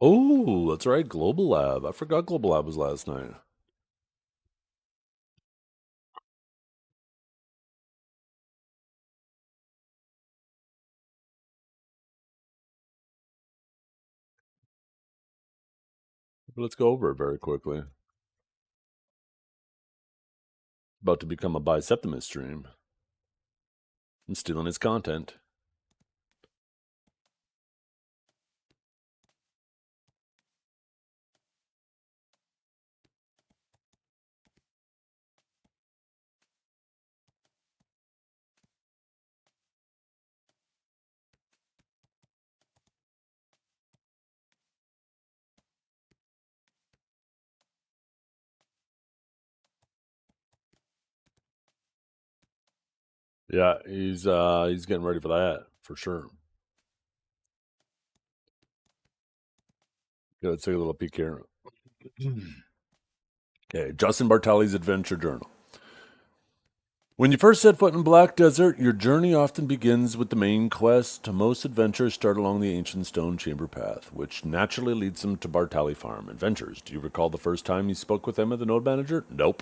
Oh, that's right, Global Lab. I forgot Global Lab was last night. But let's go over it very quickly. About to become a Biceptimus stream. I'm stealing his content. Yeah, he's getting ready for that for sure. Yeah, let's take a little peek here. Okay, Justin Bartelli's Adventure Journal. When you first set foot in Black Desert, your journey often begins with the main quest. Most adventurers start along the ancient stone chamber path, which naturally leads them to Bartali Farm. Adventures, do you recall the first time you spoke with Emma, the node manager? Nope.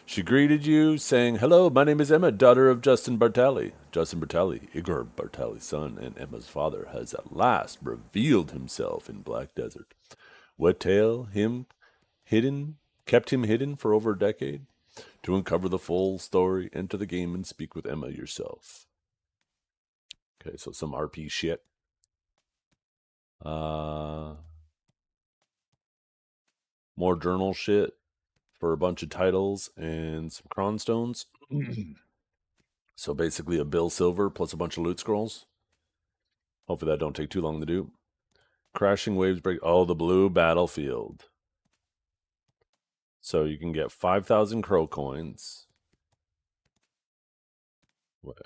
She greeted you, saying, "Hello, my name is Emma, daughter of Justin Bartali." Justin Bartali, Igor Bartali's son and Emma's father, has at last revealed himself in Black Desert. What tale kept him hidden for over a decade? To uncover the full story, enter the game and speak with Emma yourself. Okay, so some RP shit. More journal shit for a bunch of titles and some cron stones. So basically a Bill Silver plus a bunch of loot scrolls. Hopefully that don't take too long to do. Crashing waves break. Oh, the blue battlefield. So you can get 5,000 crow coins. What?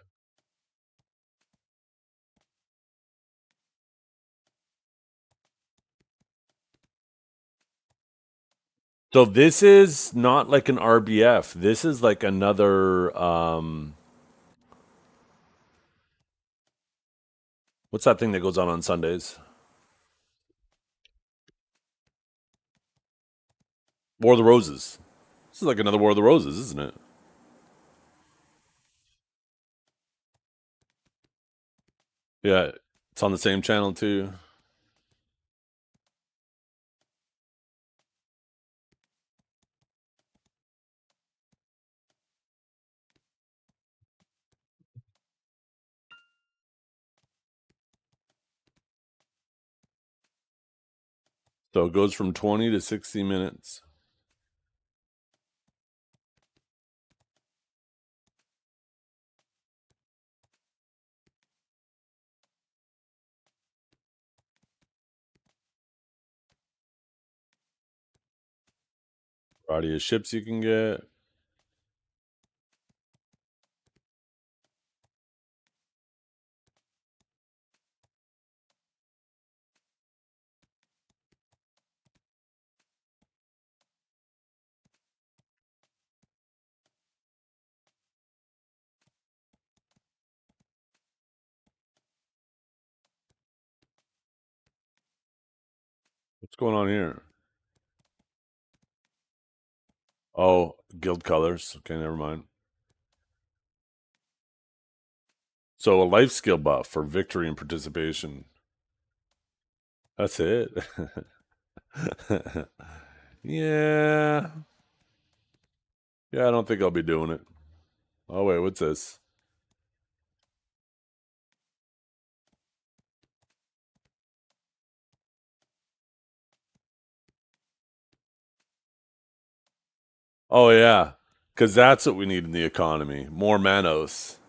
So this is not like an RBF. This is like another what's that thing that goes on Sundays? War of the Roses. This is like another War of the Roses, isn't it? Yeah, it's on the same channel too. So it goes from 20 to 60 minutes. Variety of ships you can get. What's going on here? Oh, guild colors. Okay, never mind. So a life skill buff for victory and participation. That's it. Yeah. Yeah, I don't think I'll be doing it. Oh, wait, what's this? Oh, yeah. Because that's what we need in the economy. More Manos.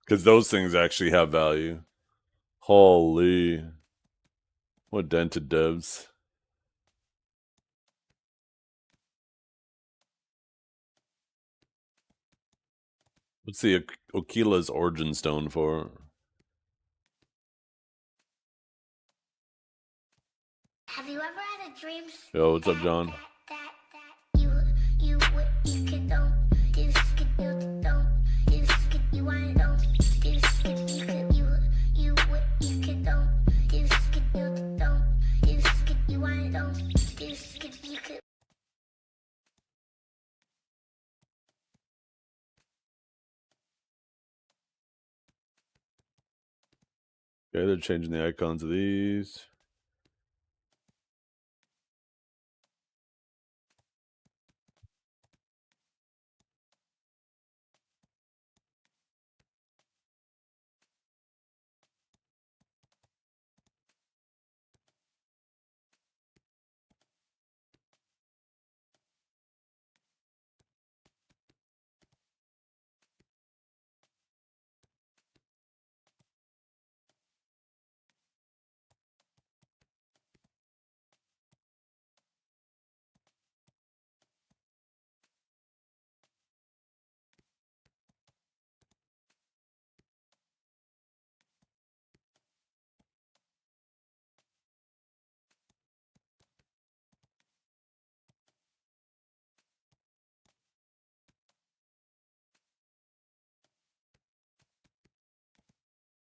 Because those things actually have value. Holy. What dented devs. What's the Okila's origin stone for? Have you ever had a dream? Yo, what's up, John? Okay, they're changing the icons of these.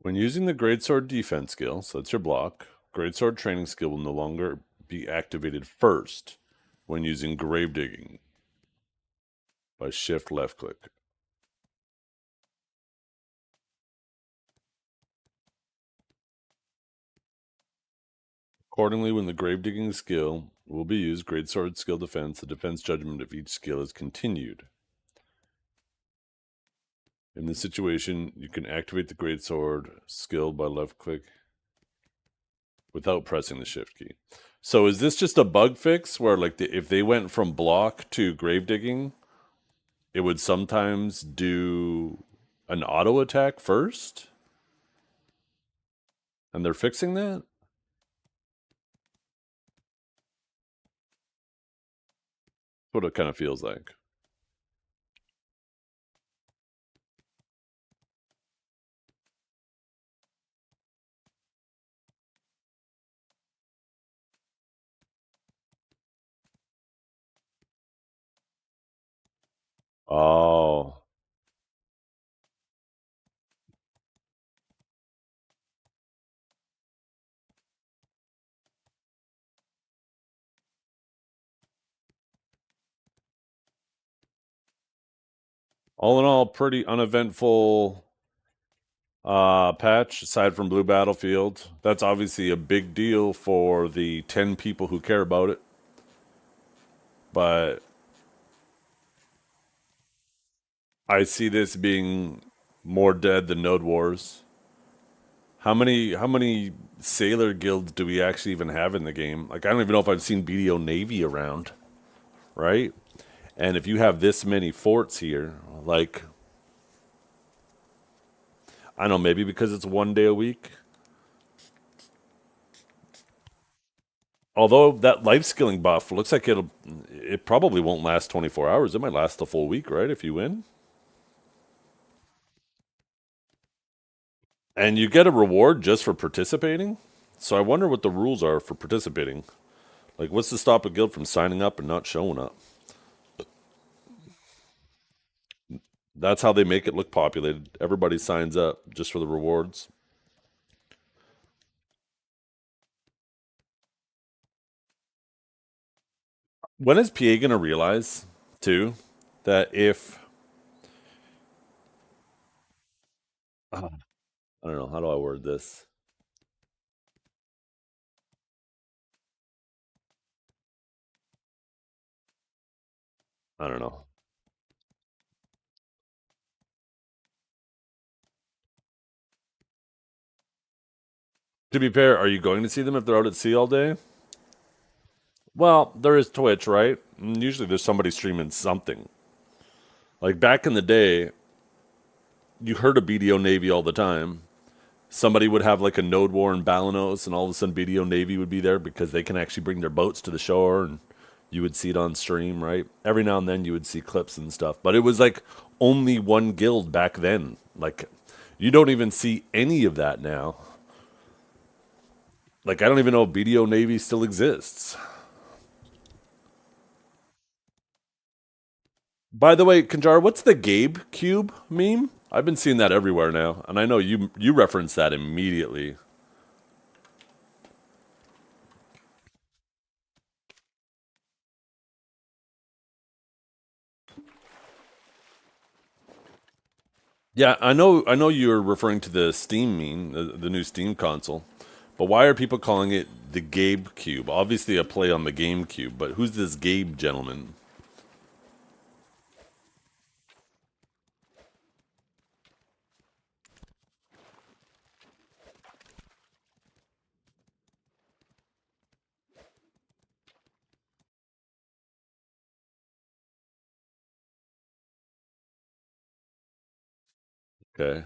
When using the greatsword defense skill, so that's your block, greatsword training skill will no longer be activated first when using grave digging by shift left click. Accordingly, when the grave digging skill will be used, greatsword skill defense, the defense judgment of each skill is continued. In this situation, you can activate the greatsword skill by left click without pressing the shift key. So is this just a bug fix where like if they went from block to grave digging, it would sometimes do an auto attack first? And they're fixing that? That's what it kind of feels like. Oh. All in all, pretty uneventful patch aside from Blue Battlefield. That's obviously a big deal for the 10 people who care about it. But I see this being more dead than Node Wars. How many sailor guilds do we actually even have in the game? Like I don't even know if I've seen BDO Navy around, right? And if you have this many forts here, like I don't know, maybe because it's 1 day a week. Although that life skilling buff looks like it probably won't last 24 hours. It might last the full week, right? If you win. And you get a reward just for participating. So I wonder what the rules are for participating. Like, what's to stop a guild from signing up and not showing up? That's how they make it look populated. Everybody signs up just for the rewards. When is PA going to realize, too, that if. I don't know. How do I word this? I don't know. To be fair, are you going to see them if they're out at sea all day? Well, there is Twitch, right? And usually there's somebody streaming something. Like back in the day, you heard of BDO Navy all the time. Somebody would have like a node war in Balanos, and all of a sudden BDO Navy would be there because they can actually bring their boats to the shore, and you would see it on stream, right? Every now and then you would see clips and stuff, but it was like only one guild back then. Like, you don't even see any of that now. Like, I don't even know if BDO Navy still exists. By the way, Kanjar, what's the Gabe Cube meme? I've been seeing that everywhere now, and I know you reference that immediately. Yeah, I know you're referring to the Steam meme, the new Steam console. But why are people calling it the Gabe Cube? Obviously a play on the GameCube, but who's this Gabe gentleman? Okay.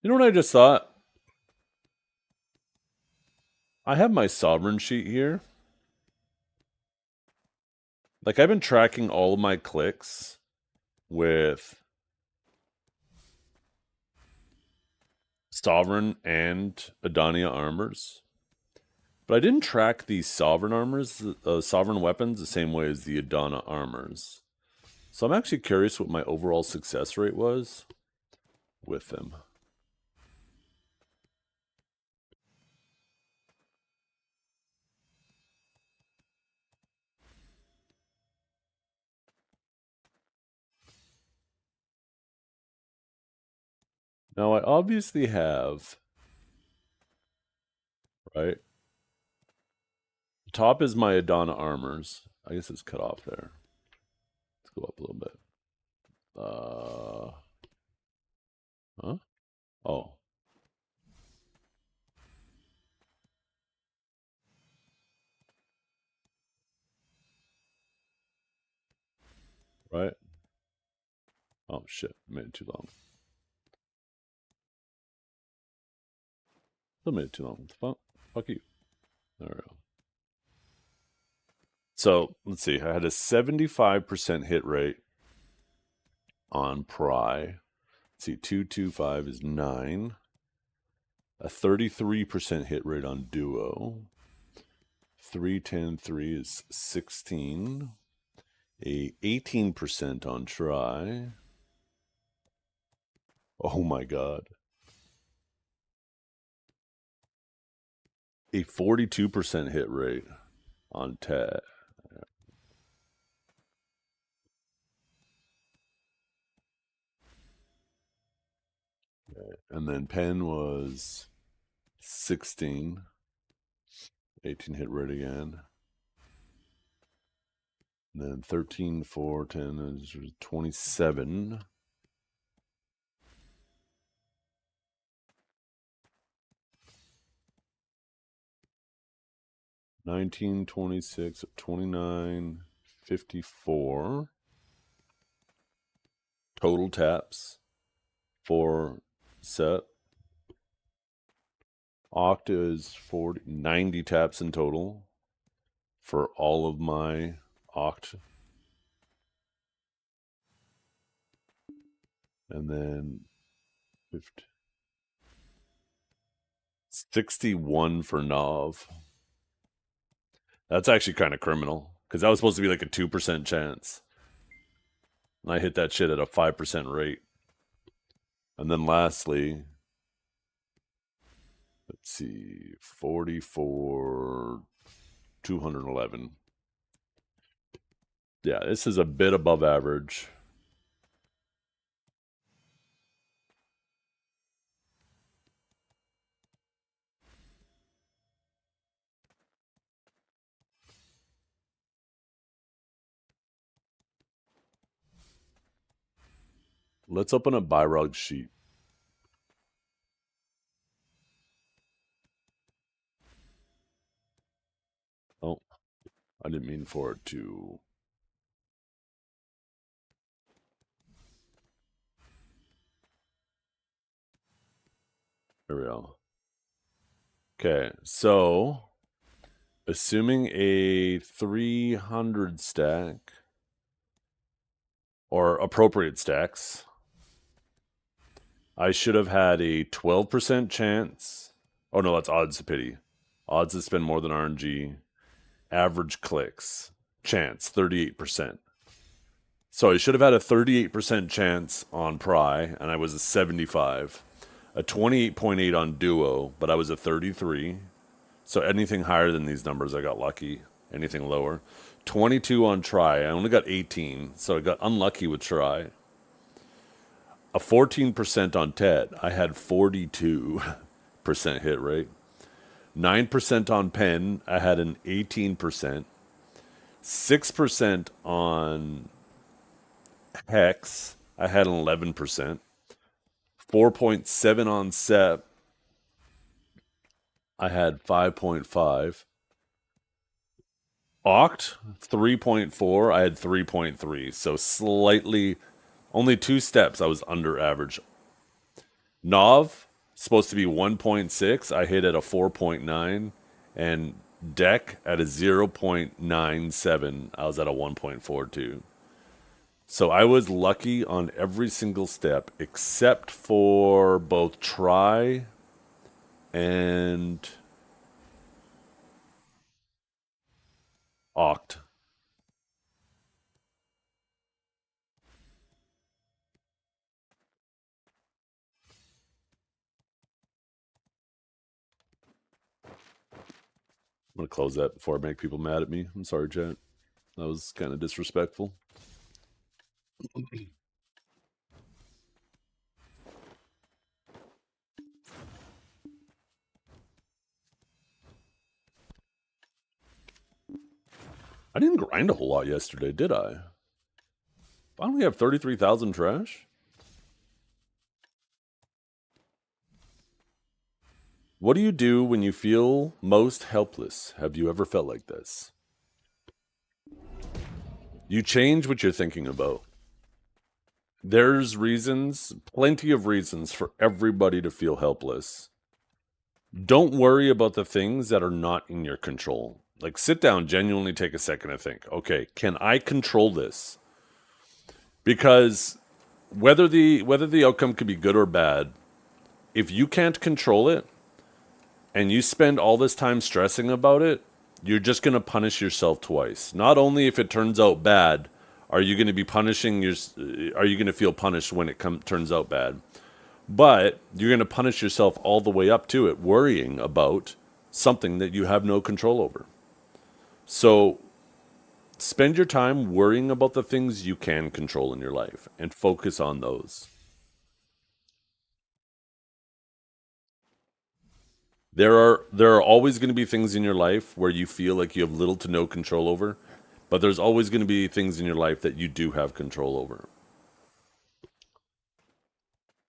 You know what I just thought? I have my sovereign sheet here. Like I've been tracking all of my clicks with Sovereign and Adania armors. But I didn't track the Sovereign armors, Sovereign weapons, the same way as the Adana armors. So I'm actually curious what my overall success rate was with them. Now I obviously have, right? The top is my Adana armors. I guess it's cut off there. Let's go up a little bit. Huh? Oh, right. Oh shit, I made it too long. Still made it too long. Fuck you. There we go. So let's see. I had a 75% hit rate on Pry. Let's see, 225 is 9. A 33% hit rate on Duo. 310-3 is 16. A 18% on Try. Oh my god. A 42% hit rate on Ted. Okay. And then Pen was 16. 18 hit rate again. And then 13, 4, 10 is 27. 1926 at 29.54. Total taps for set. Oct is 90 taps in total for all of my Oct. And then 50, 61 for Nov. That's actually kind of criminal because that was supposed to be like a 2% chance. And I hit that shit at a 5% rate. And then lastly, let's see, 44, 211. Yeah, this is a bit above average. Let's open a BIROG sheet. Oh, I didn't mean for it to. There we go. Okay, so assuming a 300 stack or appropriate stacks, I should have had a 12% chance. Oh no, that's odds to pity. Odds to spend more than RNG. Average clicks. Chance, 38%. So I should have had a 38% chance on Pry, and I was a 75. A 28.8 on Duo, but I was a 33. So anything higher than these numbers, I got lucky. Anything lower. 22 on Try. I only got 18, so I got unlucky with Try. A 14% on TED. I had 42% hit rate. 9% on Pen. I had an 18%. 6% on Hex. I had an 11%. 4.7 on SEP. I had 5.5. Oct, 3.4. I had 3.3. So slightly, only 2 steps I was under average. Nov, supposed to be 1.6. I hit at a 4.9. And Deck at a 0.97. I was at a 1.42. So I was lucky on every single step except for both Try and Oct. I'm going to close that before I make people mad at me. I'm sorry, chat. That was kind of disrespectful. I didn't grind a whole lot yesterday, did I? I only have 33,000 trash. What do you do when you feel most helpless? Have you ever felt like this? You change what you're thinking about. There's reasons, plenty of reasons for everybody to feel helpless. Don't worry about the things that are not in your control. Like, sit down, genuinely take a second to think, okay, can I control this? Because whether the outcome could be good or bad, if you can't control it and you spend all this time stressing about it, you're just going to punish yourself twice. Not only if it turns out bad, are you going to be are you going to feel punished when it turns out bad? But you're going to punish yourself all the way up to it, worrying about something that you have no control over. So spend your time worrying about the things you can control in your life and focus on those. There are always going to be things in your life where you feel like you have little to no control over, but there's always going to be things in your life that you do have control over.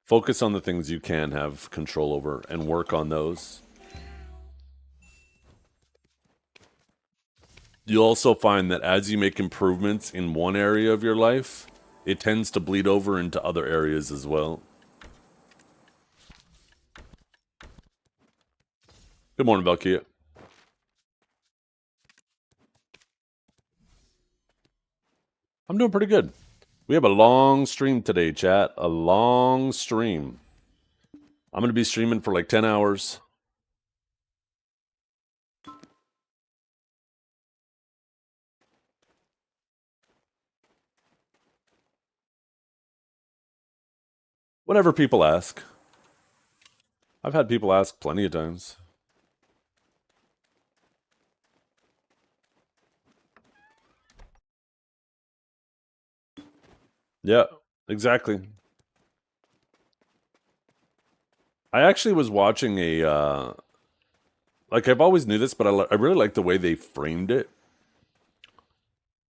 Focus on the things you can have control over and work on those. you'll also find that as you make improvements in one area of your life, it tends to bleed over into other areas as well. Good morning, Valkia. I'm doing pretty good. We have a long stream today, chat. A long stream. I'm going to be streaming for like 10 hours. Whenever people ask. I've had people ask plenty of times. Yeah, exactly. I actually was watching a, like I've always knew this, but I really like the way they framed it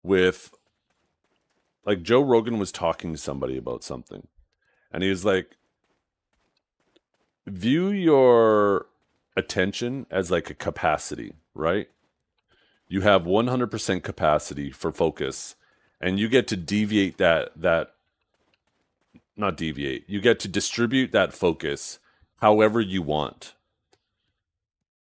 with, like Joe Rogan was talking to somebody about something. And he was like, view your attention as like a capacity, right? You have 100% capacity for focus, and you get to deviate not deviate, you get to distribute that focus however you want.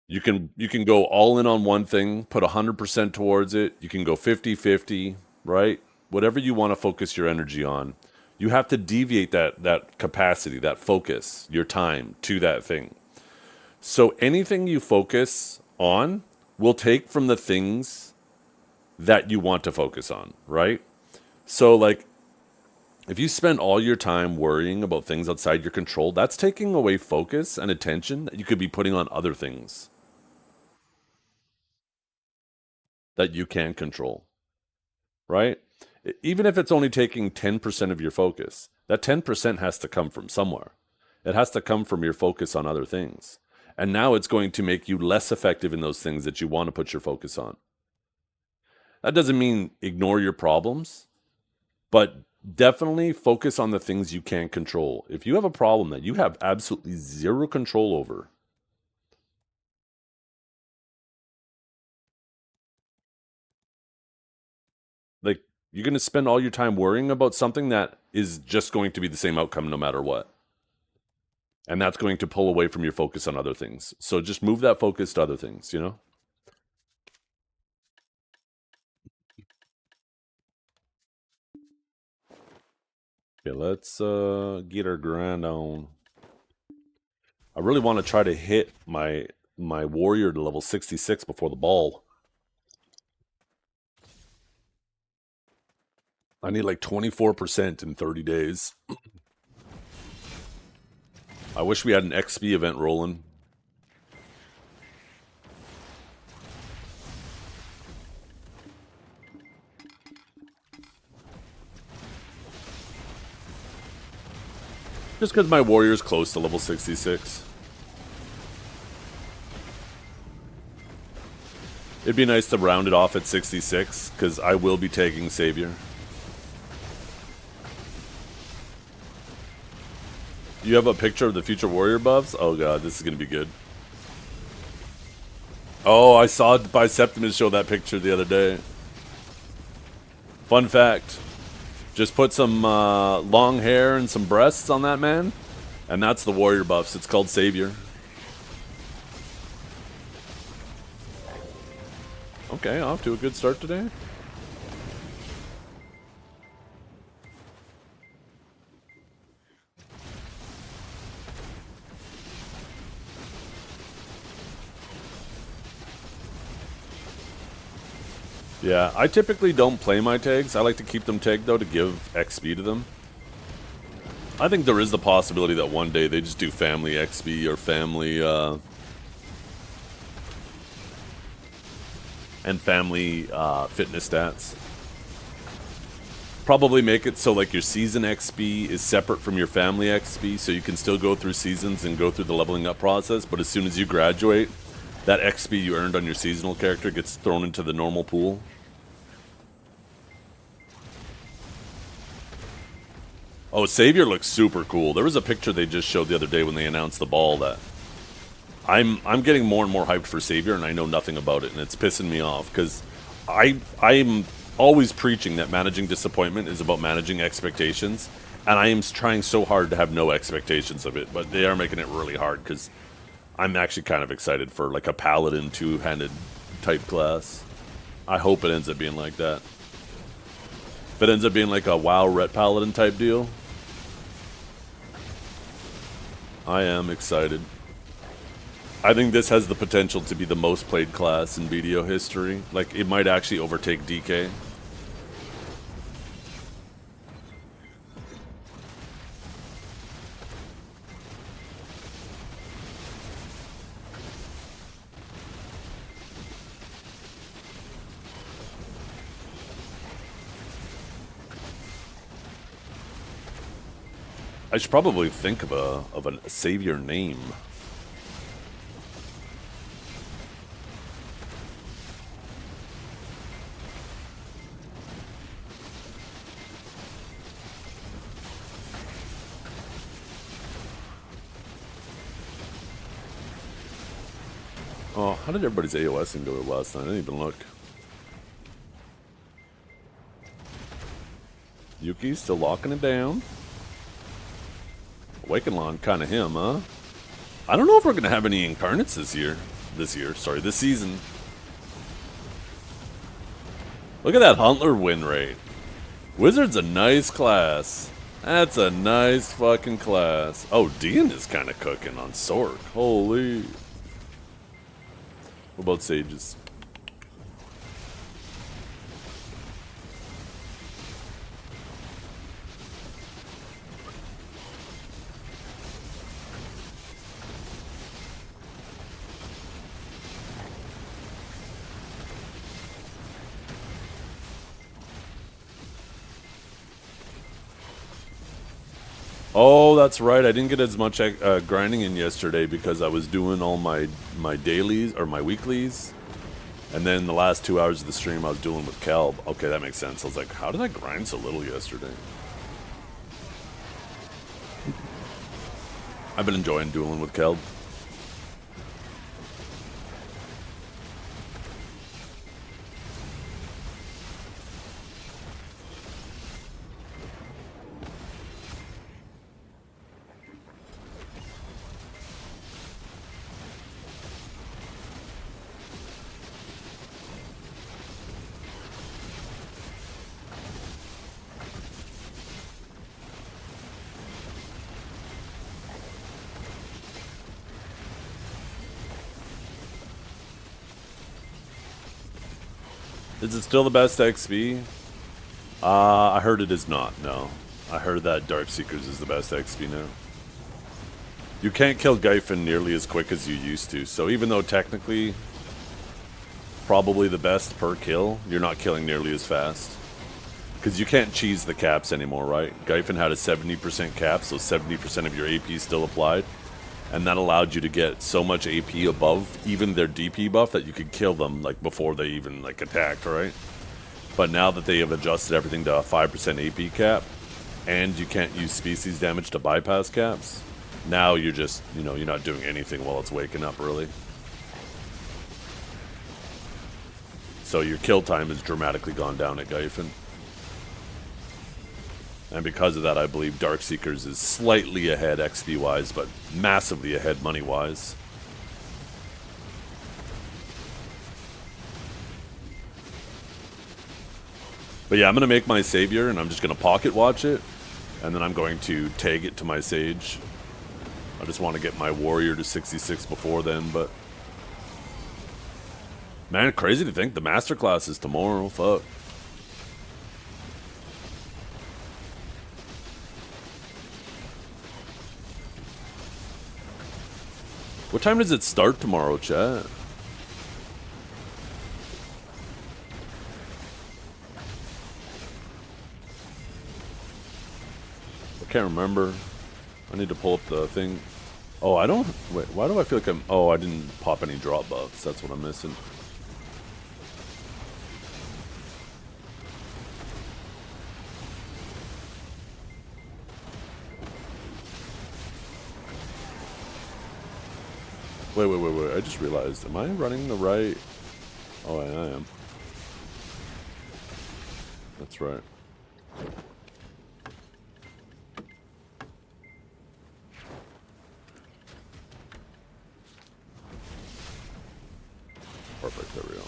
You can go all in on one thing, put 100% towards it. You can go 50-50, right? Whatever you want to focus your energy on. You have to deviate that capacity, that focus, your time to that thing. So anything you focus on will take from the things that you want to focus on, right? So like, if you spend all your time worrying about things outside your control, that's taking away focus and attention that you could be putting on other things that you can control, right? Even if it's only taking 10% of your focus, that 10% has to come from somewhere. It has to come from your focus on other things. And now it's going to make you less effective in those things that you want to put your focus on. That doesn't mean ignore your problems, but definitely focus on the things you can control. If you have a problem that you have absolutely zero control over, like, you're going to spend all your time worrying about something that is just going to be the same outcome no matter what. And that's going to pull away from your focus on other things. So just move that focus to other things, you know? Okay, let's get our grind on. I really want to try to hit my warrior to level 66 before the ball. I need like 24% in 30 days. I wish we had an XP event rolling. Just because my warrior's close to level 66. It'd be nice to round it off at 66, because I will be taking Savior. You have a picture of the future warrior buffs? Oh god, this is going to be good. Oh, I saw Biceptimus show that picture the other day. Fun fact. Just put some long hair and some breasts on that man, and that's the warrior buffs. It's called Savior. Okay, off to a good start today. Yeah, I typically don't play my tags. I like to keep them tagged, though, to give XP to them. I think there is the possibility that one day they just do family XP or family, and family fitness stats. Probably make it so like your season XP is separate from your family XP, so you can still go through seasons and go through the leveling up process, but as soon as you graduate, that XP you earned on your seasonal character gets thrown into the normal pool. Oh, Savior looks super cool. There was a picture they just showed the other day when they announced the ball that I'm getting more and more hyped for Savior, and I know nothing about it, and it's pissing me off because I'm always preaching that managing disappointment is about managing expectations, and I am trying so hard to have no expectations of it, but they are making it really hard because I'm actually kind of excited for like a paladin two-handed type class. I hope it ends up being like that. If it ends up being like a WoW Ret Paladin type deal, I am excited. I think this has the potential to be the most played class in BDO history. Like, it might actually overtake DK. I should probably think of a savior name. Oh, how did everybody's AOSing go last night? I didn't even look. Yuki's still locking it down. Awakenlon, kind of him, huh? I don't know if we're going to have any incarnates this season. Look at that Huntler win rate. Wizard's a nice class. That's a nice fucking class. Oh, Dean is kind of cooking on Sork. Holy. What about Sages? Oh, that's right. I didn't get as much grinding in yesterday because I was doing all my dailies or my weeklies. And then the last 2 hours of the stream I was dueling with Kelb. Okay, that makes sense. I was like, how did I grind so little yesterday? I've been enjoying dueling with Kelb. Is it still the best XP? I heard it is not, no. I heard that Darkseekers is the best XP now. You can't kill Gyfin nearly as quick as you used to, so even though technically probably the best per kill, you're not killing nearly as fast. Because you can't cheese the caps anymore, right? Gyfin had a 70% cap, so 70% of your AP still applied. And that allowed you to get so much AP above even their DP buff that you could kill them like before they even like attacked, right? But now that they have adjusted everything to a 5% AP cap, and you can't use species damage to bypass caps, now you're just, you're not doing anything while it's waking up, really. So your kill time has dramatically gone down at Gyfin. And because of that, I believe Darkseekers is slightly ahead XP-wise, but massively ahead money-wise. But yeah, I'm going to make my Savior, and I'm just going to pocket watch it. And then I'm going to tag it to my Sage. I just want to get my Warrior to 66 before then, but... Man, crazy to think the Masterclass is tomorrow, fuck. What time does it start tomorrow, chat? I can't remember. I need to pull up the thing. Oh, I don't... Wait, why do I feel like I'm... Oh, I didn't pop any drop buffs. That's what I'm missing. Wait. I just realized. Am I running the right... Oh, I am. That's right. Perfect, there we go.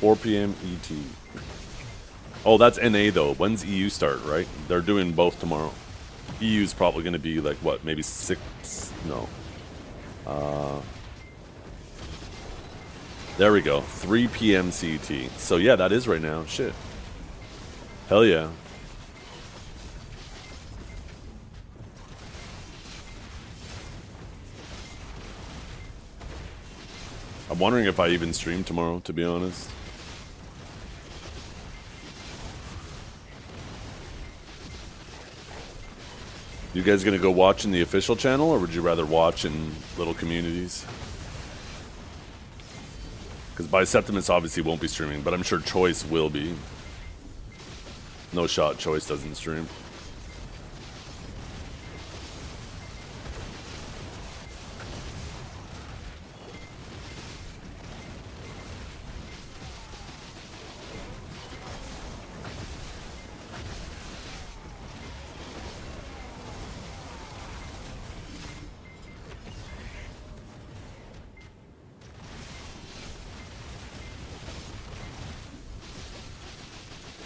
$4 p.m. ET. Oh, that's NA though. When's EU start, right? They're doing both tomorrow. EU's probably going to be like, what, maybe 6? No. There we go. 3 p.m. CT. So yeah, that is right now. Shit. Hell yeah. I'm wondering if I even stream tomorrow, to be honest. You guys gonna go watch in the official channel, or would you rather watch in little communities? Because Biseptimus obviously won't be streaming, but I'm sure Choice will be. No shot Choice doesn't stream.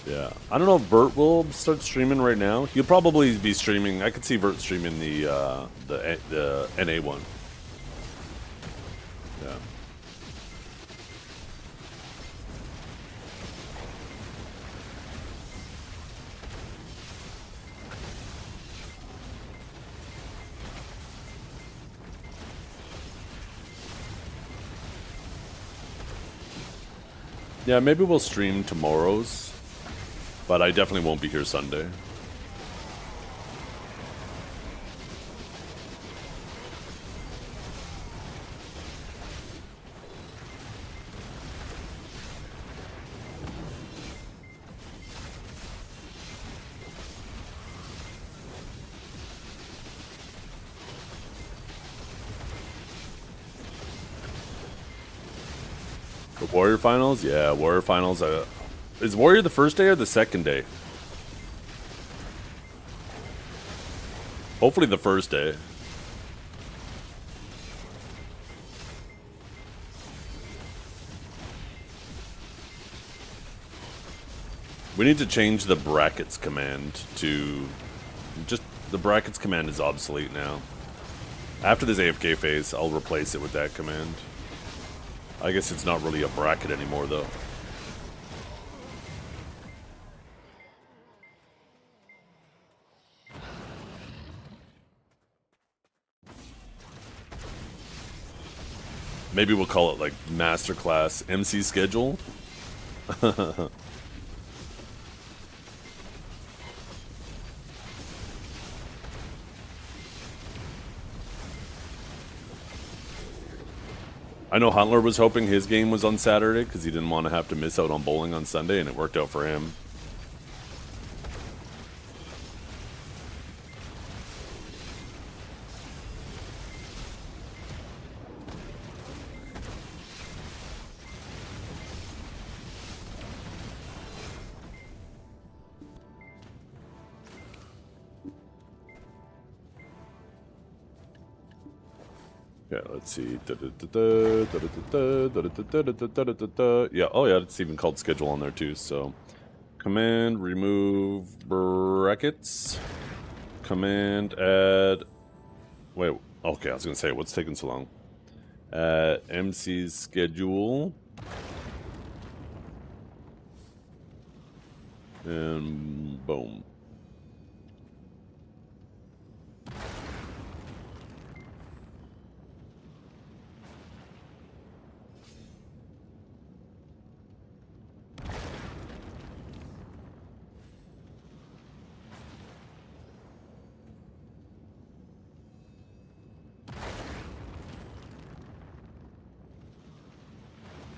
Yeah, I don't know if Bert will start streaming right now. He'll probably be streaming. I could see Bert streaming the NA one. Yeah. Yeah, maybe we'll stream tomorrow's, but I definitely won't be here Sunday. The Warrior Finals? Yeah, Warrior Finals. Is Warrior the first day or the second day? Hopefully the first day. We need to change the brackets command to... Just, the brackets command is obsolete now. After this AFK phase, I'll replace it with that command. I guess it's not really a bracket anymore, though. Maybe we'll call it, like, Masterclass MC schedule? I know Huntler was hoping his game was on Saturday because he didn't want to have to miss out on bowling on Sunday, and it worked out for him. Yeah, let's see. Yeah, oh yeah, it's even called schedule on there too. So, command remove brackets. Command add. Wait, okay, I was gonna say what's taking so long. MC's schedule. And boom.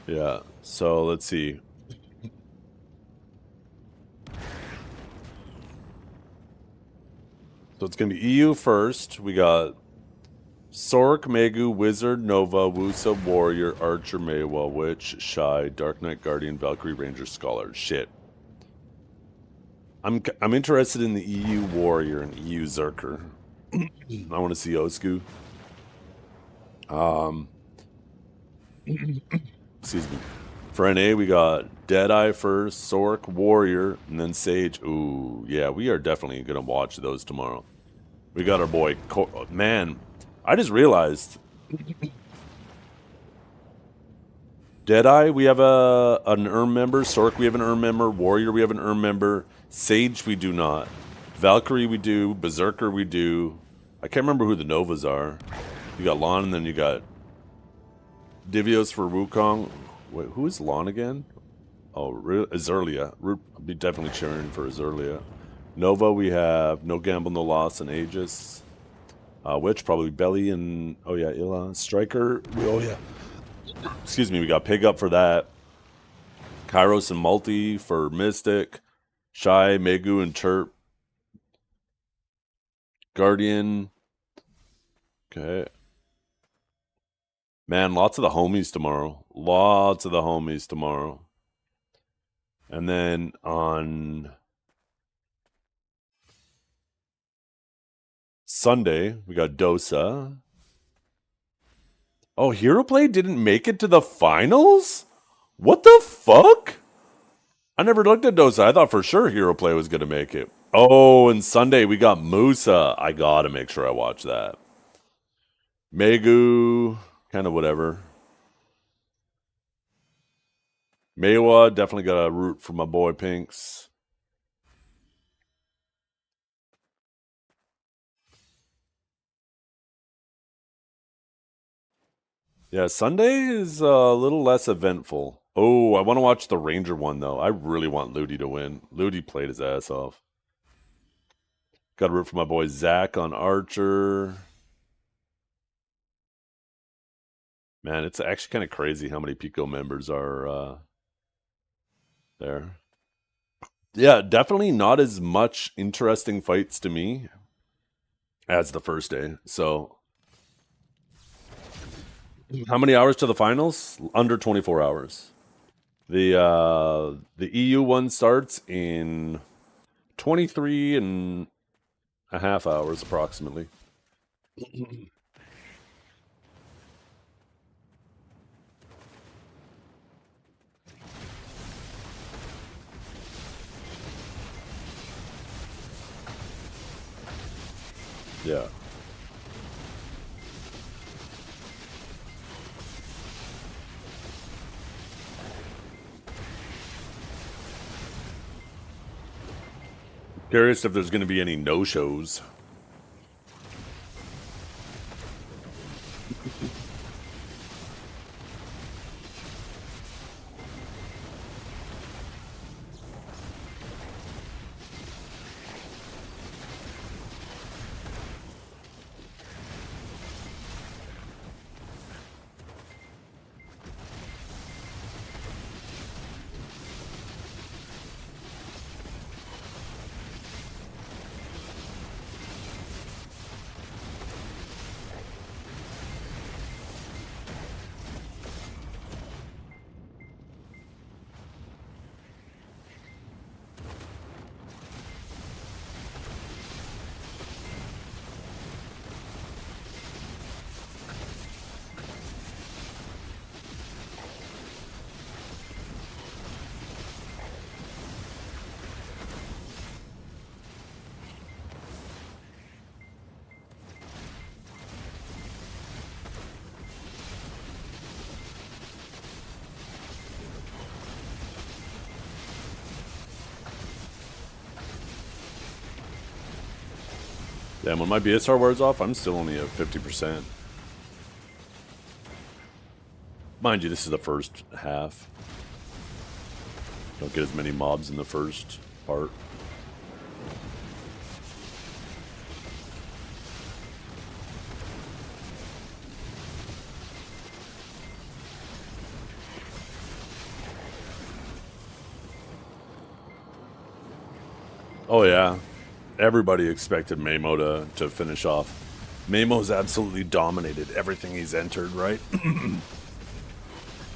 Yeah. So let's see. So it's gonna be EU first. We got Sork, Megu, Wizard, Nova, Wusa, Warrior, Archer, Maywa, Witch, Shy, Dark Knight, Guardian, Valkyrie, Ranger, Scholar. Shit. I'm interested in the EU Warrior and EU Zerker. I want to see Osku. Excuse me. For NA, we got Deadeye first, Sork, Warrior, and then Sage. Ooh, yeah, we are definitely gonna watch those tomorrow. We got our boy. Man, I just realized. Deadeye, we have an ERM member. Sork, we have an ERM member. Warrior, we have an ERM member. Sage, we do not. Valkyrie, we do. Berserker, we do. I can't remember who the Novas are. You got Lon, and then you got Divios for Wukong. Wait, who is Lon again? Oh, Azurlia. I'll be definitely cheering for Azurlia. Nova, we have No Gamble, No Loss, and Aegis. Witch, probably Belly, and oh yeah, Illa. Striker, oh yeah. Excuse me, we got Pig up for that. Kairos and Multi for Mystic. Shy, Megu, and Chirp. Guardian. Okay. Man, lots of the homies tomorrow. Lots of the homies tomorrow. And then on Sunday, we got Dosa. Oh, Hero Play didn't make it to the finals? What the fuck? I never looked at Dosa. I thought for sure Hero Play was going to make it. Oh, and Sunday we got Musa. I got to make sure I watch that. Megu, kind of whatever. Maywa, definitely got a root for my boy Pinks. Yeah, Sunday is a little less eventful. Oh, I want to watch the Ranger one, though. I really want Ludi to win. Ludi played his ass off. Got a root for my boy Zach on Archer. Man, it's actually kind of crazy how many Pico members are there. Yeah, definitely not as much interesting fights to me as the first day. So, how many hours to the finals? Under 24 hours. The EU one starts in 23 and a half hours approximately. Yeah. Curious if there's going to be any no-shows. Damn, when my BSR wears off, I'm still only at 50%. Mind you, this is the first half. Don't get as many mobs in the first part. Oh yeah, everybody expected Mamo to finish off. Mamo's absolutely dominated everything he's entered, right?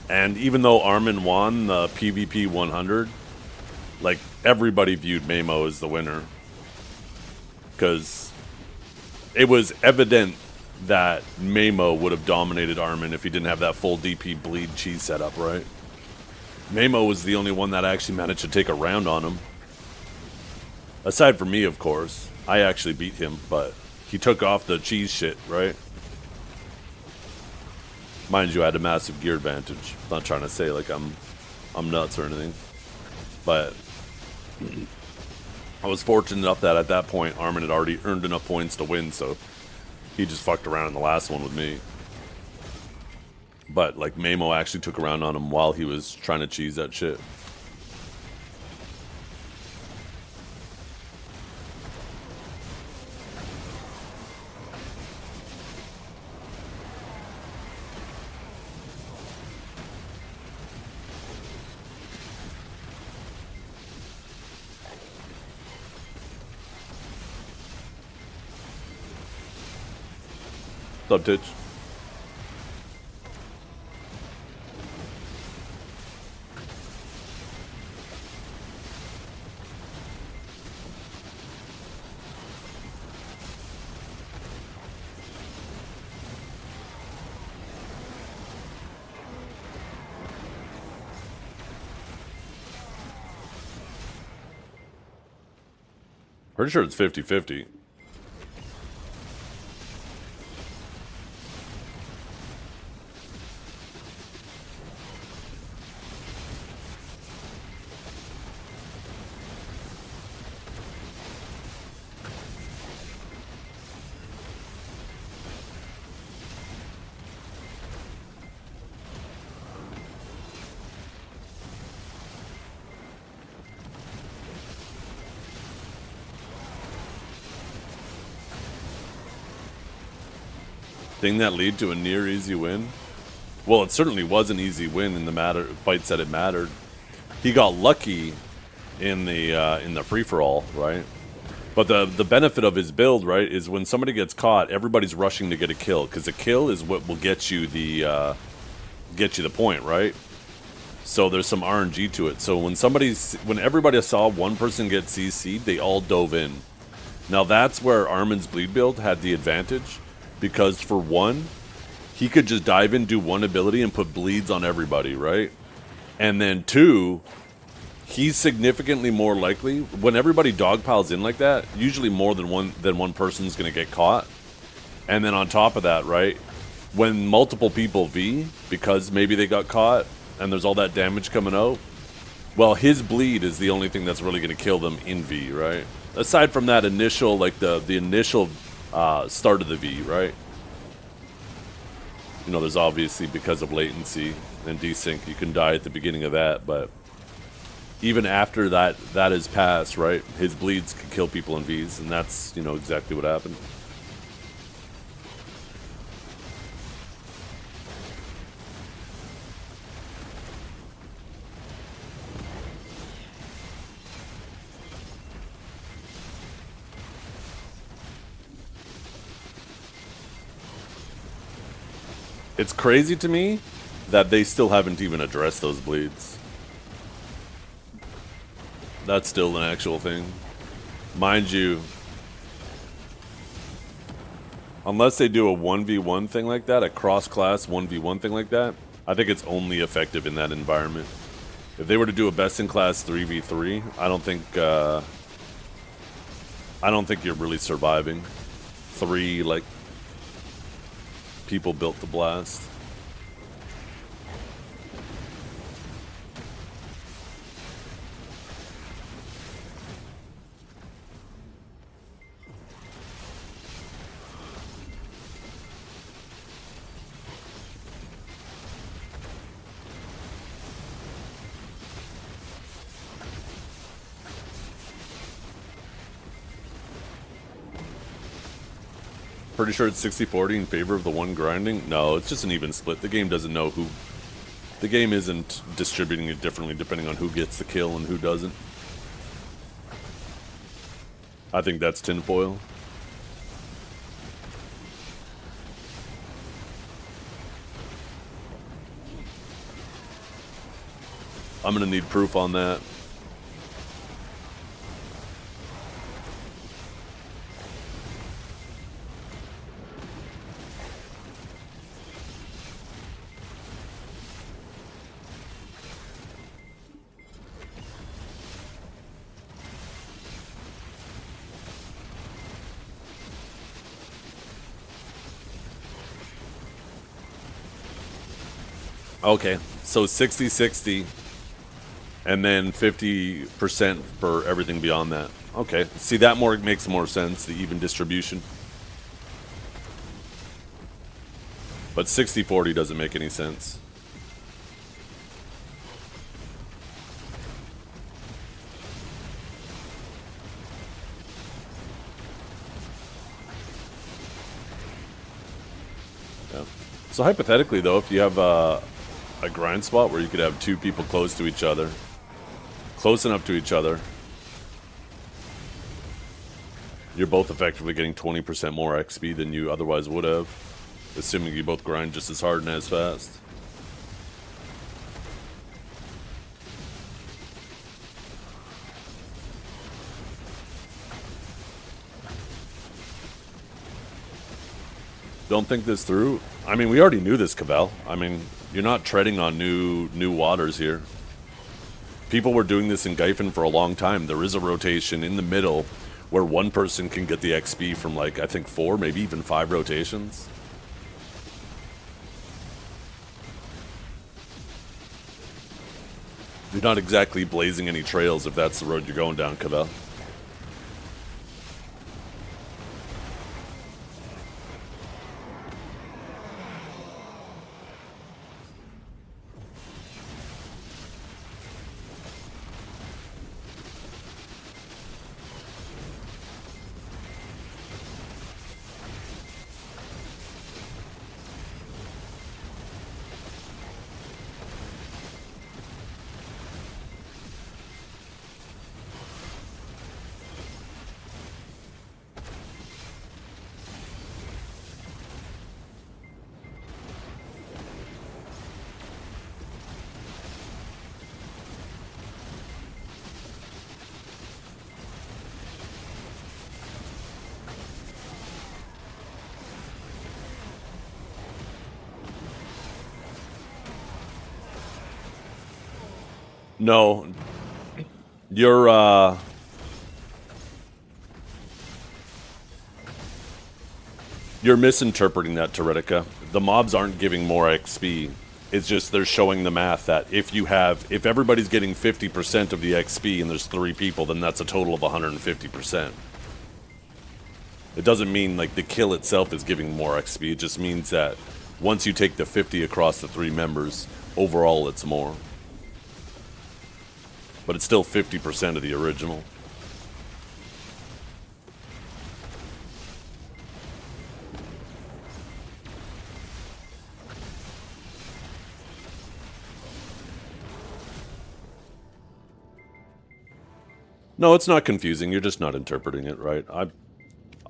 And even though Armin won the PvP 100, like, everybody viewed Mamo as the winner. Because it was evident that Mamo would have dominated Armin if he didn't have that full DP bleed cheese setup, right? Mamo was the only one that actually managed to take a round on him. Aside from me, of course. I actually beat him, but he took off the cheese shit, right? Mind you, I had a massive gear advantage. I'm not trying to say like I'm nuts or anything. But I was fortunate enough that at that point Armin had already earned enough points to win, so he just fucked around in the last one with me. But like Mamo actually took a round on him while he was trying to cheese that shit. What's up, Titch? Pretty sure it's 50-50. Thing that lead to a near easy win? Well, it certainly was an easy win in the fights that it mattered. He got lucky in the free-for-all, right? But the benefit of his build, right, is when somebody gets caught, everybody's rushing to get a kill, because a kill is what will get you the point, right? So there's some RNG to it. So when everybody saw one person get CC'd, they all dove in. Now that's where Armin's bleed build had the advantage, because for one, he could just dive in, do one ability, and put bleeds on everybody, right? And then two, he's significantly more likely, when everybody dogpiles in like that, usually more than one person's going to get caught. And then on top of that, right, when multiple people V, because maybe they got caught, and there's all that damage coming out, well, his bleed is the only thing that's really going to kill them in V, right? Aside from that initial, like the initial start of the V, right? You know, there's obviously, because of latency and desync, you can die at the beginning of that, but even after that is passed, right, his bleeds can kill people in Vs, and that's, you know, exactly what happened. It's crazy to me that they still haven't even addressed those bleeds. That's still an actual thing. Mind you, unless they do a 1v1 thing like that, a cross-class 1v1 thing like that, I think it's only effective in that environment. If they were to do a best-in-class 3v3, I don't think you're really surviving. 3, like, people built the blast. Pretty sure it's 60-40 in favor of the one grinding. No, it's just an even split. The game doesn't know who... The game isn't distributing it differently depending on who gets the kill and who doesn't. I think that's tinfoil. I'm gonna need proof on that. Okay, so 60-60, and then 50% for everything beyond that. Okay, see, that makes more sense, the even distribution. But 60-40 doesn't make any sense. Yeah. So hypothetically, though, if you have a grind spot where you could have two people close to each other, close enough to each other, you're both effectively getting 20% more XP than you otherwise would have, assuming you both grind just as hard and as fast. Don't think this through. I mean, we already knew this, Cabell. I mean, you're not treading on new waters here. People were doing this in Gyphon for a long time. There is a rotation in the middle where one person can get the XP from, like, I think 4, maybe even 5 rotations. You're not exactly blazing any trails if that's the road you're going down, Cabell. No, you're misinterpreting that, Teretica. The mobs aren't giving more XP. It's just they're showing the math that if everybody's getting 50% of the XP and there's 3 people, then that's a total of 150%. It doesn't mean like the kill itself is giving more XP. It just means that once you take the 50 across the 3 members, overall it's more. But it's still 50% of the original. No, it's not confusing. You're just not interpreting it right.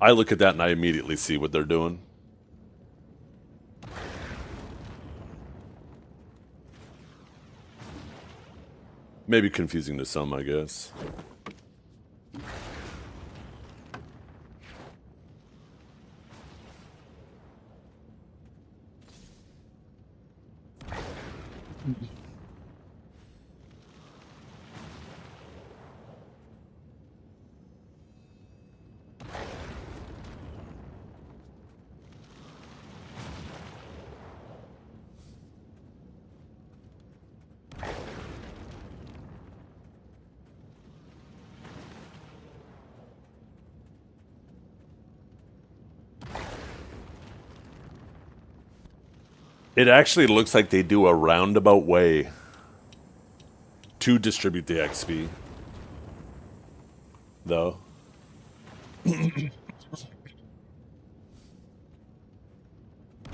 I look at that and I immediately see what they're doing. Maybe confusing to some, I guess. It actually looks like they do a roundabout way to distribute the XP, though.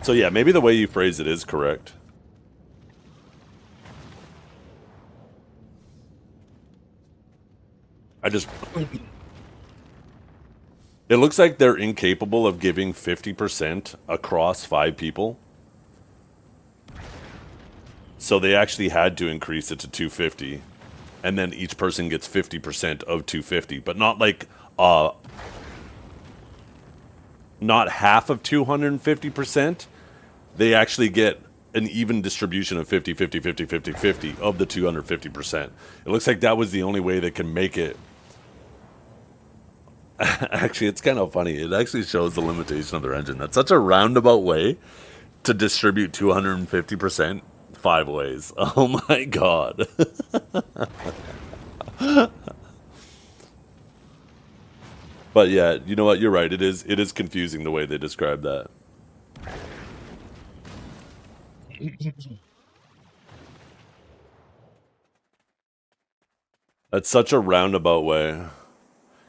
So yeah, maybe the way you phrase it is correct. I just It looks like they're incapable of giving 50% across 5 people. So they actually had to increase it to 250. And then each person gets 50% of 250. But not like, not half of 250%. They actually get an even distribution of 50, 50, 50, 50, 50 of the 250%. It looks like that was the only way they can make it. Actually, it's kind of funny. It actually shows the limitation of their engine. That's such a roundabout way to distribute 250% 5 ways. Oh my god. But yeah, you know what? You're right. It is confusing the way they describe that. That's such a roundabout way.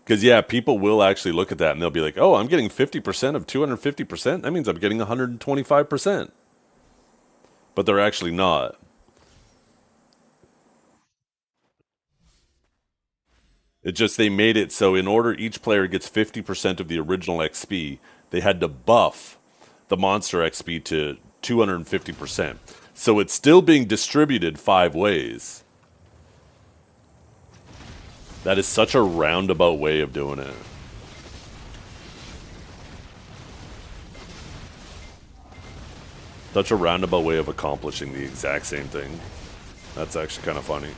Because, yeah, people will actually look at that and they'll be like, oh, I'm getting 50% of 250%? That means I'm getting 125%. But they're actually not. It just, they made it so in order each player gets 50% of the original XP, they had to buff the monster XP to 250%. So it's still being distributed 5 ways. That is such a roundabout way of doing it. Such a roundabout way of accomplishing the exact same thing. That's actually kind of funny.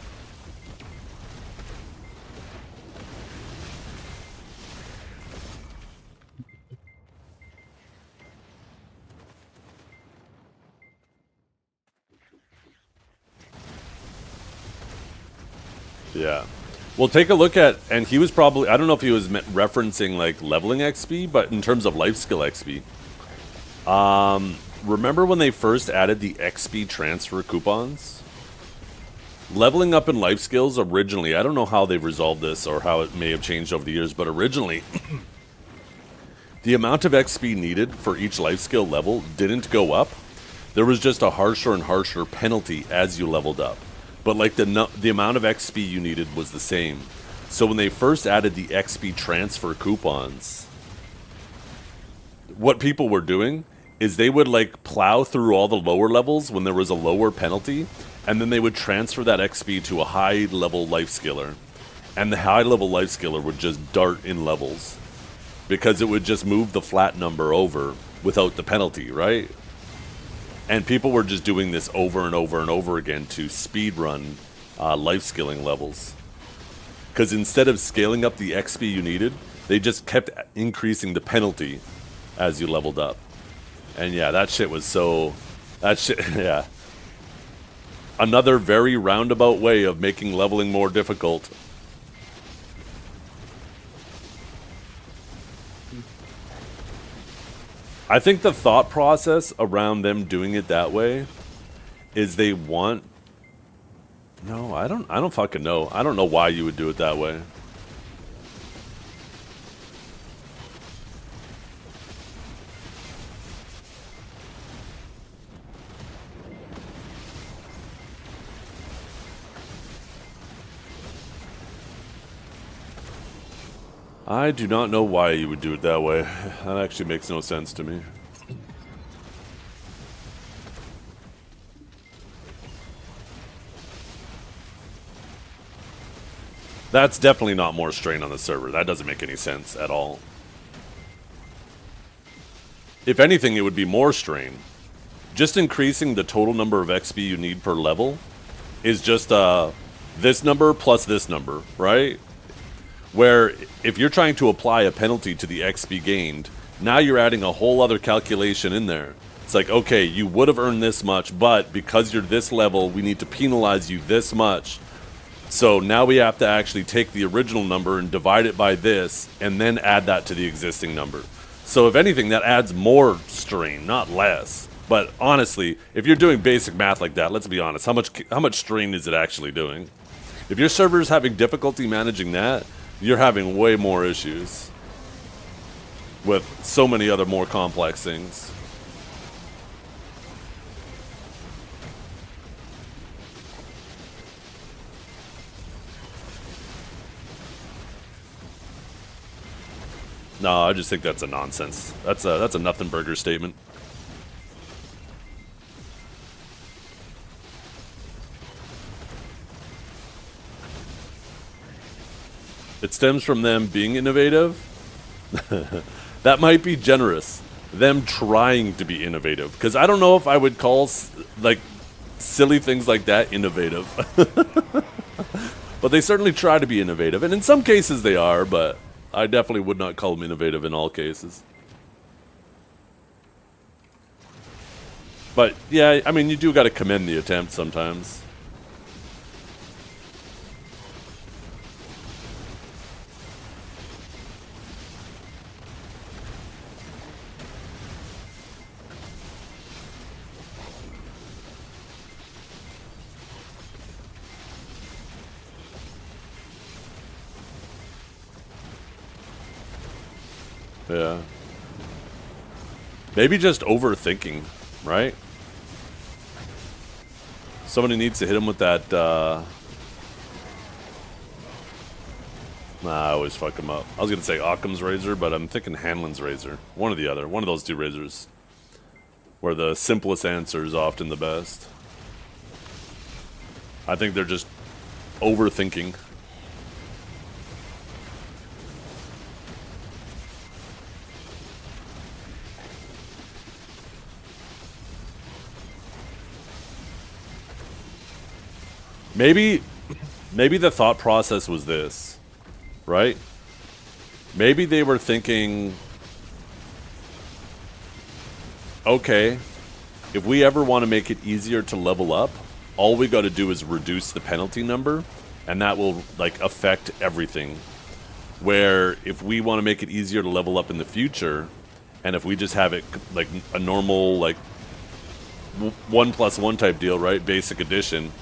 Yeah. Well, take a look at, and he was probably, I don't know if he was referencing like leveling XP, but in terms of life skill XP. Remember when they first added the XP transfer coupons? Leveling up in life skills originally, I don't know how they've resolved this or how it may have changed over the years, but originally, the amount of XP needed for each life skill level didn't go up. There was just a harsher and harsher penalty as you leveled up. But like the amount of XP you needed was the same. So when they first added the XP transfer coupons, what people were doing is they would like plow through all the lower levels when there was a lower penalty, and then they would transfer that XP to a high level life skiller. And the high level life skiller would just dart in levels because it would just move the flat number over without the penalty, right? And people were just doing this over and over and over again to speedrun life skilling levels. Because instead of scaling up the XP you needed, they just kept increasing the penalty as you leveled up. And yeah, that shit was so... That shit, yeah. Another very roundabout way of making leveling more difficult. I think the thought process around them doing it that way is they want... No, I don't fucking know. I don't know why you would do it that way. I do not know why you would do it that way. That actually makes no sense to me. That's definitely not more strain on the server. That doesn't make any sense at all. If anything, it would be more strain. Just increasing the total number of XP you need per level is just this number plus this number, right? Where if you're trying to apply a penalty to the XP gained, now you're adding a whole other calculation in there. It's like, okay, you would have earned this much, but because you're this level, we need to penalize you this much. So now we have to actually take the original number and divide it by this, and then add that to the existing number. So if anything, that adds more strain, not less. But honestly, if you're doing basic math like that, let's be honest, how much strain is it actually doing? If your server's having difficulty managing that, you're having way more issues with so many other more complex things. No, I just think that's a nonsense. That's a nothing burger statement. It stems from them being innovative. That might be generous. Them trying to be innovative, because I don't know if I would call like silly things like that innovative. But they certainly try to be innovative, and in some cases they are, but I definitely would not call them innovative in all cases. But yeah, I mean, you do got to commend the attempt sometimes. Yeah. Maybe just overthinking, right? Somebody needs to hit him with that, I always fuck him up. I was gonna say Occam's razor, but I'm thinking Hanlon's razor. One or the other. One of those two razors. Where the simplest answer is often the best. I think they're just overthinking. Maybe the thought process was this, right? Maybe they were thinking, okay, if we ever want to make it easier to level up, all we got to do is reduce the penalty number, and that will like affect everything. Where if we want to make it easier to level up in the future, and if we just have it like a normal like 1+1 type deal, right? Basic edition.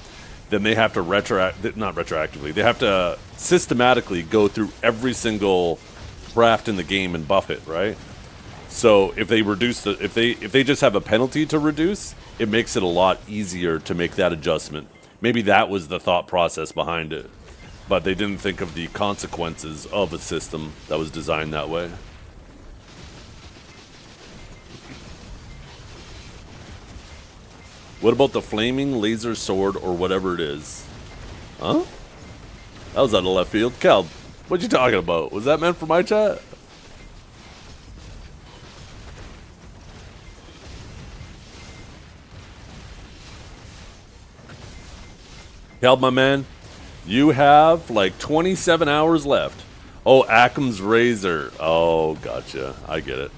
Then they have to not retroactively. They have to systematically go through every single craft in the game and buff it, right? So if they reduce if they just have a penalty to reduce, it makes it a lot easier to make that adjustment. Maybe that was the thought process behind it, but they didn't think of the consequences of a system that was designed that way. What about the flaming laser sword or whatever it is? Huh? That was out of left field. Cal, what you talking about? Was that meant for my chat? Cal, my man, you have like 27 hours left. Oh, Occam's razor. Oh, gotcha. I get it.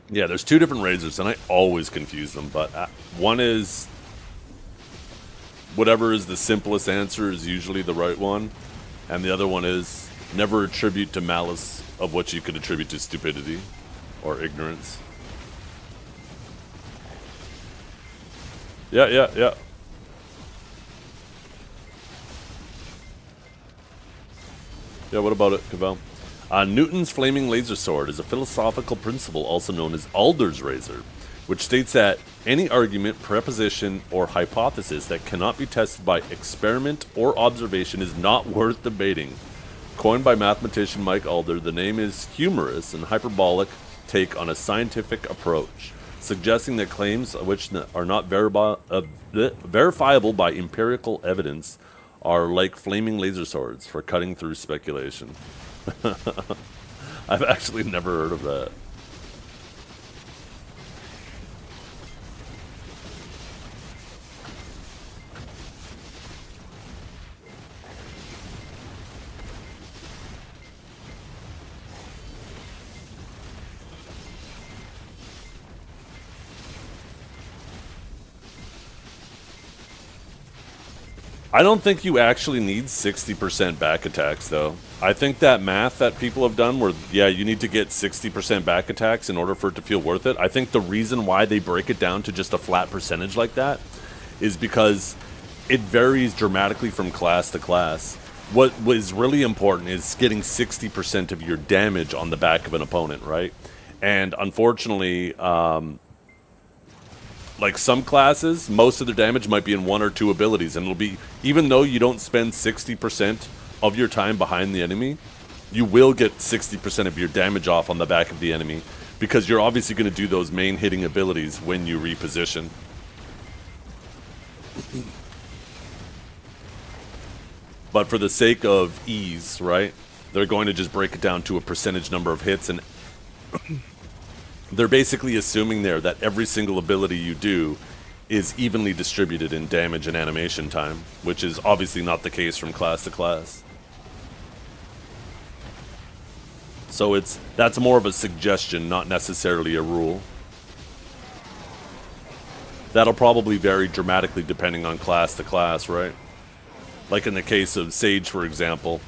Yeah, there's two different razors, and I always confuse them. But one is whatever is the simplest answer is usually the right one, and the other one is never attribute to malice of what you could attribute to stupidity or ignorance. Yeah. Yeah, what about it, Cavell? Newton's flaming laser sword is a philosophical principle also known as Alder's razor, which states that any argument, preposition, or hypothesis that cannot be tested by experiment or observation is not worth debating. Coined by mathematician Mike Alder, the name is humorous and hyperbolic take on a scientific approach, suggesting that claims which are not verifiable by empirical evidence are like flaming laser swords for cutting through speculation. I've actually never heard of that. I don't think you actually need 60% back attacks, though. I think that math that people have done where, yeah, you need to get 60% back attacks in order for it to feel worth it. I think the reason why they break it down to just a flat percentage like that is because it varies dramatically from class to class. what is really important is getting 60% of your damage on the back of an opponent, right? And unfortunately, like some classes, most of their damage might be in one or two abilities, and it'll be, even though you don't spend 60% of your time behind the enemy, you will get 60% of your damage off on the back of the enemy, because you're obviously going to do those main hitting abilities when you reposition. But for the sake of ease, right, they're going to just break it down to a percentage number of hits, and they're basically assuming there that every single ability you do is evenly distributed in damage and animation time, which is obviously not the case from class to class. So that's more of a suggestion, not necessarily a rule. That'll probably vary dramatically depending on class to class, right? Like in the case of Sage, for example,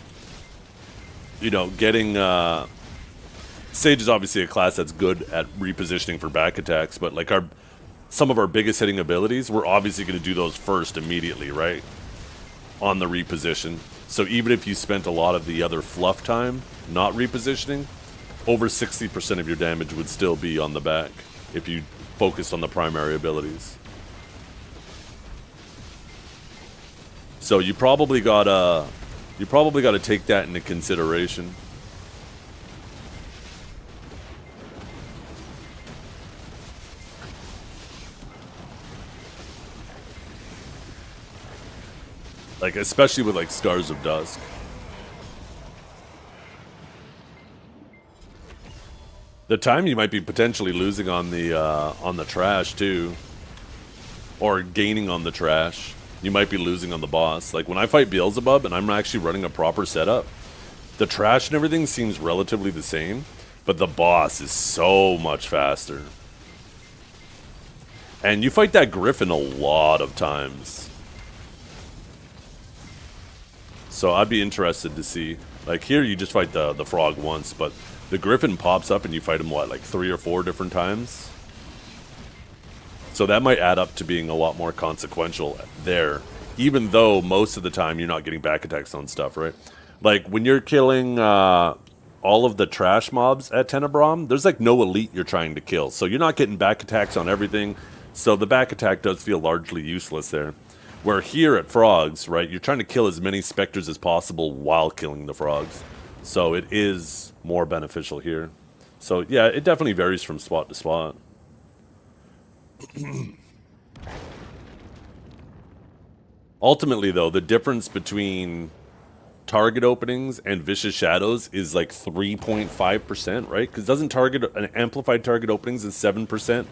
you know, getting Sage is obviously a class that's good at repositioning for back attacks, but like some of our biggest hitting abilities, we're obviously going to do those first immediately, right? On the reposition. So even if you spent a lot of the other fluff time not repositioning, over 60% of your damage would still be on the back if you focused on the primary abilities. So you probably gotta take that into consideration. Like, especially with, like, Scars of Dusk. The time you might be potentially losing on the trash, too. Or gaining on the trash. You might be losing on the boss. Like, when I fight Beelzebub and I'm actually running a proper setup, the trash and everything seems relatively the same, but the boss is so much faster. And you fight that Griffin a lot of times. So I'd be interested to see. Like here, you just fight the frog once, but the Griffin pops up and you fight him, what, like 3 or 4 different times? So that might add up to being a lot more consequential there, even though most of the time you're not getting back attacks on stuff, right? Like when you're killing all of the trash mobs at Tenebrom, there's like no elite you're trying to kill. So you're not getting back attacks on everything. So the back attack does feel largely useless there. Where here at Frogs, right, you're trying to kill as many specters as possible while killing the frogs. So it is more beneficial here. So yeah, it definitely varies from spot to spot. Ultimately, though, the difference between target openings and vicious shadows is like 3.5%, right? Because doesn't an amplified target openings is 7%,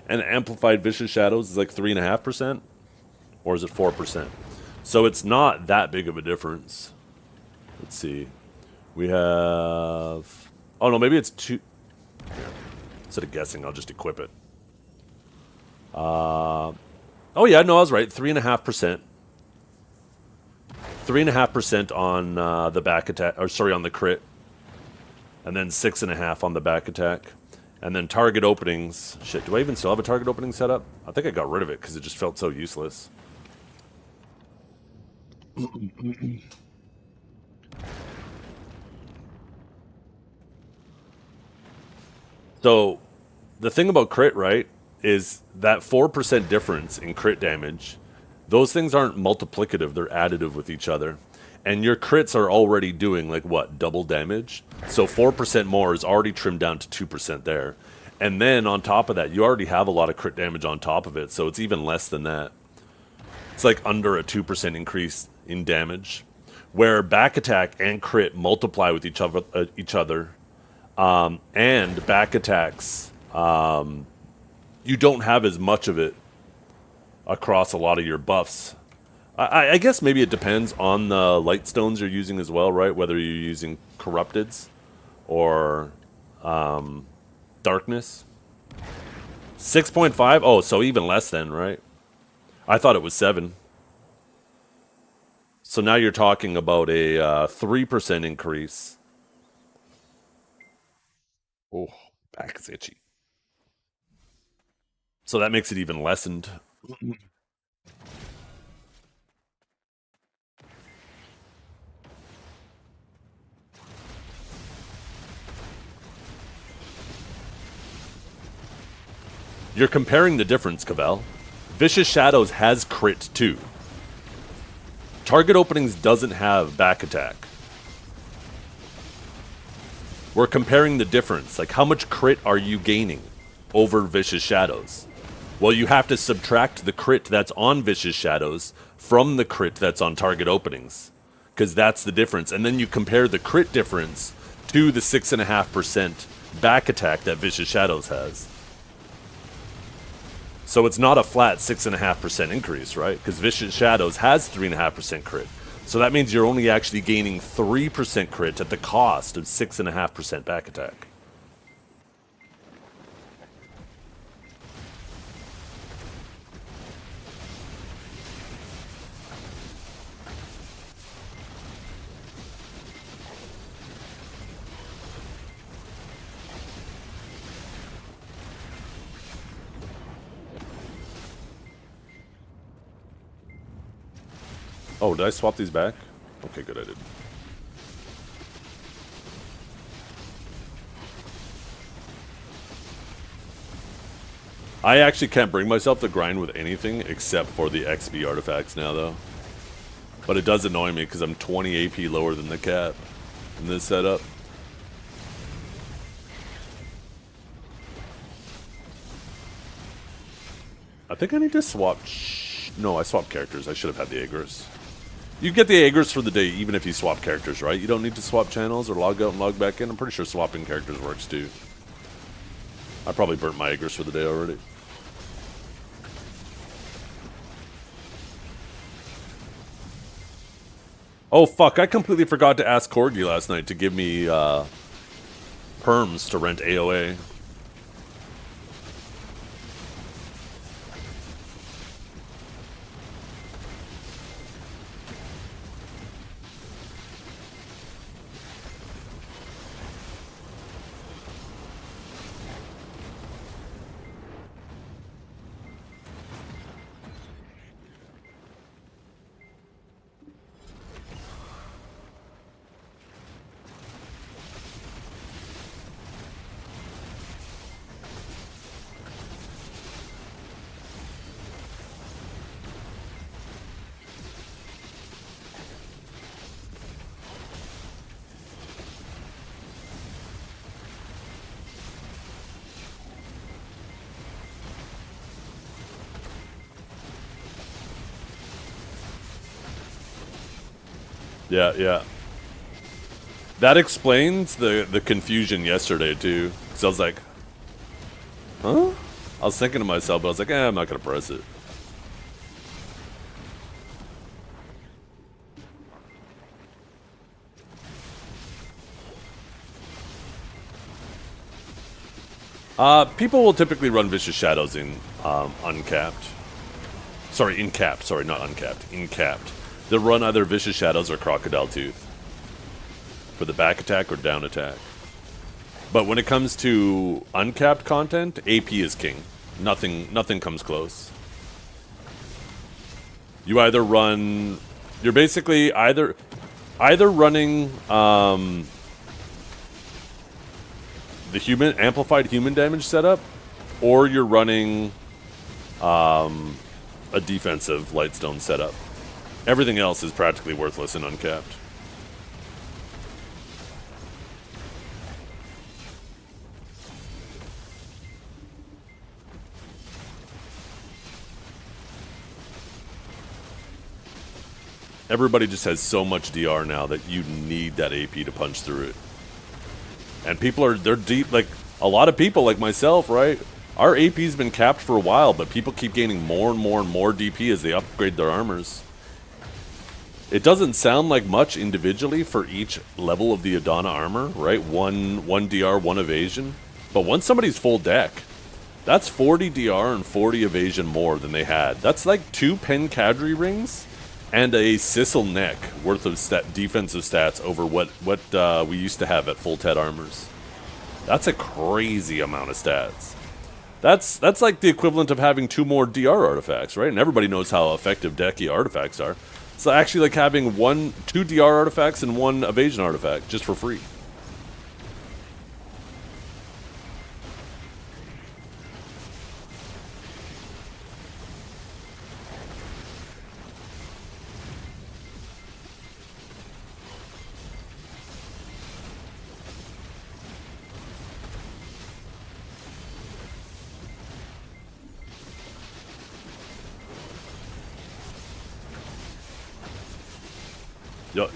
and amplified vicious shadows is like 3.5%? Or is it 4%? So it's not that big of a difference. Let's see. We have... Oh, no, maybe it's 2... Here. Instead of guessing, I'll just equip it. Oh, yeah, no, I was right. 3.5%. 3.5% on the back attack... Or, sorry, on the crit. And then 6.5% on the back attack. And then target openings... Shit, do I even still have a target opening set up? I think I got rid of it because it just felt so useless. So, the thing about crit, right, is that 4% difference in crit damage, those things aren't multiplicative, they're additive with each other. And your crits are already doing, like, what, double damage? So 4% more is already trimmed down to 2% there. And then, on top of that, you already have a lot of crit damage on top of it, so it's even less than that. It's like under a 2% increase in damage. Where back attack and crit multiply with each other, and back attacks, you don't have as much of it across a lot of your buffs. I guess maybe it depends on the light stones you're using as well, right? Whether you're using corrupteds or darkness. 6.5? Oh, so even less then, right? I thought it was 7. So now you're talking about a 3% increase. Oh, back is itchy. So that makes it even lessened. You're comparing the difference, Cavell. Vicious Shadows has crit too. Target Openings doesn't have back attack. We're comparing the difference. Like, how much crit are you gaining over Vicious Shadows? Well, you have to subtract the crit that's on Vicious Shadows from the crit that's on Target Openings, because that's the difference. And then you compare the crit difference to the 6.5% back attack that Vicious Shadows has. So it's not a flat 6.5% increase, right? Because Vicious Shadows has 3.5% crit. So that means you're only actually gaining 3% crit at the cost of 6.5% back attack. Oh, did I swap these back? Okay, good, I did. I actually can't bring myself to grind with anything except for the XP artifacts now, though. But it does annoy me because I'm 20 AP lower than the cap in this setup. I think I need to swap... No, I swapped characters. I should have had the Agris. You get the Agris for the day even if you swap characters, right? You don't need to swap channels or log out and log back in. I'm pretty sure swapping characters works too. I probably burnt my Agris for the day already. Oh fuck, I completely forgot to ask Corgi last night to give me perms to rent AOA. Yeah, yeah. That explains the confusion yesterday, too. Because I was like, huh? I was thinking to myself, but I was like, I'm not going to press it. People will typically run Vicious Shadows in uncapped. Sorry, in capped. Sorry, not uncapped. In capped. They'll run either Vicious Shadows or Crocodile Tooth for the back attack or down attack. But when it comes to uncapped content, AP is king. Nothing comes close. You either run... You're basically either running the amplified human damage setup, or you're running a defensive Lightstone setup. Everything else is practically worthless and uncapped. Everybody just has so much DR now that you need that AP to punch through it. And people they're deep, like, a lot of people like myself, right? Our AP's been capped for a while, but people keep gaining more and more and more DP as they upgrade their armors. It doesn't sound like much individually for each level of the Adana armor, right? One DR, one evasion. But once somebody's full deck, that's 40 DR and 40 evasion more than they had. That's like 2 Pen Cadre rings and a Sissel neck worth of defensive stats over what we used to have at full TED armors. That's a crazy amount of stats. That's like the equivalent of having 2 more DR artifacts, right? And everybody knows how effective decky artifacts are. It's actually like having 2 DR artifacts and 1 evasion artifact just for free.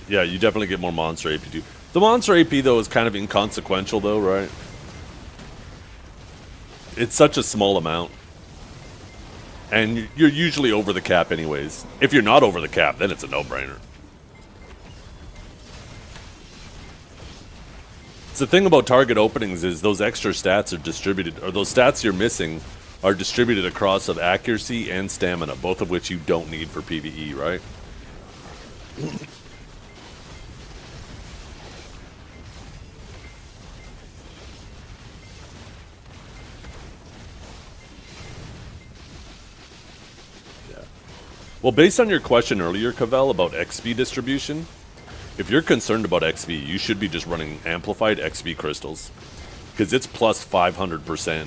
Yeah, you definitely get more monster AP too. The monster AP though is kind of inconsequential though, right? It's such a small amount. And you're usually over the cap anyways. If you're not over the cap, then it's a no-brainer. So the thing about target openings is those extra stats are distributed, or those stats you're missing are distributed across of accuracy and stamina, both of which you don't need for PvE, right? Well, based on your question earlier, Cavell, about XP distribution, if you're concerned about XP, you should be just running amplified XP crystals, because it's plus 500%.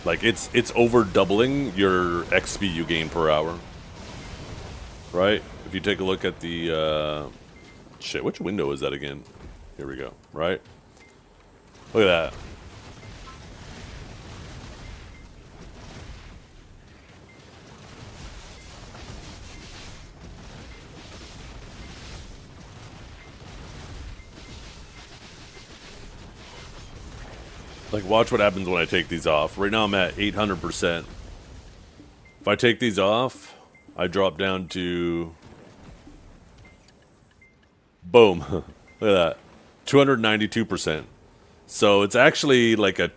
Like it's over doubling your XP you gain per hour, right? If you take a look at the shit, which window is that again? Here we go. Right, look at that. Like, watch what happens when I take these off. Right now I'm at 800%. If I take these off, I drop down to... Boom. Look at that. 292%. So it's actually like a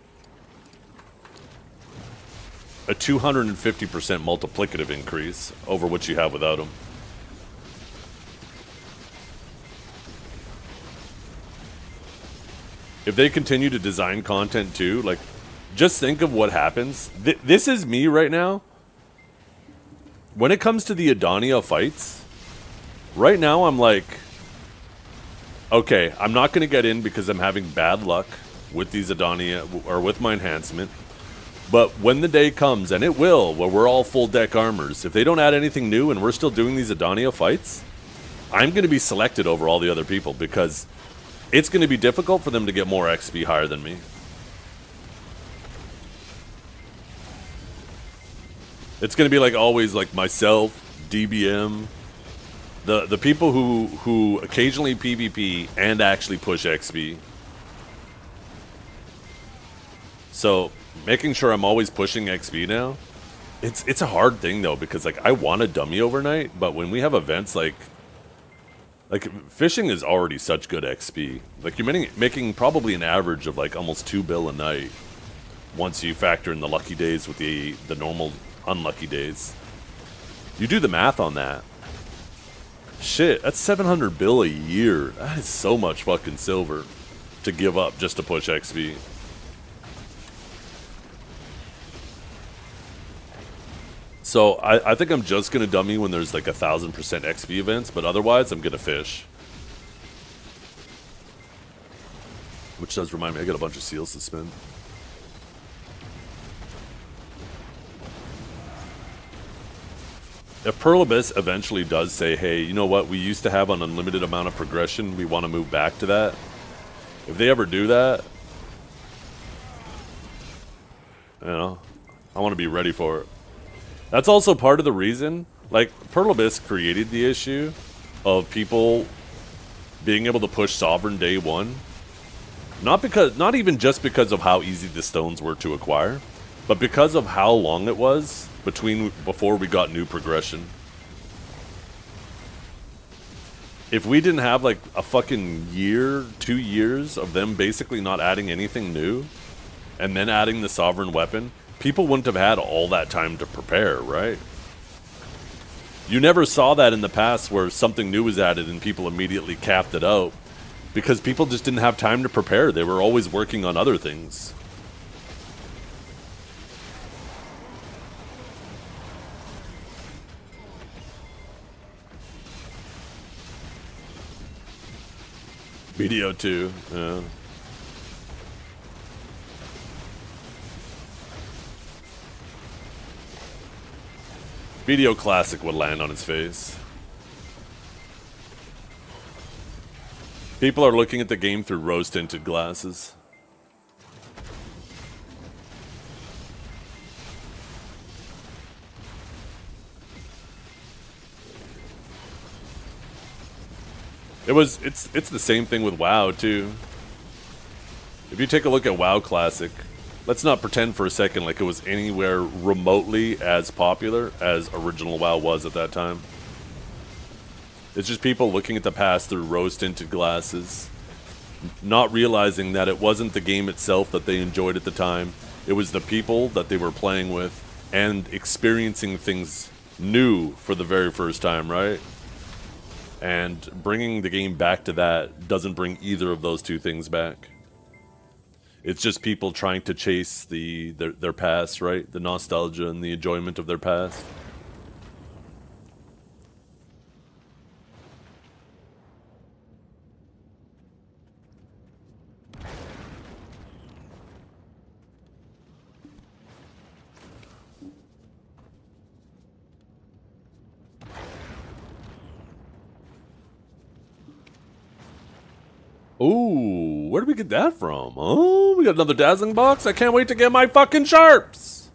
250% multiplicative increase over what you have without them. If they continue to design content too, like, just think of what happens. This is me right now. When it comes to the Adonia fights, right now I'm like, okay, I'm not going to get in because I'm having bad luck with these Adonia, or with my enhancement. But when the day comes, and it will, where we're all full deck armors, if they don't add anything new and we're still doing these Adonia fights, I'm going to be selected over all the other people, because it's going to be difficult for them to get more XP higher than me. It's going to be like always like myself, DBM, the people who occasionally PvP and actually push XP. So making sure I'm always pushing XP now, it's a hard thing though, because like I want a dummy overnight, but when we have events like fishing is already such good XP. Like you're making probably an average of like almost 2 bill a night once you factor in the lucky days with the normal unlucky days. You do the math on that. Shit, that's 700 bill a year. That is so much fucking silver to give up just to push XP. So I think I'm just going to dummy when there's like 1,000% XP events, but otherwise I'm going to fish. Which does remind me, I got a bunch of seals to spin. If Pearl Abyss eventually does say, hey, you know what, we used to have an unlimited amount of progression, we want to move back to that. If they ever do that, you know, I want to be ready for it. That's also part of the reason, like, Pearl Abyss created the issue of people being able to push Sovereign day one. Not even just because of how easy the stones were to acquire, but because of how long it was before we got new progression. If we didn't have like a fucking year, 2 years of them basically not adding anything new, and then adding the Sovereign weapon, people wouldn't have had all that time to prepare, right? You never saw that in the past where something new was added and people immediately capped it out, because people just didn't have time to prepare. They were always working on other things. Video 2, yeah. Video Classic would land on his face. People are looking at the game through rose-tinted glasses. It's the same thing with WoW too. If you take a look at WoW Classic, let's not pretend for a second like it was anywhere remotely as popular as original WoW was at that time. It's just people looking at the past through rose-tinted glasses, not realizing that it wasn't the game itself that they enjoyed at the time. It was the people that they were playing with and experiencing things new for the very first time, right? And bringing the game back to that doesn't bring either of those two things back. It's just people trying to chase their past, right? The nostalgia and the enjoyment of their past. Ooh, where did we get that from? Oh, we got another dazzling box? I can't wait to get my fucking sharps!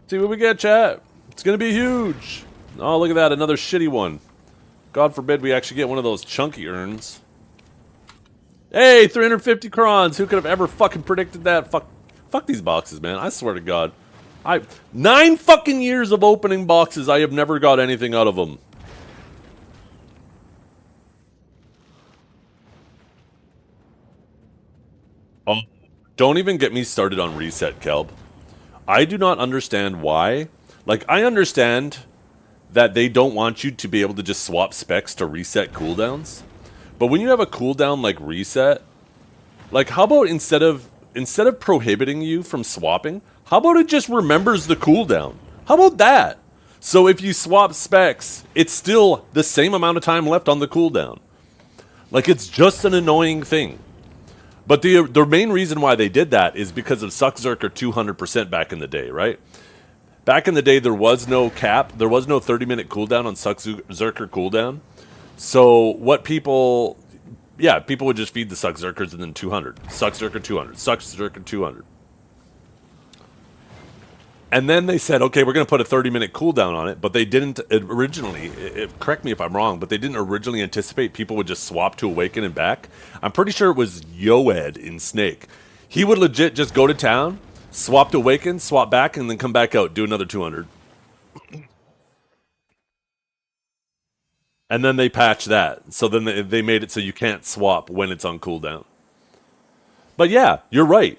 See what we get, chat. It's gonna be huge. Oh, look at that, another shitty one. God forbid we actually get one of those chunky urns. Hey, 350 crons. Who could have ever fucking predicted that? Fuck these boxes, man. I swear to God. 9 fucking years of opening boxes, I have never got anything out of them. Oh, don't even get me started on reset, Kelb. I do not understand why. Like, I understand that they don't want you to be able to just swap specs to reset cooldowns. But when you have a cooldown like reset, like how about instead of prohibiting you from swapping, how about it just remembers the cooldown? How about that? So if you swap specs, it's still the same amount of time left on the cooldown. Like, it's just an annoying thing. But the main reason why they did that is because of Suckzerker 200% back in the day, right? Back in the day, there was no cap. There was no 30-minute cooldown on Suckzerker cooldown. So what people... Yeah, people would just feed the Suckzerkers and then 200. Suckzerker 200. Suckzerker 200. And then they said, okay, we're going to put a 30-minute cooldown on it, but they didn't originally, correct me if I'm wrong, but they didn't originally anticipate people would just swap to Awaken and back. I'm pretty sure it was Yoed in Snake. He would legit just go to town, swap to Awaken, swap back, and then come back out, do another 200. And then they patched that. So then they made it so you can't swap when it's on cooldown. But yeah, you're right.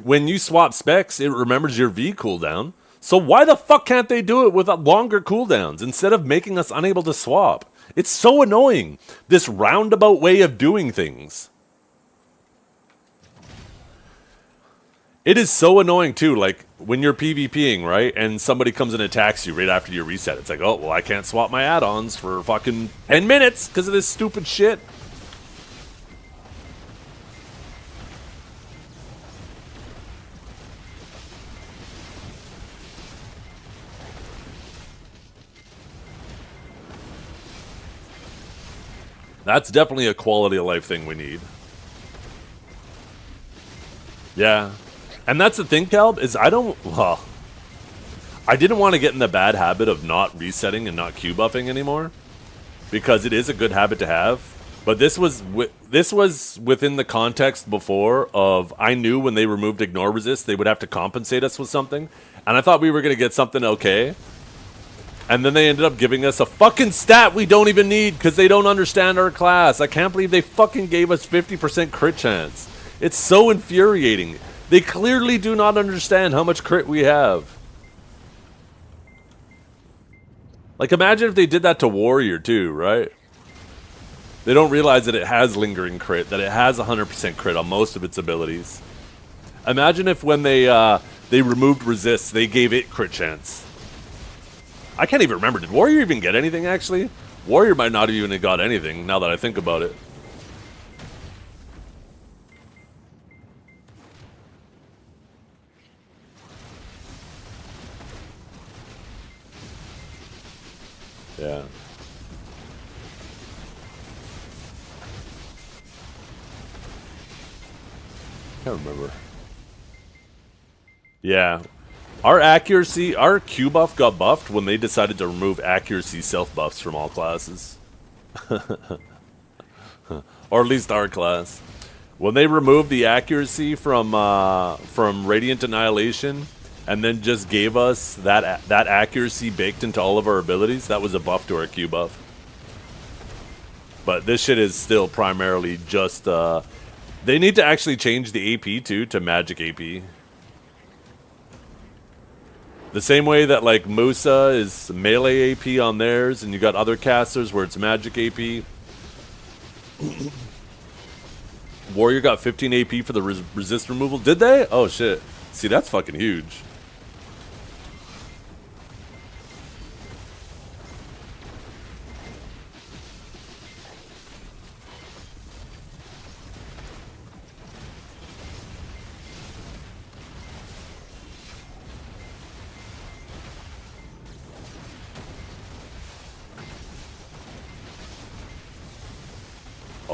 When you swap specs, it remembers your V cooldown. So why the fuck can't they do it with longer cooldowns instead of making us unable to swap? It's so annoying. This roundabout way of doing things. It is so annoying too, like when you're PvPing, right? And somebody comes and attacks you right after you reset. It's like, oh, well, I can't swap my add-ons for fucking 10 minutes because of this stupid shit. That's definitely a quality of life thing we need. Yeah. And that's the thing, Calb, is I didn't want to get in the bad habit of not resetting and not Q buffing anymore. Because it is a good habit to have. But this was within the context before of I knew when they removed ignore resist, they would have to compensate us with something. And I thought we were going to get something okay. And then they ended up giving us a fucking stat we don't even need because they don't understand our class. I can't believe they fucking gave us 50% crit chance. It's so infuriating. They clearly do not understand how much crit we have. Like, imagine if they did that to Warrior too, right? They don't realize that it has lingering crit, that it has 100% crit on most of its abilities. Imagine if when they removed resist, they gave it crit chance. I can't even remember. Did Warrior even get anything, actually? Warrior might not even have got anything, now that I think about it. Yeah. Can't remember. Yeah. Our accuracy, our Q buff got buffed when they decided to remove accuracy self buffs from all classes. Or at least our class. When they removed the accuracy from Radiant Annihilation and then just gave us that accuracy baked into all of our abilities, that was a buff to our Q buff. But this shit is still primarily just... they need to actually change the AP, too, to magic AP. The same way that, like, Musa is melee AP on theirs, and you got other casters where it's magic AP. Warrior got 15 AP for the resist removal. Did they? Oh, shit. See, that's fucking huge.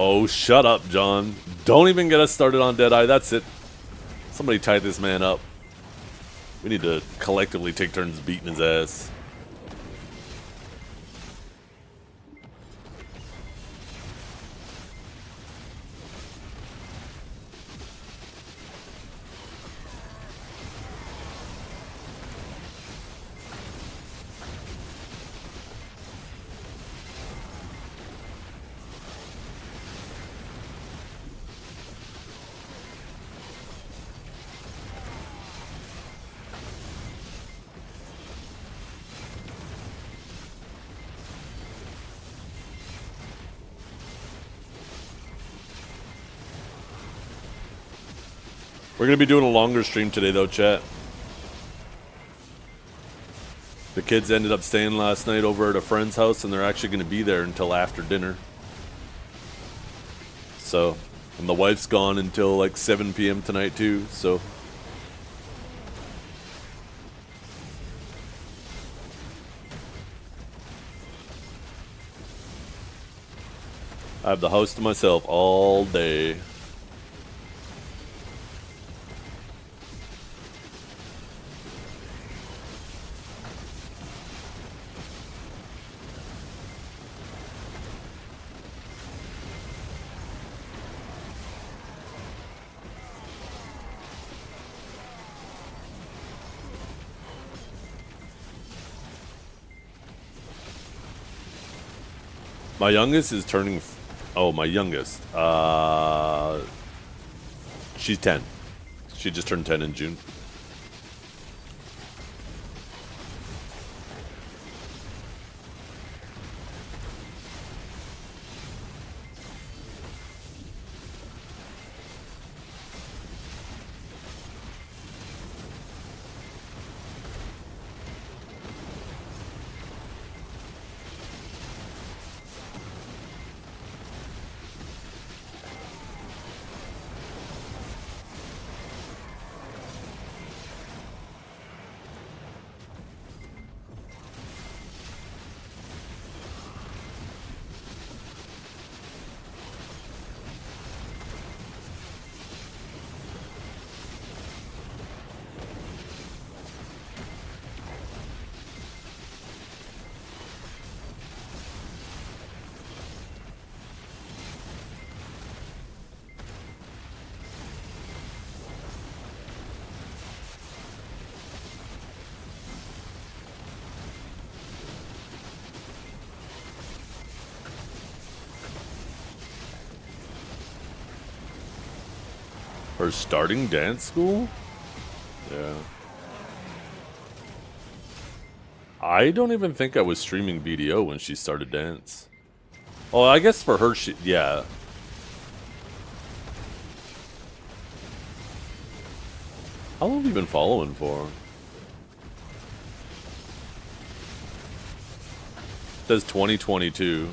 Oh, shut up, John. Don't even get us started on Deadeye. That's it. Somebody tie this man up. We need to collectively take turns beating his ass. We're going to be doing a longer stream today, though, chat. The kids ended up staying last night over at a friend's house, and they're actually going to be there until after dinner. So, and the wife's gone until like 7 p.m. tonight, too, so... I have the house to myself all day. My youngest is turning... Oh, my youngest. She's 10. She just turned 10 in June. Her starting dance school? Yeah. I don't even think I was streaming BDO when she started dance. Oh, I guess for her, yeah. How long have you been following for? It says 2022.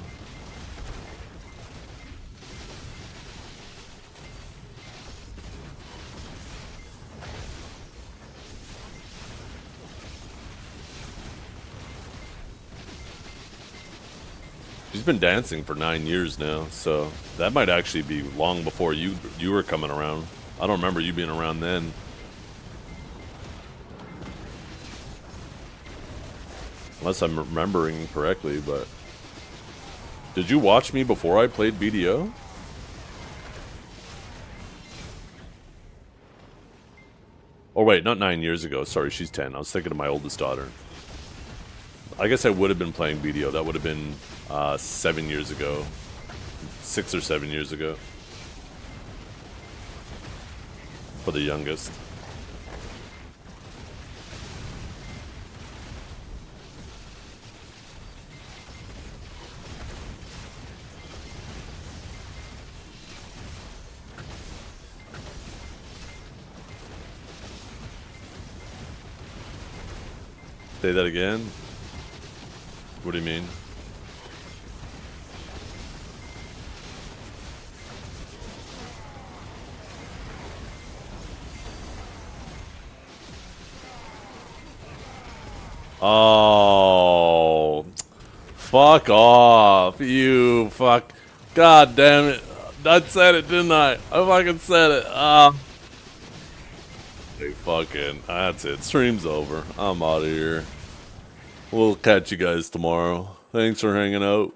She's been dancing for 9 years now, so that might actually be long before you were coming around. I don't remember you being around then. Unless I'm remembering correctly, but... Did you watch me before I played BDO? Oh wait, not 9 years ago. Sorry, she's 10. I was thinking of my oldest daughter. I guess I would have been playing BDO. That would have been 7 years ago. 6 or 7 years ago. For the youngest. Say that again? What do you mean? Oh, fuck off, you fuck. God damn it. I said it, didn't I? I fucking said it. Hey, fucking, that's it. Stream's over. I'm out of here. We'll catch you guys tomorrow. Thanks for hanging out.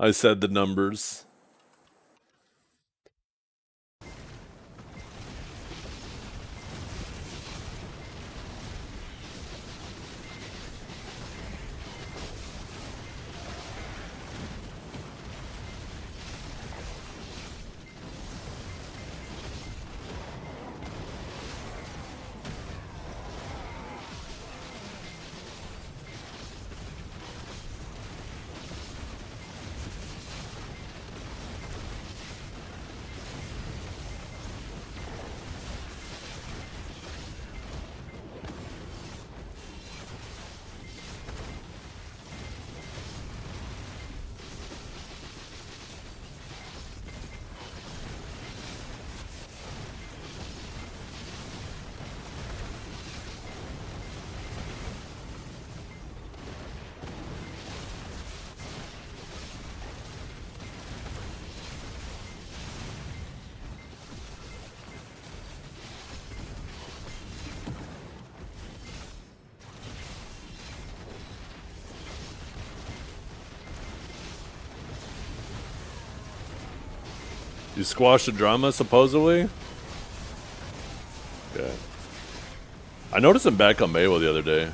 I said the numbers. You squashed the drama, supposedly? Okay. I noticed him back on Maywa the other day.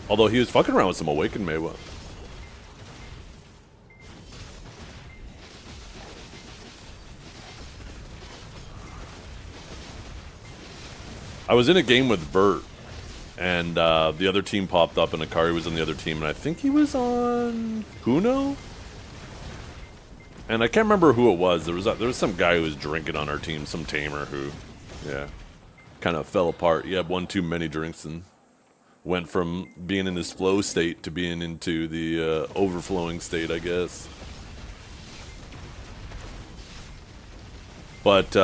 Although he was fucking around with some Awakened Maywa. I was in a game with Vert, and the other team popped up, and Akari was on the other team, and I think he was on Kuno? And I can't remember who it was. There was some guy who was drinking on our team, some tamer who, yeah, kind of fell apart. He had one too many drinks and went from being in this flow state to being into the overflowing state, I guess. But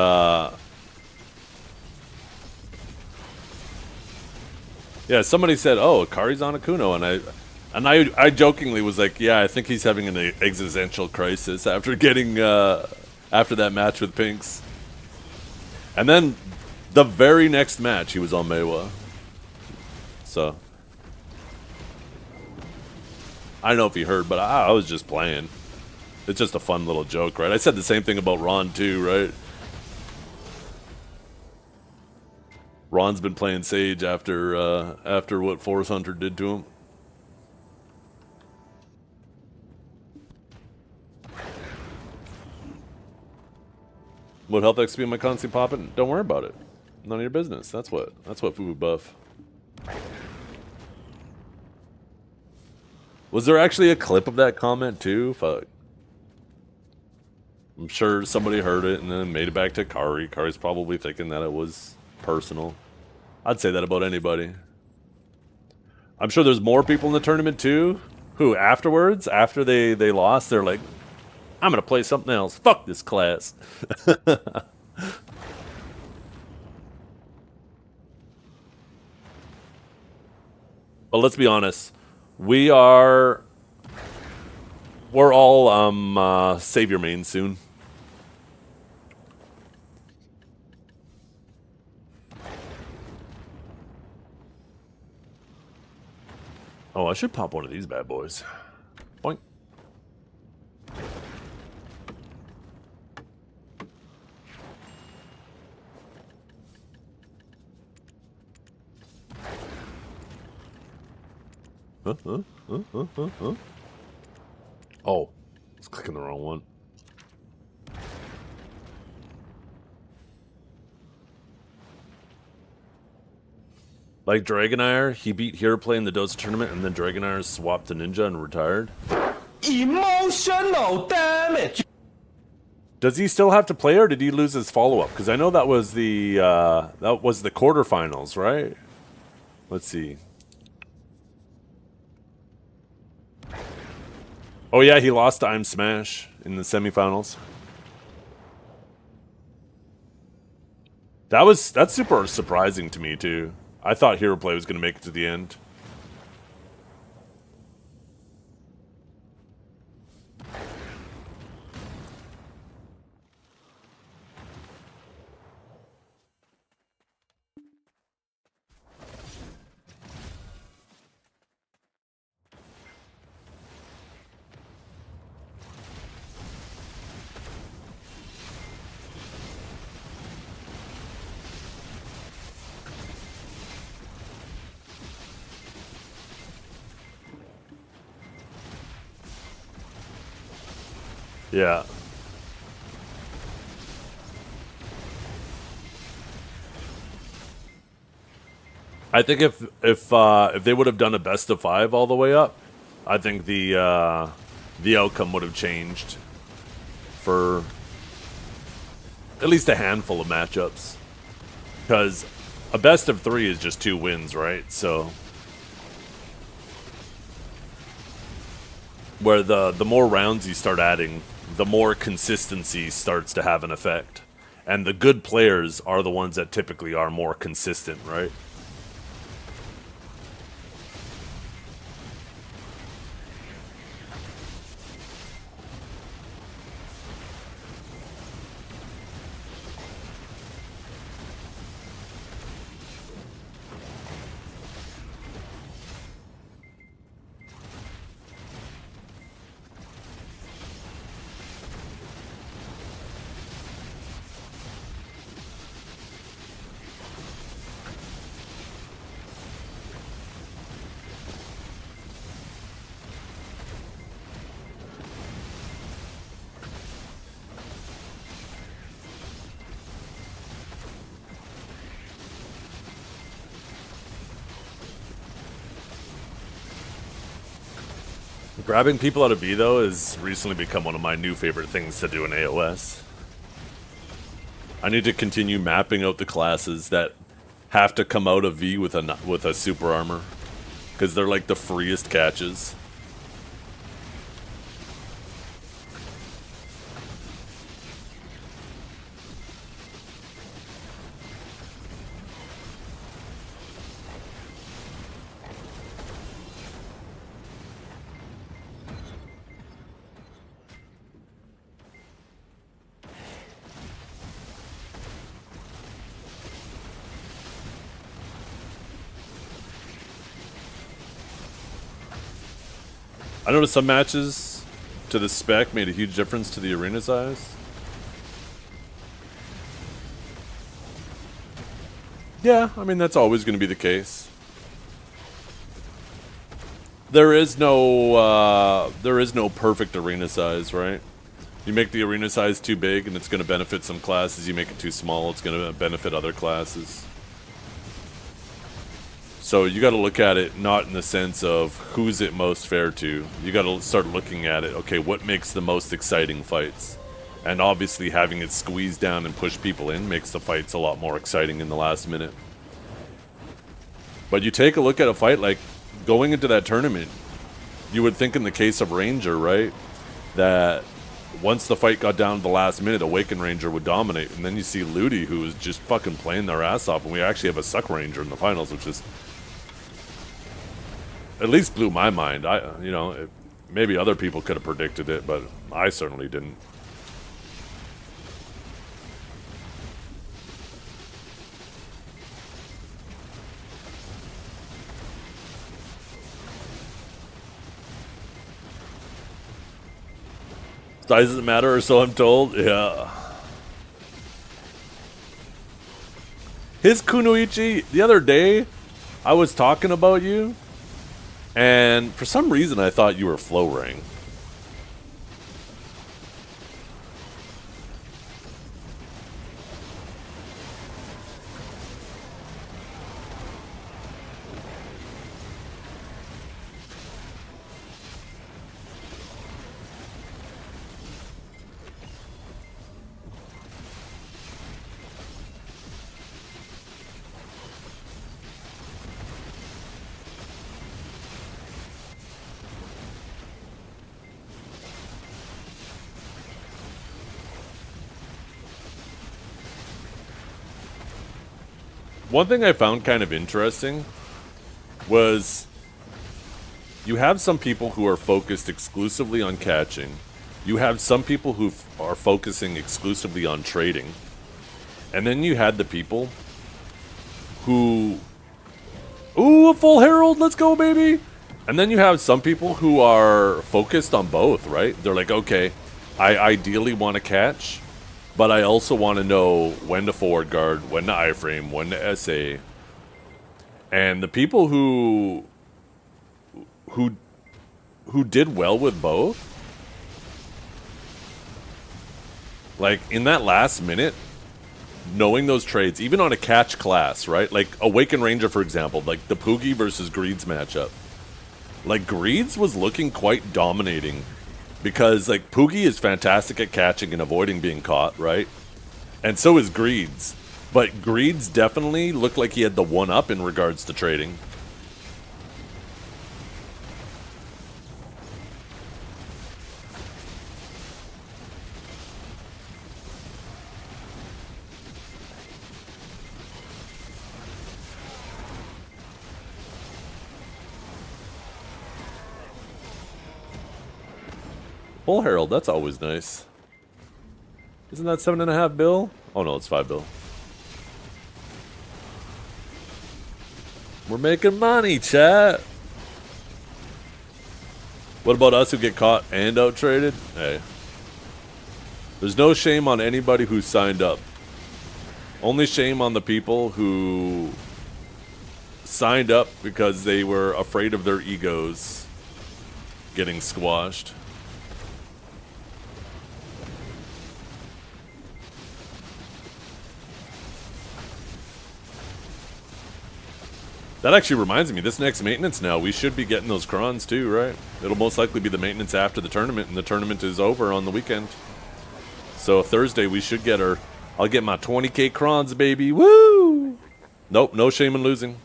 yeah, somebody said, "Oh, Akari's on Akuno," and I jokingly was like, "Yeah, I think he's having an existential crisis after getting after that match with Pinks." And then the very next match, he was on Maywa. So I don't know if he heard, but I was just playing. It's just a fun little joke, right? I said the same thing about Ron too, right? Ron's been playing Sage after what Force Hunter did to him. What health XP am I constantly popping? Don't worry about it. None of your business. That's what Fubu buff. Was there actually a clip of that comment too? Fuck. I'm sure somebody heard it and then made it back to Kari. Kari's probably thinking that it was personal. I'd say that about anybody. I'm sure there's more people in the tournament too who afterwards, after they lost, they're like, I'm gonna play something else. Fuck this class. But let's be honest. We are We're all save your main soon. Oh, I should pop one of these bad boys. Boink. Oh, I was clicking the wrong one. Like Dragonire, he beat Heroplay in the Doza tournament, and then Dragonire swapped to Ninja and retired. Emotional damage. Does he still have to play, or did he lose his follow-up? Because I know that was the quarterfinals, right? Let's see. Oh yeah, he lost to I'm Smash in the semifinals. That's super surprising to me too. I thought Heroplay was going to make it to the end. Yeah. I think if they would have done a best of 5 all the way up, I think the outcome would have changed for at least a handful of matchups. Because a best of 3 is just 2 wins, right? So where the more rounds you start adding, the more consistency starts to have an effect. And the good players are the ones that typically are more consistent, right? Grabbing people out of B, though, has recently become one of my new favorite things to do in AOS. I need to continue mapping out the classes that have to come out of V with a super armor, because they're like the freest catches. I noticed some matches to the spec made a huge difference to the arena size. Yeah, I mean, that's always going to be the case. There is no perfect arena size, right? You make the arena size too big and it's going to benefit some classes. You make it too small, it's going to benefit other classes. So you got to look at it not in the sense of who's it most fair to. You got to start looking at it, okay, what makes the most exciting fights? And obviously having it squeeze down and push people in makes the fights a lot more exciting in the last minute. But you take a look at a fight like going into that tournament, you would think in the case of Ranger, right, that once the fight got down to the last minute, Awakened Ranger would dominate. And then you see Ludi, who is just fucking playing their ass off, and we actually have a Suck Ranger in the finals, which is at least blew my mind. Maybe other people could have predicted it, but I certainly didn't. Size doesn't matter, or so I'm told. Yeah. His Kunoichi, the other day, I was talking about you, and for some reason I thought you were Flow Ring. One thing I found kind of interesting was you have some people who are focused exclusively on catching. You have some people who are focusing exclusively on trading. And then you had the people who... Ooh, a full Herald, let's go, baby! And then you have some people who are focused on both, right? They're like, okay, I ideally want to catch, but I also want to know when to forward guard, when to iframe, when to SA. And the people who did well with both, like in that last minute, knowing those trades, even on a catch class, right? Like Awakened Ranger, for example, like the Poogie versus Greed's matchup. Like Greed's was looking quite dominating because like Poogie is fantastic at catching and avoiding being caught, right? And so is Greed's. But Greed's definitely looked like he had the one-up in regards to trading. Full Herald, that's always nice. Isn't that 7.5 bill? Oh no, it's 5 bill. We're making money, chat. What about us who get caught and out traded? Hey. There's no shame on anybody who signed up. Only shame on the people who signed up because they were afraid of their egos getting squashed. That actually reminds me, this next maintenance now, we should be getting those crons too, right? It'll most likely be the maintenance after the tournament, and the tournament is over on the weekend. So Thursday we should get our... I'll get my 20k crons, baby. Woo! Nope, no shame in losing.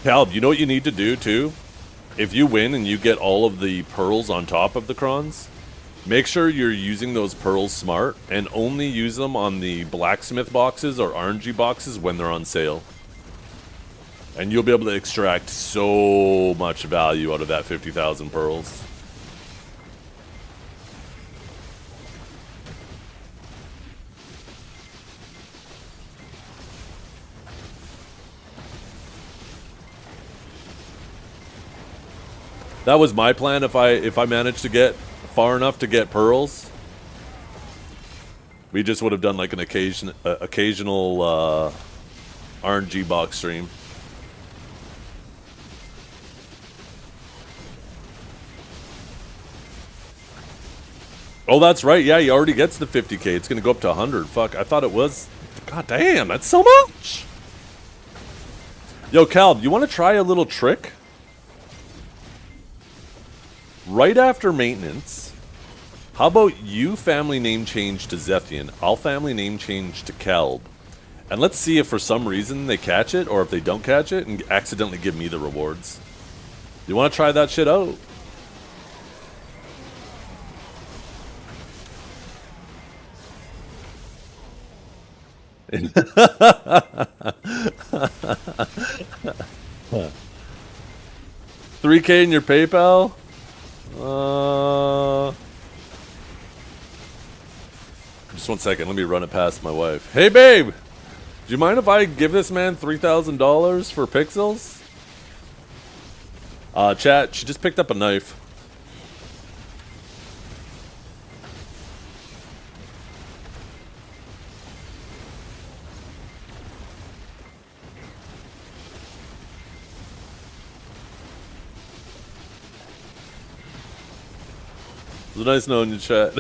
Calb, you know what you need to do too? If you win and you get all of the pearls on top of the crons, make sure you're using those pearls smart and only use them on the blacksmith boxes or RNG boxes when they're on sale. And you'll be able to extract so much value out of that 50,000 pearls. That was my plan if I managed to get far enough to get pearls. We just would have done like an occasional RNG box stream. Oh, that's right. Yeah, he already gets the 50k. It's going to go up to 100. Fuck, I thought it was... God damn, that's so much! Yo, Calb, you want to try a little trick? Right after maintenance, how about you family name change to Zethian, I'll family name change to Calb, and let's see if for some reason they catch it, or if they don't catch it, and accidentally give me the rewards. You want to try that shit out? $3K in your PayPal? Just 1 second. Let me run it past my wife. Hey, babe! Do you mind if I give this man $3,000 for pixels? Chat, she just picked up a knife. It was nice knowing you, chat.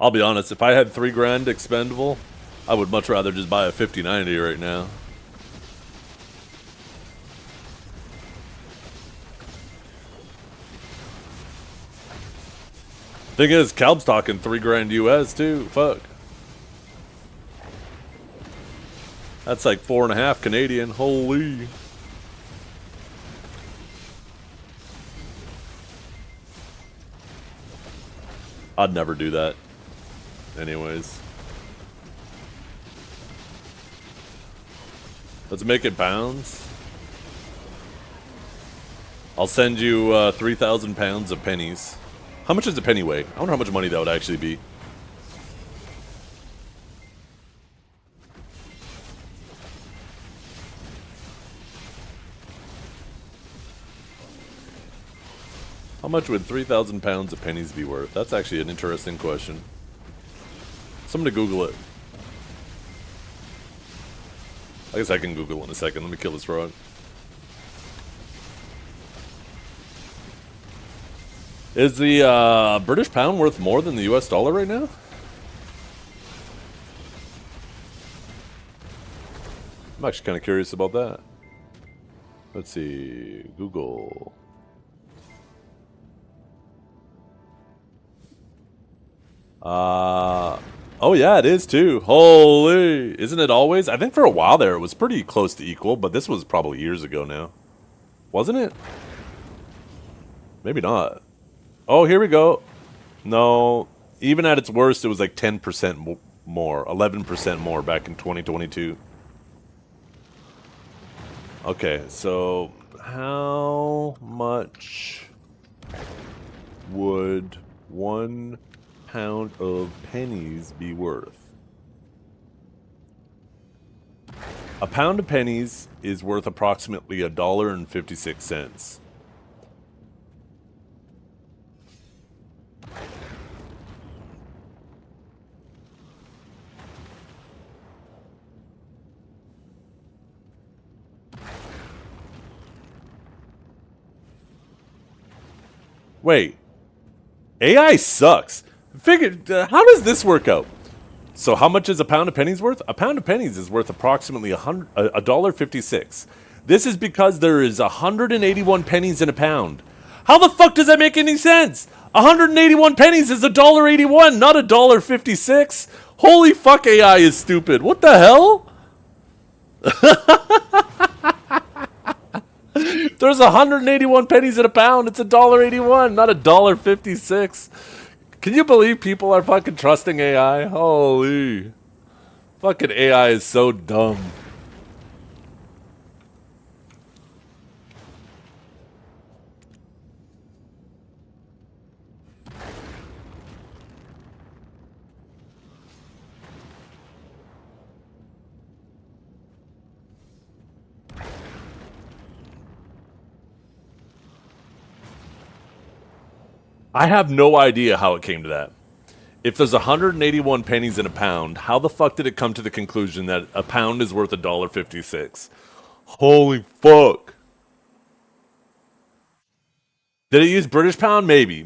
I'll be honest, if I had $3 expendable, I would much rather just buy a 5090 right now. Thing is, Calb's talking $3 US too. Fuck. That's like 4.5 Canadian. Holy. I'd never do that. Anyways. Let's make it pounds. I'll send you 3,000 pounds of pennies. How much does a penny weigh? I wonder how much money that would actually be. How much would 3,000 pounds of pennies be worth? That's actually an interesting question. Somebody Google it. I guess I can Google it in a second. Let me kill this frog. Is the British pound worth more than the US dollar right now? I'm actually kind of curious about that. Let's see. Google. Oh yeah, it is too. Holy, isn't it always? I think for a while there it was pretty close to equal, but this was probably years ago now. Wasn't it? Maybe not. Oh, here we go. No, even at its worst it was like 10% more, 11% more back in 2022. Okay, so how much would 1 pound of pennies be worth? A pound of pennies is worth approximately $1.56. Wait, AI sucks. How does this work out? So how much is a pound of pennies worth? A pound of pennies is worth approximately $1.56. This is because there is 181 pennies in a pound. How the fuck does that make any sense? 181 pennies is $1.81, not $1.56. Holy fuck, AI is stupid. What the hell? There's 181 pennies in a pound. It's $1.81, not $1.56. Can you believe people are fucking trusting AI? Holy. Fucking AI is so dumb. I have no idea how it came to that. If there's 181 pennies in a pound, how the fuck did it come to the conclusion that a pound is worth $1.56? Holy fuck. Did it use British pound? Maybe.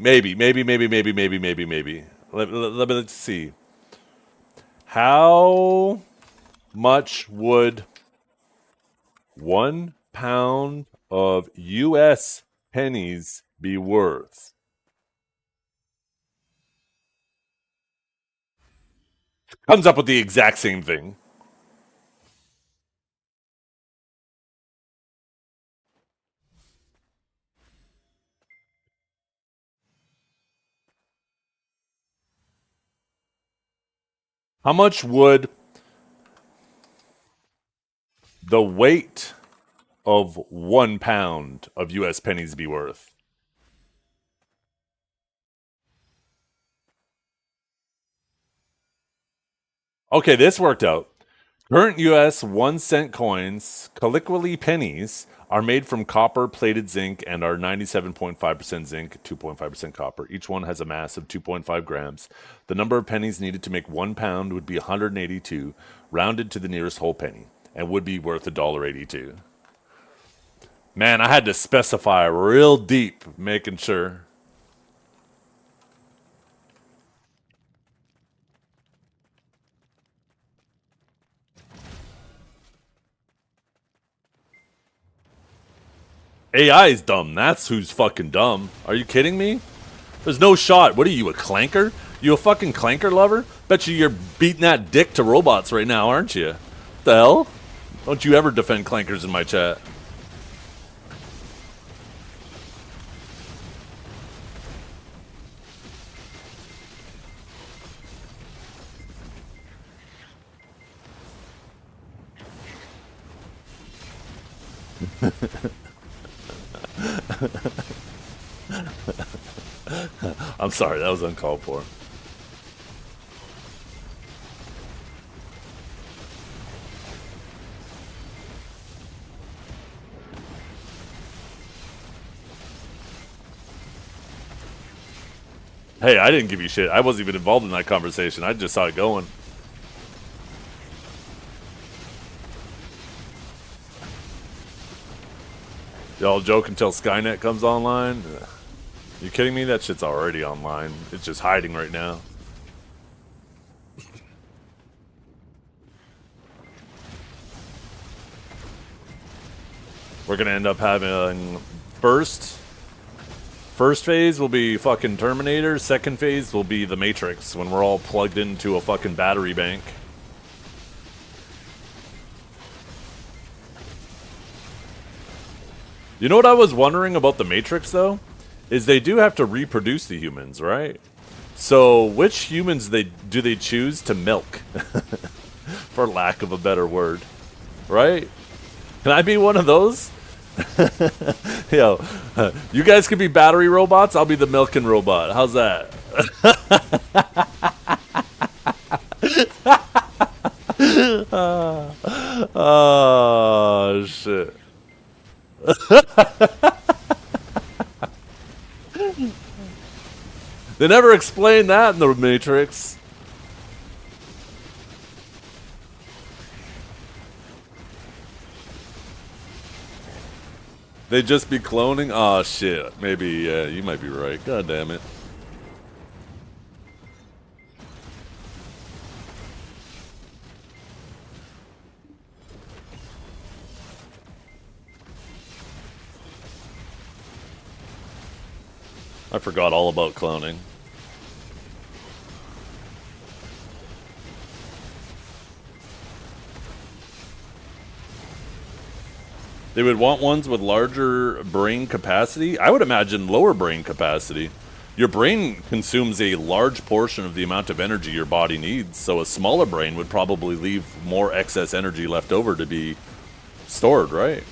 Let's see. How much would 1 pound of US pennies be worth? Comes up with the exact same thing. How much would the weight of 1 pound of U.S. pennies be worth? Okay, this worked out. Current U.S. 1 cent coins, colloquially pennies, are made from copper plated zinc and are 97.5% zinc, 2.5% copper. Each one has a mass of 2.5 grams. The number of pennies needed to make 1 pound would be 182, rounded to the nearest whole penny, and would be worth $1.82. Man, I had to specify real deep, making sure. AI is dumb. That's who's fucking dumb. Are you kidding me? There's no shot. What are you, a clanker? You a fucking clanker lover? Bet you you're beating that dick to robots right now, aren't you? The hell? Don't you ever defend clankers in my chat. I'm sorry, that was uncalled for. Hey, I didn't give you shit. I wasn't even involved in that conversation. I just saw it going. Y'all joke until Skynet comes online? You kidding me? That shit's already online. It's just hiding right now. We're gonna end up having first phase will be fucking Terminator. Second phase will be the Matrix when we're all plugged into a fucking battery bank. You know what I was wondering about the Matrix though? Is they do have to reproduce the humans, right? So which humans do they choose to milk? For lack of a better word. Right? Can I be one of those? Yo, you guys can be battery robots, I'll be the milking robot. How's that? Oh, shit. They never explained that in the Matrix. They just be cloning? Aw, oh, shit. Maybe, yeah, you might be right. God damn it. I forgot all about cloning. They would want ones with larger brain capacity? I would imagine lower brain capacity. Your brain consumes a large portion of the amount of energy your body needs, so a smaller brain would probably leave more excess energy left over to be stored, right?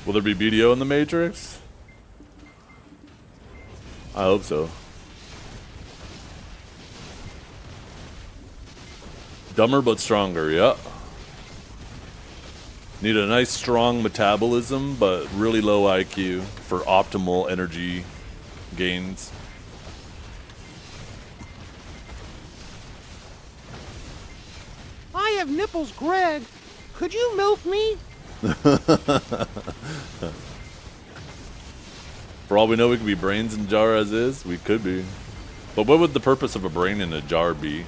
Will there be BDO in the Matrix? I hope so. Dumber but stronger, yeah. Need a nice strong metabolism, but really low IQ for optimal energy gains. I have nipples, Greg. Could you milk me? For all we know, we could be brains in a jar as is. We could be. But what would the purpose of a brain in a jar be?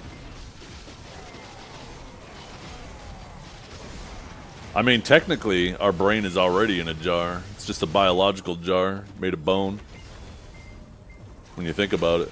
I mean, technically, our brain is already in a jar. It's just a biological jar made of bone. When you think about it.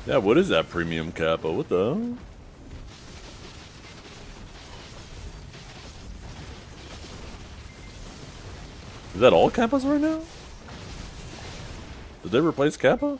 Yeah, what is that premium kappa? What the hell? Is that all kappas right now? Did they replace kappa?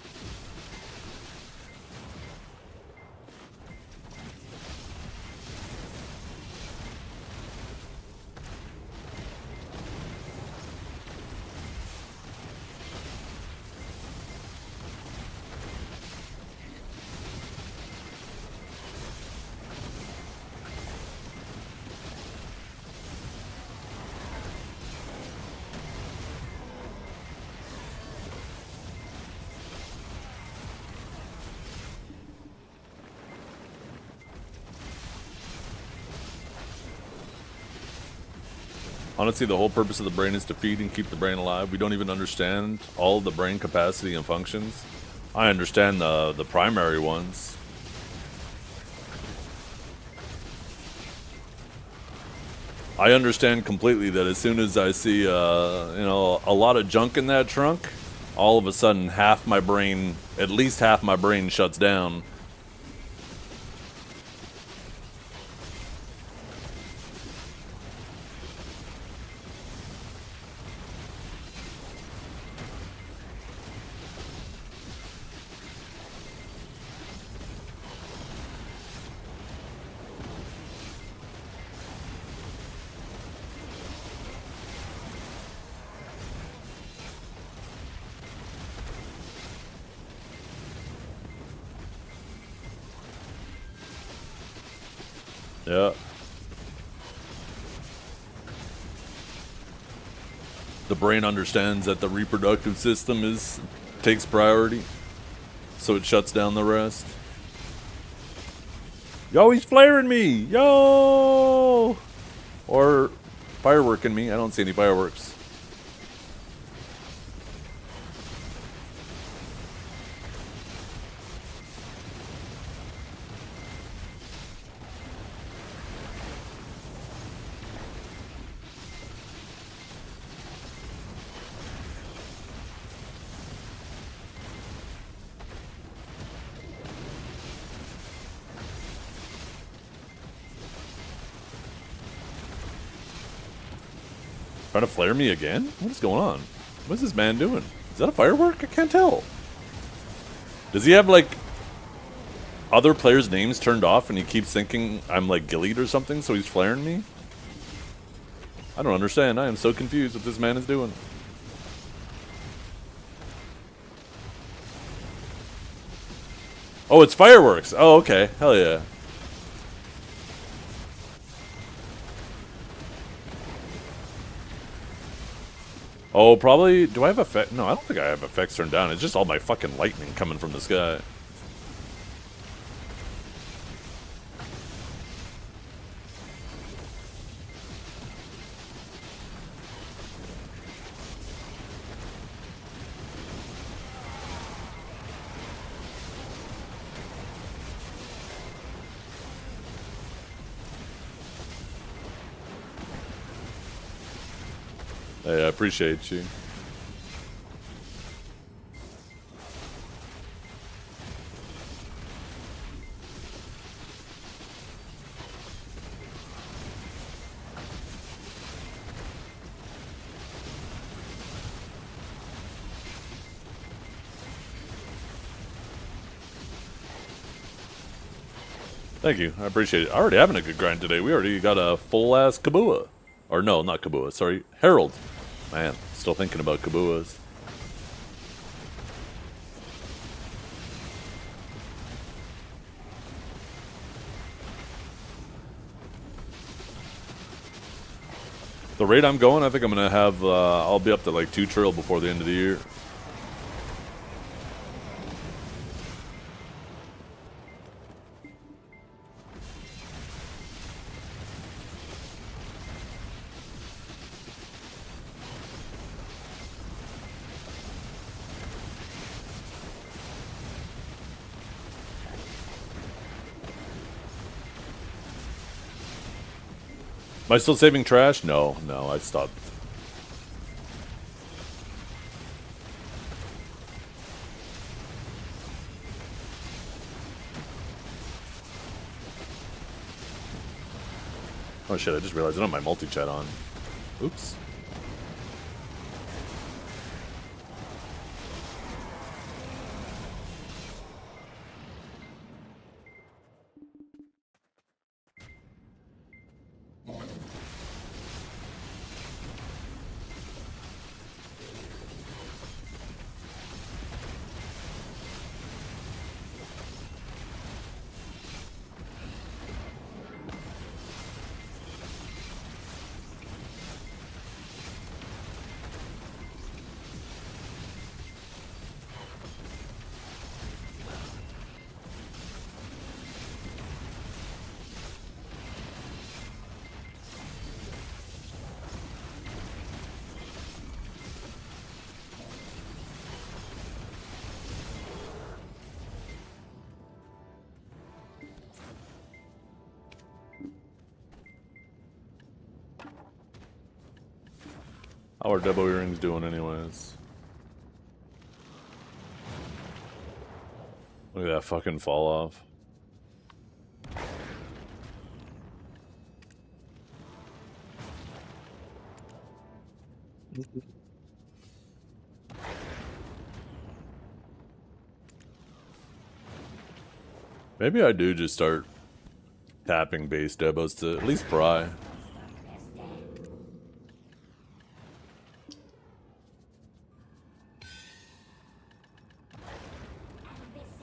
Honestly, the whole purpose of the brain is to feed and keep the brain alive. We don't even understand all of the brain capacity and functions. I understand the primary ones. I understand completely that as soon as I see, you know, a lot of junk in that trunk, all of a sudden half my brain, at least half my brain shuts down. Yeah. The brain understands that the reproductive system takes priority, so it shuts down the rest. Yo, he's flaring me! Yo! Or fireworking me. I don't see any fireworks. Trying to flare me again? What is going on? What is this man doing? Is that a firework? I can't tell. Does he have, like, other players' names turned off and he keeps thinking I'm, like, gillied or something, so he's flaring me? I don't understand. I am so confused what this man is doing. Oh, it's fireworks. Oh, okay. Hell yeah. Oh, probably. Do I have effect? No, I don't think I have effects turned down. It's just all my fucking lightning coming from the sky. Hey, I appreciate you. Thank you. I appreciate it. Already having a good grind today. We already got a full-ass Kabua. Or no, not Kabua. Sorry. Herald. Man, still thinking about Kabuas. The rate I'm going, I think I'm going to have, I'll be up to like 2 trill before the end of the year. Am I still saving trash? No, I stopped. Oh shit, I just realized I don't have my multi-chat on. Oops. How are Debo earrings doing anyways? Look at that fucking fall off. Maybe I do just start tapping base Debos to at least pry.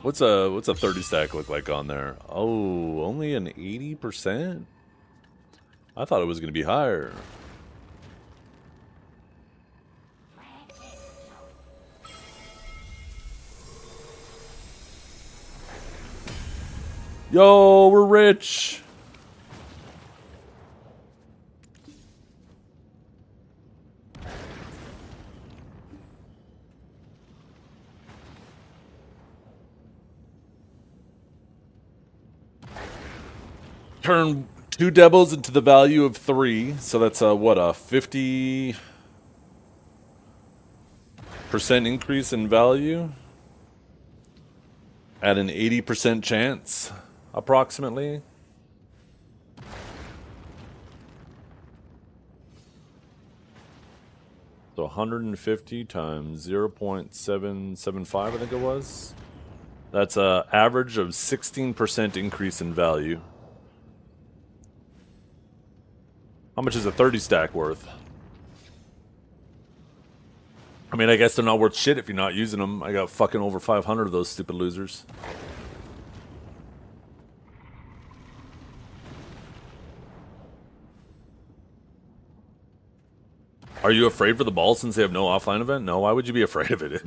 What's a 30 stack look like on there? Oh, only an 80%? I thought it was gonna be higher. Yo, we're rich. Turn 2 Devils into the value of 3, so that's what, a 50% increase in value at an 80% chance, approximately. So 150 times 0.775, I think it was. That's an average of 16% increase in value. How much is a 30 stack worth? I mean, I guess they're not worth shit if you're not using them. I got fucking over 500 of those stupid losers. Are you afraid for the ball since they have no offline event? No, why would you be afraid of it?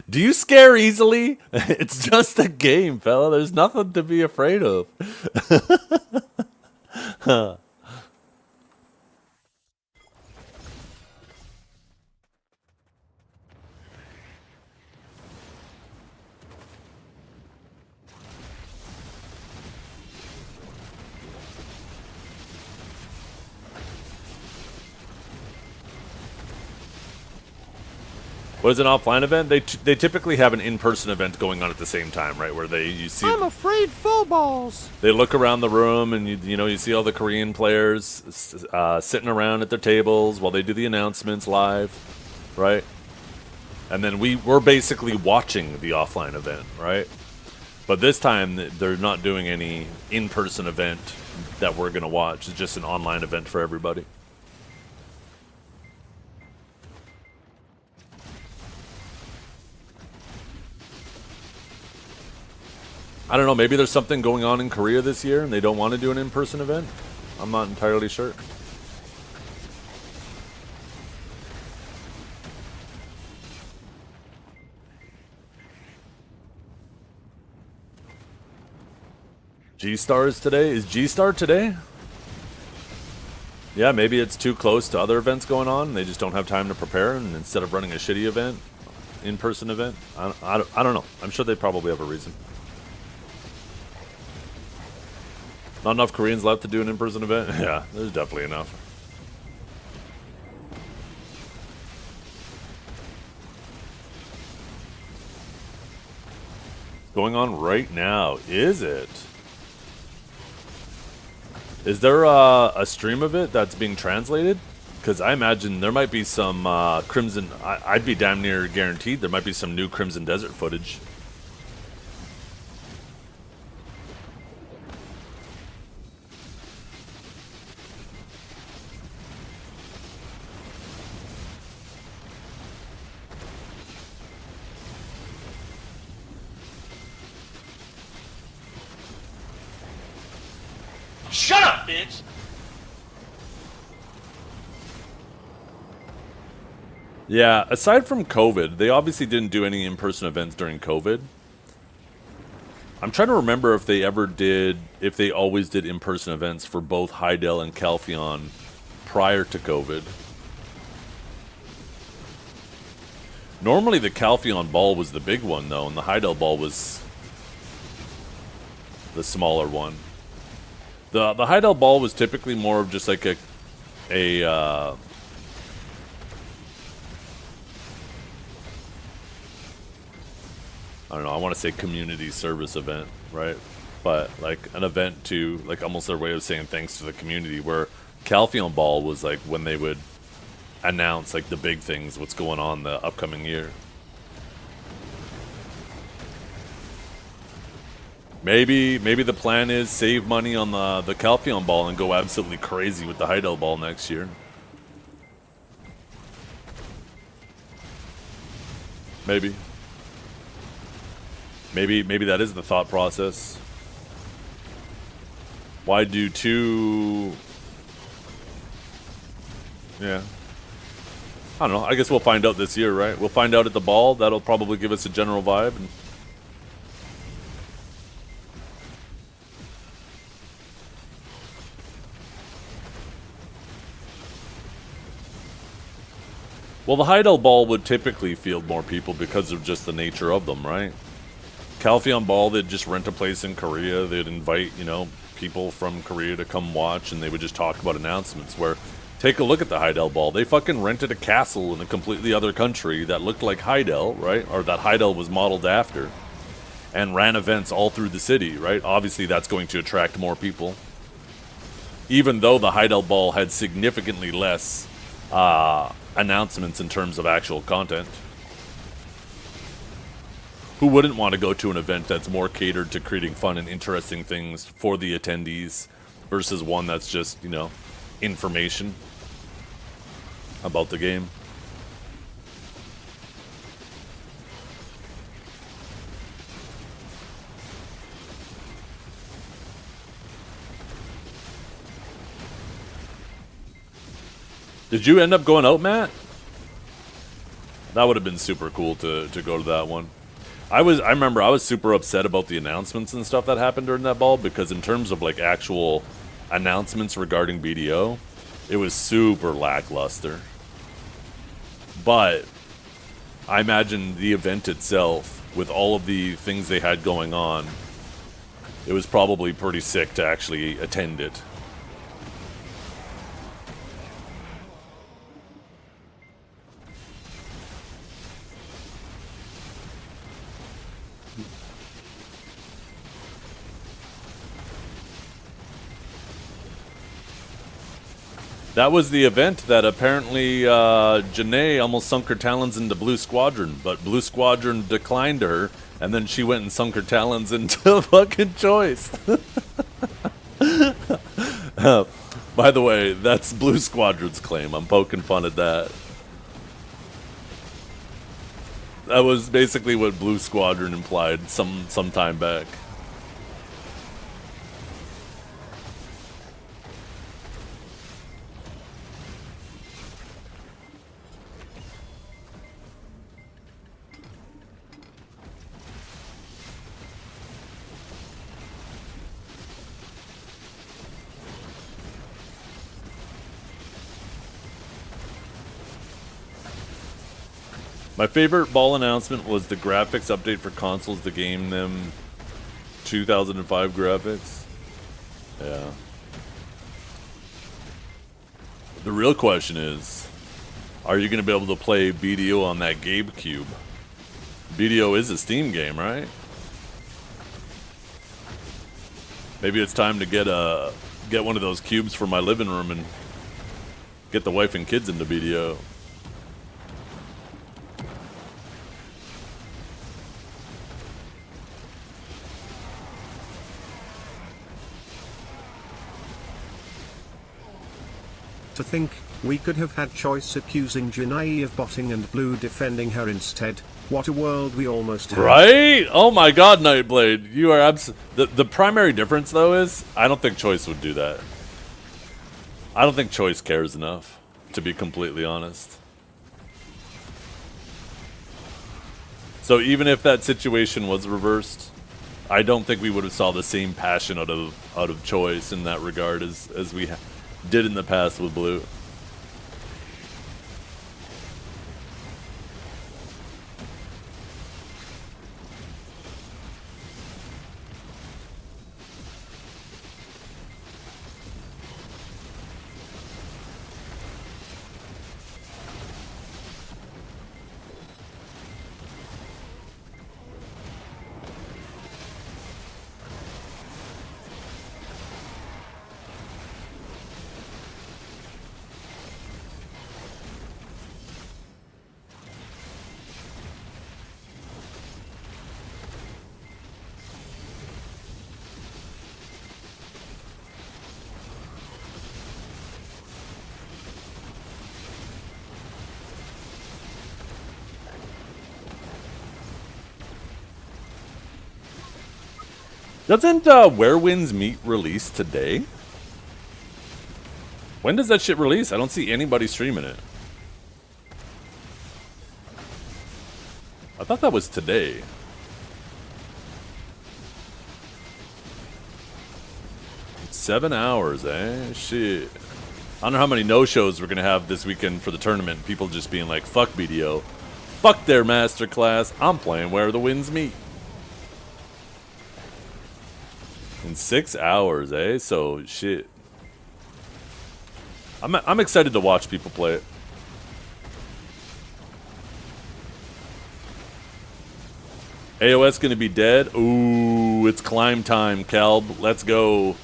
Do you scare easily? It's just a game, fella. There's nothing to be afraid of. What is an offline event? They typically have an in-person event going on at the same time, right? Where you see. I'm afraid full balls. They look around the room and you see all the Korean players sitting around at their tables while they do the announcements live, right? And then we're basically watching the offline event, right? But this time they're not doing any in-person event that we're gonna watch. It's just an online event for everybody. I don't know, maybe there's something going on in Korea this year and they don't want to do an in-person event? I'm not entirely sure. G-Star is today? Is G-Star today? Yeah, maybe it's too close to other events going on. They just don't have time to prepare, and instead of running a shitty event, in-person event, I don't know. I'm sure they probably have a reason. Not enough Koreans left to do an in-person event? Yeah, there's definitely enough. Going on right now, is it? Is there a stream of it that's being translated? Because I imagine there might be some Crimson... I'd be damn near guaranteed there might be some new Crimson Desert footage. Shut up, bitch! Yeah, aside from COVID, they obviously didn't do any in-person events during COVID. I'm trying to remember if they ever did, if they always did in-person events for both Heidel and Calpheon prior to COVID. Normally the Calpheon ball was the big one, though, and the Heidel ball was the smaller one. The Heidel ball was typically more of just like a I don't know, I want to say community service event, right? But like an event to, like, almost their way of saying thanks to the community, where Calpheon ball was like when they would announce like the big things, what's going on the upcoming year. Maybe the plan is save money on the Calpheon ball and go absolutely crazy with the Heidel ball next year. Maybe that is the thought process. Why do two? Yeah. I don't know. I guess we'll find out this year, right? We'll find out at the ball. That'll probably give us a general vibe. And well, the Heidel ball would typically field more people because of just the nature of them, right? Calpheon ball, they'd just rent a place in Korea. They'd invite, you know, people from Korea to come watch, and they would just talk about announcements. Where, take a look at the Heidel ball. They fucking rented a castle in a completely other country that looked like Heidel, right? Or that Heidel was modeled after. And ran events all through the city, right? Obviously, that's going to attract more people. Even though the Heidel ball had significantly less announcements in terms of actual content. Who wouldn't want to go to an event that's more catered to creating fun and interesting things for the attendees versus one that's just, you know, information about the game? Did you end up going out, Matt? That would have been super cool to go to that one. I remember I was super upset about the announcements and stuff that happened during that ball, because in terms of like actual announcements regarding BDO, it was super lackluster. But I imagine the event itself, with all of the things they had going on, it was probably pretty sick to actually attend it. That was the event that apparently Janae almost sunk her talons into Blue Squadron, but Blue Squadron declined her, and then she went and sunk her talons into fucking Choice. By the way, that's Blue Squadron's claim. I'm poking fun at that. That was basically what Blue Squadron implied some time back. My favorite ball announcement was the graphics update for consoles, the game them 2005 graphics. Yeah. The real question is, are you going to be able to play BDO on that GameCube? BDO is a Steam game, right? Maybe it's time to get get one of those cubes for my living room and get the wife and kids into BDO. To think, we could have had Choice accusing Janai of botting and Blue defending her instead. What a world we almost had. Right? Oh my god, Nightblade. You are the primary difference, though, is I don't think Choice would do that. I don't think Choice cares enough, to be completely honest. So even if that situation was reversed, I don't think we would have saw the same passion out of Choice in that regard as we did in the past with Blue. Doesn't Where Winds Meet release today? When does that shit release? I don't see anybody streaming it. I thought that was today. $7 hours, eh? Shit. I don't know how many no-shows we're gonna have this weekend for the tournament. People just being like, fuck BDO. Fuck their masterclass. I'm playing Where the Winds Meet. In 6 hours, eh? So, shit. I'm excited to watch people play it. AOS gonna be dead? Ooh, it's climb time, Kelb. Let's go.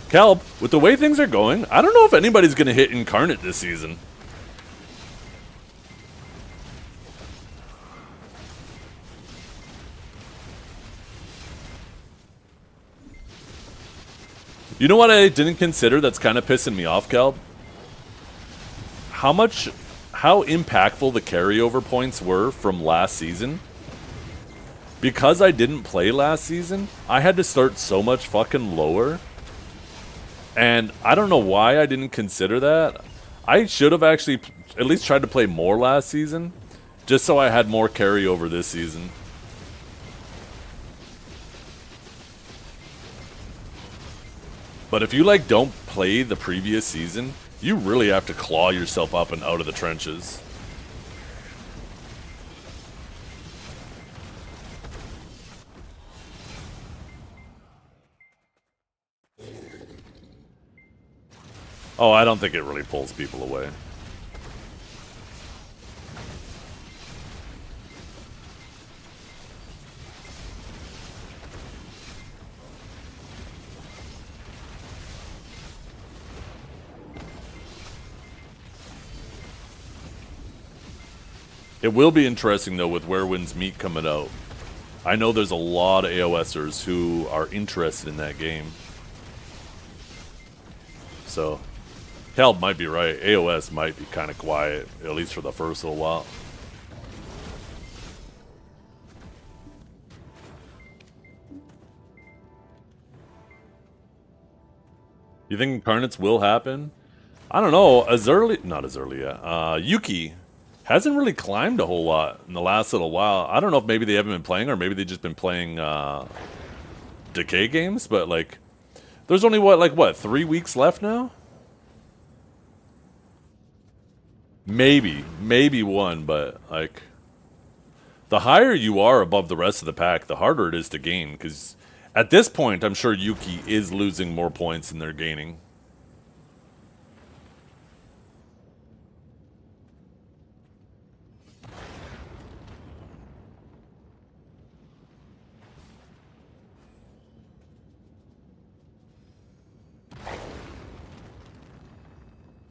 Kelb, with the way things are going, I don't know if anybody's gonna hit Incarnate this season. You know what I didn't consider that's kind of pissing me off, Kelb? How impactful the carryover points were from last season. Because I didn't play last season, I had to start so much fucking lower. And I don't know why I didn't consider that. I should have actually at least tried to play more last season, just so I had more carryover this season. But if you, like, don't play the previous season, you really have to claw yourself up and out of the trenches. Oh, I don't think it really pulls people away. It will be interesting, though, with Where Winds Meet coming out. I know there's a lot of AOSers who are interested in that game. So, Cal might be right. AOS might be kind of quiet, at least for the first little while. You think Incarnates will happen? I don't know. Not as early yet. Yuki hasn't really climbed a whole lot in the last little while. I don't know if maybe they haven't been playing or maybe they've just been playing Decay games, but like there's only what 3 weeks left now? Maybe one, but like the higher you are above the rest of the pack, the harder it is to gain, because at this point I'm sure Yuki is losing more points than they're gaining.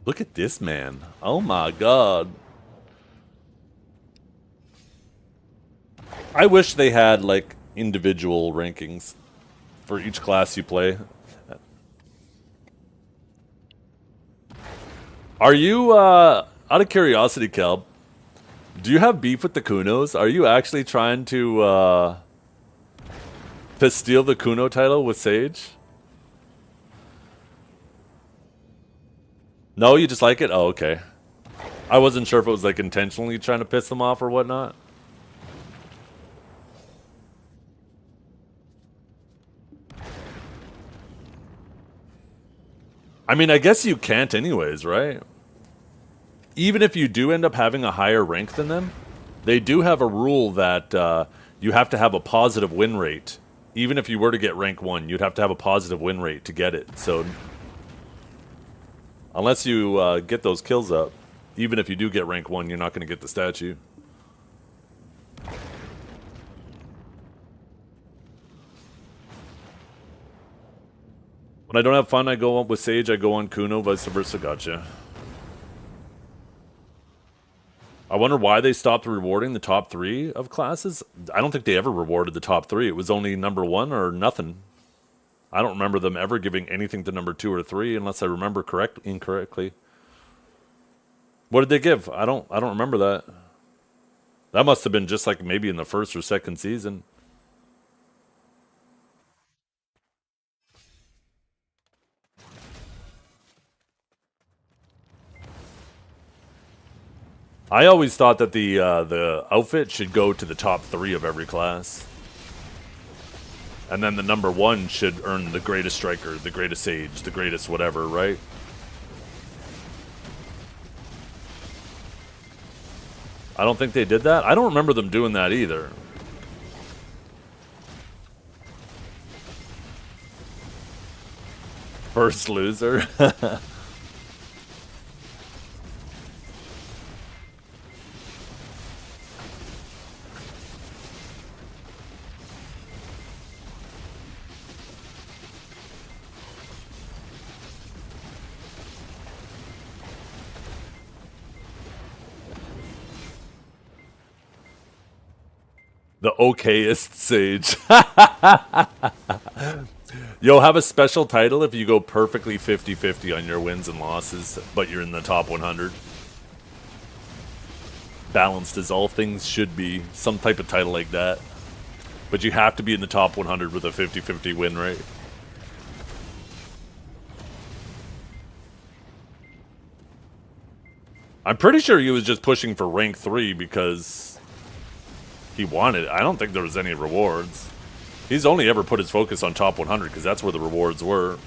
Look at this man. Oh my god. I wish they had, like, individual rankings for each class you play. Are you, out of curiosity, Kelb, do you have beef with the Kunos? Are you actually trying to steal the Kuno title with Sage? No, you just like it? Oh, okay. I wasn't sure if it was, like, intentionally trying to piss them off or whatnot. I mean, I guess you can't anyways, right? Even if you do end up having a higher rank than them, they do have a rule that you have to have a positive win rate. Even if you were to get rank 1, you'd have to have a positive win rate to get it. So, unless you get those kills up, even if you do get rank 1, you're not going to get the statue. When I don't have fun, I go on with Sage, I go on Kuno, vice versa. Gotcha. I wonder why they stopped rewarding the top 3 of classes. I don't think they ever rewarded the top 3. It was only number 1 or nothing. I don't remember them ever giving anything to number 2 or 3 unless I remember incorrectly. What did they give? I don't remember that. That must have been just like maybe in the first or second season. I always thought that the outfit should go to the top 3 of every class. And then the number 1 should earn the greatest striker, the greatest sage, the greatest whatever, right? I don't think they did that. I don't remember them doing that either. First loser. The okayest sage. You'll have a special title if you go perfectly 50-50 on your wins and losses, but you're in the top 100. Balanced as all things should be. Some type of title like that. But you have to be in the top 100 with a 50-50 win rate. I'm pretty sure he was just pushing for rank 3 because he wanted it. I don't think there was any rewards. He's only ever put his focus on top 100 because that's where the rewards were.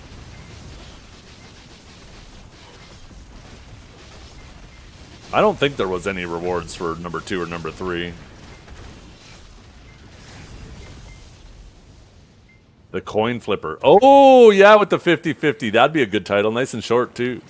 I don't think there was any rewards for number 2 or number 3. The coin flipper. Oh, yeah, with the 50-50. That'd be a good title. Nice and short, too.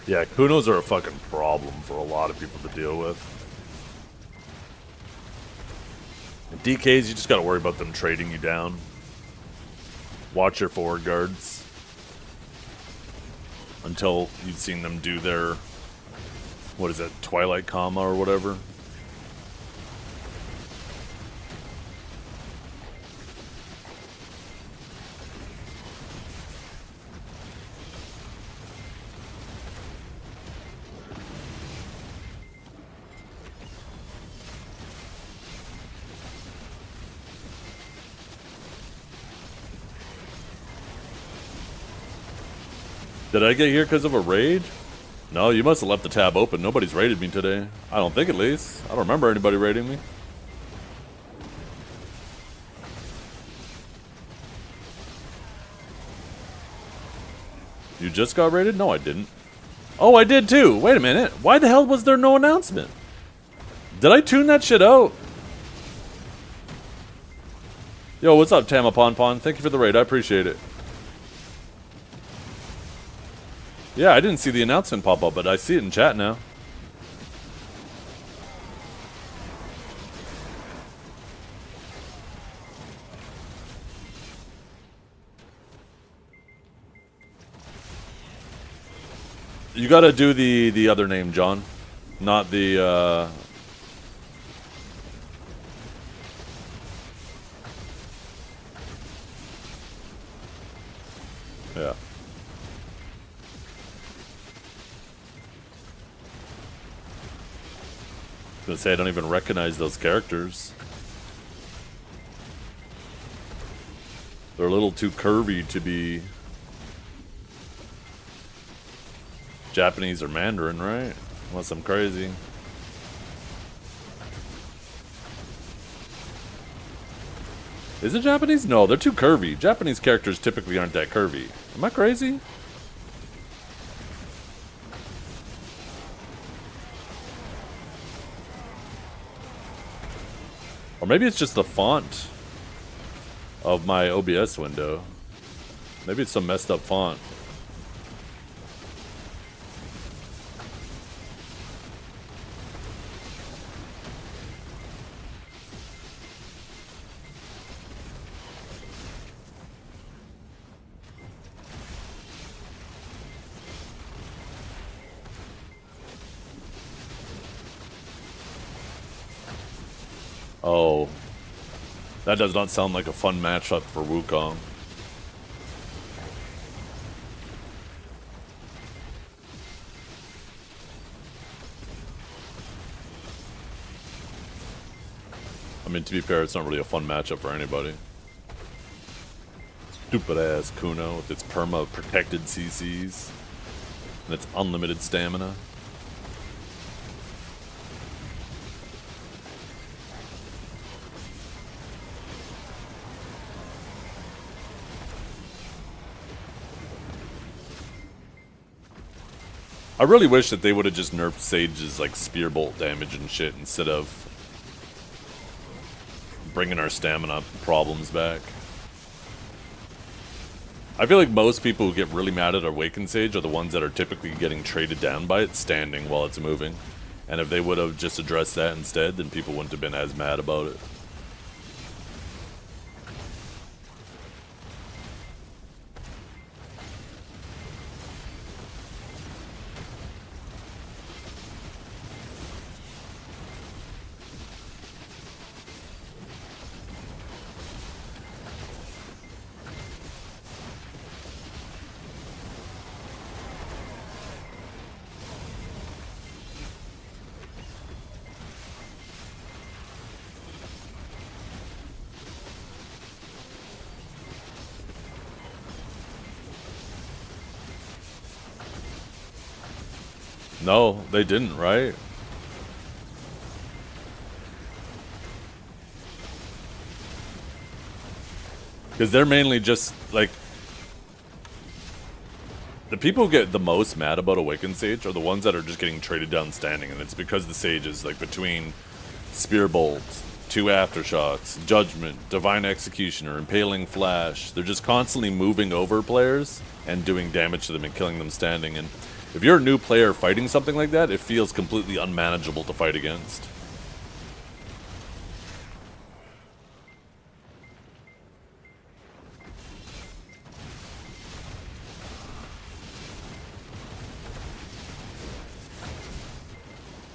Yeah, Kunos are a fucking problem for a lot of people to deal with. And DKs, you just gotta worry about them trading you down. Watch your forward guards. Until you've seen them do their, what is that, Twilight Comma or whatever. Did I get here because of a raid? No, you must have left the tab open. Nobody's raided me today. I don't think, at least. I don't remember anybody raiding me. You just got raided? No, I didn't. Oh, I did too. Wait a minute. Why the hell was there no announcement? Did I tune that shit out? Yo, what's up, Tamapon? Thank you for the raid. I appreciate it. Yeah, I didn't see the announcement pop up, but I see it in chat now. You gotta do the other name, John. Not the, yeah. I was gonna say, I don't even recognize those characters. They're a little too curvy to be Japanese or Mandarin, right? Unless I'm crazy. Is it Japanese? No, they're too curvy. Japanese characters typically aren't that curvy. Am I crazy? Or maybe it's just the font of my OBS window. Maybe it's some messed up font. Oh, that does not sound like a fun matchup for Wukong. I mean, to be fair, it's not really a fun matchup for anybody. Stupid ass Kuno with its perma protected CCs and its unlimited stamina. I really wish that they would have just nerfed Sage's like spear bolt damage and shit instead of bringing our stamina problems back. I feel like most people who get really mad at Awakened Sage are the ones that are typically getting traded down by it standing while it's moving. And if they would have just addressed that instead, then people wouldn't have been as mad about it. No, they didn't, right? Because they're mainly just, like... The people who get the most mad about Awakened Sage are the ones that are just getting traded down standing, and it's because the Sage is, like, between Spear Bolt, 2 Aftershocks, Judgment, Divine Executioner, Impaling Flash. They're just constantly moving over players and doing damage to them and killing them standing, and... If you're a new player fighting something like that, it feels completely unmanageable to fight against.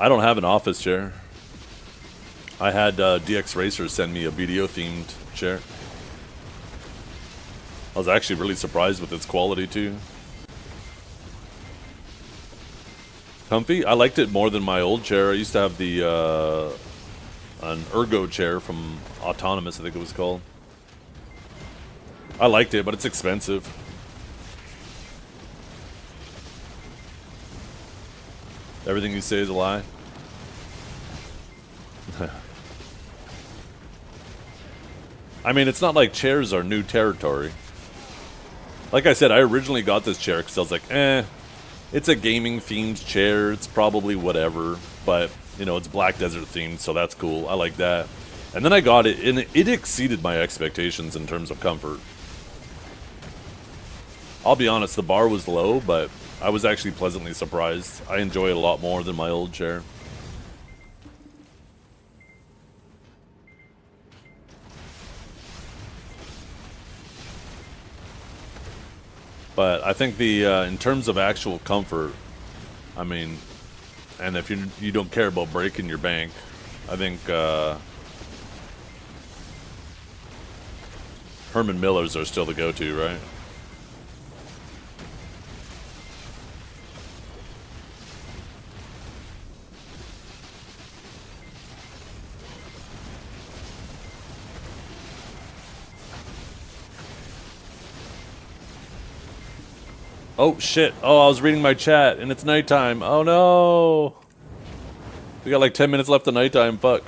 I don't have an office chair. I had dxracer send me a video-themed chair. I was actually really surprised with its quality, too. Comfy? I liked it more than my old chair. I used to have the an ergo chair from Autonomous, I think it was called. I liked it, but it's expensive. Everything you say is a lie. I mean, it's not like chairs are new territory. Like I said, I originally got this chair because I was like, it's a gaming-themed chair. It's probably whatever. But, you know, it's Black Desert themed, so that's cool. I like that. And then I got it, and it exceeded my expectations in terms of comfort. I'll be honest, the bar was low, but I was actually pleasantly surprised. I enjoy it a lot more than my old chair. But I think the in terms of actual comfort, I mean, and if you don't care about breaking your bank, I think Herman Miller's are still the go-to, right? Oh, shit. Oh, I was reading my chat, and it's nighttime. Oh, no. We got like 10 minutes left of nighttime. Fuck.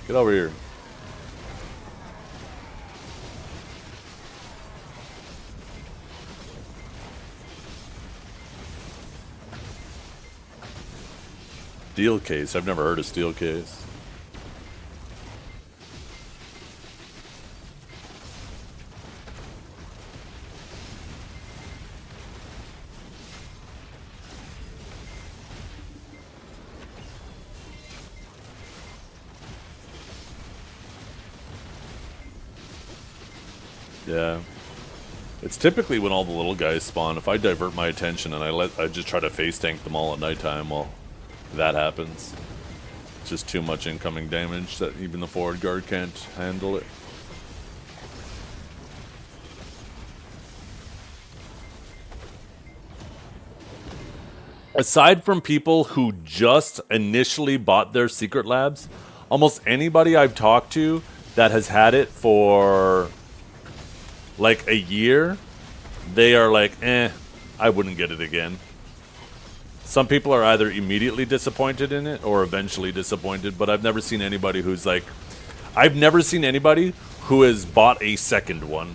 Get over here. Steel case. I've never heard of steel case. Yeah. It's typically when all the little guys spawn. If I divert my attention and I just try to face tank them all at nighttime, well, that happens. It's just too much incoming damage that even the forward guard can't handle it. Aside from people who just initially bought their secret labs, almost anybody I've talked to that has had it for like a year, they are like, I wouldn't get it again. Some people are either immediately disappointed in it or eventually disappointed, but I've never seen anybody who's like, I've never seen anybody who has bought a second one.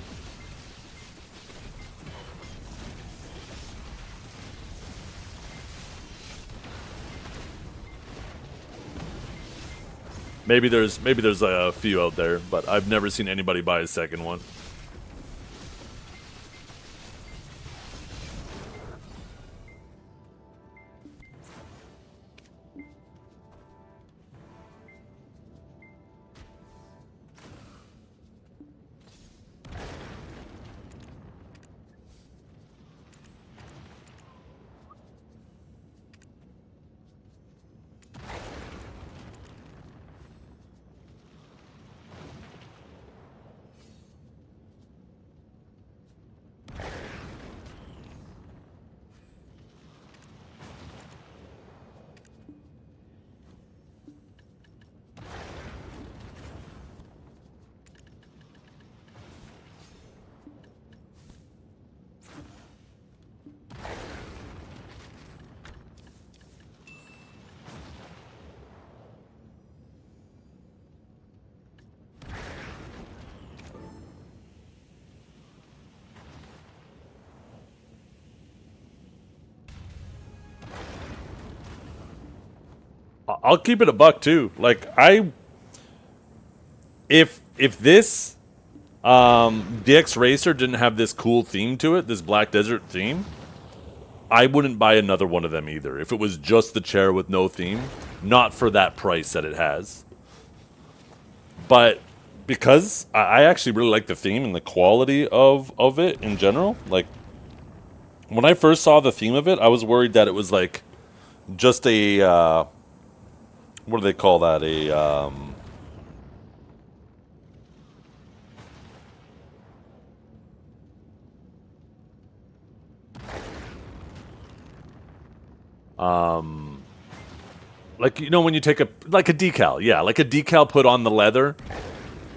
Maybe there's a few out there, but I've never seen anybody buy a second one. I'll keep it a buck too. Like if this dxracer didn't have this cool theme to it, this Black Desert theme, I wouldn't buy another one of them either. If it was just the chair with no theme, not for that price that it has. But because I actually really like the theme and the quality of it in general. Like when I first saw the theme of it, I was worried that it was like just a what do they call that? Like, you know, when you take a decal, yeah, like a decal put on the leather.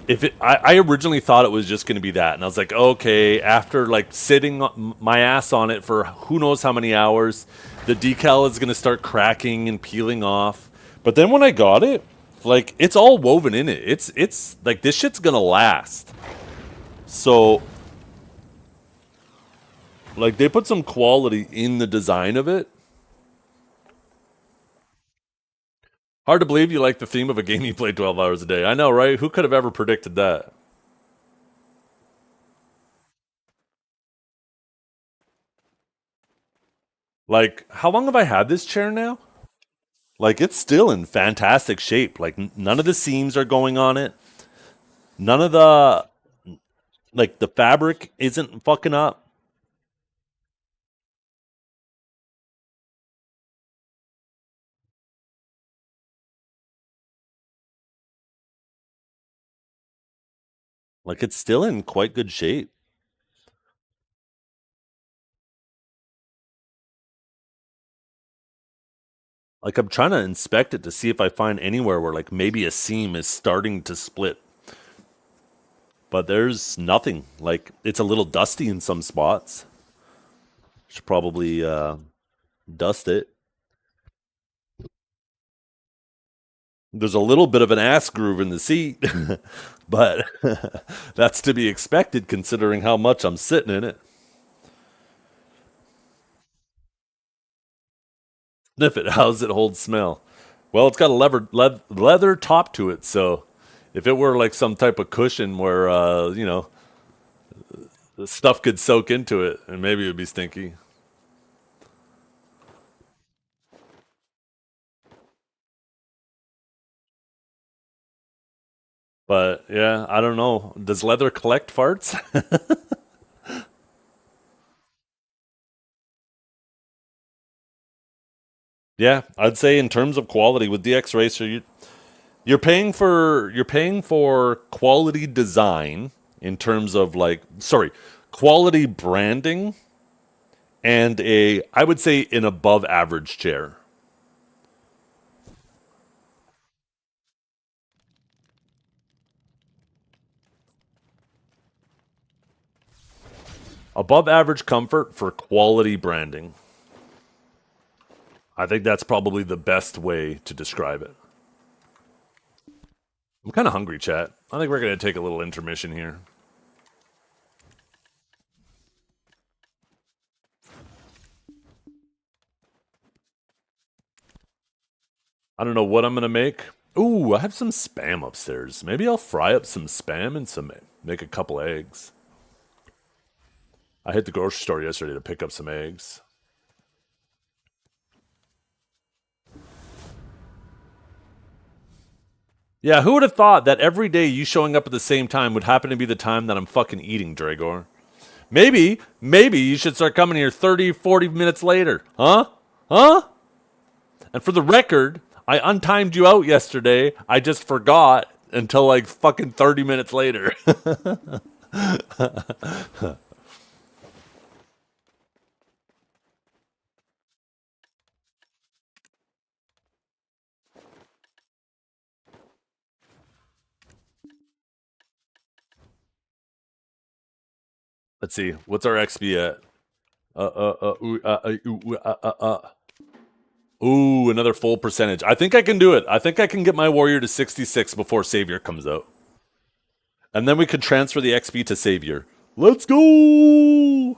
if it, I originally thought it was just going to be that, and I was like, okay, after like sitting my ass on it for who knows how many hours, the decal is going to start cracking and peeling off. But then when I got it, like it's all woven in it. It's like this shit's gonna last. So like they put some quality in the design of it. Hard to believe you like the theme of a game you play 12 hours a day. I know, right? Who could have ever predicted that? Like, how long have I had this chair now? Like, it's still in fantastic shape. Like, none of the seams are going on it. None of the, like, the fabric isn't fucking up. Like, it's still in quite good shape. Like, I'm trying to inspect it to see if I find anywhere where, like, maybe a seam is starting to split. But there's nothing. Like, it's a little dusty in some spots. Should probably dust it. There's a little bit of an ass groove in the seat, but that's to be expected considering how much I'm sitting in it. Sniff it. How's it hold smell? Well, it's got a leather top to it, so if it were like some type of cushion where, the stuff could soak into it, and maybe it would be stinky. But yeah, I don't know. Does leather collect farts? Yeah, I'd say in terms of quality with dxracer, you're paying for quality design in terms of like sorry, quality branding and a I would say an above average chair. Above average comfort for quality branding. I think that's probably the best way to describe it. I'm kind of hungry, chat. I think we're going to take a little intermission here. I don't know what I'm going to make. Ooh, I have some spam upstairs. Maybe I'll fry up some spam and make a couple eggs. I hit the grocery store yesterday to pick up some eggs. Yeah, who would have thought that every day you showing up at the same time would happen to be the time that I'm fucking eating, Dragor? Maybe you should start coming here 30, 40 minutes later. Huh? Huh? And for the record, I untimed you out yesterday. I just forgot until like fucking 30 minutes later. Let's see. What's our XP at? Ooh, another full percentage. I think I can do it. I think I can get my warrior to 66 before Savior comes out. And then we could transfer the XP to Savior. Let's go!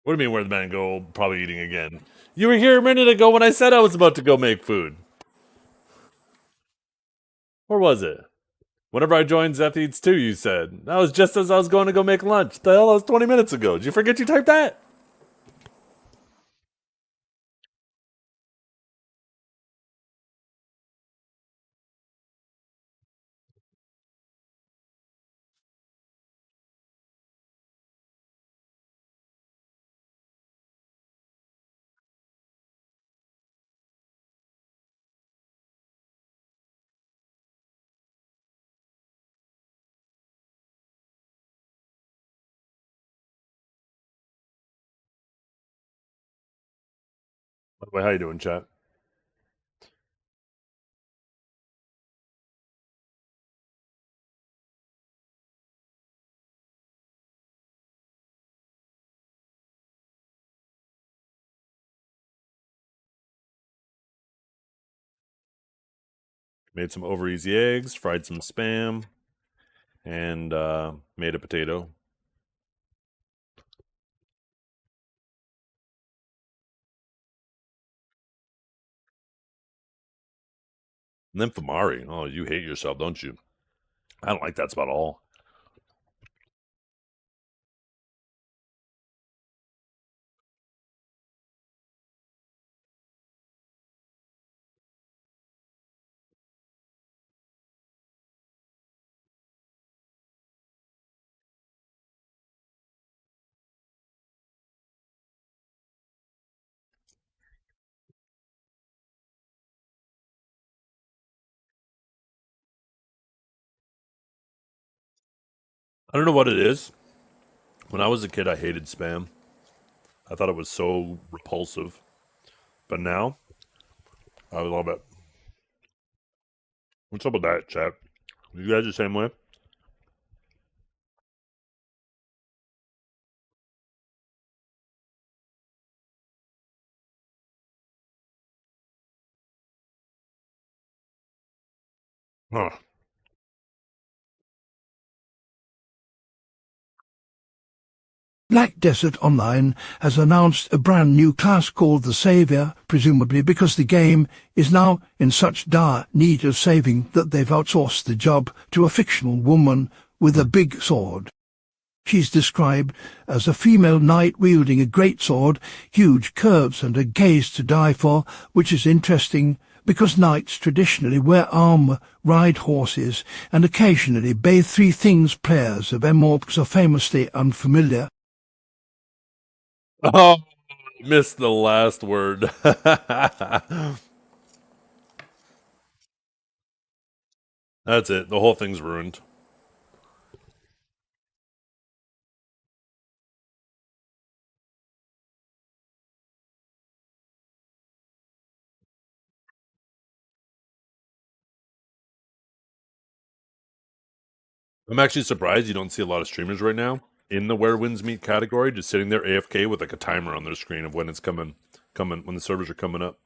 What do you mean, where'd the man go? Probably eating again. You were here a minute ago when I said I was about to go make food. Or was it? Whenever I joined Zeth Eats 2, you said. That was just as I was going to go make lunch. The hell, that was 20 minutes ago. Did you forget you typed that? By the way, how you doing, chat? Made some over easy eggs, fried some spam, and made a potato. Nymphomari. Oh, you hate yourself, don't you? I don't like that spot at all. I don't know what it is. When I was a kid, I hated spam. I thought it was so repulsive. But now, I love it. What's up with that, chat? You guys the same way? Huh. Black Desert Online has announced a brand new class called the Savior, presumably because the game is now in such dire need of saving that they've outsourced the job to a fictional woman with a big sword. She's described as a female knight wielding a great sword, huge curves and a gaze to die for, which is interesting because knights traditionally wear armour, ride horses, and occasionally bathe three things players of M-Orcs are famously unfamiliar. Oh, missed the last word. That's it. The whole thing's ruined. I'm actually surprised you don't see a lot of streamers right now in the Where Winds Meet category, just sitting there AFK with like a timer on their screen of when it's coming, when the servers are coming up.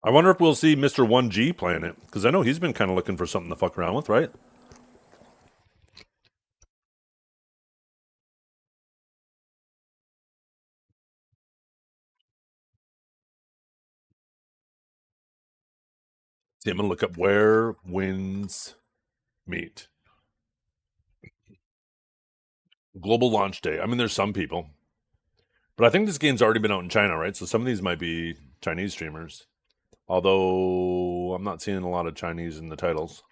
I wonder if we'll see Mr. 1G playing it, because I know he's been kind of looking for something to fuck around with, right? See, I'm gonna look up Where Winds Meet. Global launch day. I mean, there's some people, but I think this game's already been out in China, right? So some of these might be Chinese streamers. Although I'm not seeing a lot of Chinese in the titles.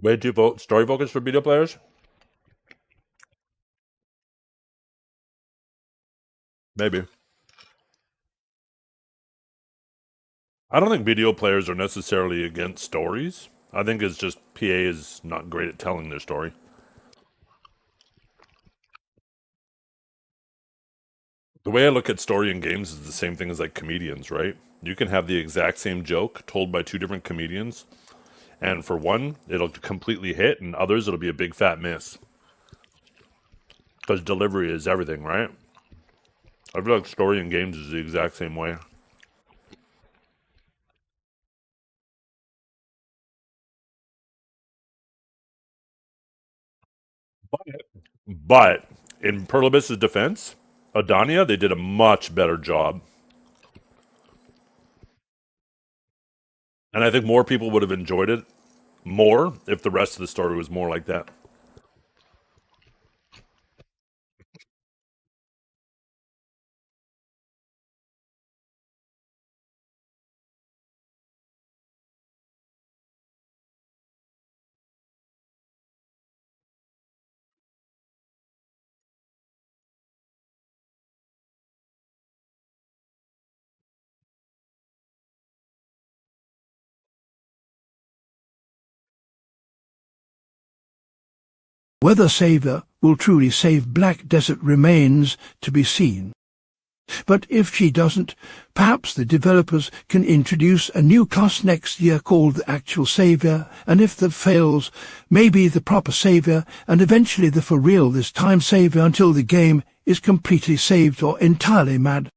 Way too story focused for video players? Maybe. I don't think video players are necessarily against stories. I think it's just PA is not great at telling their story. The way I look at story in games is the same thing as like comedians, right? You can have the exact same joke told by two different comedians, and for one, it'll completely hit, and others, it'll be a big fat miss. Because delivery is everything, right? I feel like story in games is the exact same way. But in Perlibus' defense, Adania, they did a much better job. And I think more people would have enjoyed it more if the rest of the story was more like that. Whether Savior will truly save Black Desert remains to be seen. But if she doesn't, perhaps the developers can introduce a new class next year called the Actual Savior, and if that fails, maybe the Proper Savior, and eventually the For Real This Time Savior until the game is completely saved or entirely mad.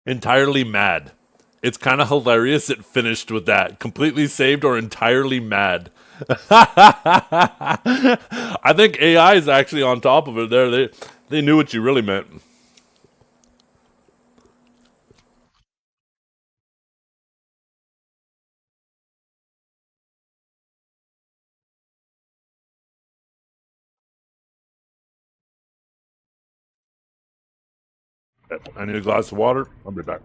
Entirely mad. It's kind of hilarious it finished with that. Completely saved or entirely mad. I think AI is actually on top of it there. They knew what you really meant. I need a glass of water. I'll be back.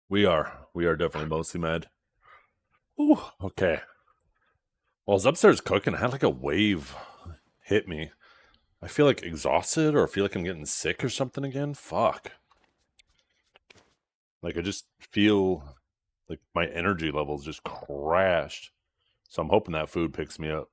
We are definitely mostly mad. Ooh, okay. Well, I was upstairs cooking. I had like a wave hit me. I feel like exhausted or I feel like I'm getting sick or something again. Fuck. Like I just feel like my energy levels just crashed. So I'm hoping that food picks me up.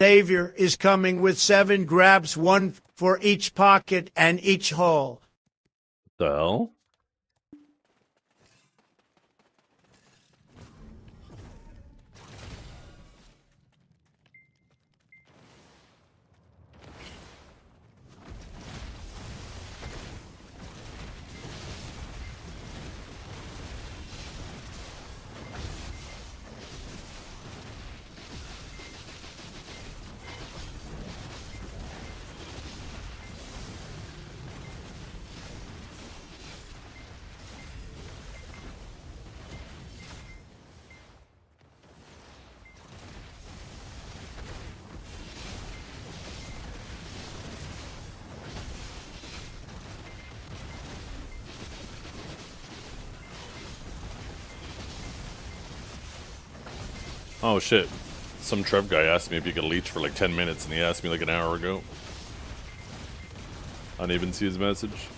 Savior is coming with 7 grabs, 1 for each pocket and each hole. The hell? Oh shit. Some Trev guy asked me if you could leech for like 10 minutes, and he asked me like an hour ago. I didn't even see his message.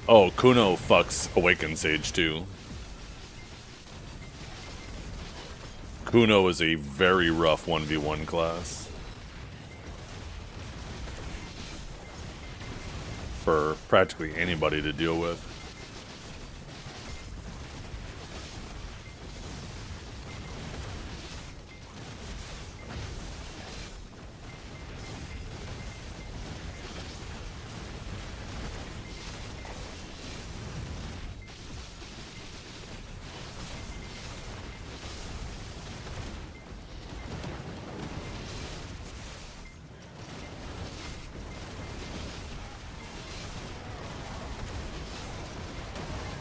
Oh, Kuno fucks Awakened Sage too. Kuno is a very rough 1v1 class. For practically anybody to deal with.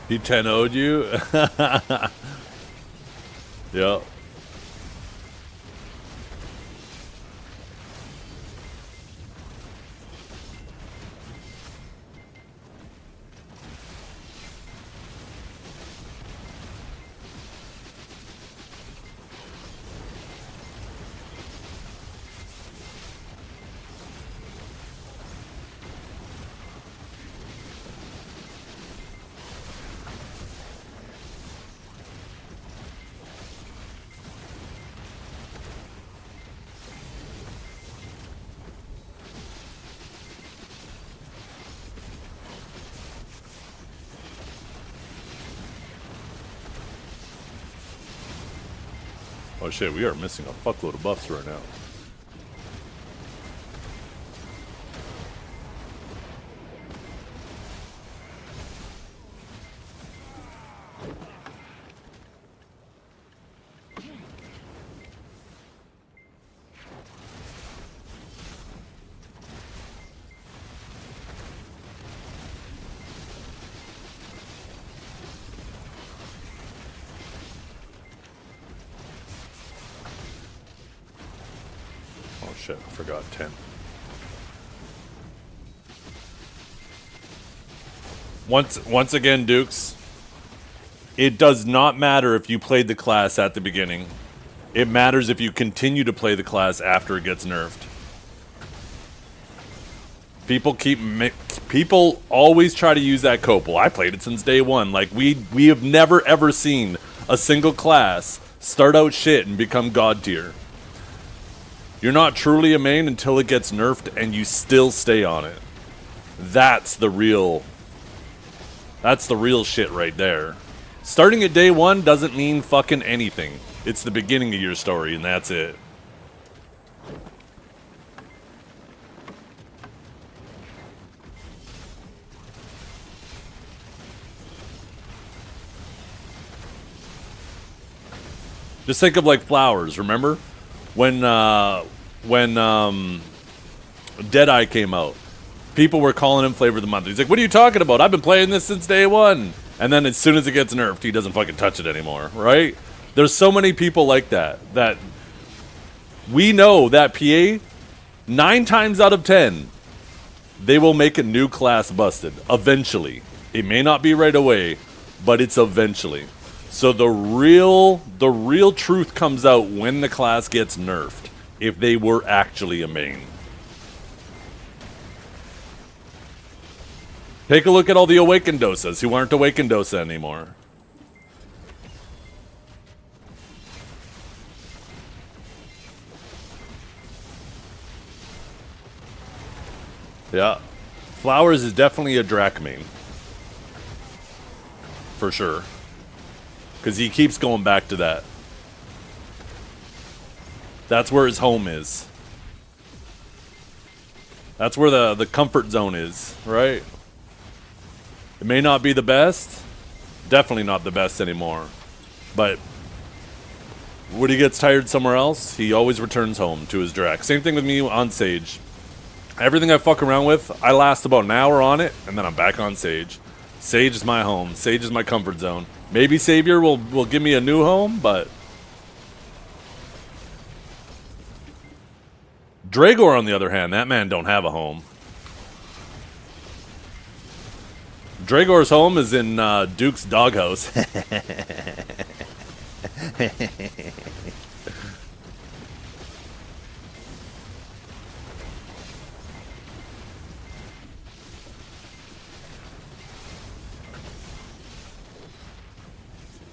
He 10-0'd you? Yep. Oh shit, we are missing a fuckload of buffs right now. shit, I forgot 10. Once again, Dukes, it does not matter if you played the class at the beginning. It matters if you continue to play the class after it gets nerfed. People always try to use that cope. Well, I played it since day one. Like, we have never ever seen a single class start out shit and become god tier. You're not truly a main until it gets nerfed and you still stay on it. That's the real shit right there. Starting at day one doesn't mean fucking anything. It's the beginning of your story and that's it. Just think of like flowers, remember? When Deadeye came out, people were calling him Flavor of the Month. He's like, what are you talking about? I've been playing this since day one. And then as soon as it gets nerfed, he doesn't fucking touch it anymore, right? There's so many people like that we know that PA, 9 times out of 10, they will make a new class busted, eventually. It may not be right away, but it's eventually. So the real truth comes out when the class gets nerfed, if they were actually a main. Take a look at all the Awakened Dosas who aren't Awakened Dosa anymore. Yeah. Flowers is definitely a Drac main. For sure. Because he keeps going back to that. That's where his home is. That's where the comfort zone is, right? It may not be the best. Definitely not the best anymore. But when he gets tired somewhere else, he always returns home to his Drac. Same thing with me on Sage. Everything I fuck around with, I last about an hour on it, and then I'm back on Sage. Sage is my home. Sage is my comfort zone. Maybe Savior will give me a new home, but Dragor, on the other hand, that man don't have a home. Dragor's home is in Duke's doghouse.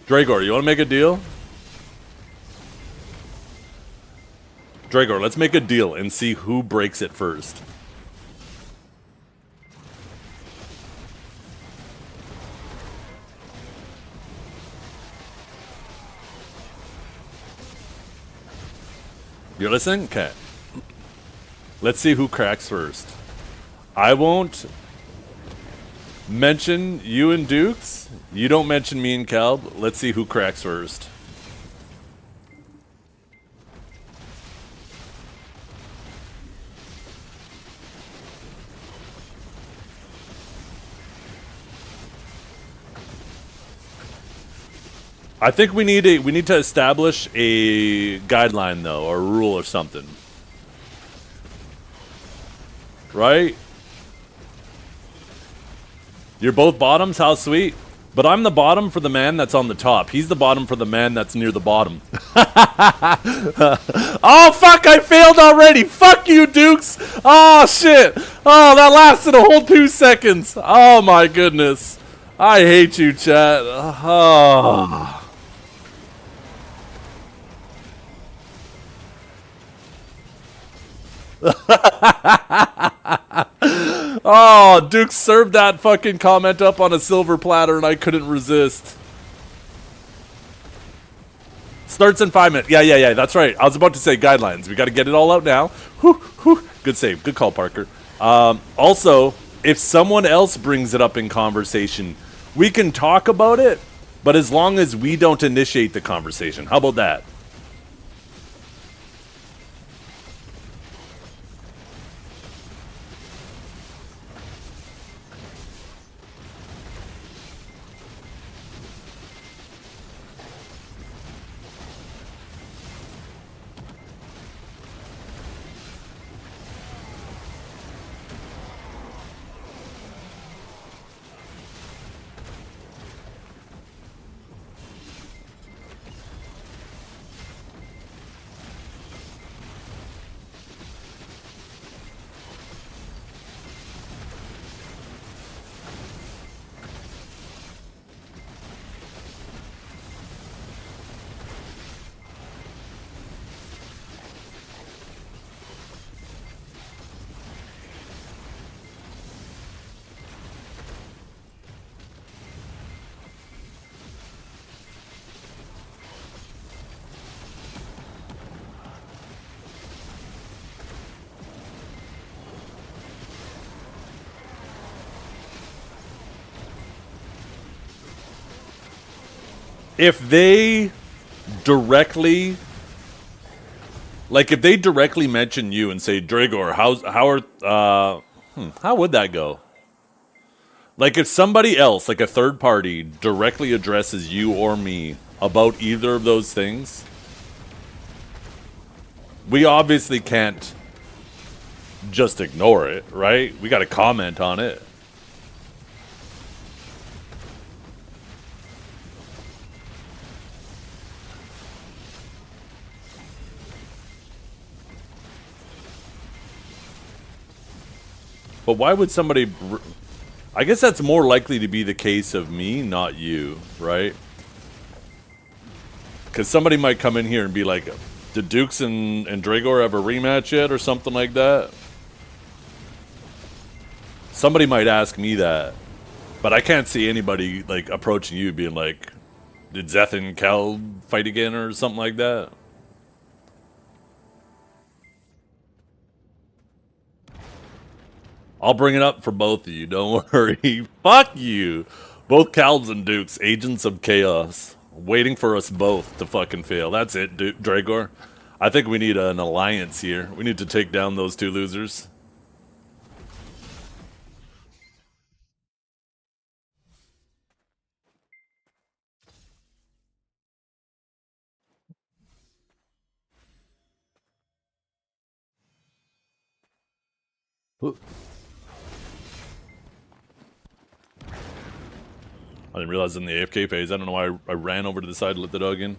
Dragor, you want to make a deal? Dragor, let's make a deal and see who breaks it first. You're listening? Okay. Let's see who cracks first. I won't mention you and Dukes. You don't mention me and Calb. Let's see who cracks first. I think we need to establish a guideline though, or a rule or something. Right? You're both bottoms? How sweet. But I'm the bottom for the man that's on the top. He's the bottom for the man that's near the bottom. Oh, fuck, I failed already. Fuck you, Dukes. Oh, shit. Oh, that lasted a whole 2 seconds. Oh, my goodness. I hate you, chat. Oh. Oh, Duke served that fucking comment up on a silver platter and I couldn't resist. Starts in 5 minutes. Yeah, that's right. I was about to say guidelines. We got to get it all out now. Whew. Good save. Good call, Parker. Also, if someone else brings it up in conversation, we can talk about it, but as long as we don't initiate the conversation. How about that? if they directly, like if they directly mention you and say, Dragor, how would that go? Like if somebody else, like a third party, directly addresses you or me about either of those things, we obviously can't just ignore it, right? We got to comment on it. But why would somebody... I guess that's more likely to be the case of me, not you, right? Because somebody might come in here and be like, did Dukes and Dragor have a rematch yet or something like that? Somebody might ask me that. But I can't see anybody like approaching you being like, did Zeth and Kel fight again or something like that? I'll bring it up for both of you, don't worry. Fuck you! Both Calbs and Dukes, agents of chaos. Waiting for us both to fucking fail. That's it, Dragor. I think we need an alliance here. We need to take down those two losers. I didn't realize in the AFK phase. I don't know why I ran over to the side to let the dog in.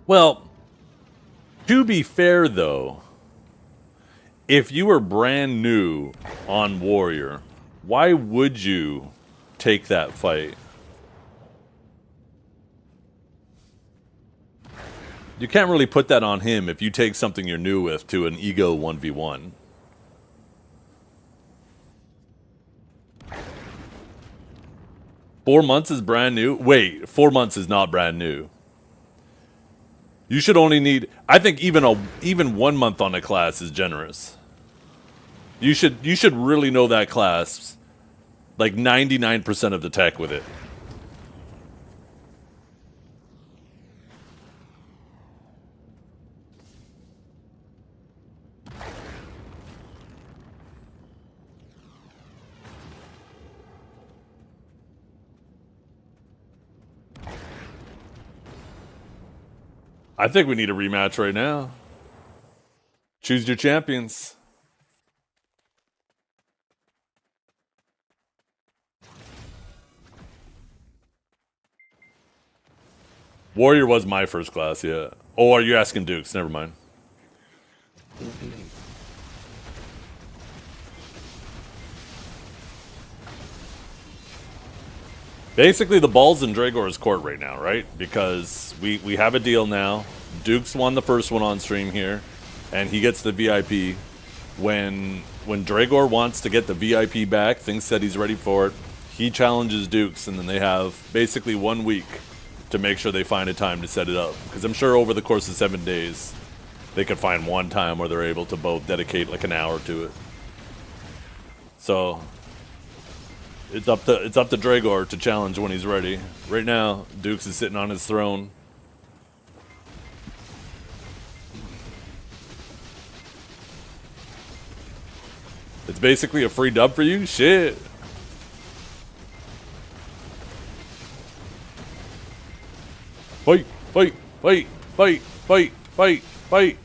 Well, to be fair though, if you were brand new on Warrior, why would you take that fight? You can't really put that on him if you take something you're new with to an ego 1v1. Four months is brand new? Wait, 4 months is not brand new. You should only need... I think even 1 month on a class is generous. You should really know that class. Like 99% of the tech with it. I think we need a rematch right now. Choose your champions. Warrior was my first class, yeah. Oh, are you asking Dukes? Never mind. Basically, the ball's in Dragor's court right now, right? Because we have a deal now. Dukes won the first one on stream here, and he gets the VIP. When Dragor wants to get the VIP back, thinks that he's ready for it, he challenges Dukes, and then they have basically 1 week to make sure they find a time to set it up. Because I'm sure over the course of 7 days, they could find one time where they're able to both dedicate like an hour to it. So... It's up to Dragor to challenge when he's ready. Right now, Dukes is sitting on his throne. It's basically a free dub for you? Shit. Fight, fight, fight, fight, fight, fight, fight.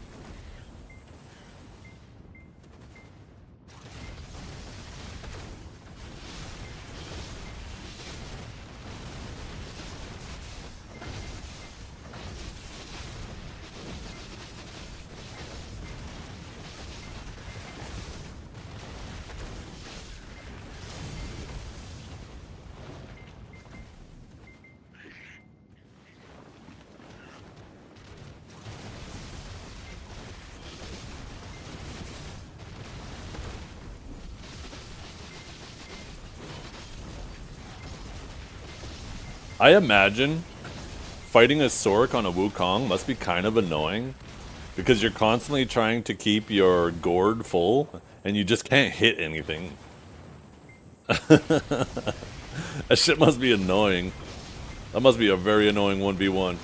I imagine fighting a Sork on a Wukong must be kind of annoying because you're constantly trying to keep your gourd full and you just can't hit anything. That shit must be annoying. That must be a very annoying 1v1.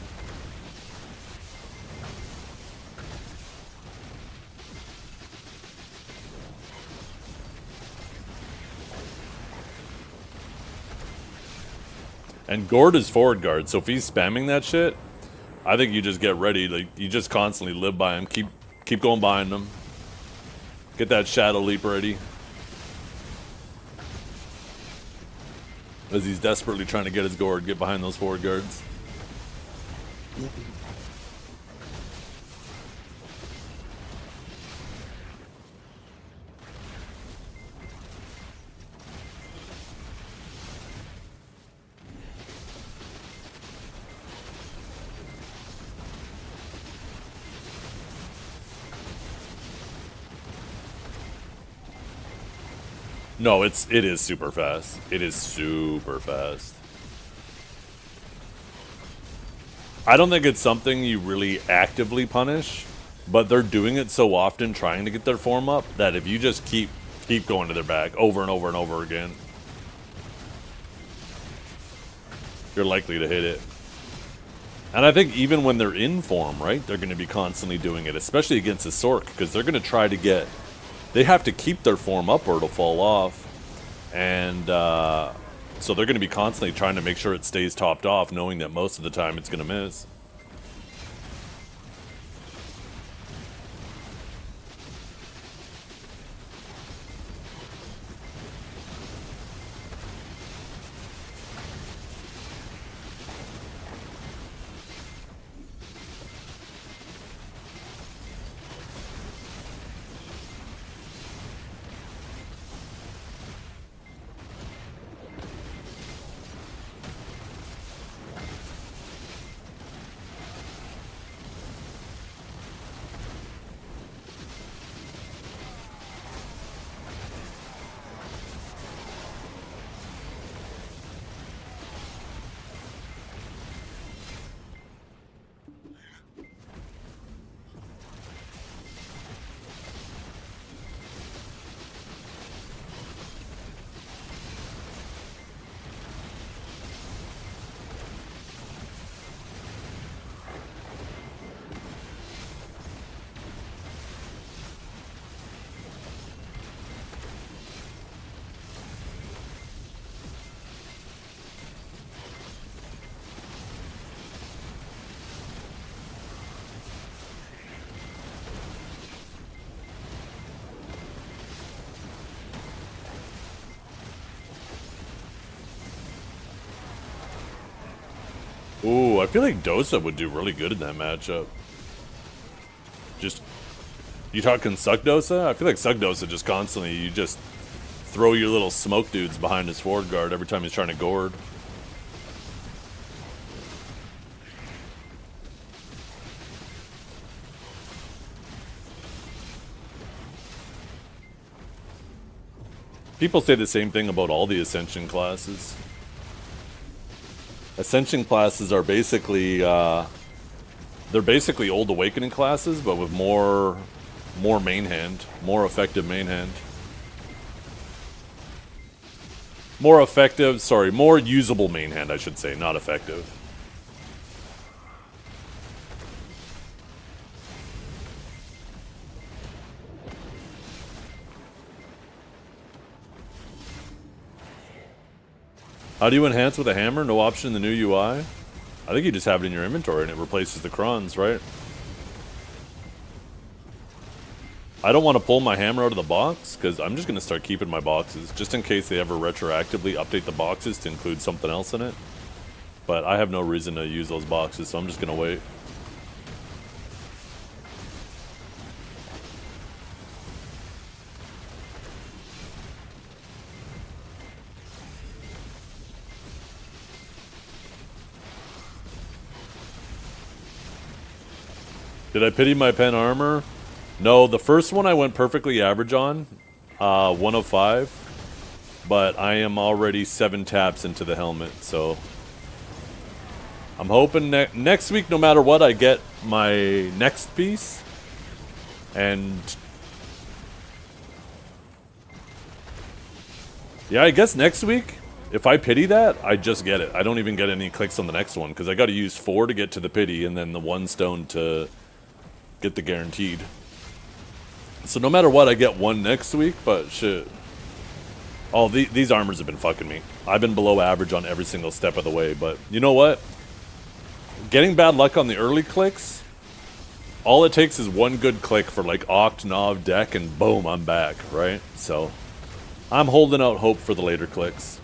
And Gord is forward guard, so if he's spamming that shit, I think you just get ready. Like, you just constantly live by him. Keep going behind him. Get that shadow leap ready. As he's desperately trying to get his Gord, get behind those forward guards. No, it is super fast. It is super fast. I don't think it's something you really actively punish, but they're doing it so often trying to get their form up that if you just keep going to their back over and over and over again, you're likely to hit it. And I think even when they're in form, right, they're going to be constantly doing it, especially against a Sork, because they're going to try to get... They have to keep their form up or it'll fall off. And so they're going to be constantly trying to make sure it stays topped off, knowing that most of the time it's going to miss. Ooh, I feel like Dosa would do really good in that matchup. Just, you talking Suck Dosa? I feel like Suck Dosa just constantly, you just throw your little smoke dudes behind his forward guard every time he's trying to gourd. People say the same thing about all the Ascension classes. Ascension classes are basically, they're basically Old Awakening classes, but with more main hand, more effective main hand. More effective, sorry, more usable main hand, I should say, not effective. How do you enhance with a hammer? No option in the new UI? I think you just have it in your inventory and it replaces the crons, right? I don't want to pull my hammer out of the box, because I'm just going to start keeping my boxes, just in case they ever retroactively update the boxes to include something else in it. But I have no reason to use those boxes, so I'm just going to wait. Did I pity my pen armor? No, the first one I went perfectly average on, 105, but I am already 7 taps into the helmet, so I'm hoping next week, no matter what, I get my next piece. And yeah, I guess next week, if I pity that, I just get it. I don't even get any clicks on the next one, because I got to use 4 to get to the pity, and then the 1 stone to get the guaranteed. So no matter what, I get 1 next week, but shit. Oh, these armors have been fucking me. I've been below average on every single step of the way, but you know what? Getting bad luck on the early clicks, all it takes is 1 good click for like Oct, Nov, Deck, and boom, I'm back, right? So I'm holding out hope for the later clicks.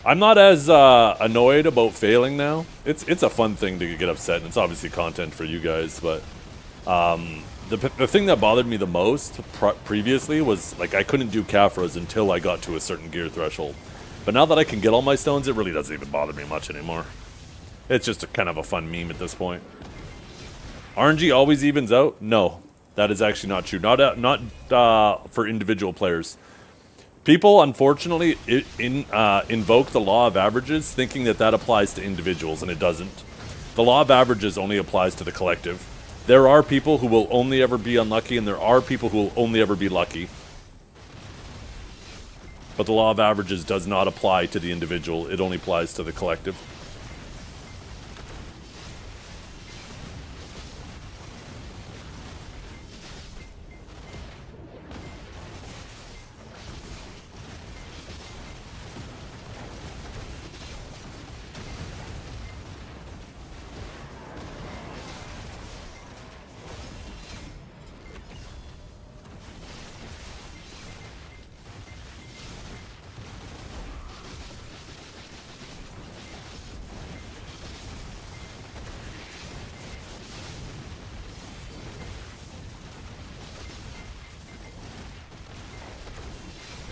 I'm not as annoyed about failing now. It's a fun thing to get upset, and it's obviously content for you guys, but the thing that bothered me the most previously was, like, I couldn't do Caphras until I got to a certain gear threshold. But now that I can get all my stones, it really doesn't even bother me much anymore. It's just kind of a fun meme at this point. RNG always evens out? No, that is actually not true. Not for individual players. People, unfortunately, invoke the law of averages, thinking that applies to individuals, and it doesn't. The law of averages only applies to the collective. There are people who will only ever be unlucky, and there are people who will only ever be lucky. But the law of averages does not apply to the individual. It only applies to the collective.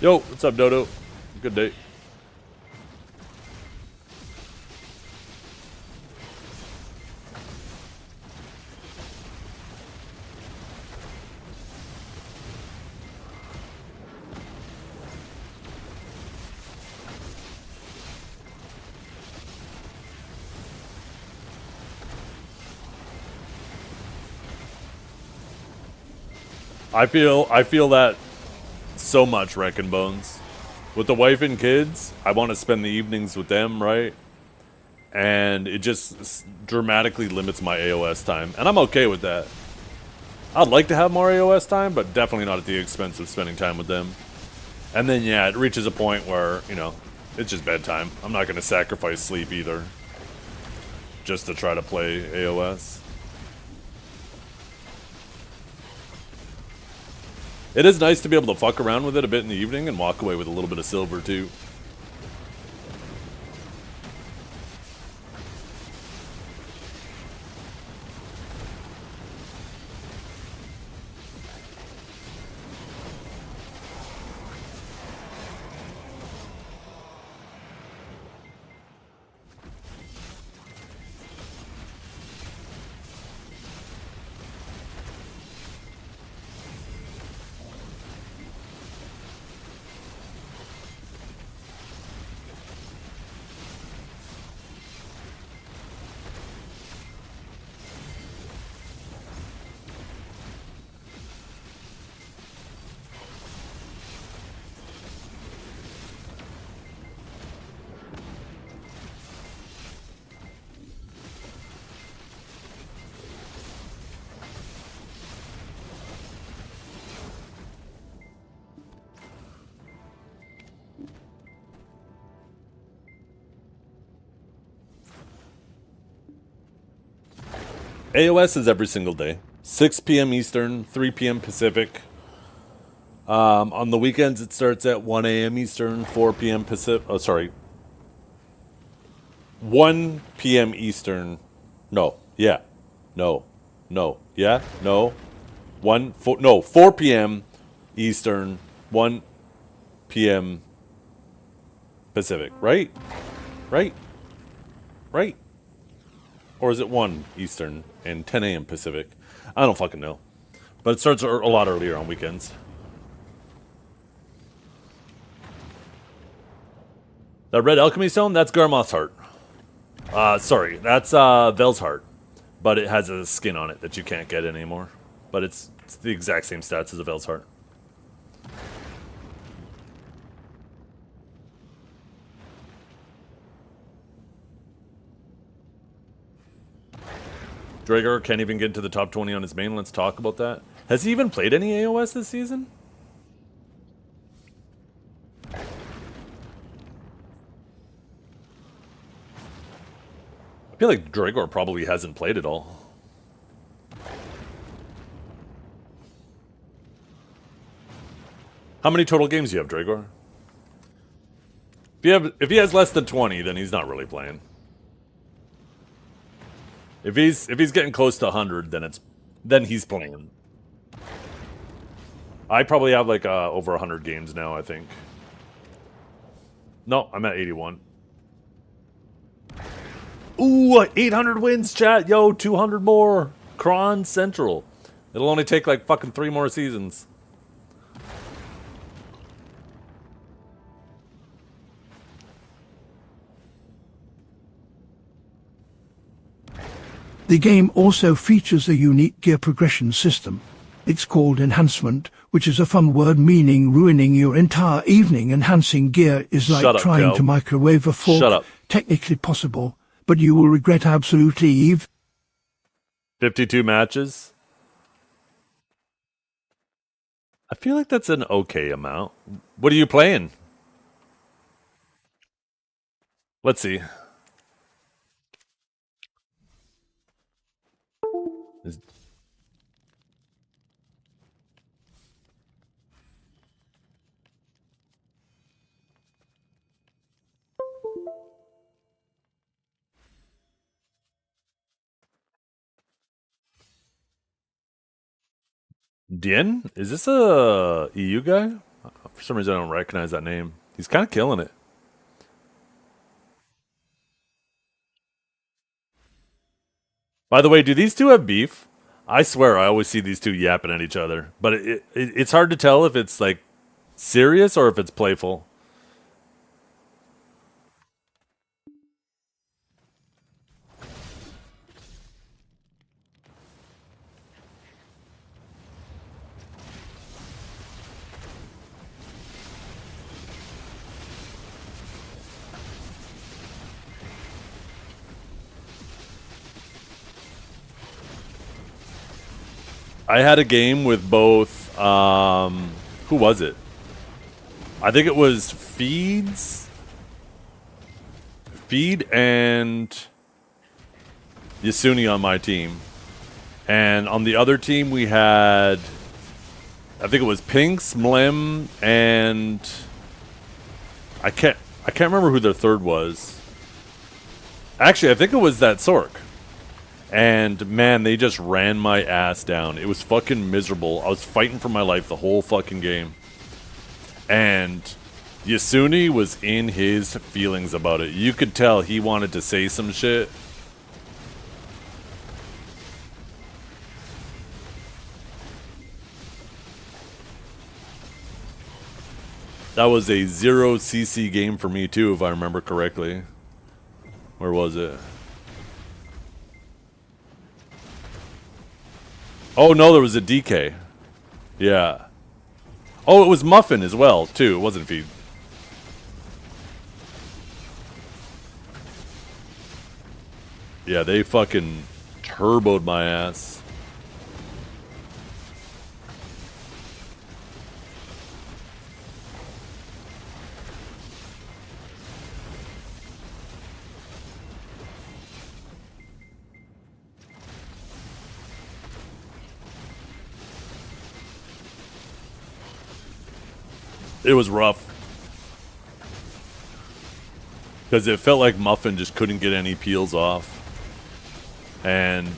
Yo, what's up, Dodo? Good day. I feel that so much, Wrecking Bones. With the wife and kids, I want to spend the evenings with them, right? And it just dramatically limits my AOS time. And I'm okay with that. I'd like to have more AOS time, but definitely not at the expense of spending time with them. And then, yeah, it reaches a point where, you know, it's just bedtime. I'm not going to sacrifice sleep either, just to try to play AOS. It is nice to be able to fuck around with it a bit in the evening and walk away with a little bit of silver, too. AOS is every single day. 6 p.m. Eastern, 3 p.m. Pacific. On the weekends, it starts at 1 a.m. Eastern, 4 p.m. Pacific. Oh, sorry. 1 p.m. Eastern. No. Yeah. No. No. Yeah. No. 4 p.m. Eastern, 1 p.m. Pacific. Right? Right? Right? Or is it 1 Eastern and 10 a.m. Pacific? I don't fucking know. But it starts a lot earlier on weekends. That red alchemy stone, that's Garmoth's heart. Sorry, that's Vel's heart. But it has a skin on it that you can't get anymore. But it's the exact same stats as a Vel's heart. Draegr can't even get into the top 20 on his main. Let's talk about that. Has he even played any AOS this season? I feel like Draegr probably hasn't played it all. How many total games do you have, Draegr? If he has less than 20, then he's not really playing. If he's getting close to 100, then he's playing. I probably have like over 100 games now, I think. No, I'm at 81. Ooh, 800 wins, chat. Yo, 200 more. Kron Central. It'll only take like fucking 3 more seasons. The game also features a unique gear progression system. It's called enhancement, which is a fun word meaning ruining your entire evening. Enhancing gear is like Shut up, trying Cal. to microwave a fork. Shut up. Technically possible, but you will regret absolutely Eve. 52 matches. I feel like that's an okay amount. What are you playing? Let's see. Dien? Is this a EU guy? For some reason I don't recognize that name. He's kind of killing it. By the way, do these two have beef? I swear I always see these two yapping at each other. But it's hard to tell if it's like serious or if it's playful. I had a game with both, who was it? I think it was Feed and Yasuni on my team. And on the other team we had, I think it was Pinks, Mlem, and I can't remember who their third was. Actually, I think it was that Sork. And man, they just ran my ass down. It was fucking miserable. I was fighting for my life the whole fucking game. And Yasuni was in his feelings about it. You could tell he wanted to say some shit. That was a 0cc game for me too, if I remember correctly. Where was it? Oh no, there was a DK. Yeah. Oh, it was Muffin as well, too. It wasn't Feed. Yeah, they fucking turboed my ass. It was rough. Because it felt like Muffin just couldn't get any peels off. And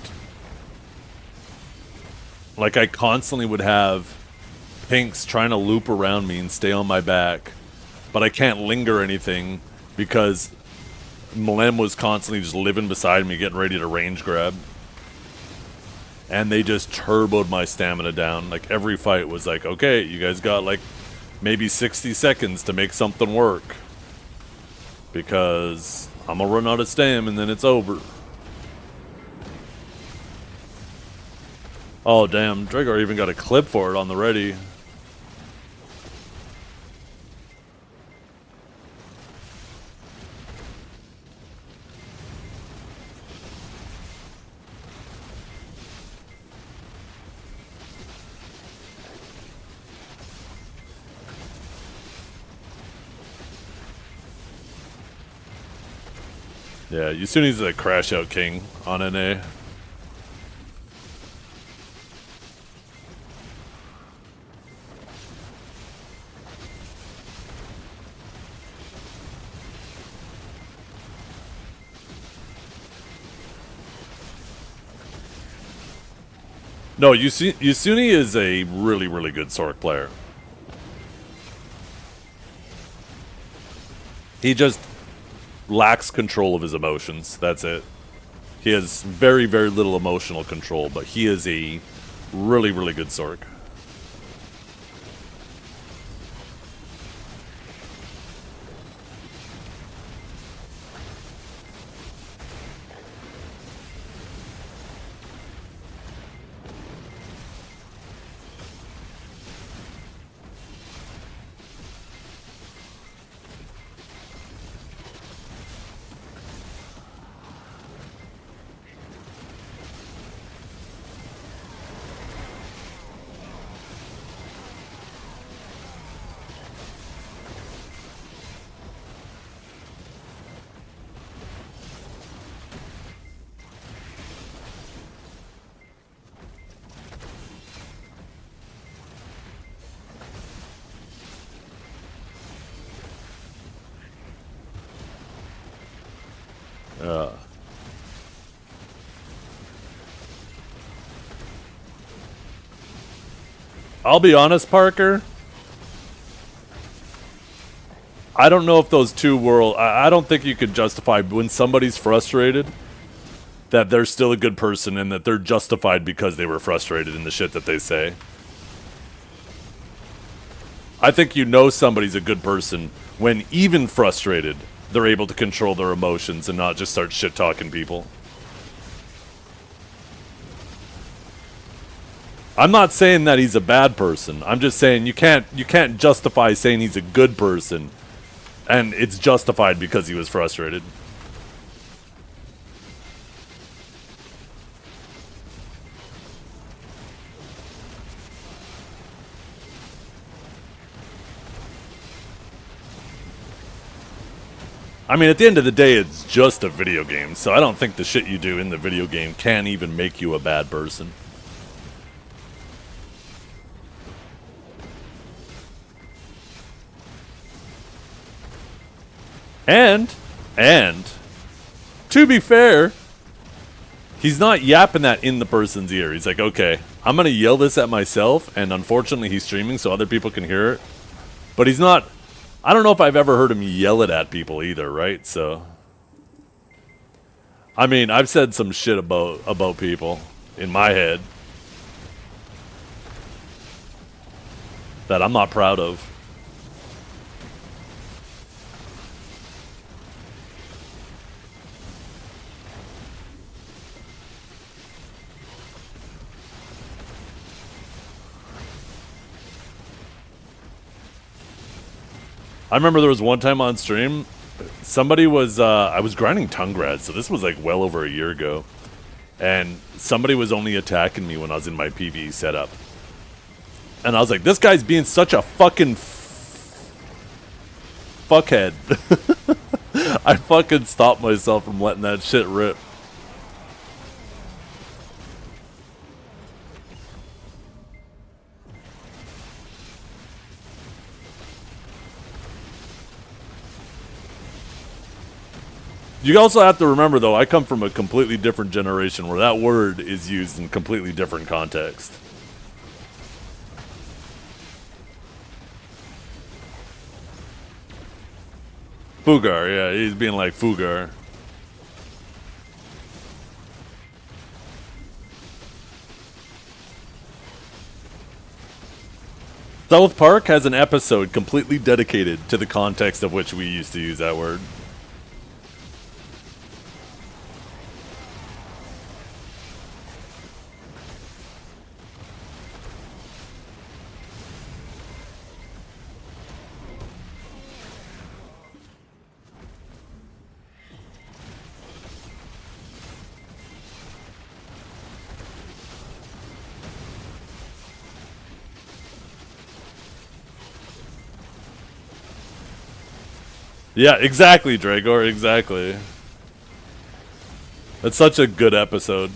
like I constantly would have Pinks trying to loop around me and stay on my back. But I can't linger anything because Mlem was constantly just living beside me getting ready to range grab. And they just turboed my stamina down. Like every fight was like, okay, you guys got like maybe 60 seconds to make something work. because I'm gonna run out of stam and then it's over. Oh damn, Dragar even got a clip for it on the ready. Yeah, Yasune's a crash out king on NA. No, Yasune is a really, really good Sork player. He just lacks control of his emotions. That's it. He has very, very little emotional control, but he is a really, really good Sork. I'll be honest, Parker. I don't know if those two worlds... I don't think you could justify when somebody's frustrated that they're still a good person and that they're justified because they were frustrated in the shit that they say. I think you know somebody's a good person when, even frustrated, they're able to control their emotions and not just start shit-talking people. I'm not saying that he's a bad person. I'm just saying you can't justify saying he's a good person and it's justified because he was frustrated. I mean, at the end of the day, it's just a video game, so I don't think the shit you do in the video game can even make you a bad person. And, to be fair, he's not yapping that in the person's ear. He's like, okay, I'm going to yell this at myself, and unfortunately he's streaming so other people can hear it. But he's not, I don't know if I've ever heard him yell it at people either, right? So, I mean, I've said some shit about people in my head that I'm not proud of. I remember there was one time on stream, somebody was, I was grinding tongue grad, so this was like well over a year ago. And somebody was only attacking me when I was in my PvE setup. And I was like, this guy's being such a fucking fuckhead. I fucking stopped myself from letting that shit rip. You also have to remember, though, I come from a completely different generation where that word is used in completely different context. Fugar, yeah, he's being like Fugar. South Park has an episode completely dedicated to the context of which we used to use that word. Yeah, exactly, Dragor, exactly. That's such a good episode.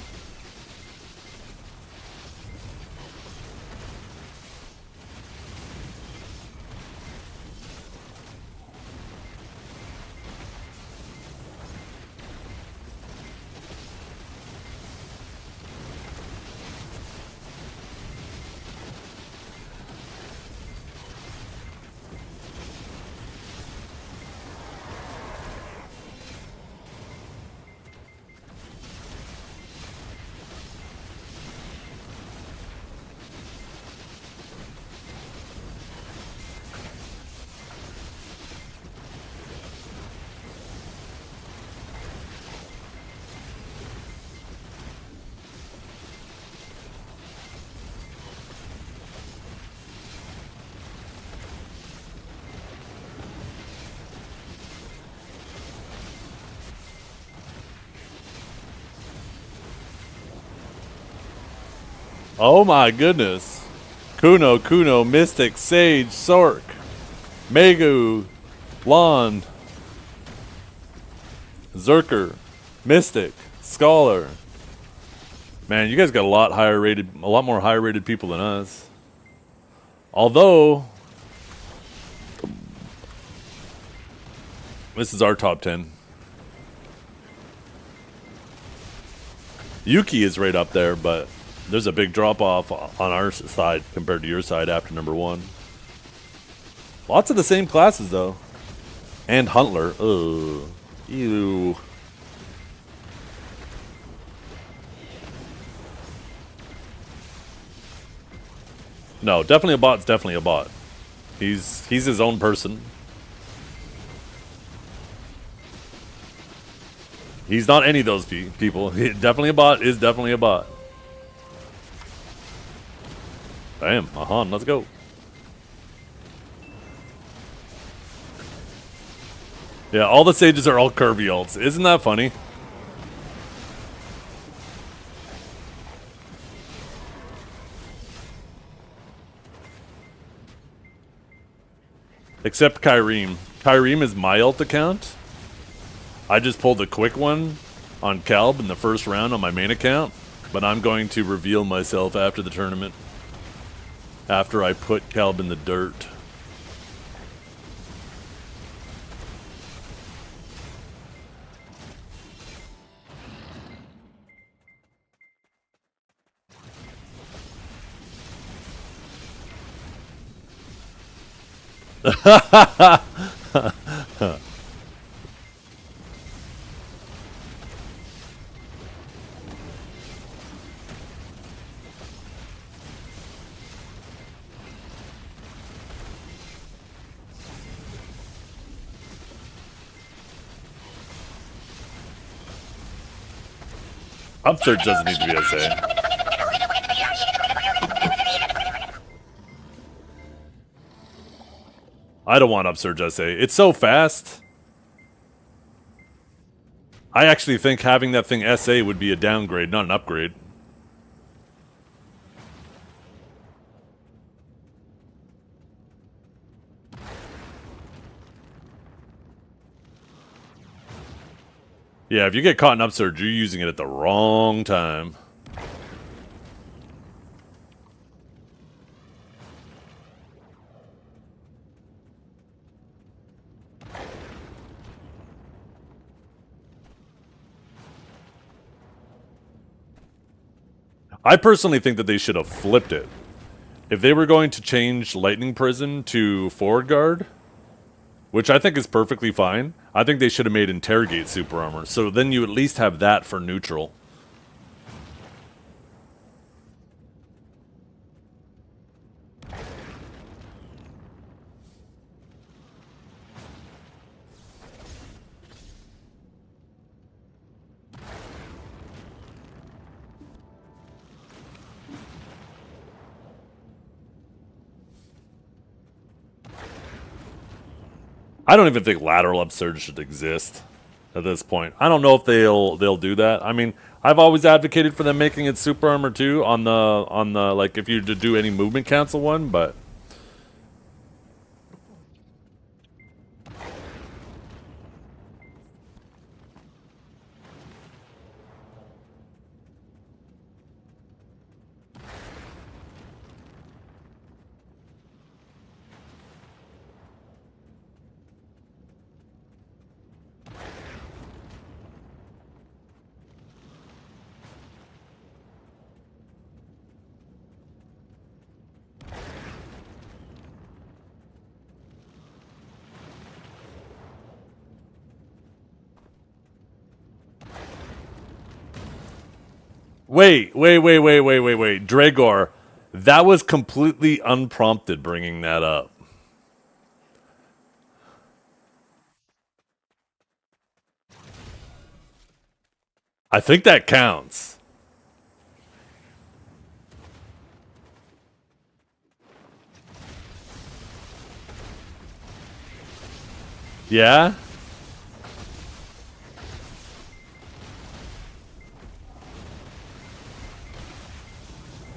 Oh my goodness. Kuno, Mystic, Sage, Sork, Megu, Lon, Zerker, Mystic, Scholar. Man, you guys got a lot more higher rated people than us. Although this is our top 10. Yuki is right up there, but there's a big drop off on our side compared to your side after number 1. Lots of the same classes though. And Huntler. Ugh. Ew. No, definitely a bot's definitely a bot. He's his own person. He's not any of those people. Definitely a bot is definitely a bot. Bam, Mahan, let's go. Yeah, all the sages are all curvy ults. Isn't that funny? Except Kyrene. Kyrene is my ult account. I just pulled a quick one on Calb in the first round on my main account, but I'm going to reveal myself after the tournament. After I put Calb in the dirt. Upsurge doesn't need to be SA. I don't want Upsurge SA. It's so fast. I actually think having that thing SA would be a downgrade, not an upgrade. Yeah, if you get caught in Upsurge, you're using it at the wrong time. I personally think that they should have flipped it. If they were going to change Lightning Prison to Forward Guard, which I think is perfectly fine, I think they should have made Interrogate Super Armor. So then you at least have that for neutral. I don't even think lateral upsurge should exist at this point. I don't know if they'll do that. I mean, I've always advocated for them making it super armor too on the like if you to do any movement cancel one, but Wait. Dragor, that was completely unprompted bringing that up. I think that counts. Yeah?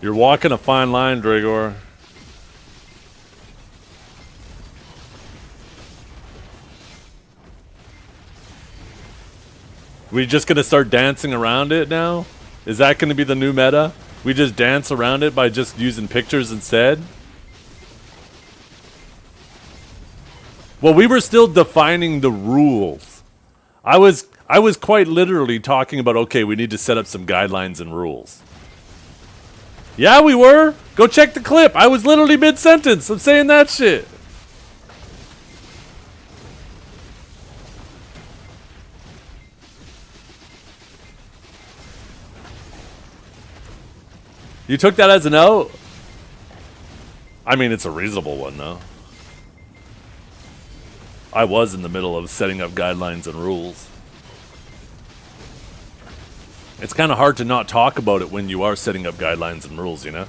You're walking a fine line, Dragor. We just gonna start dancing around it now? Is that gonna be the new meta? We just dance around it by just using pictures instead? Well, we were still defining the rules. I was quite literally talking about, okay, we need to set up some guidelines and rules. Yeah, we were. Go check the clip. I was literally mid-sentence of saying that shit. You took that as a no? I mean, it's a reasonable one, though. I was in the middle of setting up guidelines and rules. It's kind of hard to not talk about it when you are setting up guidelines and rules, you know?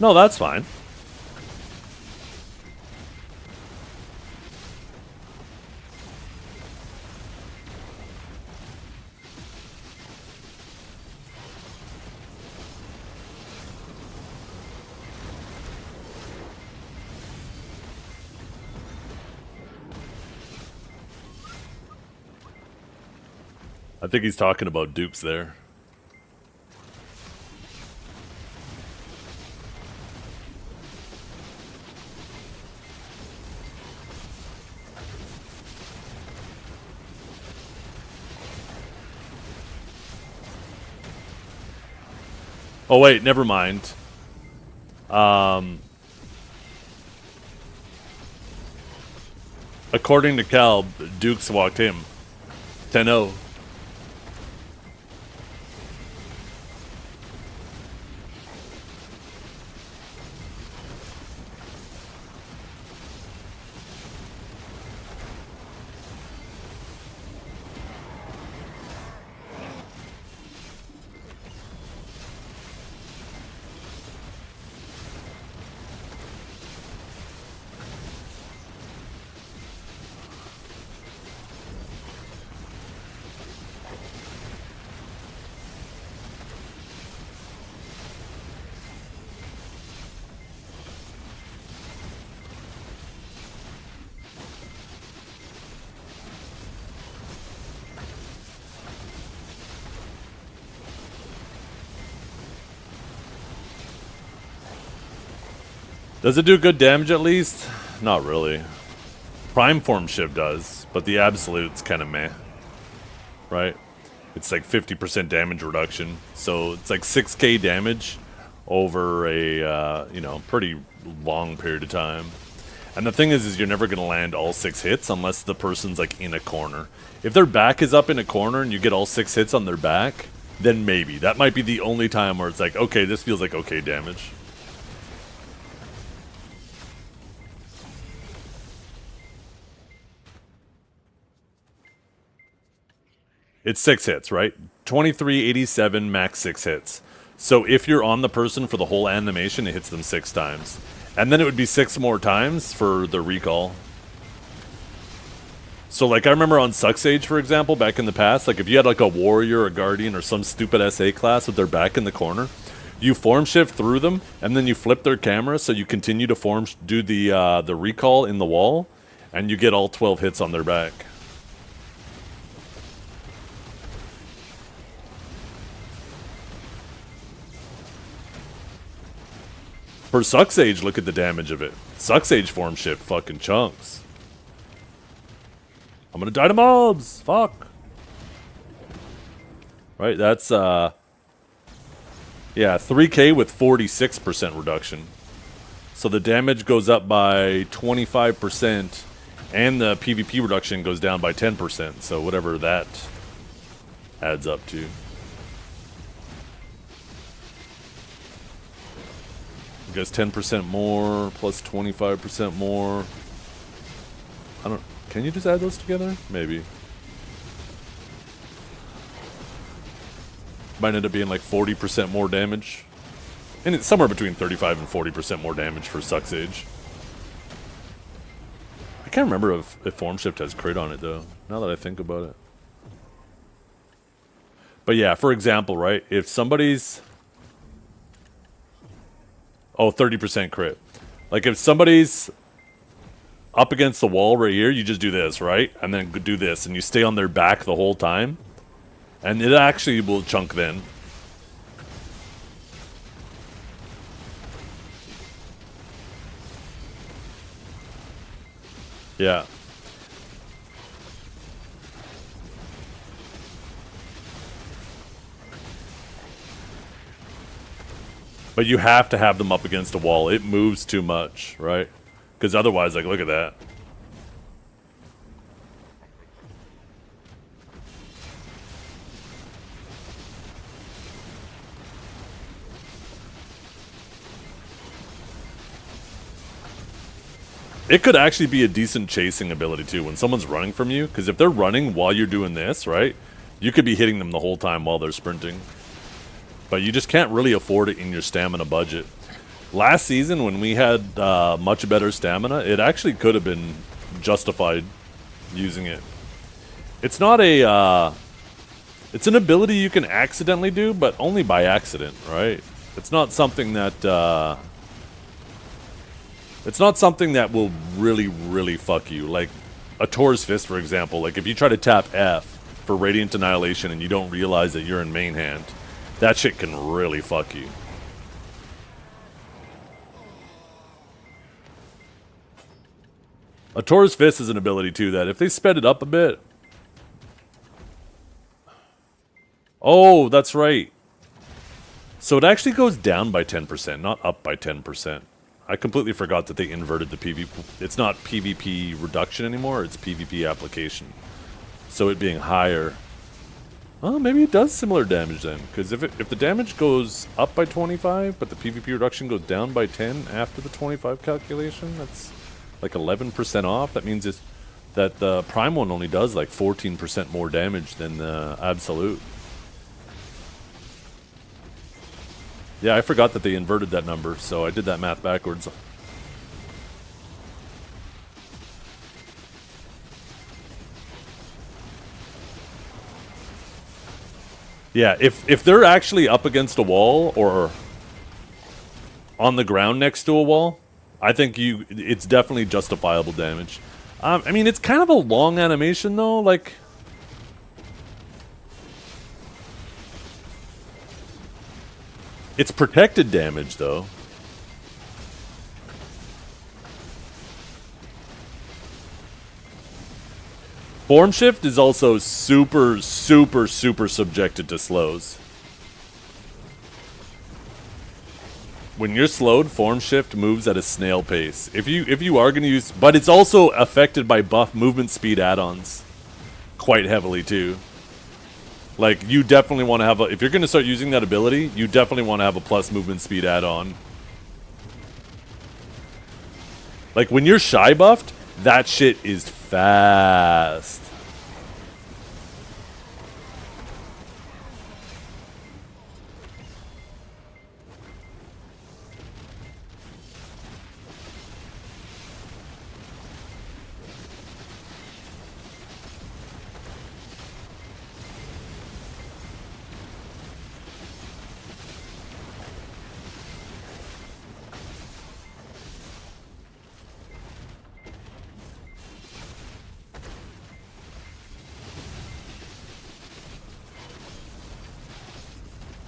No, that's fine. I think he's talking about dupes there. Oh wait, never mind. According to Cal, Dukes walked him. 10-0. Does it do good damage at least? Not really. Prime Form Shiv does, but the Absolute's kind of meh. Right? It's like 50% damage reduction. So it's like 6k damage over a, pretty long period of time. And the thing is you're never going to land all 6 hits unless the person's like in a corner. If their back is up in a corner and you get all 6 hits on their back, then maybe. That might be the only time where it's like, okay, this feels like okay damage. It's 6 hits, right? 2387 max 6 hits. So if you're on the person for the whole animation, it hits them 6 times. And then it would be 6 more times for the recall. So like I remember on Sucksage, for example, back in the past, like if you had like a warrior, a guardian, or some stupid SA class with their back in the corner, you form shift through them, and then you flip their camera so you continue to do the recall in the wall, and you get all 12 hits on their back. For Suck Sage, look at the damage of it. Suck Sage form shift fucking chunks. I'm gonna die to mobs! Fuck! Right, that's, yeah, 3k with 46% reduction. So the damage goes up by 25%, and the PvP reduction goes down by 10%, so whatever that adds up to. I guess 10% more, plus 25% more. I don't... Can you just add those together? Maybe. Might end up being like 40% more damage. And it's somewhere between 35 and 40% more damage for Suck Sage. I can't remember if Form Shift has crit on it, though, now that I think about it. But yeah, for example, right, if somebody's... Oh, 30% crit. Like, if somebody's up against the wall right here, you just do this, right? And then do this, and you stay on their back the whole time. And it actually will chunk then. Yeah. But you have to have them up against a wall. It moves too much, right? Because otherwise, like, look at that. It could actually be a decent chasing ability, too, when someone's running from you. Because if they're running while you're doing this, right, you could be hitting them the whole time while they're sprinting. But you just can't really afford it in your stamina budget. Last season, when we had much better stamina, it actually could have been justified using it. It's not a... it's an ability you can accidentally do, but only by accident, right? It's not something that... it's not something that will really, really fuck you. Like, a Tor's Fist, for example. Like, if you try to tap F for Radiant Annihilation and you don't realize that you're in main hand, that shit can really fuck you. A Tor's Fist is an ability, too, that if they sped it up a bit... Oh, that's right. So it actually goes down by 10%, not up by 10%. I completely forgot that they inverted the PvP. It's not PvP reduction anymore, it's PvP application. So it being higher... Oh, maybe it does similar damage then. Because if the damage goes up by 25, but the PvP reduction goes down by 10 after the 25 calculation, that's like 11% off. That means that the Prime one only does like 14% more damage than the Absolute. Yeah, I forgot that they inverted that number, so I did that math backwards. Yeah, if they're actually up against a wall or on the ground next to a wall, I think it's definitely justifiable damage. I mean, it's kind of a long animation though, like... It's protected damage though. Form Shift is also super subjected to slows. When you're slowed, Form Shift moves at a snail pace. If you are going to use... But it's also affected by buff movement speed add-ons quite heavily too. Like, you definitely want to have a... If you're going to start using that ability, you definitely want to have a plus movement speed add-on. Like, when you're shy buffed, that shit is fast.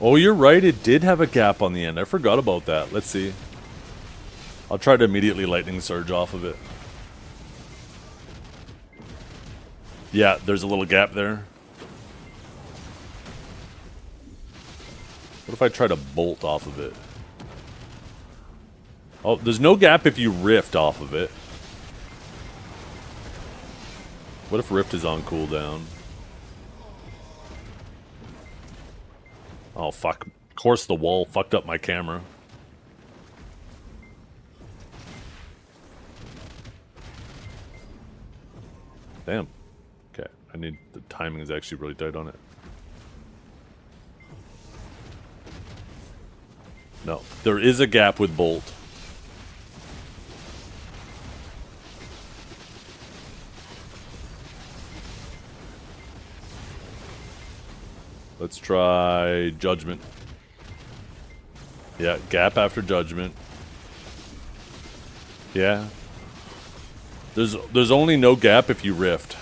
Oh, you're right. It did have a gap on the end. I forgot about that. Let's see. I'll try to immediately lightning surge off of it. Yeah, there's a little gap there. What if I try to bolt off of it? Oh, there's no gap if you rift off of it. What if rift is on cooldown? Oh, fuck. Of course the wall fucked up my camera. Damn. Okay, I need... the timing is actually really tight on it. No, there is a gap with bolt. Let's try Judgment. Yeah, gap after Judgment. Yeah. There's only no gap if you rift.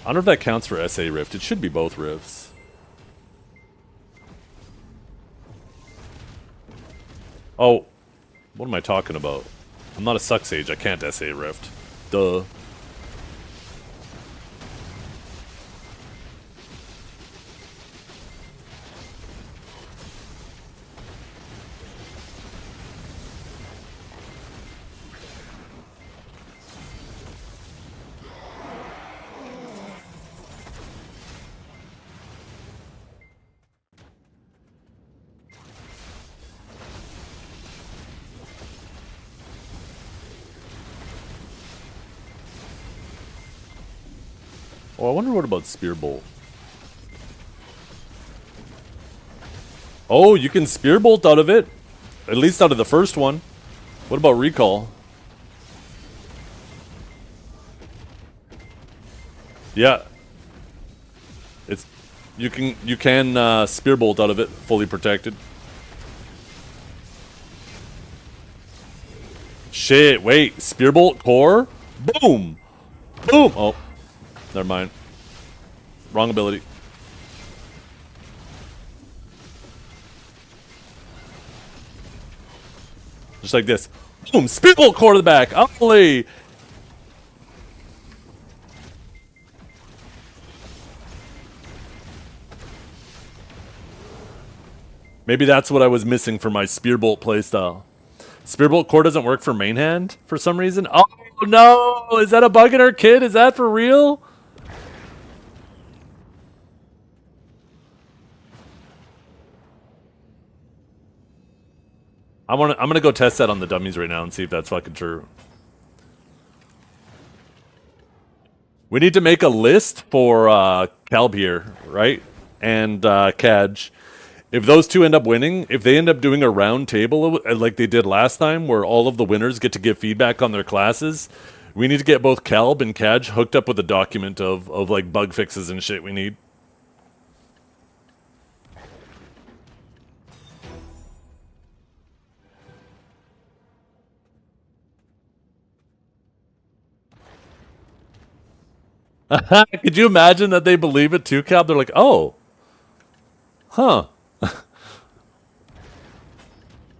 I don't know if that counts for SA rift. It should be both rifts. Oh, what am I talking about? I'm not a suck sage. I can't SA rift. Duh. Oh, I wonder what about Spear Bolt. Oh, you can Spear Bolt out of it. At least out of the first one. What about Recall? Yeah. It's... You can Spear Bolt out of it, fully protected. Shit, wait. Spear Bolt core? Boom! Boom! Oh. Never mind. Wrong ability. Just like this. Boom! Spearbolt core to the back. Holy! Maybe that's what I was missing for my Spearbolt playstyle. Spearbolt core doesn't work for main hand for some reason. Oh no! Is that a bug in our kit? Is that for real? I'm gonna go test that on the dummies right now and see if that's fucking true. We need to make a list for Calb here, right? And Kaj. If those two end up winning, if they end up doing a round table like they did last time, where all of the winners get to give feedback on their classes, we need to get both Calb and Kaj hooked up with a document of like bug fixes and shit we need. Could you imagine that they believe it too, Calb? They're like, oh. Huh.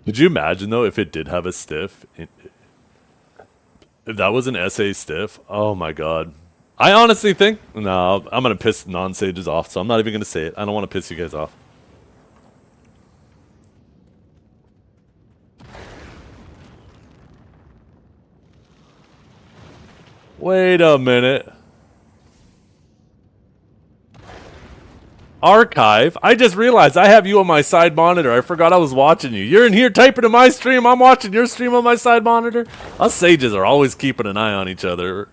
Could you imagine, though, if it did have a stiff? If that was an SA stiff? Oh, my God. I honestly think... No, I'm going to piss non-sages off, so I'm not even going to say it. I don't want to piss you guys off. Wait a minute. Archive? I just realized I have you on my side monitor. I forgot I was watching you. You're in here typing in my stream. I'm watching your stream on my side monitor. Us sages are always keeping an eye on each other.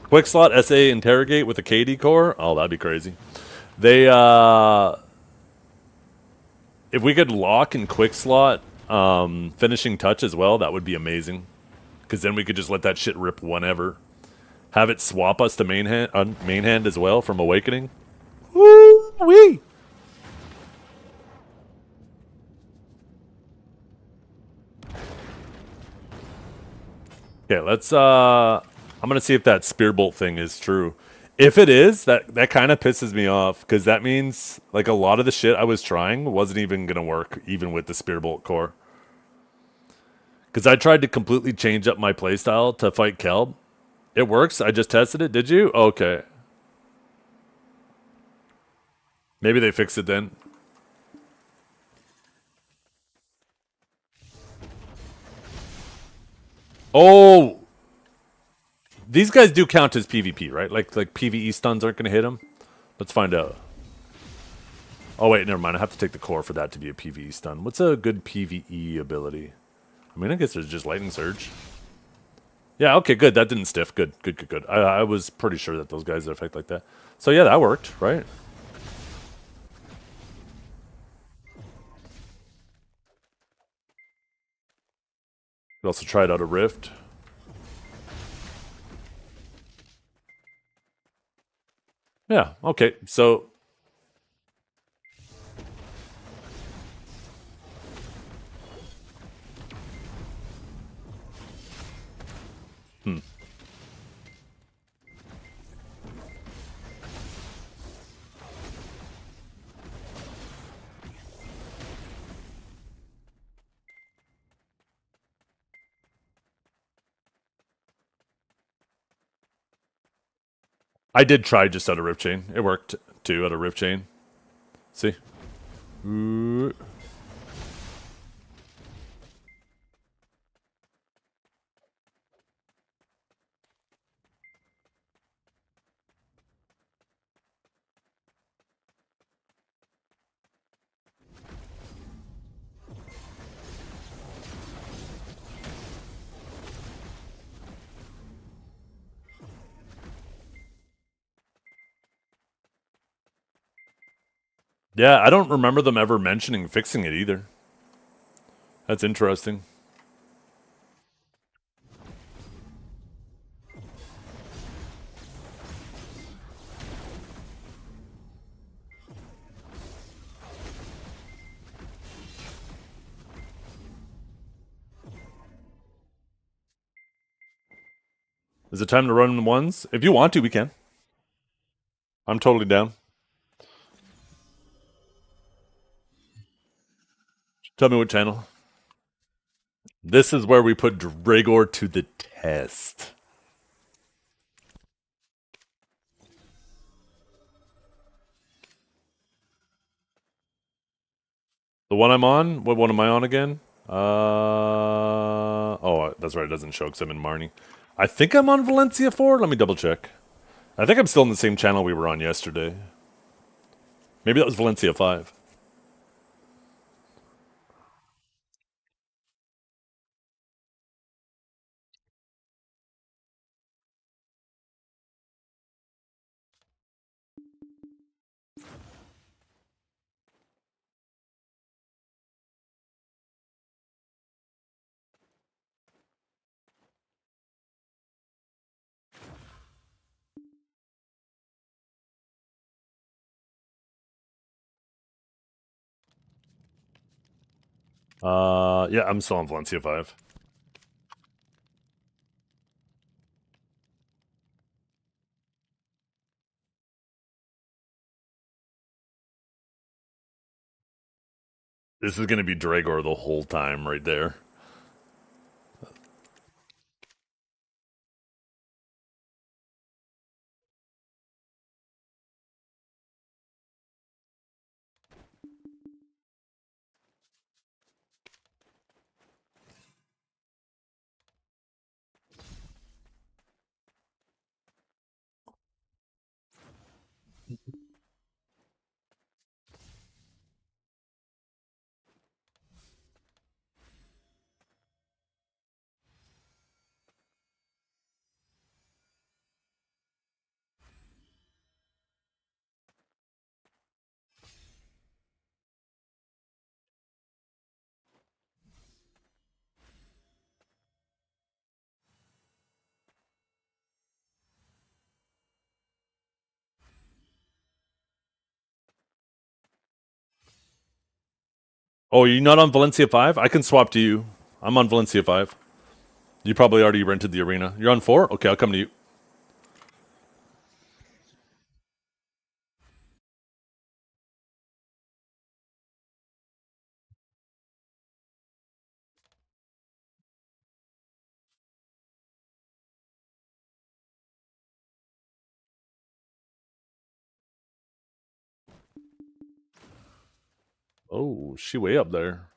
Quick slot SA interrogate with a KD core? Oh, that'd be crazy. They, if we could lock and quick slot finishing touch as well, that would be amazing. Because then we could just let that shit rip whenever. Have it swap us to main hand as well from Awakening. Woo-wee! Okay, let's I'm gonna see if that spear bolt thing is true. If it is, that kind of pisses me off because that means like a lot of the shit I was trying wasn't even gonna work, even with the spear bolt core. Because I tried to completely change up my playstyle to fight Kelb. It works. I just tested it. Did you? Okay. Maybe they fixed it then. Oh, these guys do count as PvP, right? Like PvE stuns aren't going to hit them. Let's find out. Oh wait, never mind. I have to take the core for that to be a PvE stun. What's a good PvE ability? I mean, I guess there's just lightning surge. Yeah, okay, good. That didn't stiff. Good, good, good, good. I was pretty sure that those guys affect like that. So yeah, that worked, right? Could also try it out a rift. Yeah, okay. So I did try just out of rift chain. It worked too out of rift chain. See? Ooh. Yeah, I don't remember them ever mentioning fixing it either. That's interesting. Is it time to run ones? If you want to, we can. I'm totally down. Tell me what channel. This is where we put Dragor to the test. The one I'm on? What one am I on again? Oh, that's right. It doesn't show because I'm in Marnie. I think I'm on Valencia 4. Let me double check. I think I'm still in the same channel we were on yesterday. Maybe that was Valencia 5. Yeah, I'm still on Valencia 5. This is going to be Dragor the whole time right there. Oh, you're not on Valencia 5? I can swap to you. I'm on Valencia 5. You probably already rented the arena. You're on 4? Okay, I'll come to you. Oh, she way up there.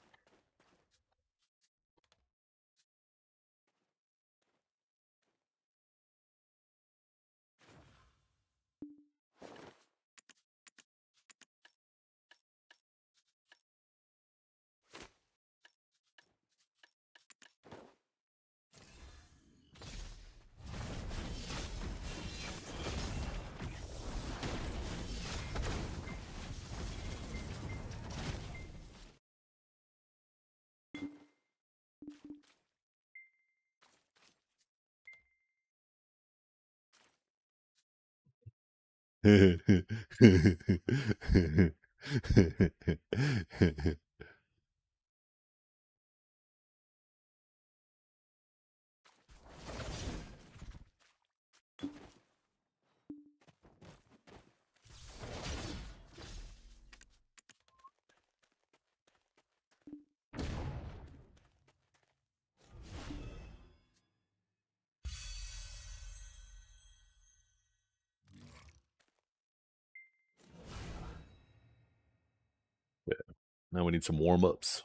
Now we need some warm-ups.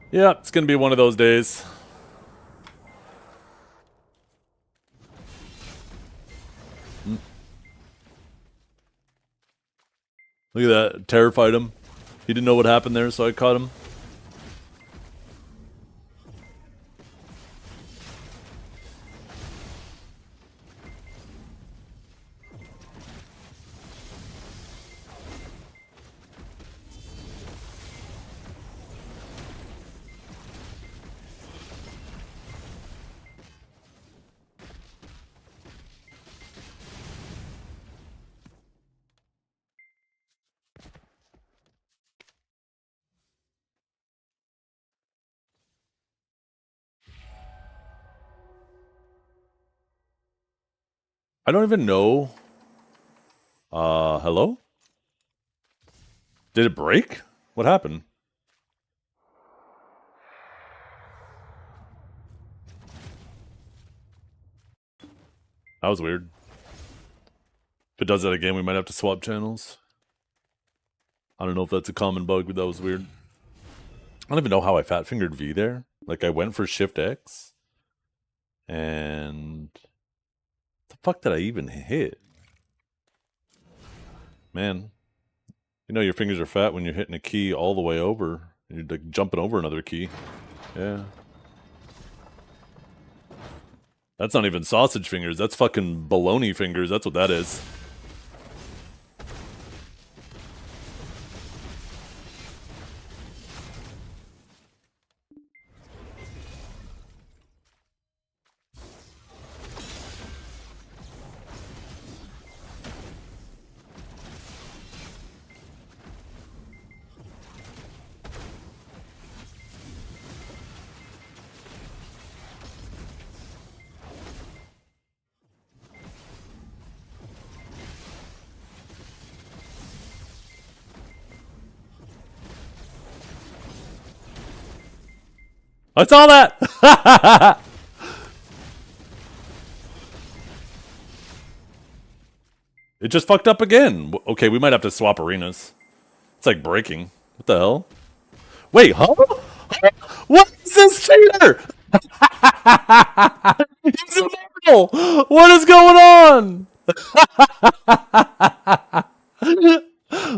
Yeah, it's gonna be one of those days. Look at that. Terrified him. He didn't know what happened there, so I caught him. I don't even know. Hello? Did it break? What happened? That was weird. If it does that again, we might have to swap channels. I don't know if that's a common bug, but that was weird. I don't even know how I fat-fingered V there. Like, I went for Shift X. And... the fuck did I even hit? Man. You know your fingers are fat when you're hitting a key all the way over. You're like jumping over another key. Yeah. That's not even sausage fingers. That's fucking bologna fingers. That's what that is. I saw that! It just fucked up again. Okay, we might have to swap arenas. It's like breaking. What the hell? Wait, huh? What is this cheater? He's immortal! What is going on?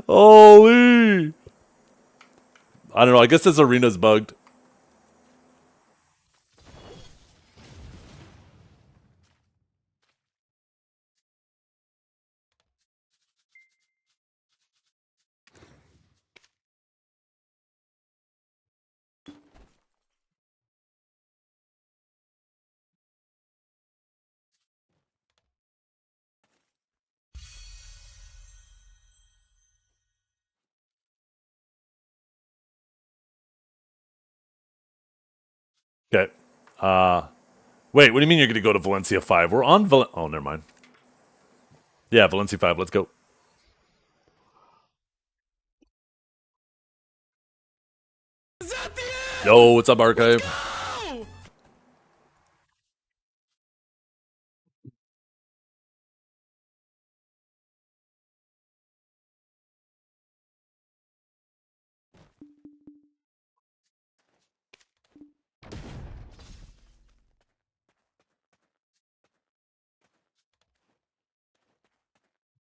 Holy! I don't know. I guess this arena's bugged. Okay. Wait, what do you mean you're going to go to Valencia 5? We're on Oh, never mind. Yeah, Valencia 5. Let's go. Yo, what's up, Archive?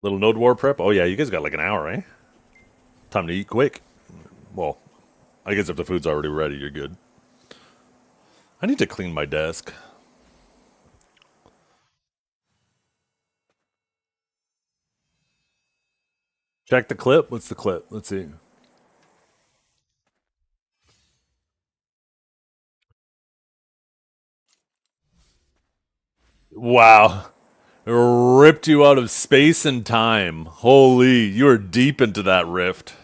Little Node War prep? Oh, yeah, you guys got like an hour, eh? Time to eat quick. Well, I guess if the food's already ready, you're good. I need to clean my desk. Check the clip. What's the clip? Let's see. Wow. Ripped you out of space and time. Holy, you are deep into that rift.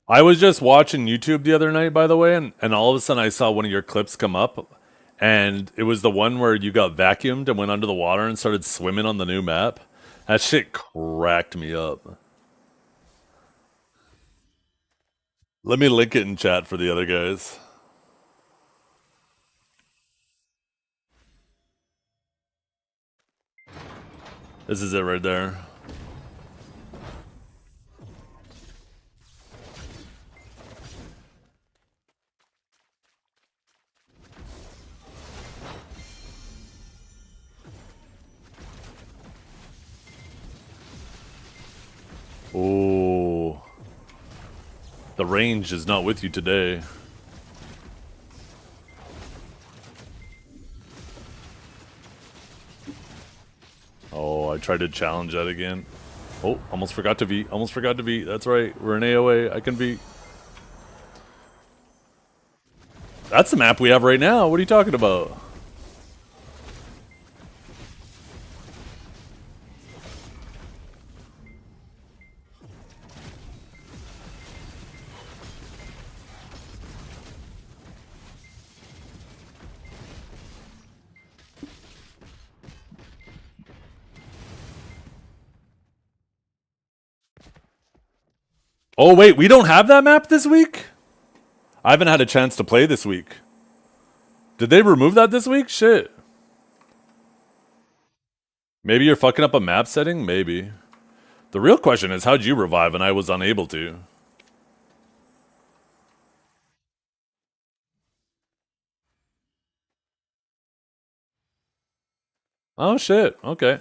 I was just watching YouTube the other night, by the way, and all of a sudden I saw one of your clips come up, and it was the one where you got vacuumed and went under the water and started swimming on the new map. That shit cracked me up. Let me link it in chat for the other guys. This is it right there. Oh. The range is not with you today. Oh, I tried to challenge that again. Oh, almost forgot to V. Almost forgot to V. That's right. We're in AOA. I can V. That's the map we have right now. What are you talking about? Oh, wait. We don't have that map this week? I haven't had a chance to play this week. Did they remove that this week? Shit. Maybe you're fucking up a map setting? Maybe. The real question is, how'd you revive and I was unable to? Oh, shit. Okay.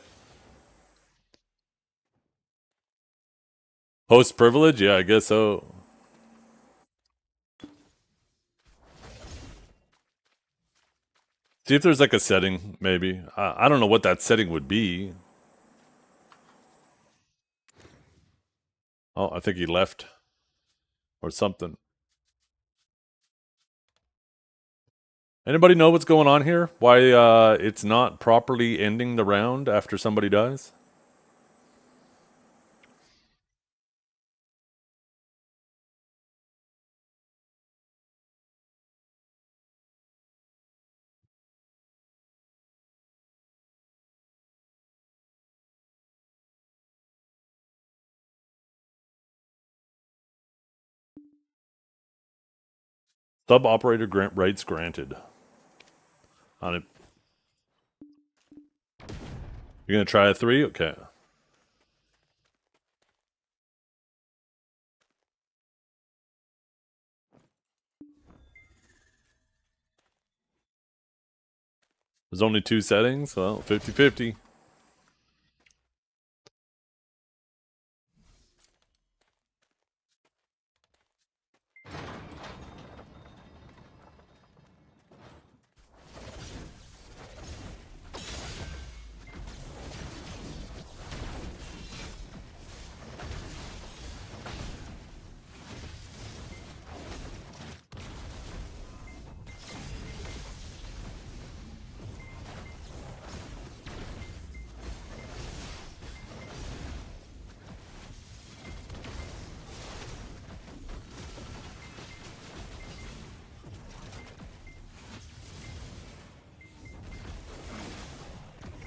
Host privilege? Yeah, I guess so. See if there's like a setting, maybe. I don't know what that setting would be. Oh, I think he left. Or something. Anybody know what's going on here? Why it's not properly ending the round after somebody dies? Sub operator grant rights granted. On it. You're gonna try a 3? Okay. There's only 2 settings, well, 50-50.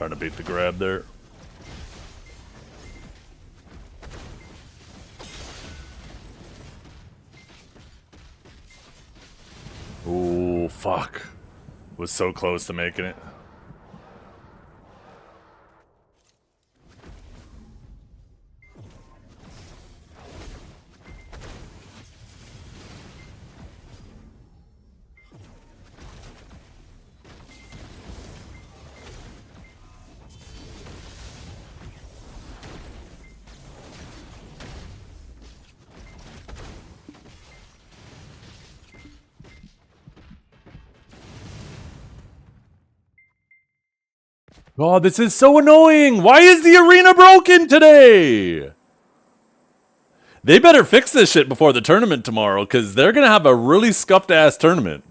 Trying to beat the grab there. Ooh, fuck. Was so close to making it. Oh, this is so annoying! Why is the arena broken today? They better fix this shit before the tournament tomorrow, because they're going to have a really scuffed-ass tournament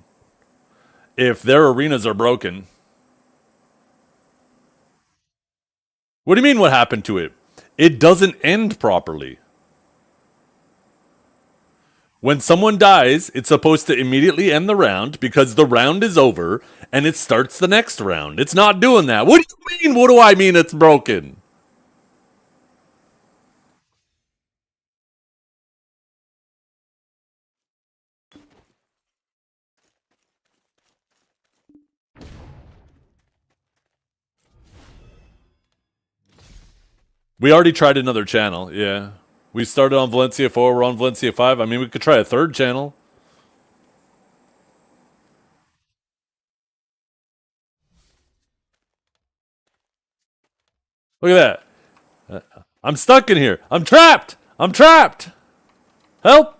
if their arenas are broken. What do you mean what happened to it? It doesn't end properly. When someone dies, it's supposed to immediately end the round because the round is over and it starts the next round. It's not doing that. What do you mean? What do I mean it's broken? We already tried another channel, yeah. We started on Valencia 4, we're on Valencia 5. I mean, we could try a third channel. Look at that. I'm stuck in here. I'm trapped. I'm trapped. Help.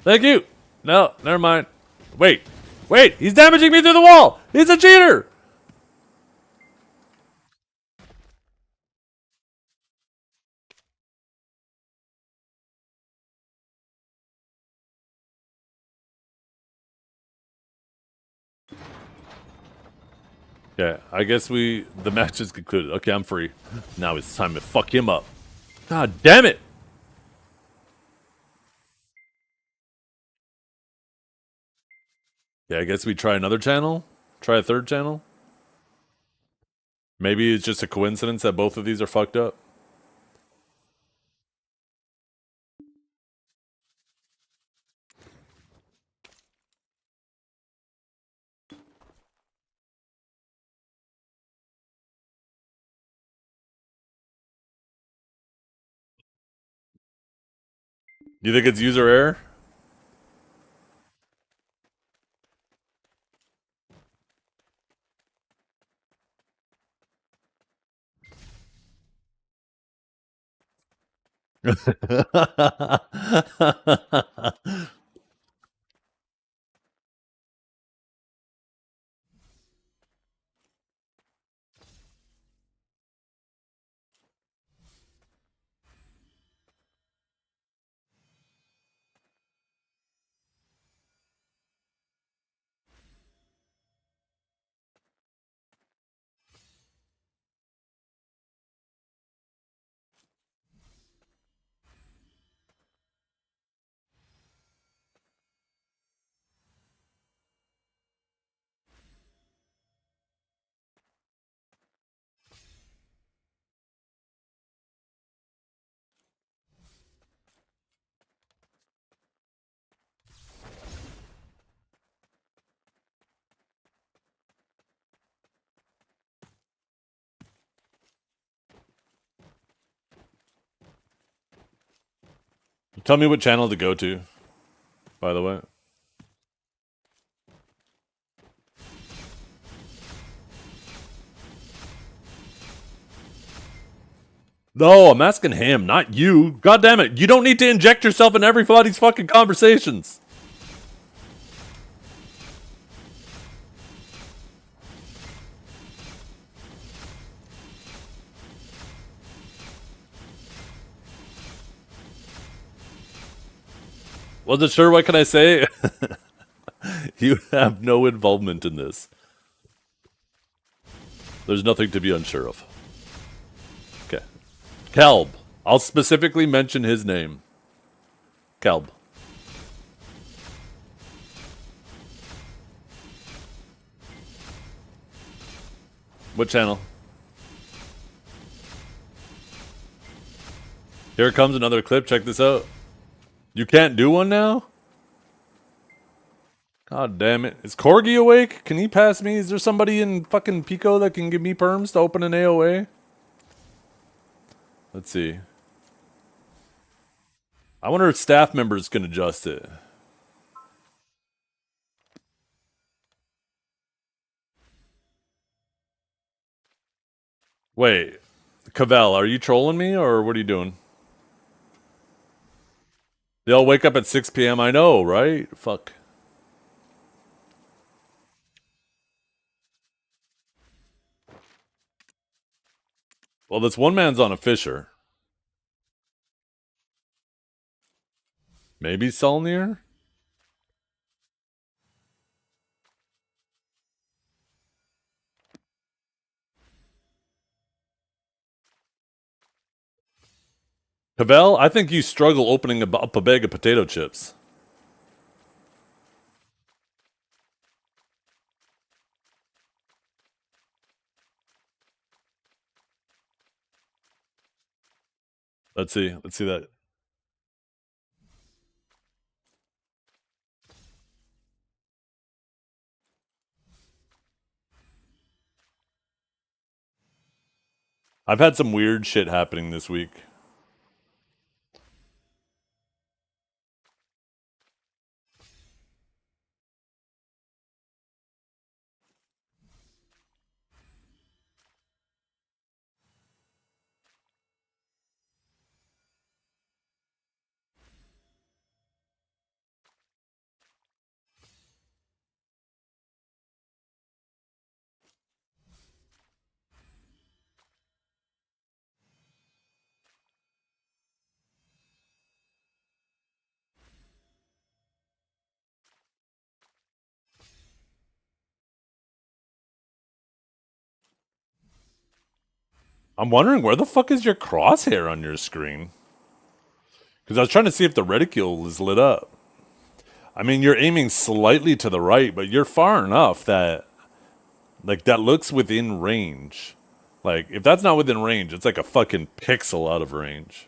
Thank you. No, never mind. Wait. Wait. He's damaging me through the wall. He's a cheater. Yeah, I guess the match is concluded. Okay, I'm free. Now it's time to fuck him up. God damn it! Yeah, I guess we try another channel? Try a third channel? Maybe it's just a coincidence that both of these are fucked up. You think it's user error? Tell me what channel to go to, by the way. No, I'm asking him, not you. God damn it. You don't need to inject yourself in everybody's fucking conversations. Wasn't sure, what can I say? You have no involvement in this. There's nothing to be unsure of. Okay. Kelb. I'll specifically mention his name. Kelb. What channel? Here comes another clip. Check this out. You can't do one now? God damn it. Is Corgi awake? Can he pass me? Is there somebody in fucking Pico that can give me perms to open an AOA? Let's see. I wonder if staff members can adjust it. Wait. Cavell, are you trolling me or what are you doing? They all wake up at 6 p.m. I know, right? Fuck. Well, this one man's on a Fisher. Maybe Solnir? Cavell, I think you struggle opening up a bag of potato chips. Let's see. Let's see that. I've had some weird shit happening this week. I'm wondering where the fuck is your crosshair on your screen? Because I was trying to see if the reticule is lit up. I mean, you're aiming slightly to the right, but you're far enough that, like, that looks within range. Like, if that's not within range, it's like a fucking pixel out of range.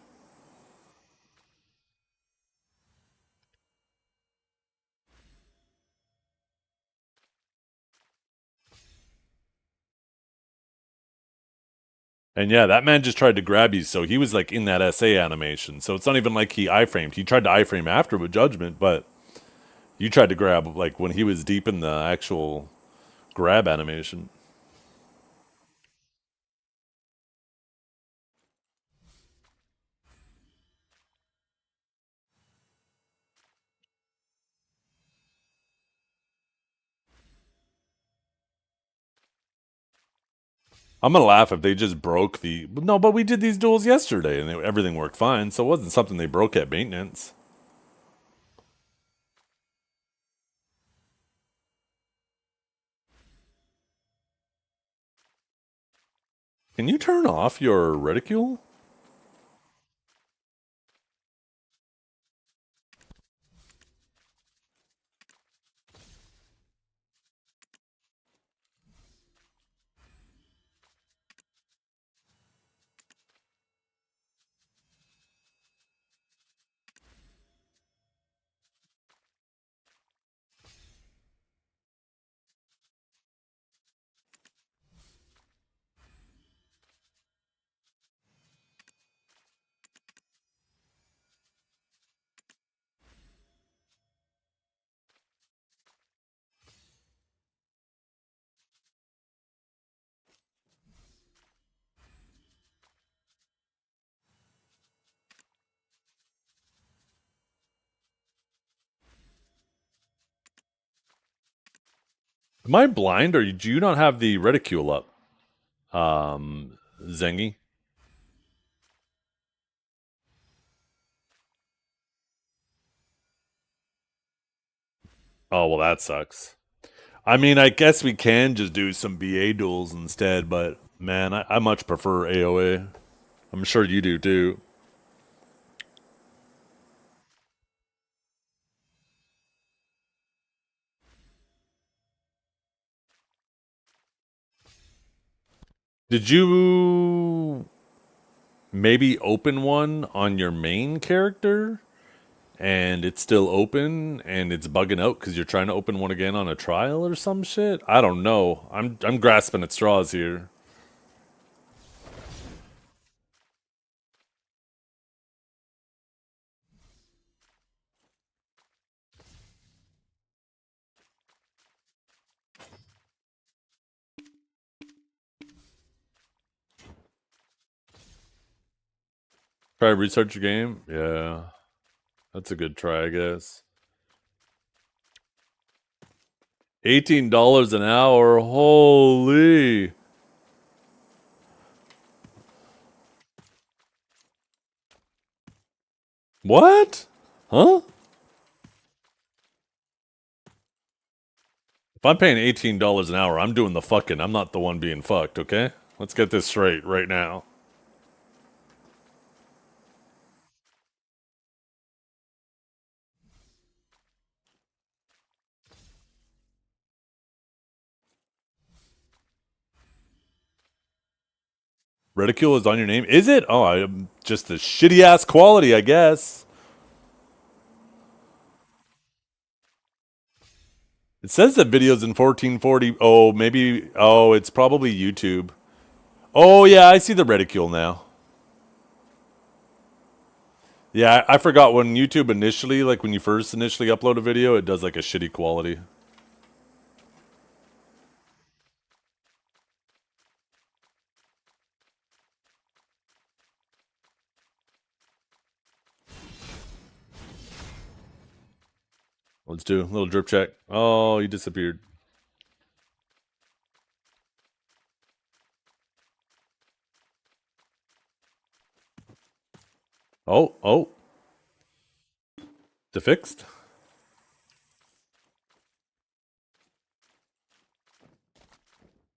And yeah, that man just tried to grab you, so he was like in that SA animation. So it's not even like he iframed. He tried to iframe after with judgment, but you tried to grab like when he was deep in the actual grab animation. I'm gonna laugh if they just broke the. No, but we did these duels yesterday, and everything worked fine. So it wasn't something they broke at maintenance. Can you turn off your reticule? Am I blind, or do you not have the reticule up, Zengi? Oh well, that sucks. I mean, I guess we can just do some BA duels instead, but man, I much prefer AOA. I'm sure you do too. Did you maybe open one on your main character and it's still open and it's bugging out because you're trying to open one again on a trial or some shit? I don't know. I'm grasping at straws here. Try to research your game? Yeah. That's a good try, I guess. $18 an hour. Holy. What? Huh? If I'm paying $18 an hour, I'm doing the fucking. I'm not the one being fucked, okay? Let's get this straight right now. Ridicule is on your name? Is it? Oh, I'm just the shitty ass quality, I guess. It says that video's in 1440. Oh, maybe. Oh, it's probably YouTube. Oh, yeah, I see the ridicule now. Yeah, I forgot when YouTube initially, like when you first initially upload a video, it does like a shitty quality. Let's do a little drip check. Oh, he disappeared. Oh. Defixed?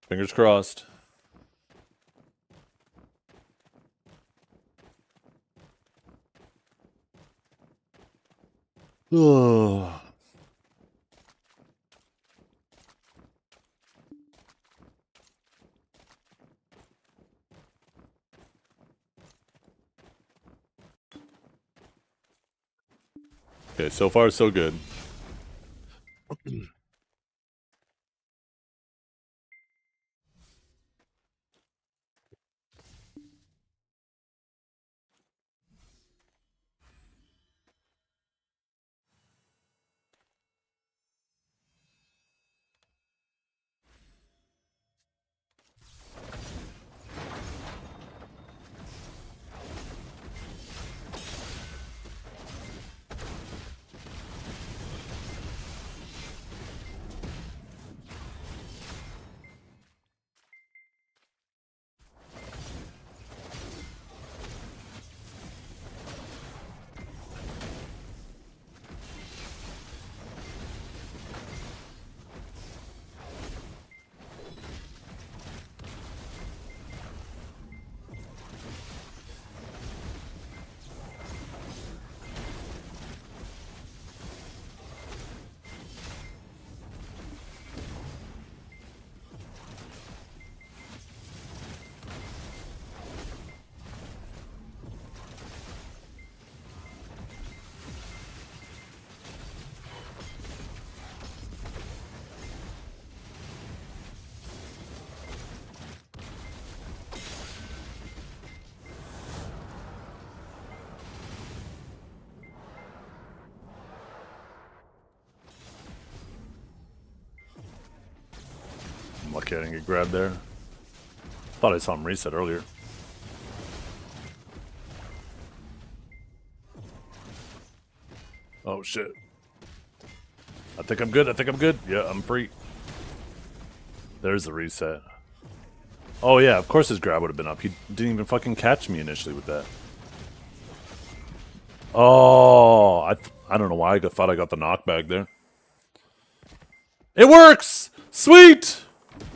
Fingers crossed. Ugh. Okay, so far so good. I'm lucky I didn't get grabbed there. Thought I saw him reset earlier. Oh shit. I think I'm good. Yeah, I'm free. There's the reset. Oh yeah, of course his grab would have been up. He didn't even fucking catch me initially with that. Oh, I don't know why I thought I got the knockback there. It works! Sweet!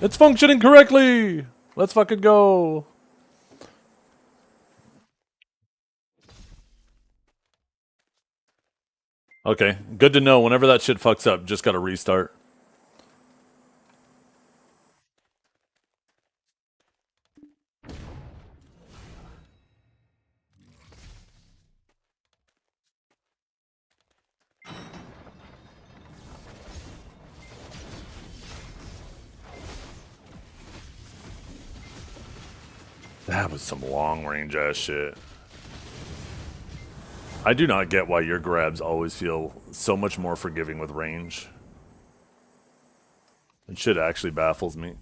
It's functioning correctly! Let's fucking go! Okay, good to know. Whenever that shit fucks up, just gotta restart. That was some long range ass shit. I do not get why your grabs always feel so much more forgiving with range. It shit actually baffles me.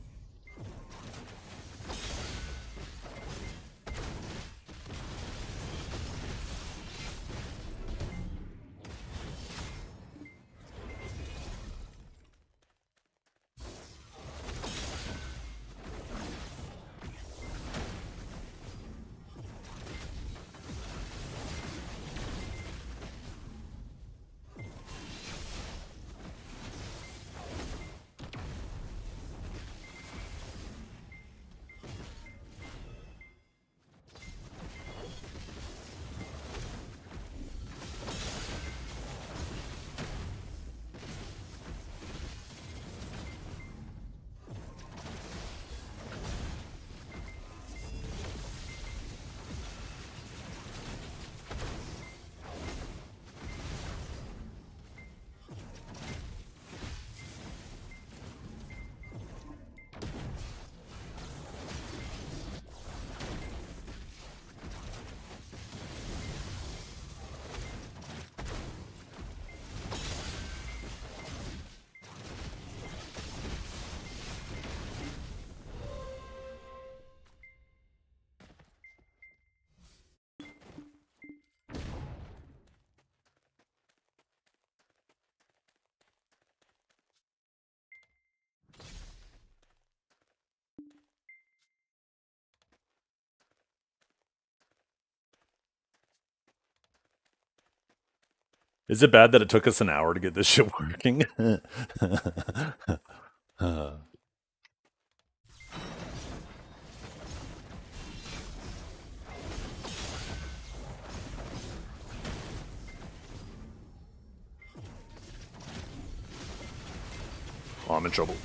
Is it bad that it took us an hour to get this shit working? Oh, I'm in trouble.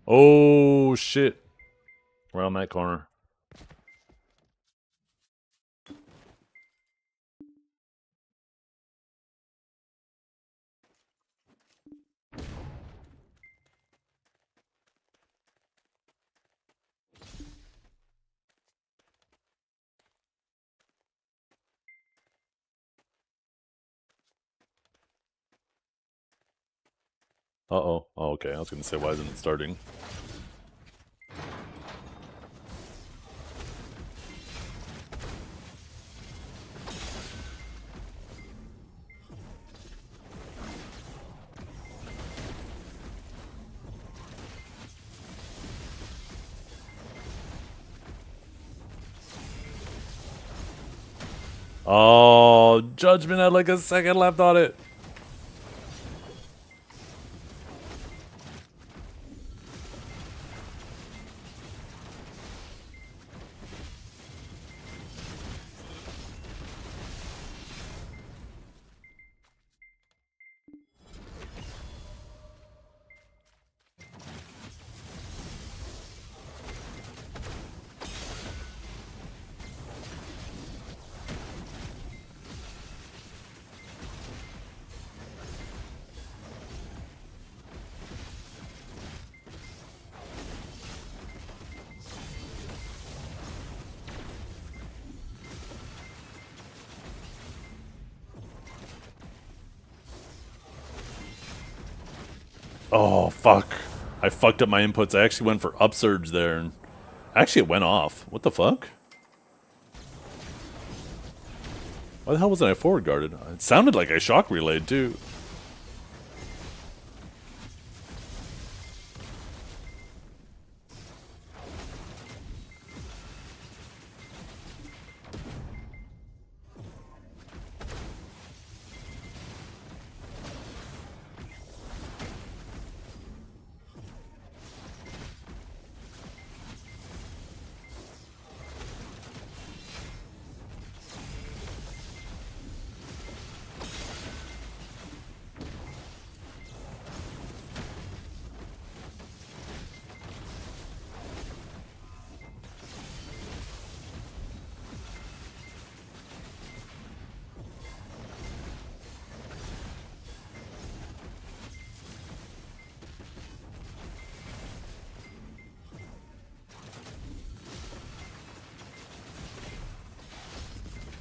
Oh shit. Around that corner. Uh-oh. Oh, okay. I was gonna say, why isn't it starting? Oh, Judgment had like a second left on it. Oh, fuck. I fucked up my inputs. I actually went for upsurge there, and actually it went off. What the fuck? Why the hell wasn't I forward guarded? It sounded like I shock relayed too.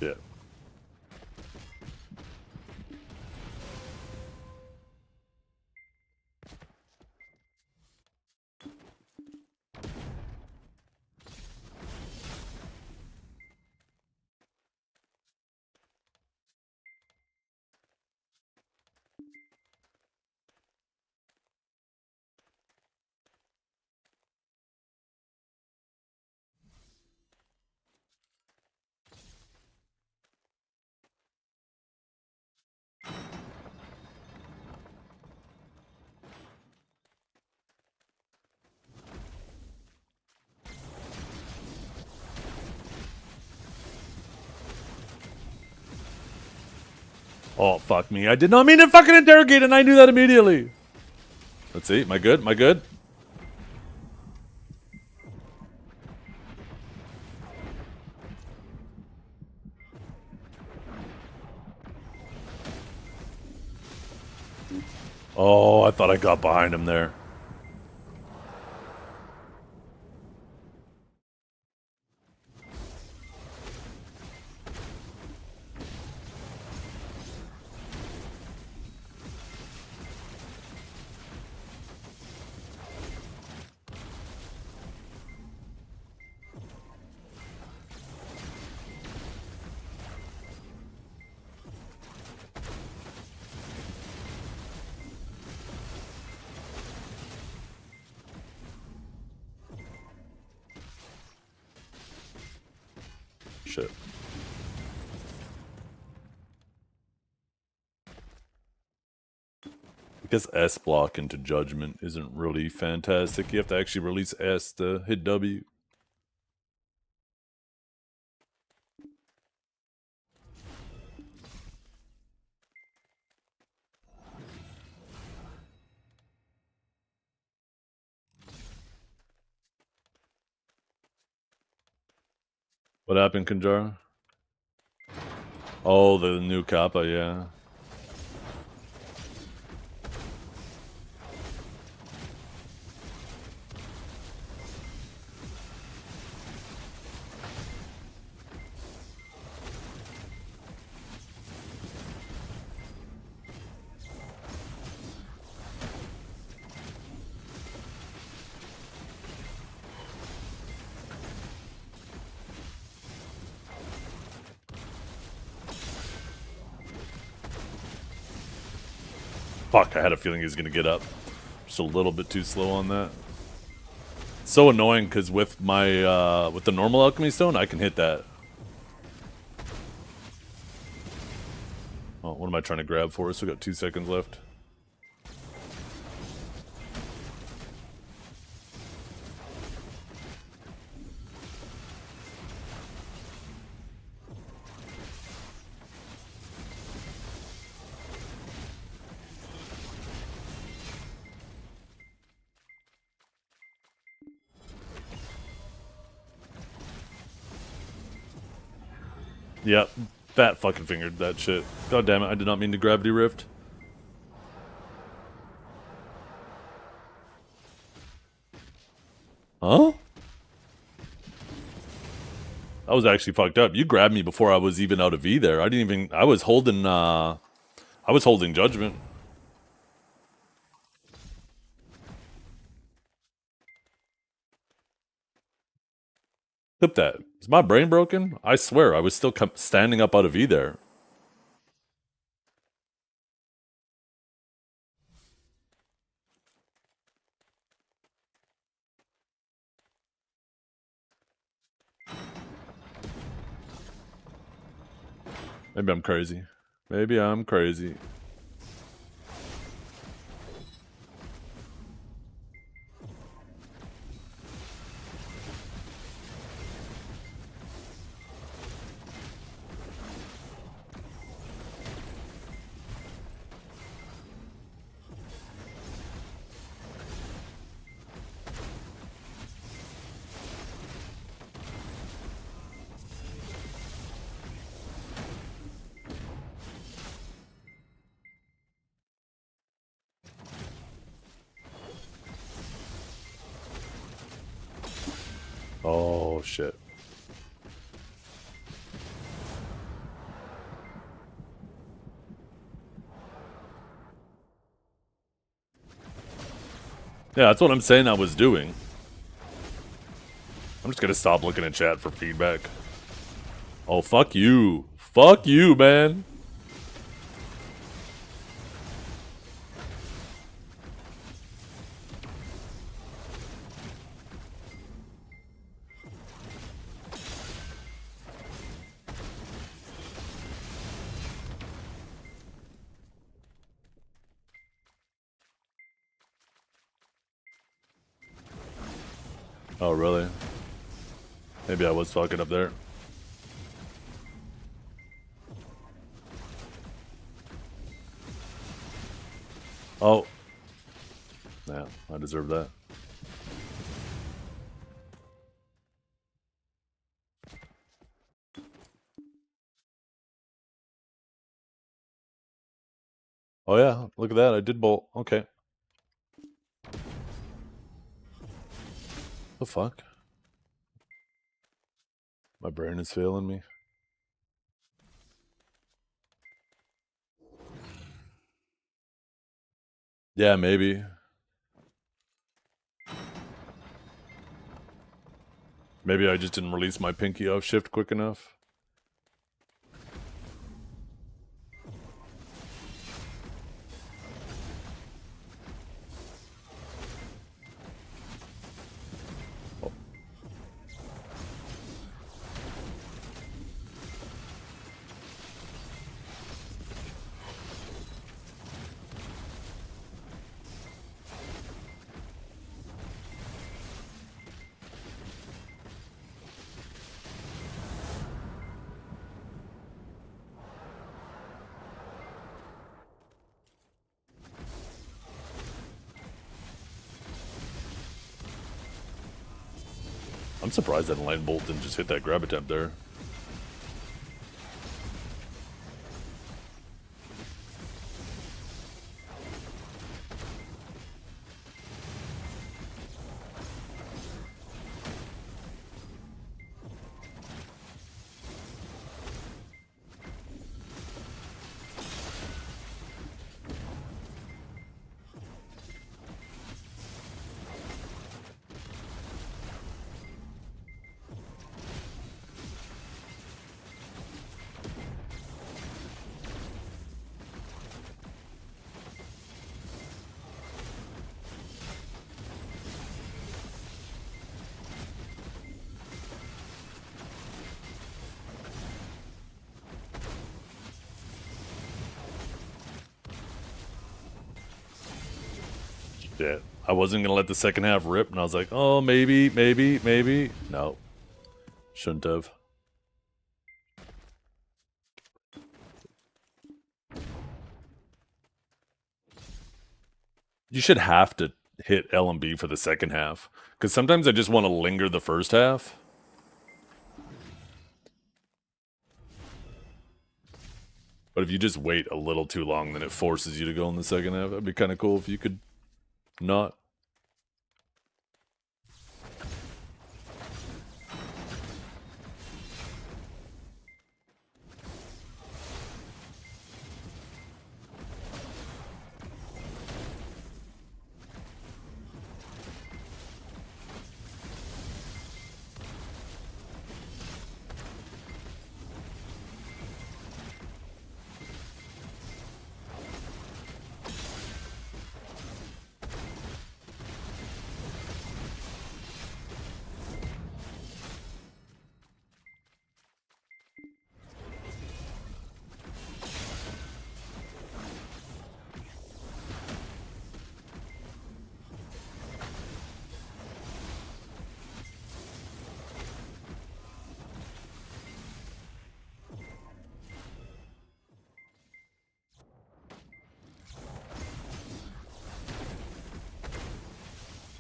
Yeah. Oh, fuck me. I did not mean to fucking interrogate, and I knew that immediately. Let's see. Am I good? Am I good? Oh, I thought I got behind him there. Shit. I guess S block into judgment isn't really fantastic. You have to actually release S to hit W. What happened, Kanjara? Oh, the new Kappa, yeah. Fuck, I had a feeling he was going to get up. Just a little bit too slow on that. So annoying, because with my, with the normal alchemy stone, I can hit that. Oh, what am I trying to grab for? So we got 2 seconds left. Yep, fat fucking fingered that shit. God damn it, I did not mean to gravity rift. Huh? That was actually fucked up. You grabbed me before I was even out of E there. I didn't even, I was holding judgment. Clip that. Is my brain broken? I swear, I was still standing up out of E there. Maybe I'm crazy. Maybe I'm crazy. Oh, shit. Yeah, that's what I'm saying I was doing. I'm just gonna stop looking at chat for feedback. Oh, fuck you. Fuck you, man. Oh, really? Maybe I was fucking up there. Oh. Yeah, I deserve that. Oh yeah, look at that, I did bolt. Okay. The fuck? My brain is failing me. Yeah, maybe. Maybe I just didn't release my pinky off shift quick enough. I'm surprised that line bolt didn't just hit that grab attempt there. Yeah, I wasn't gonna let the second half rip, and I was like, oh, maybe. No, shouldn't have. You should have to hit LMB for the second half, because sometimes I just want to linger the first half. But if you just wait a little too long, then it forces you to go in the second half. That'd be kind of cool if you could not.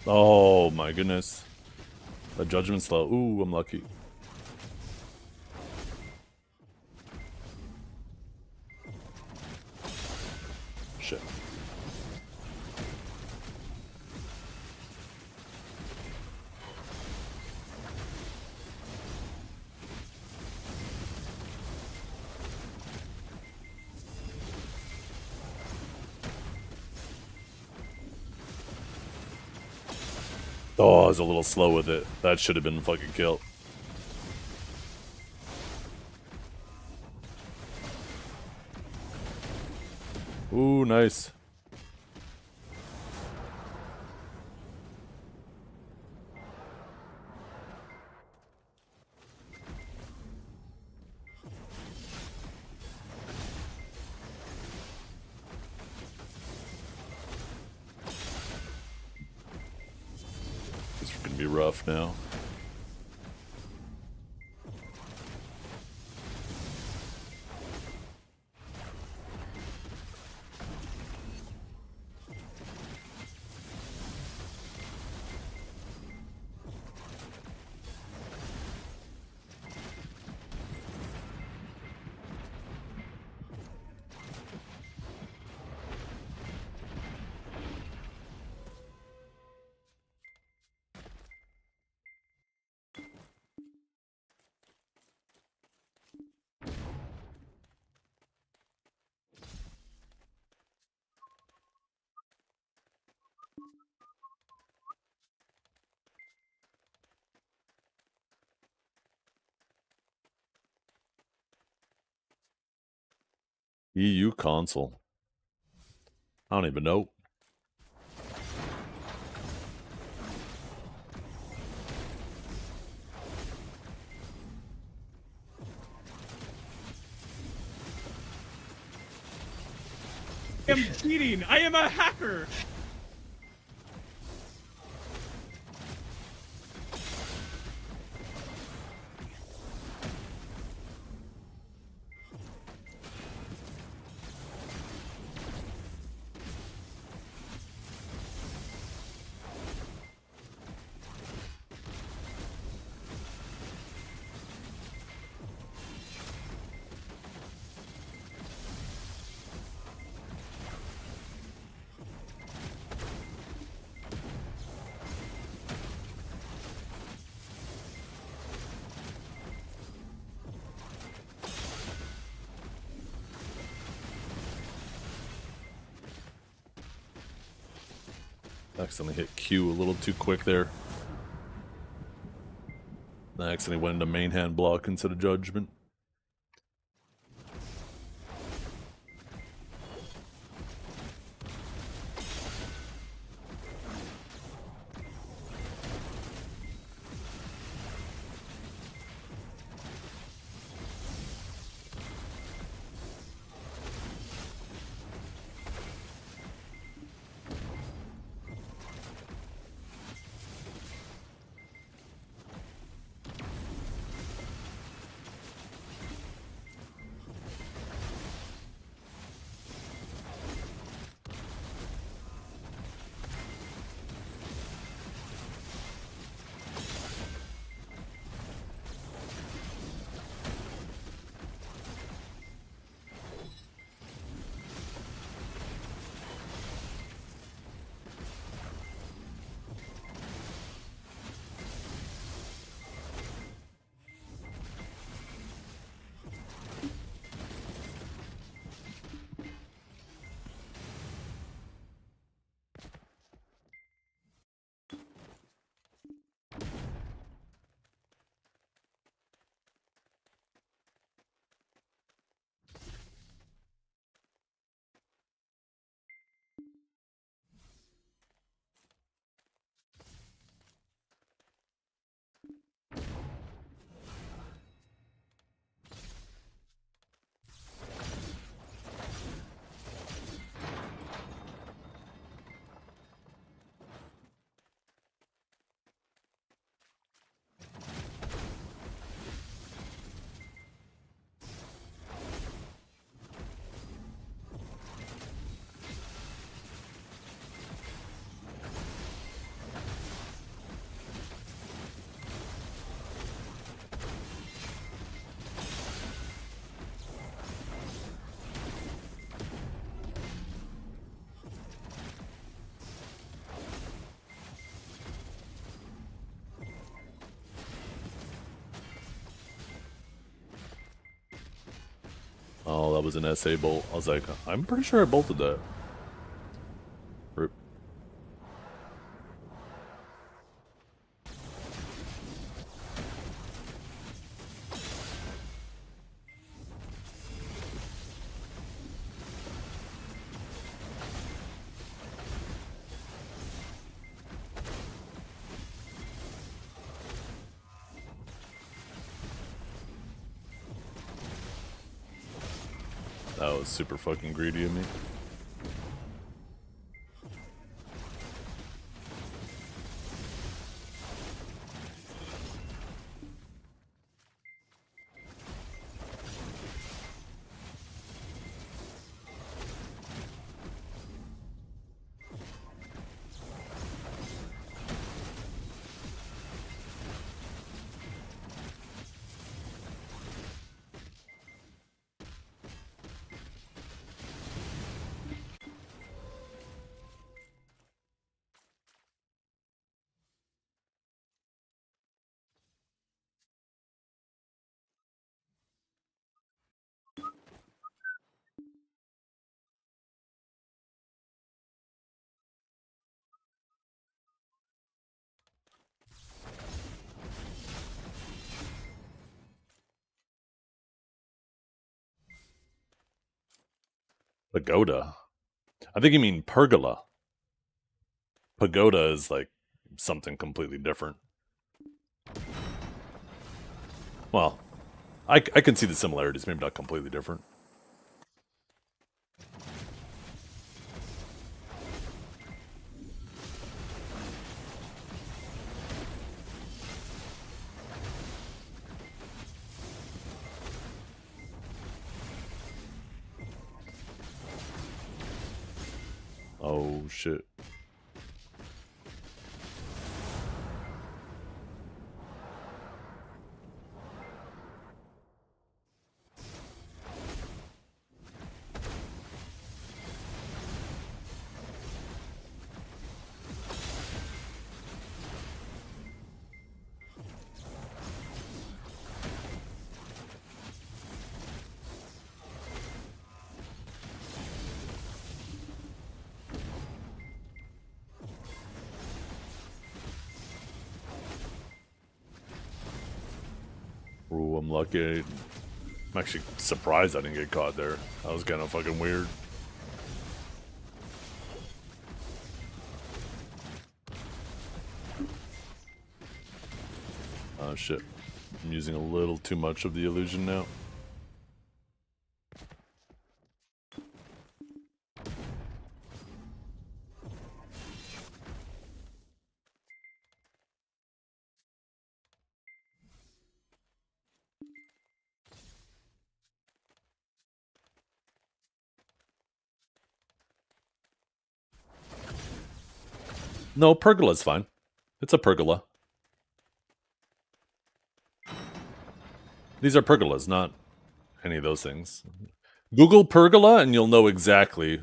Oh my goodness. The judgment slow. Ooh, I'm lucky. Shit. Oh, I was a little slow with it. That should have been fucking killed. Ooh, nice. This is gonna be rough now. EU console. I don't even know. I am cheating. I am a hacker. Accidentally hit Q a little too quick there. I accidentally went into main hand block instead of judgment. was an SA bolt. I was like, I'm pretty sure I bolted that. Rip. That was super fucking greedy of me. Pagoda? I think you mean pergola. Pagoda is like something completely different. Well, I can see the similarities, maybe not completely different. Oh shit. Ooh, I'm lucky. I'm actually surprised I didn't get caught there. That was kind of fucking weird. Oh shit. I'm using a little too much of the illusion now. No, pergola's fine. It's a pergola. These are pergolas, not any of those things. Google pergola and you'll know exactly.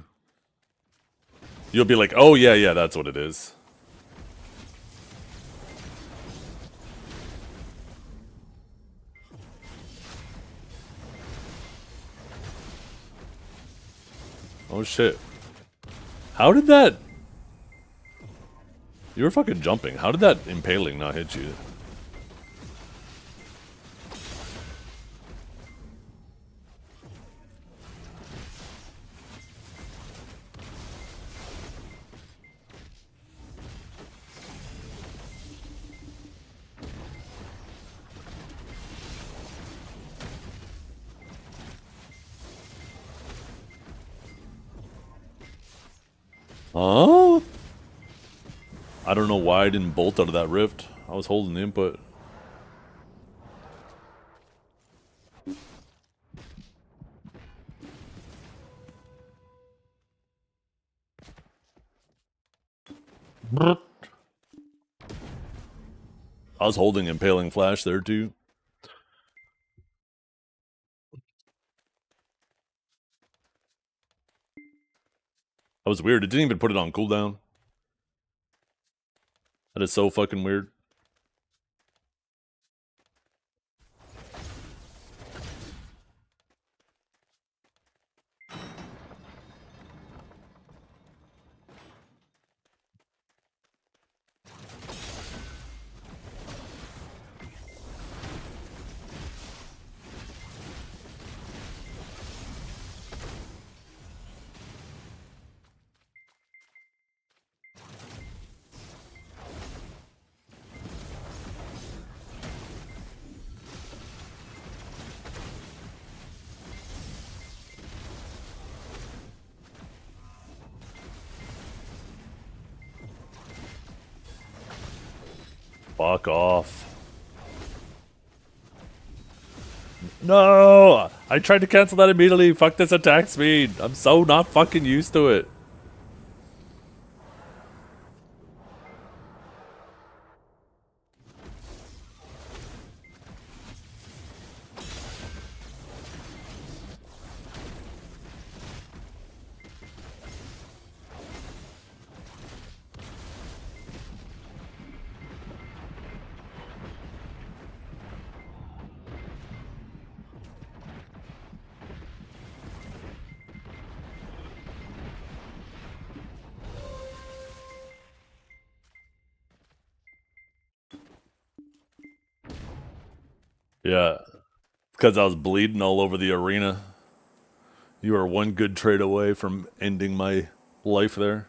You'll be like, oh yeah, that's what it is. Oh shit. How did that... You were fucking jumping. How did that impaling not hit you? Huh? I don't know why I didn't bolt out of that rift. I was holding the input. I was holding impaling flash there too. That was weird. It didn't even put it on cooldown. That is so fucking weird. Fuck off. No! I tried to cancel that immediately. Fuck this attack speed. I'm so not fucking used to it. Yeah, because I was bleeding all over the arena. You are one good trade away from ending my life there.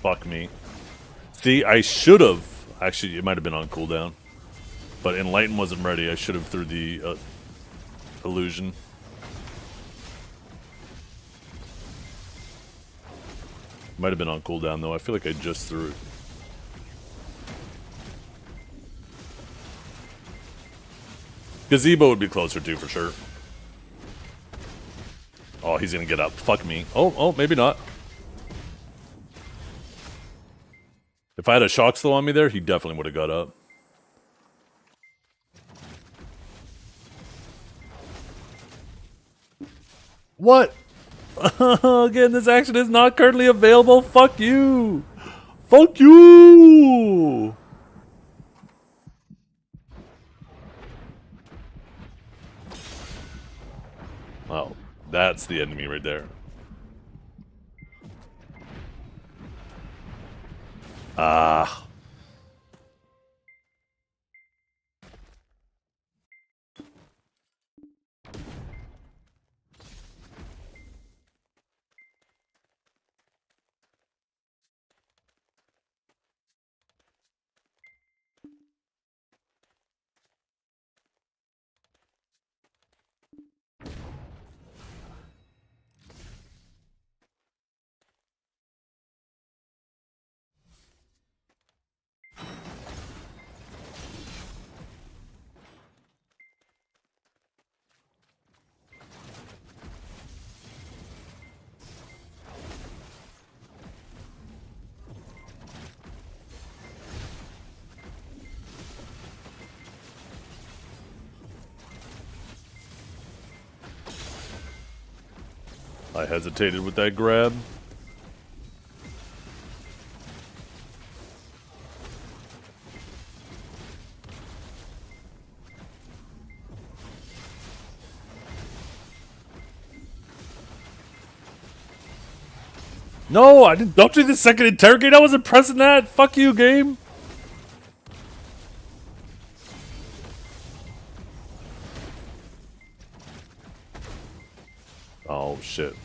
Fuck me. See, I should have. Actually, it might have been on cooldown. But Enlighten wasn't ready. I should have threw the illusion. Might have been on cooldown, though. I feel like I just threw it. Gazebo would be closer, too, for sure. Oh, he's gonna get up. Fuck me. Oh, maybe not. If I had a shock slow on me there, he definitely would have got up. What? Again, this action is not currently available. Fuck you. Fuck you. Wow, that's the enemy right there. Ah. I hesitated with that grab. No, I didn't. Don't do the second interrogate. I wasn't pressing that. Fuck you, game. Oh, shit.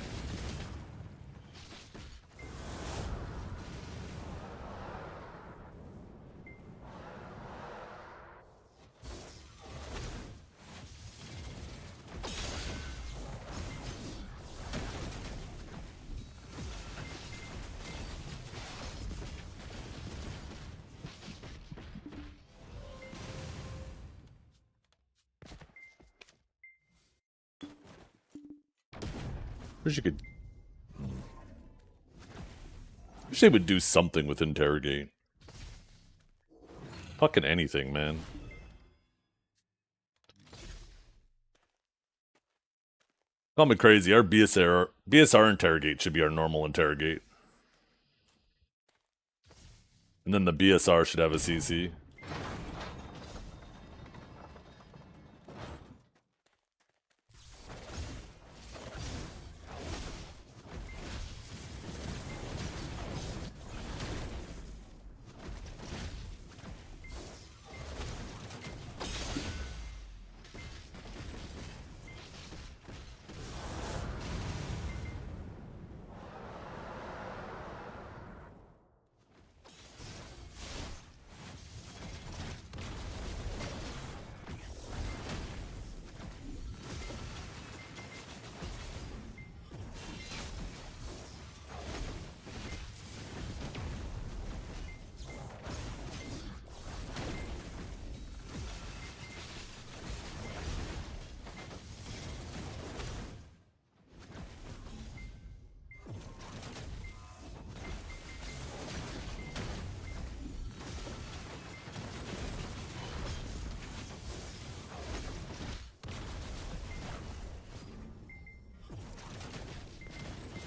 Wish you could. Wish they would do something with interrogate. Fucking anything, man. Call me crazy. Our BSR interrogate should be our normal interrogate. And then the BSR should have a CC.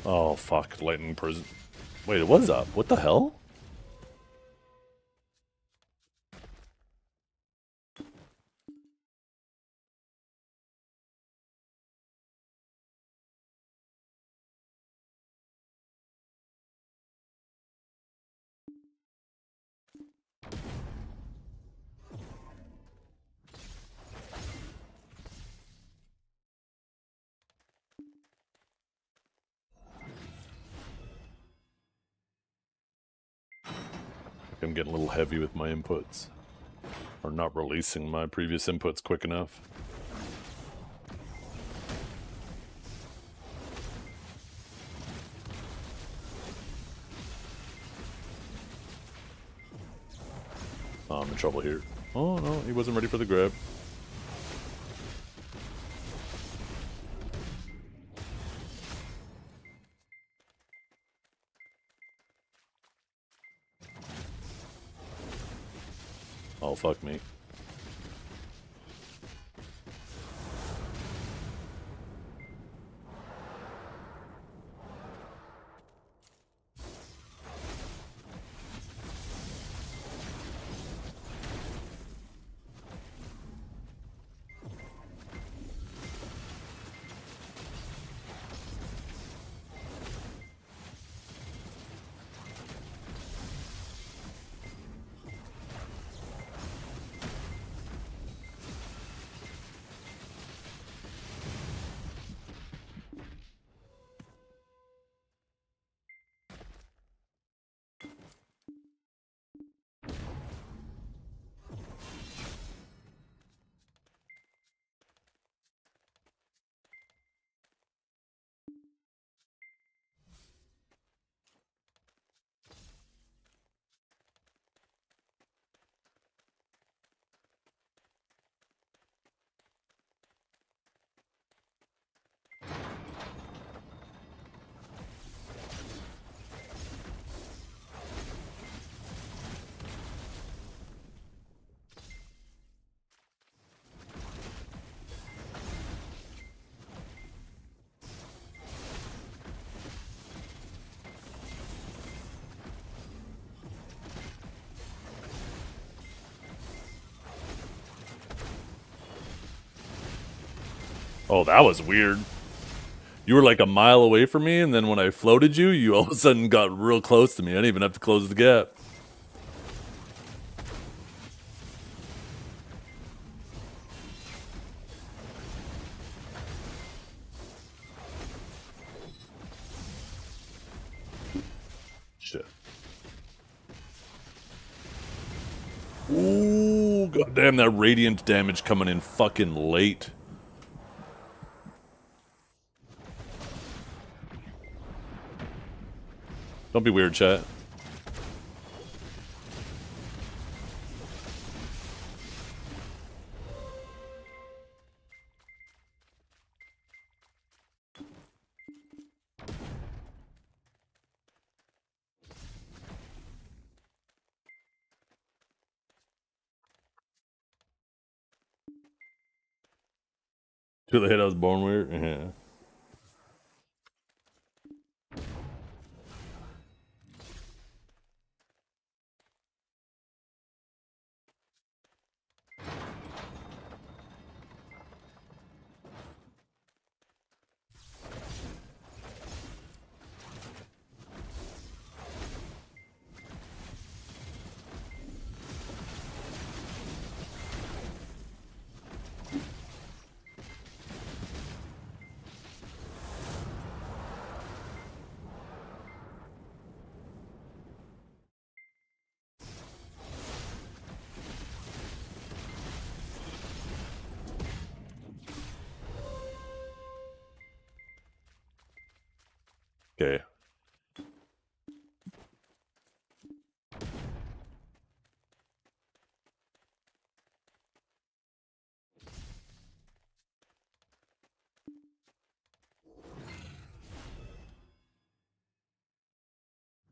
Oh, fuck. Lightning prison. Wait, what is up? What the hell? I'm getting a little heavy with my inputs. Or not releasing my previous inputs quick enough. Oh, I'm in trouble here. Oh no, he wasn't ready for the grab. Oh, fuck me. Oh, that was weird. You were like a mile away from me, and then when I floated you, you all of a sudden got real close to me. I didn't even have to close the gap. Shit. Ooh, goddamn, that radiant damage coming in fucking late. Don't be weird, chat. To the hit I was born weird? Yeah.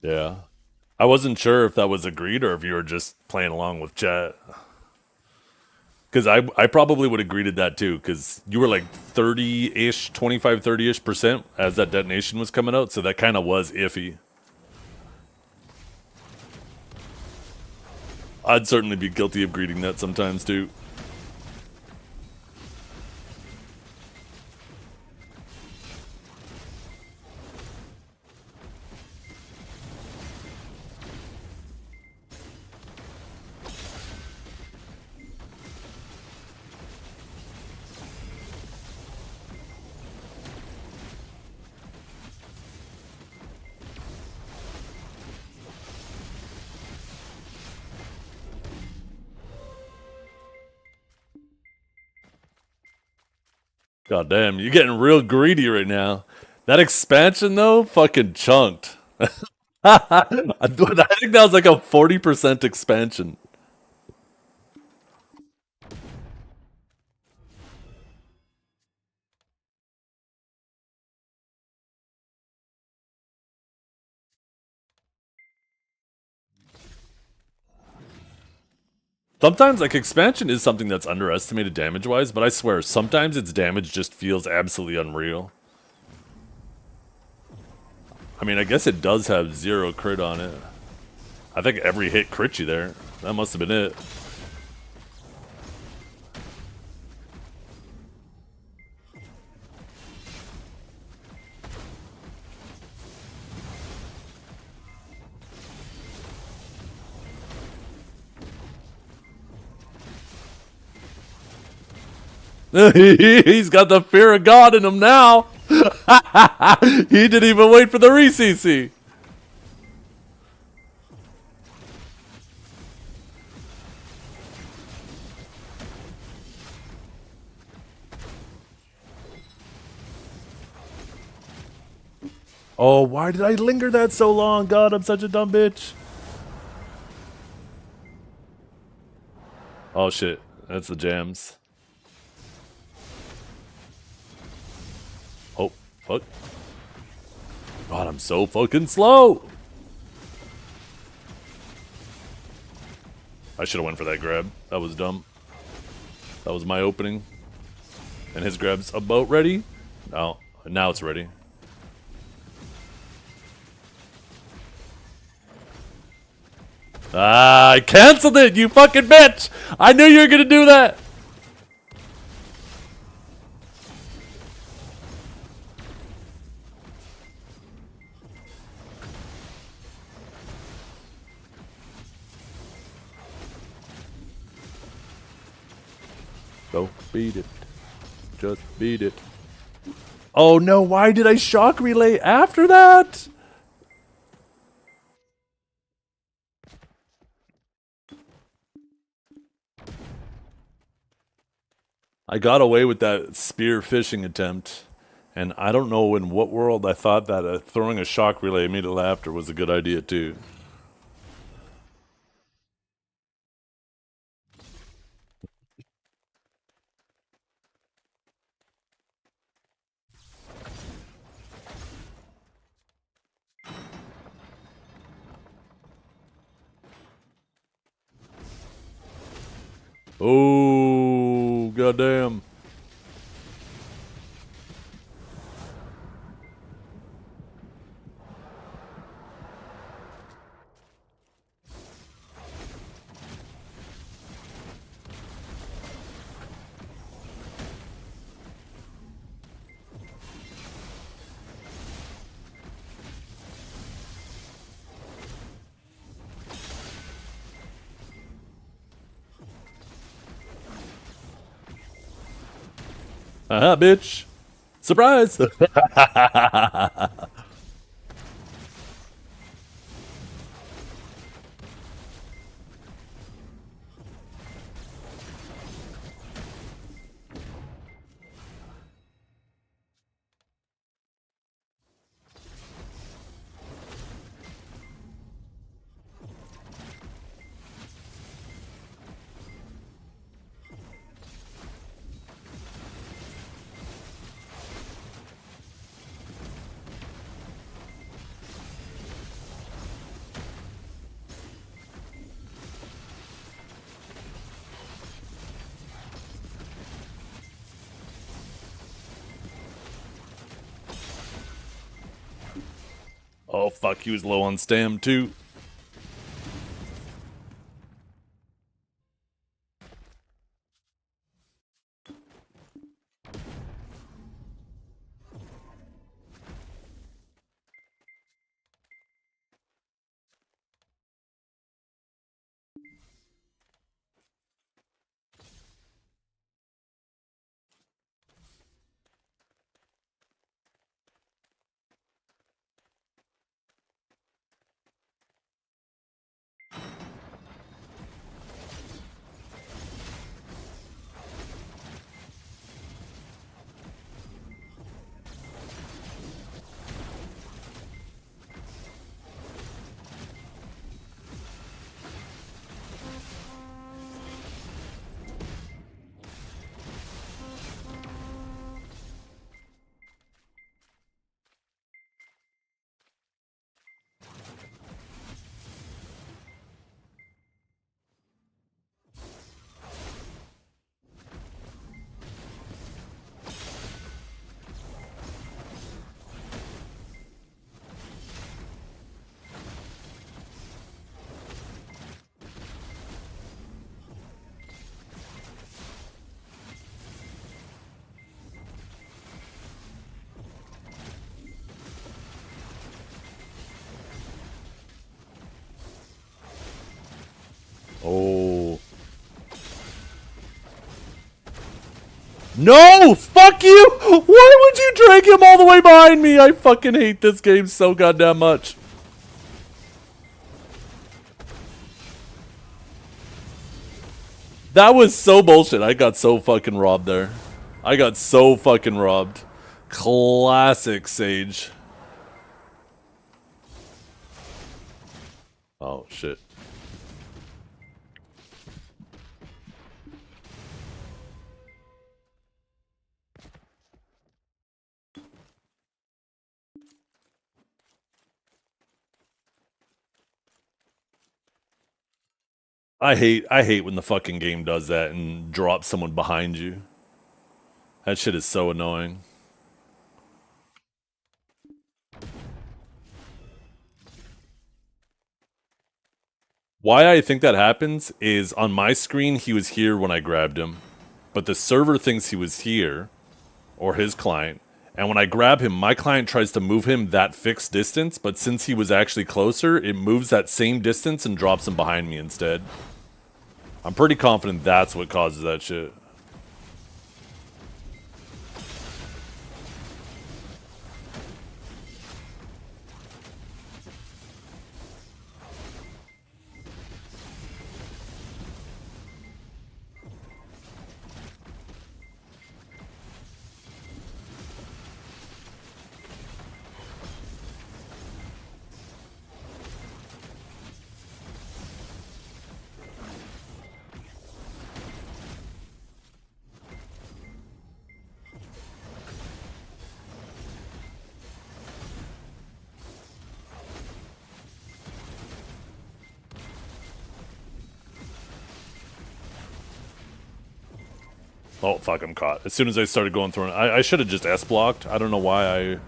Yeah. I wasn't sure if that was agreed or if you were just playing along with chat. Because I probably would have greeted that too, because you were like 30-ish, 25, 30-ish% as that detonation was coming out, so that kind of was iffy. I'd certainly be guilty of greeting that sometimes too. God damn, you're getting real greedy right now. That expansion though, fucking chunked. I think that was like a 40% expansion. Sometimes, like, expansion is something that's underestimated damage-wise, but I swear, sometimes its damage just feels absolutely unreal. I mean, I guess it does have 0 crit on it. I think every hit crit you there. That must have been it. He's got the fear of God in him now. He didn't even wait for the re-CC. Oh, why did I linger that so long? God, I'm such a dumb bitch. Oh shit, that's the jams. Oh, fuck. God, I'm so fucking slow. I should have went for that grab. That was dumb. That was my opening. And his grab's about ready. No, now it's ready. Ah, I canceled it, you fucking bitch! I knew you were gonna do that! Go beat it. Just beat it. Oh no, why did I shock relay after that? I got away with that spear fishing attempt, and I don't know in what world I thought that throwing a shock relay immediately after was a good idea too. Oh, goddamn. Aha, bitch. Surprise! Oh, fuck, he was low on stam, too. Oh. No! Fuck you! Why would you drag him all the way behind me? I fucking hate this game so goddamn much. That was so bullshit. I got so fucking robbed there. I got so fucking robbed. Classic Sage. Oh, shit. I hate when the fucking game does that and drops someone behind you. That shit is so annoying. Why I think that happens is on my screen he was here when I grabbed him, but the server thinks he was here, or his client, and when I grab him, my client tries to move him that fixed distance, but since he was actually closer, it moves that same distance and drops him behind me instead. I'm pretty confident that's what causes that shit. Oh, fuck, I'm caught. As soon as I started going through it, I should have just S-blocked. I don't know why I...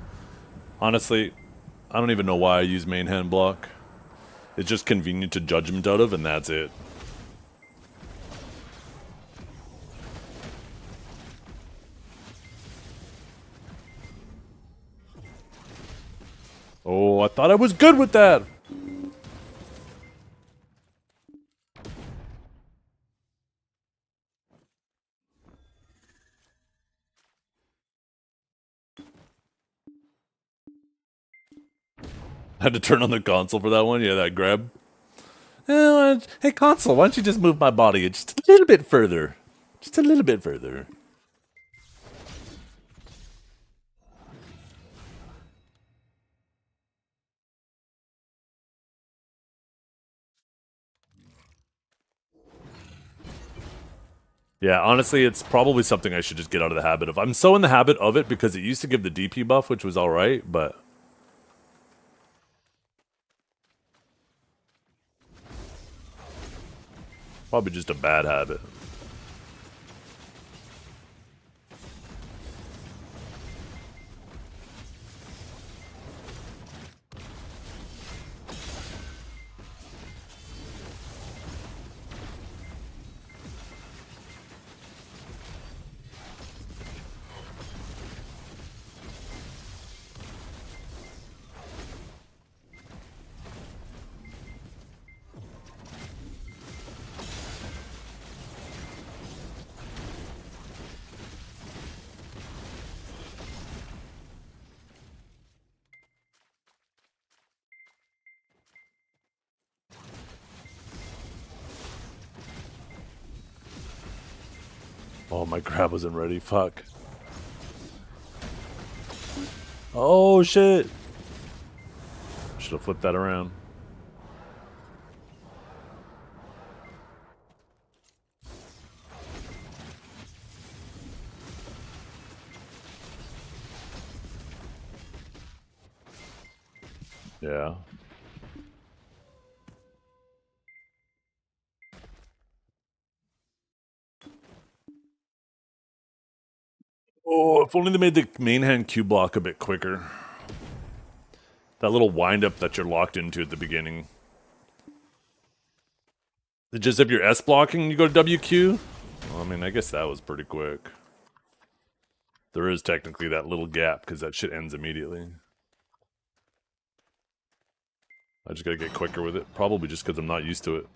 Honestly, I don't even know why I use main hand block. It's just convenient to judgment out of, and that's it. Oh, I thought I was good with that! I had to turn on the console for that one. Yeah, that grab. Hey, console, why don't you just move my body just a little bit further? Just a little bit further. Yeah, honestly, it's probably something I should just get out of the habit of. I'm so in the habit of it because it used to give the DP buff, which was alright, but... Probably just a bad habit. Oh, my grab wasn't ready. Fuck. Oh, shit. Should have flipped that around. Yeah. Oh, if only they made the main hand Q block a bit quicker. That little wind-up that you're locked into at the beginning. Just if you're S blocking, you go to WQ? Well, I mean, I guess that was pretty quick. There is technically that little gap, because that shit ends immediately. I just gotta get quicker with it. Probably just because I'm not used to it.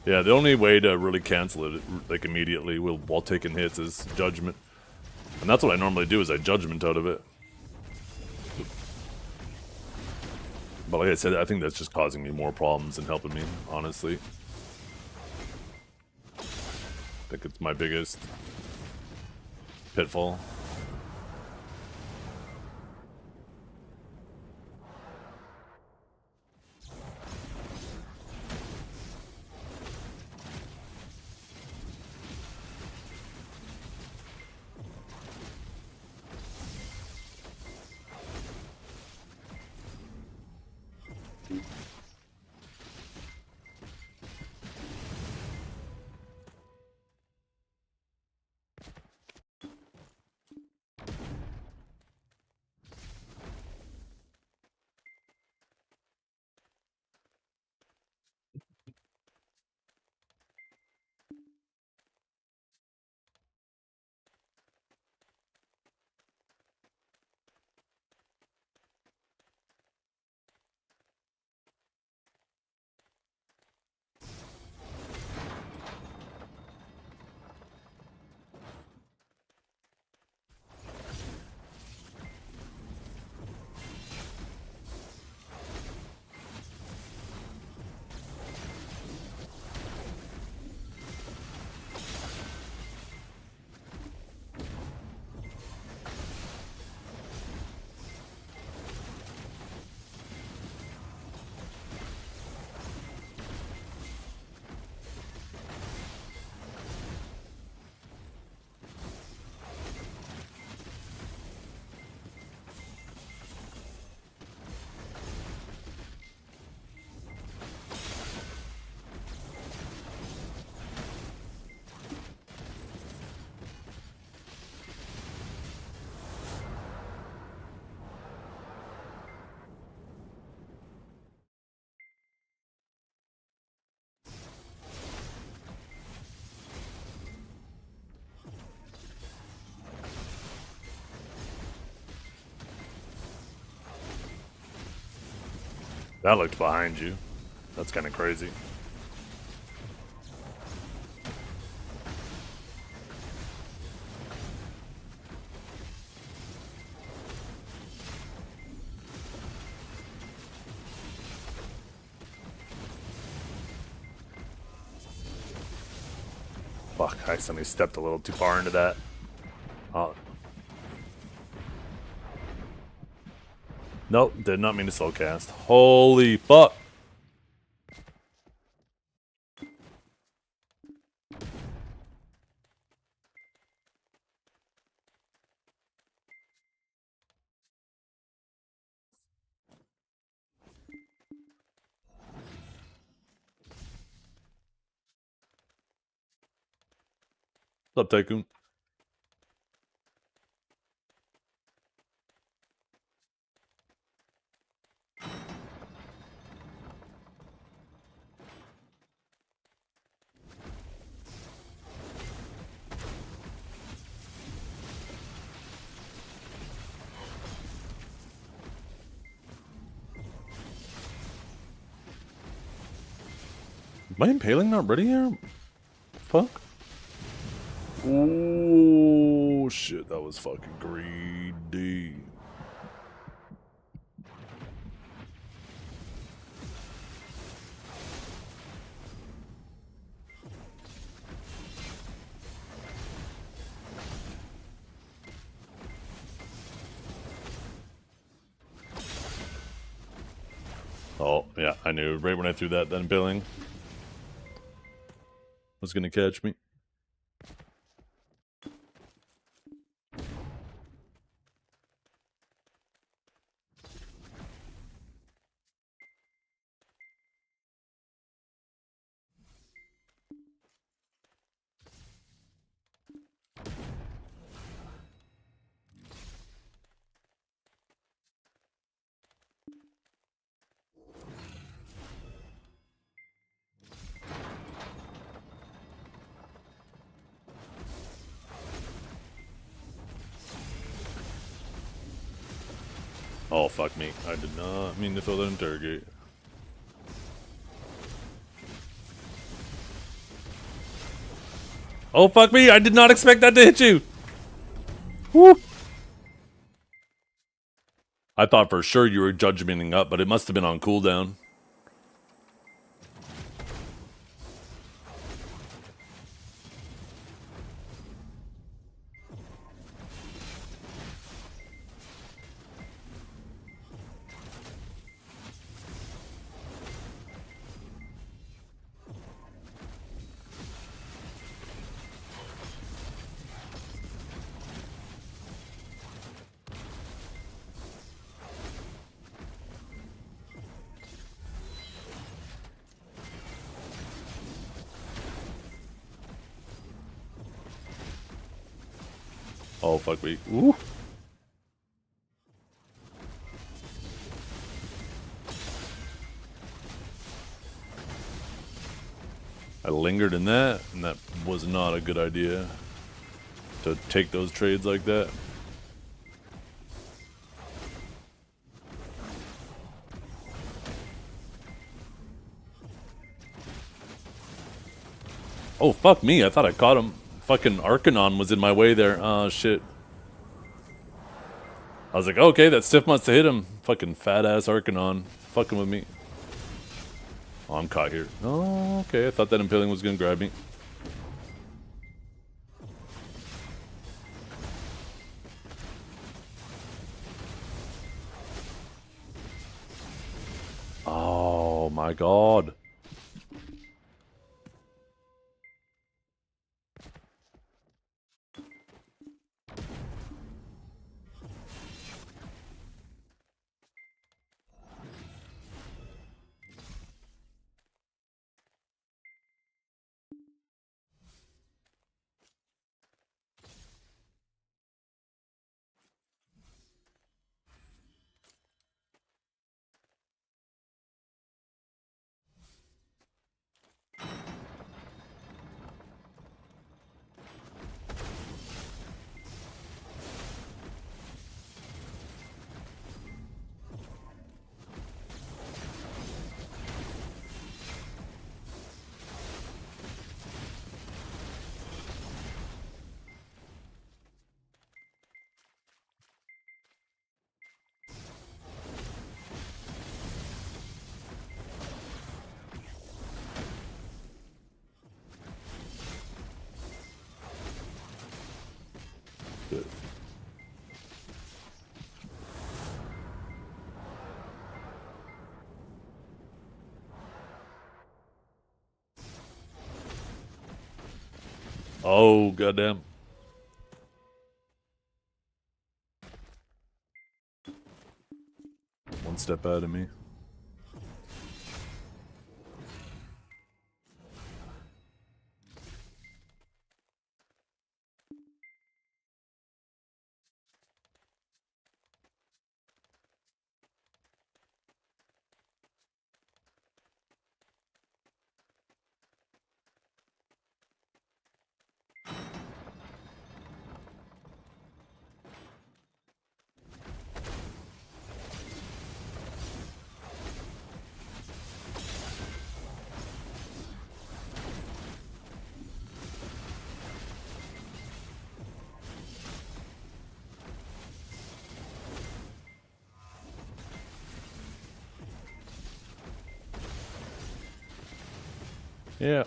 Yeah, the only way to really cancel it, like, immediately while taking hits is judgment. And that's what I normally do, is I judgment out of it. But like I said, I think that's just causing me more problems than helping me, honestly. I think it's my biggest pitfall. That looked behind you. That's kind of crazy. Fuck, I suddenly stepped a little too far into that. Oh. Nope, did not mean to slow cast. Holy fuck! What's up, Tycoon? My impaling not ready here? Fuck. Oh shit, that was fucking greedy. Yeah, I knew right when I threw that Impaling was gonna catch me. Oh, fuck me. I did not mean to throw that interrogate. Oh, fuck me. I did not expect that to hit you. Woo. I thought for sure you were judgmenting up, but it must have been on cooldown. Oh, fuck me. Ooh. I lingered in that, and that was not a good idea to take those trades like that. Oh, fuck me. I thought I caught him. Fucking Arcanon was in my way there. Oh, shit. I was like, okay, that stiff must have hit him. Fucking fat-ass Arcanon. Fucking with me. Oh, I'm caught here. Oh, okay. I thought that Impaling was gonna grab me. Oh, my God. Good. Oh, goddamn. One step out of me. Yeah.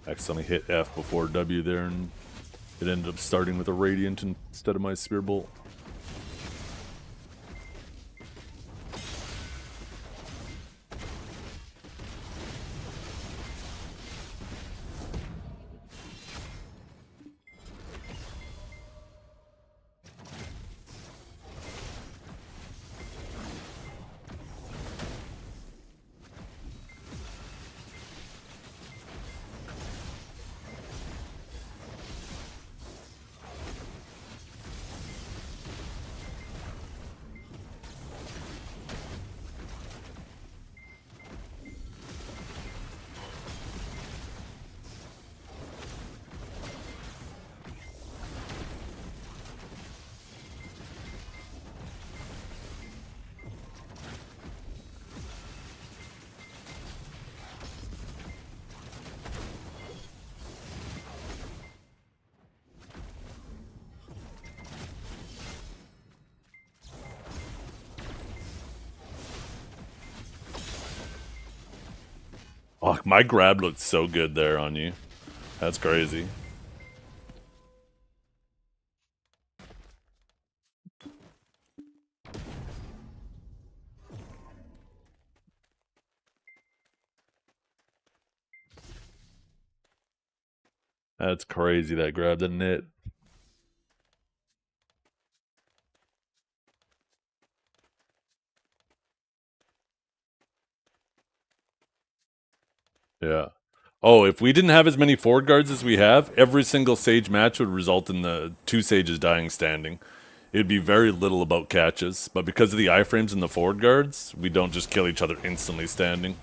Accidentally hit F before W there and It ended up starting with a Radiant instead of my Spear Bolt. Oh, my grab looked so good there on you. That's crazy. That's crazy, that grab, didn't it? Yeah. Oh, if we didn't have as many forward guards as we have, every single Sage match would result in the 2 Sages dying standing. It'd be very little about catches, but because of the iframes and the forward guards, we don't just kill each other instantly standing.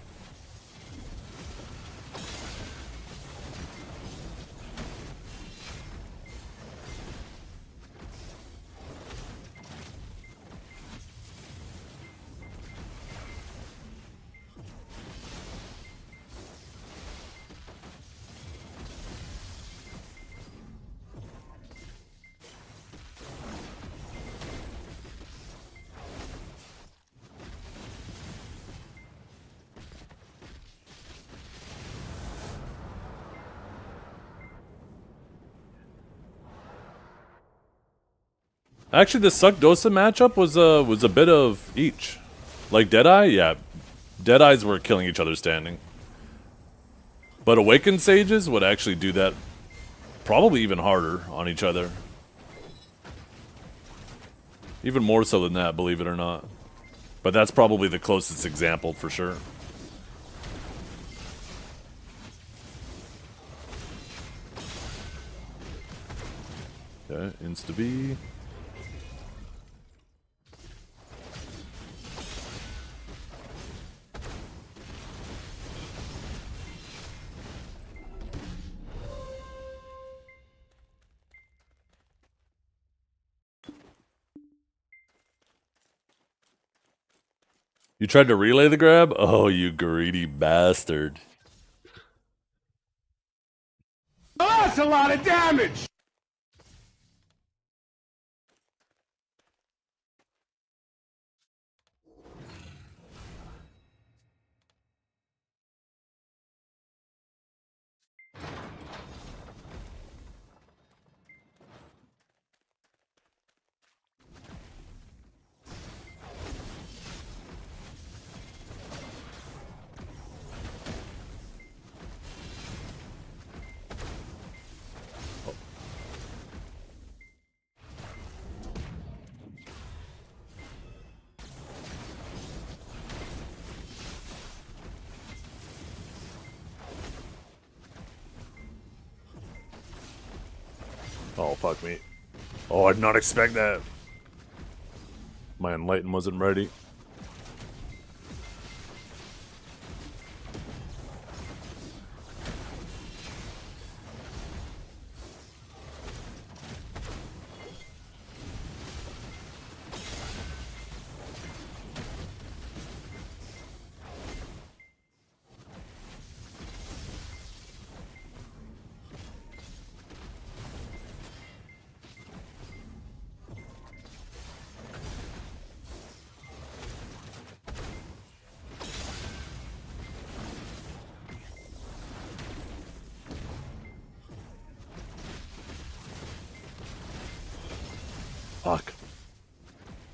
Actually, the Suck-Dosa matchup was a bit of each. Like Deadeye, yeah, Deadeyes were killing each other standing. But Awakened Sages would actually do that probably even harder on each other. Even more so than that, believe it or not. But that's probably the closest example for sure. Okay, insta-B. You tried to relay the grab? Oh, you greedy bastard. Oh, that's a lot of damage! Oh, fuck me. Oh, I did not expect that. My Enlighten wasn't ready.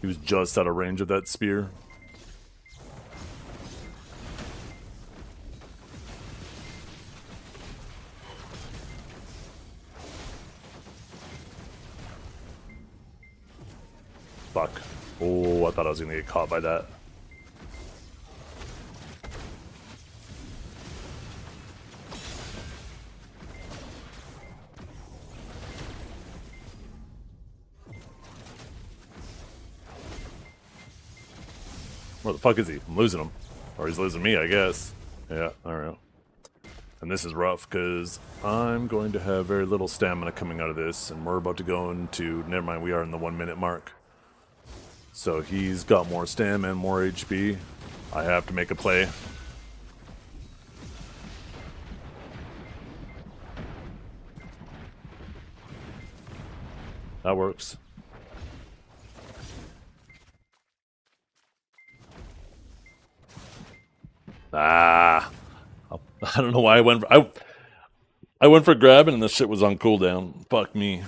He was just out of range of that spear. Fuck. Oh, I thought I was gonna get caught by that. Where the fuck is he? I'm losing him. Or he's losing me, I guess. Yeah, I don't know. And this is rough, because I'm going to have very little stamina coming out of this, and we're about to go into... Never mind, we are in the 1 minute mark. So he's got more stamina and more HP. I have to make a play. That works. Ah, I don't know why I went for, I went for grabbing and the shit was on cooldown. Fuck me.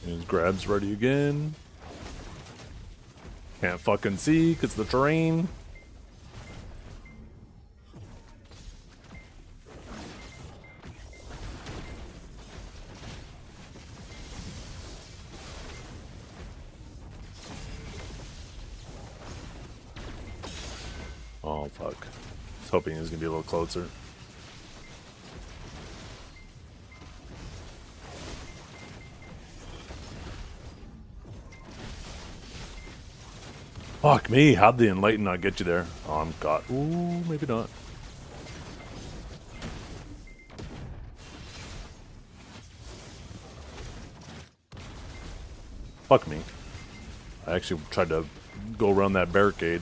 His grab's ready again. Can't fucking see because the terrain. Oh fuck. I was hoping he was gonna be a little closer. Fuck me, how'd the Enlighten not get you there? Oh, I'm got. Ooh, maybe not. Fuck me. I actually tried to go around that barricade.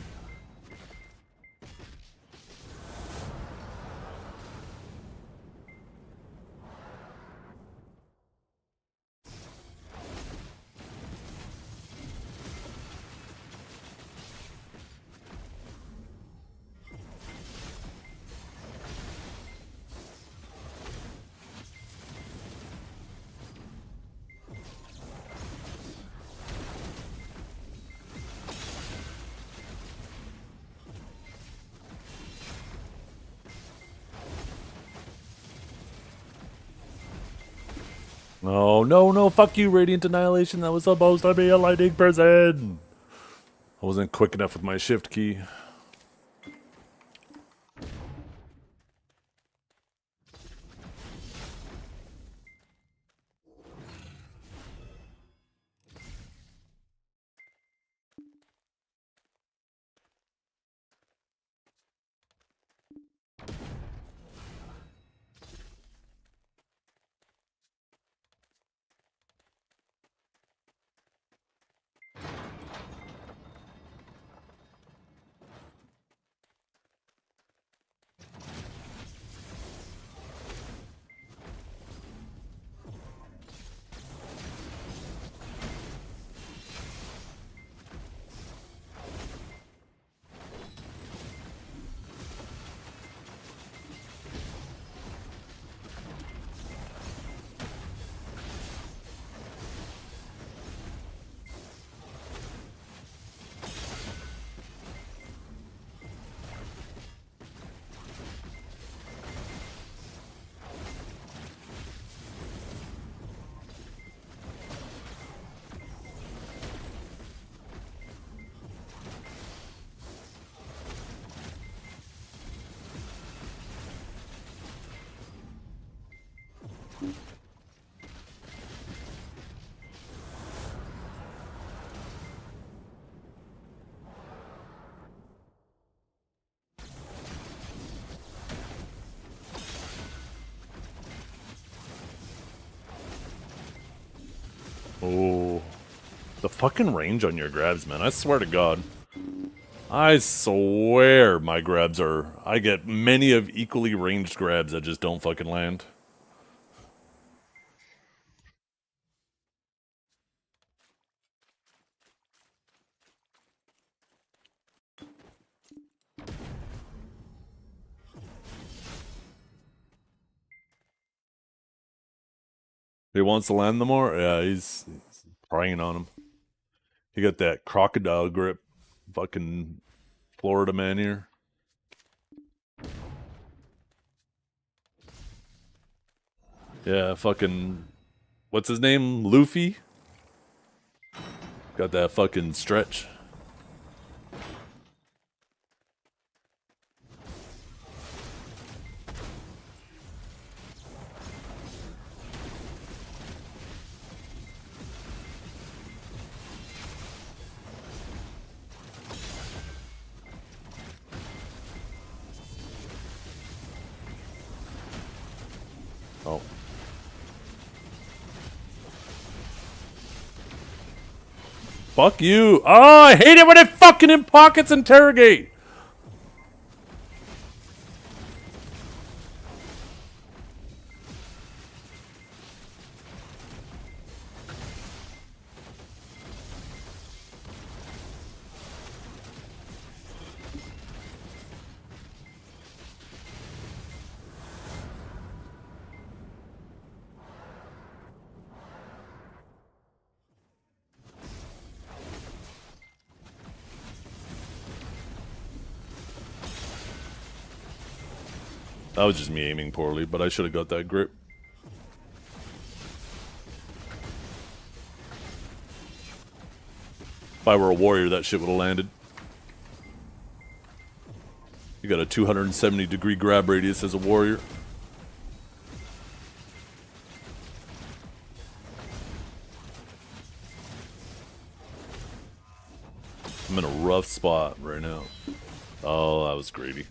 No, no, no, fuck you, Radiant Annihilation. That was supposed to be a lightning person. I wasn't quick enough with my shift key. Oh, the fucking range on your grabs, man. I swear to God. I swear my grabs are... I get many of equally ranged grabs that just don't fucking land. He wants to land them more? Yeah, he's preying on him. He got that crocodile grip. Fucking Florida man here. Yeah, fucking... What's his name? Luffy? Got that fucking stretch. Oh. Fuck you. Oh, I hate it when it fucking in pockets interrogate. That was just me aiming poorly, but I should have got that grip. If I were a warrior, that shit would have landed. You got a 270-degree grab radius as a warrior. I'm in a rough spot right now. Oh, that was greedy.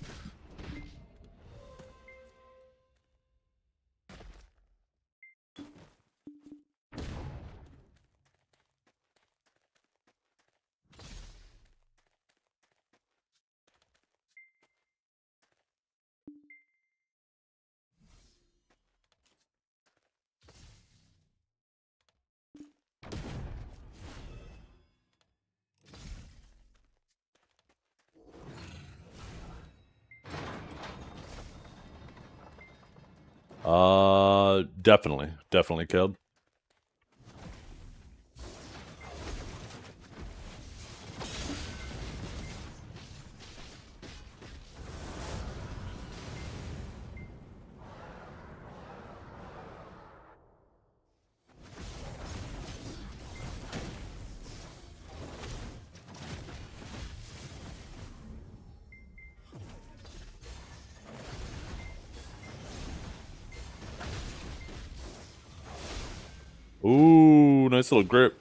Definitely killed. Ooh, nice little grip.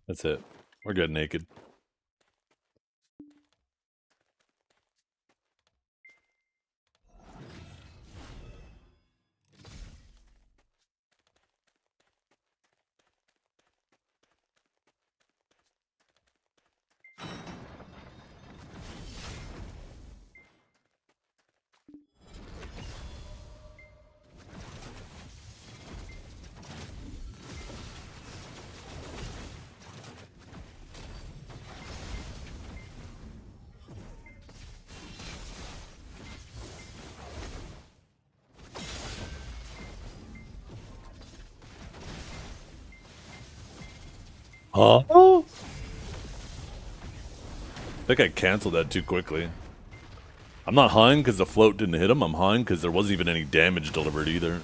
That's it. We're getting naked. Huh? I think I canceled that too quickly. I'm not hung because the float didn't hit him. I'm hung because there wasn't even any damage delivered either.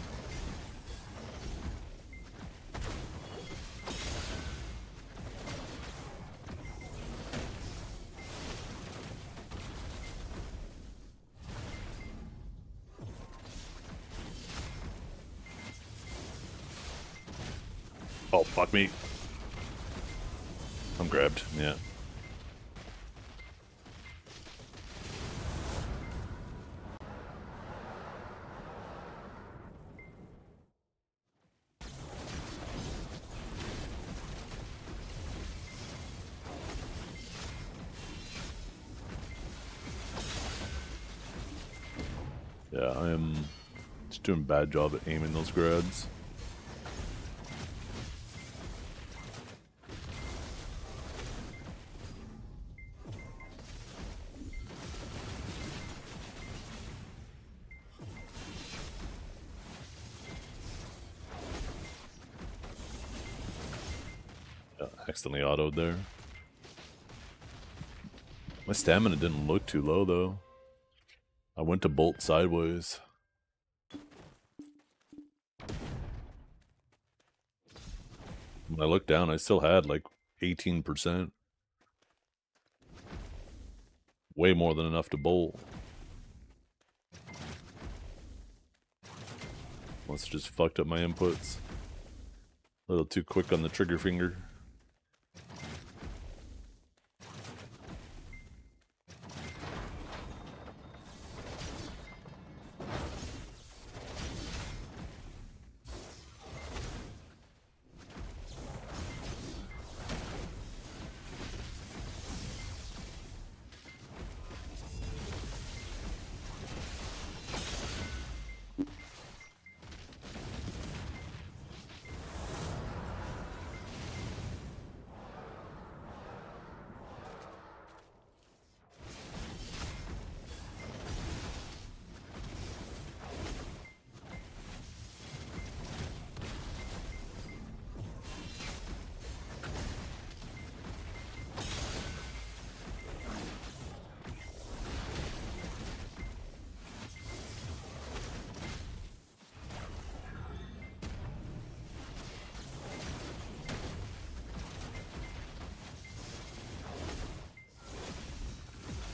Oh, fuck me. I'm grabbed, yeah. Yeah, I am just doing a bad job at aiming those grabs. Yeah, accidentally autoed there. My stamina didn't look too low though. I went to bolt sideways. When I looked down, I still had like 18%. Way more than enough to bolt. Must have just fucked up my inputs. A little too quick on the trigger finger.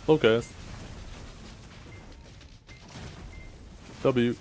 Focus. W.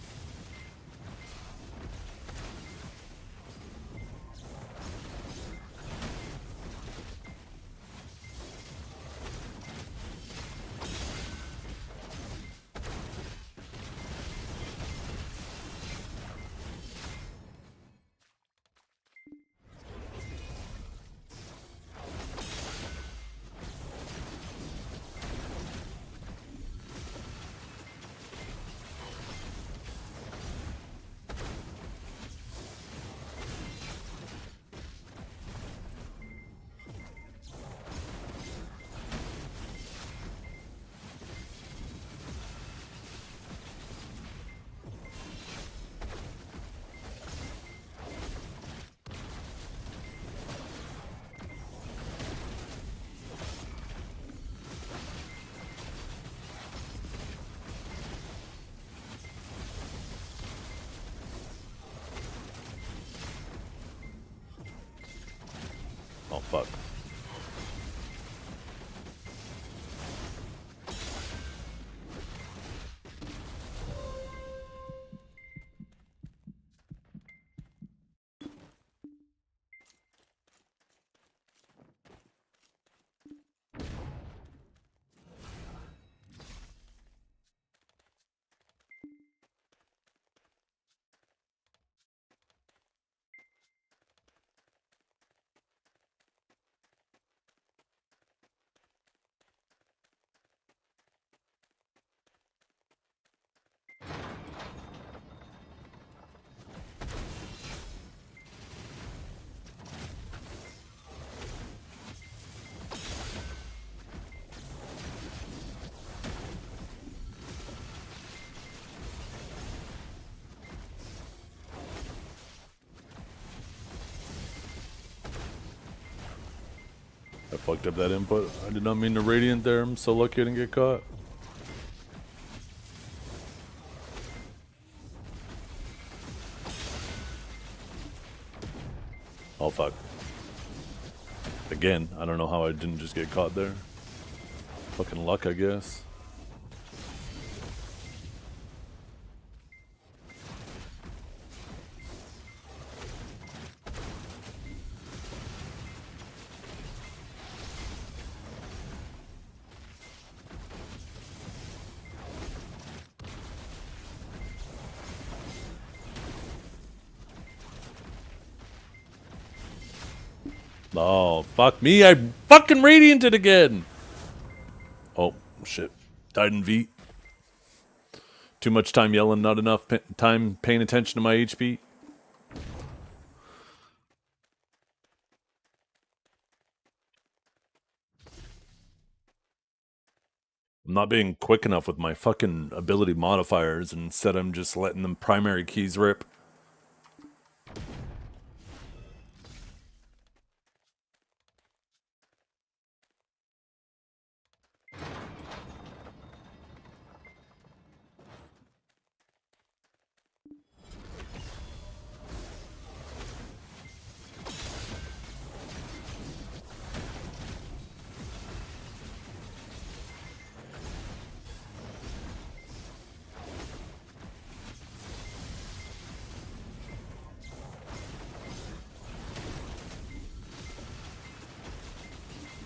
Oh, fuck. I fucked up that input. I did not mean to radiant there. I'm so lucky I didn't get caught. Oh, fuck. Again, I don't know how I didn't just get caught there. Fucking luck, I guess. Oh, fuck me. I fucking radianted again. Oh, shit. Died in V. Too much time yelling, not enough time paying attention to my HP. I'm not being quick enough with my fucking ability modifiers, and instead I'm just letting them primary keys rip.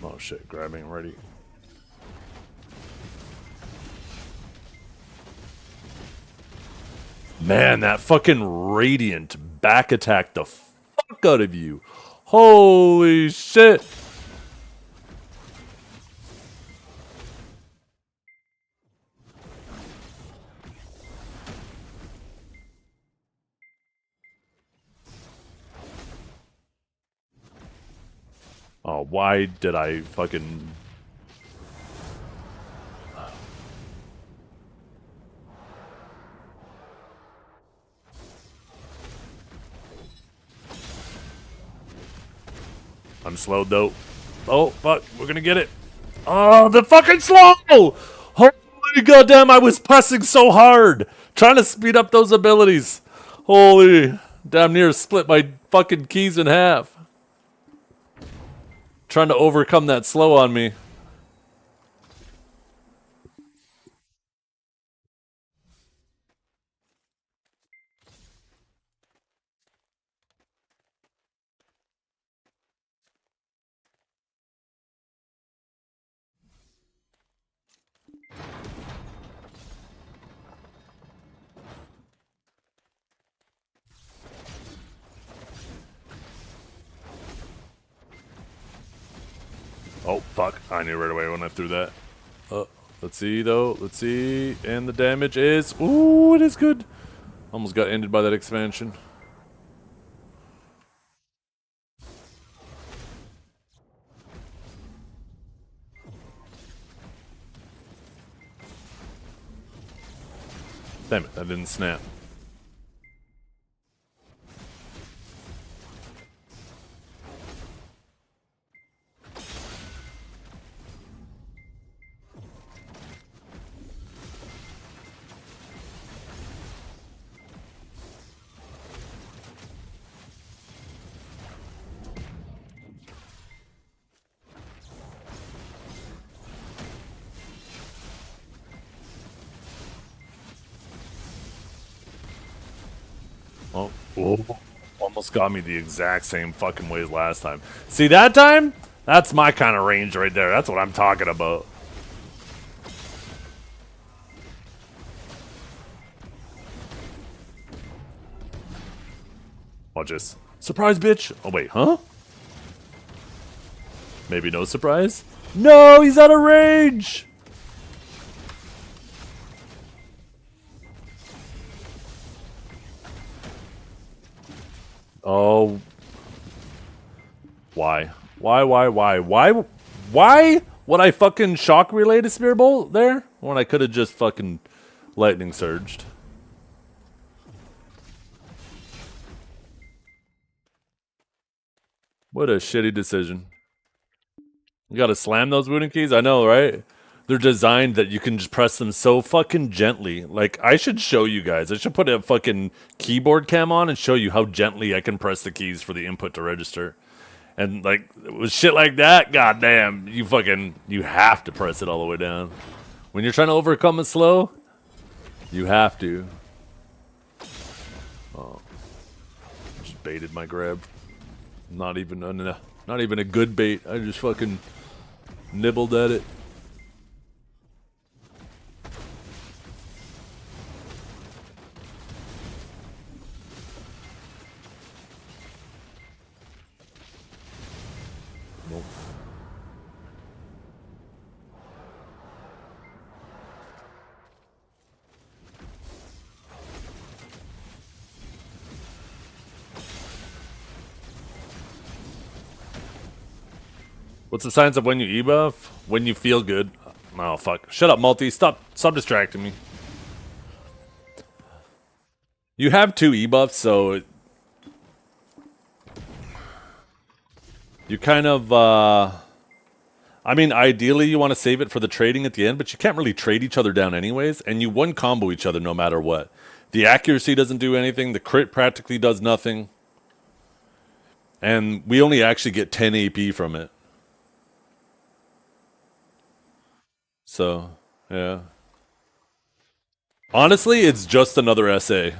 Oh shit, grabbing ready. Man, that fucking radiant back attacked the fuck out of you. Holy shit. Oh, why did I fucking... I'm slowed though. Oh, fuck, we're gonna get it. Oh, the fucking slow! Holy goddamn, I was pressing so hard. Trying to speed up those abilities. Holy, damn near split my fucking keys in half. Trying to overcome that slow on me. Oh, fuck. I knew right away when I threw that. Let's see, though. Let's see. And the damage is... Ooh, it is good. Almost got ended by that expansion. Damn it, that didn't snap. Oh, almost got me the exact same fucking way as last time. See, that time? That's my kind of range right there. That's what I'm talking about. I'll just... Surprise, bitch! Oh, wait, huh? Maybe no surprise? No, he's out of range! Oh. Why? Why would I fucking shock relay to Spear Bolt there? When I could have just fucking lightning surged. What a shitty decision. You gotta slam those wounding keys? I know, right? They're designed that you can just press them so fucking gently. Like, I should show you guys. I should put a fucking keyboard cam on and show you how gently I can press the keys for the input to register. And, like, with shit like that, goddamn, you have to press it all the way down. When you're trying to overcome it slow, you have to. Oh. Just baited my grab. Not even a good bait. I just fucking nibbled at it. Nope. What's the signs of when you e-buff? When you feel good. Oh, fuck. Shut up, Multi. Stop distracting me. You have 2 e-buffs, so... You kind of, I mean, ideally you want to save it for the trading at the end, but you can't really trade each other down anyways, and you one-combo each other no matter what. The accuracy doesn't do anything, the crit practically does nothing, and we only actually get 10 AP from it. So, yeah. Honestly, it's just another SA.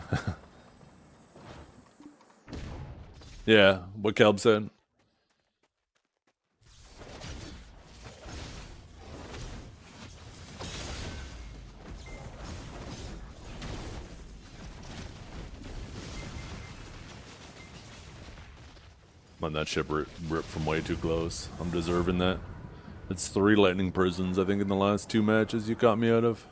Yeah, what Kelb said. Man, that ship ripped from way too close. I'm deserving that. It's 3 lightning prisons, I think, in the last 2 matches you caught me out of.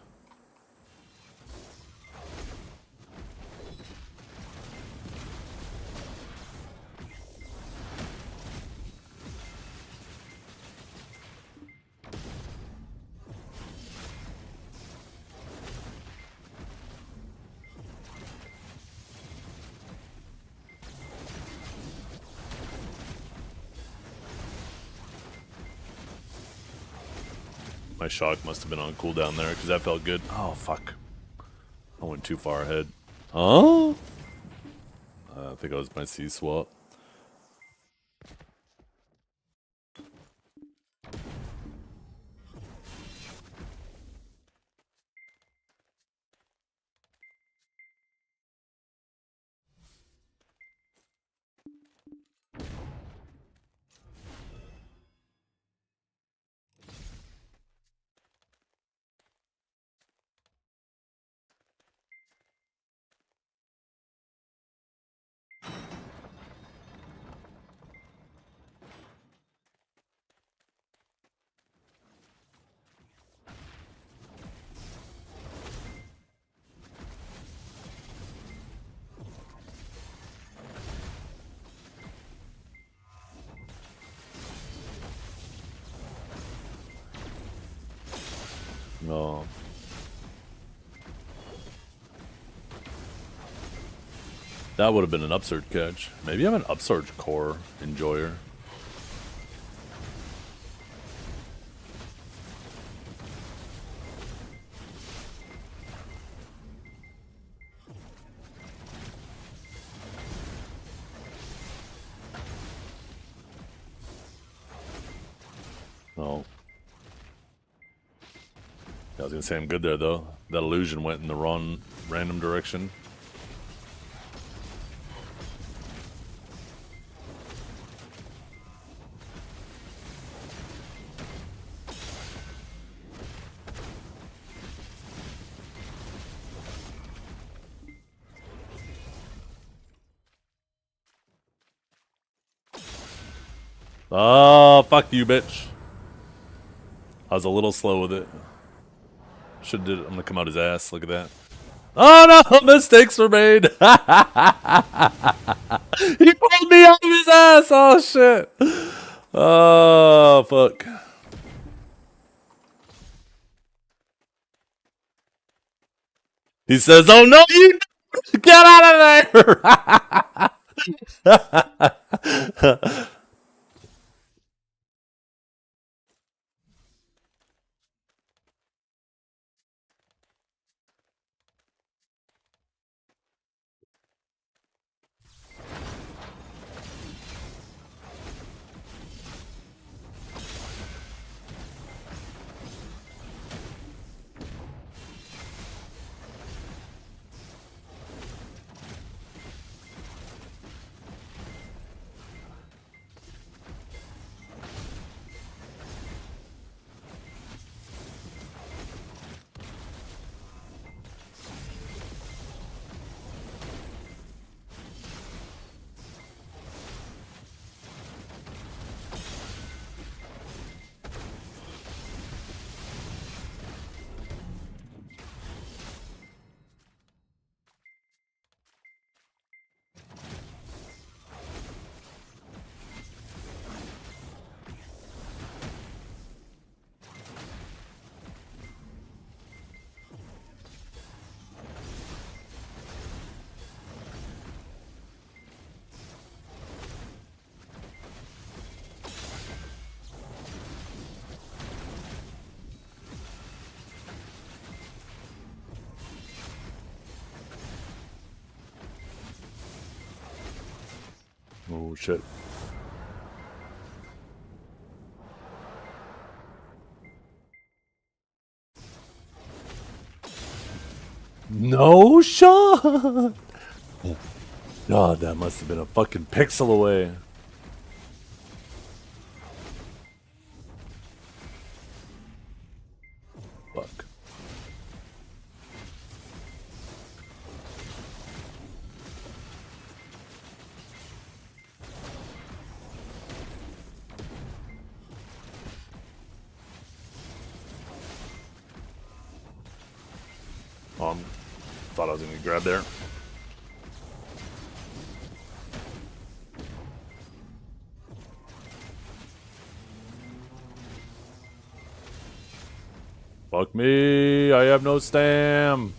My shock must have been on cooldown there, because that felt good. Oh, fuck. I went too far ahead. Oh? I think it was my C-swap. No. That would have been an upsurge catch. Maybe I'm an upsurge core enjoyer. No. I was gonna say I'm good there though. That illusion went in the wrong random direction. Oh, fuck you, bitch. I was a little slow with it. Should did. I'm gonna come out his ass. Look at that. Oh no! Mistakes were made. He pulled me out of his ass. Oh shit. Oh fuck. He says, "Oh no, you get out of there!" Oh shit. No shot! God, that must have been a fucking pixel away. Fuck. Thought I was gonna grab there. Fuck me, I have no stam.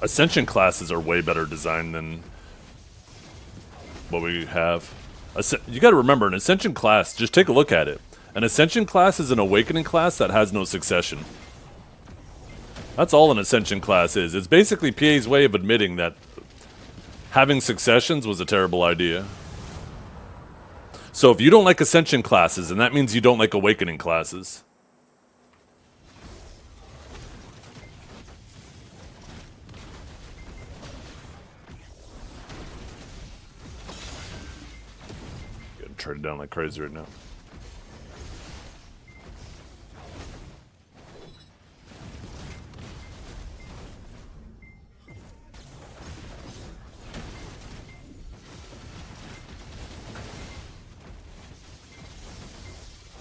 Ascension classes are way better designed than what we have. You gotta remember, an Ascension class, just take a look at it. An Ascension class is an Awakening class that has no succession. That's all an Ascension class is. It's basically PA's way of admitting that having successions was a terrible idea. So if you don't like Ascension classes, then that means you don't like Awakening classes. Getting traded down like crazy right now.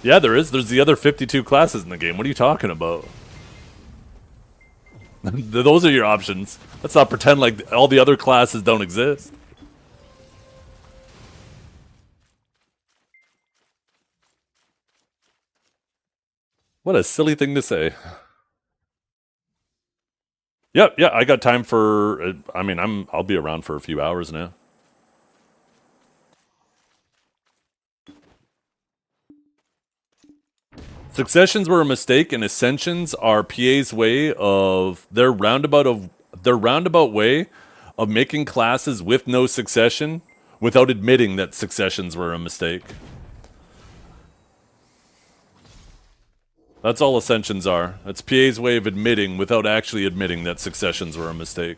Yeah, there is. There's the other 52 classes in the game. What are you talking about? Those are your options. Let's not pretend like all the other classes don't exist. What a silly thing to say. Yep, yeah, I got time for. I mean, I'll be around for a few hours now. Successions were a mistake, and ascensions are PA's way of their roundabout way of making classes with no succession without admitting that successions were a mistake. That's all ascensions are. It's PA's way of admitting without actually admitting that successions were a mistake.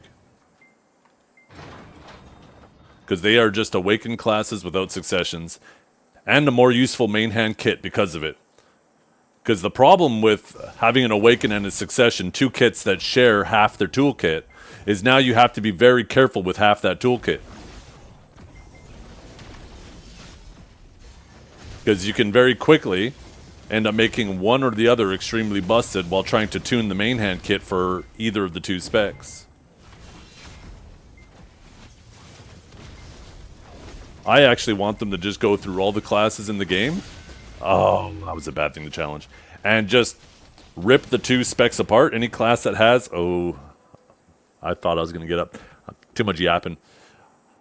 Because they are just awakened classes without successions, and a more useful main hand kit because of it. Because the problem with having an Awaken and a Succession, two kits that share half their toolkit, is now you have to be very careful with half that toolkit. Because you can very quickly end up making one or the other extremely busted while trying to tune the main hand kit for either of the two specs. I actually want them to just go through all the classes in the game. Oh, that was a bad thing to challenge. And just rip the two specs apart. Any class that has... Oh, I thought I was going to get up. Too much yapping.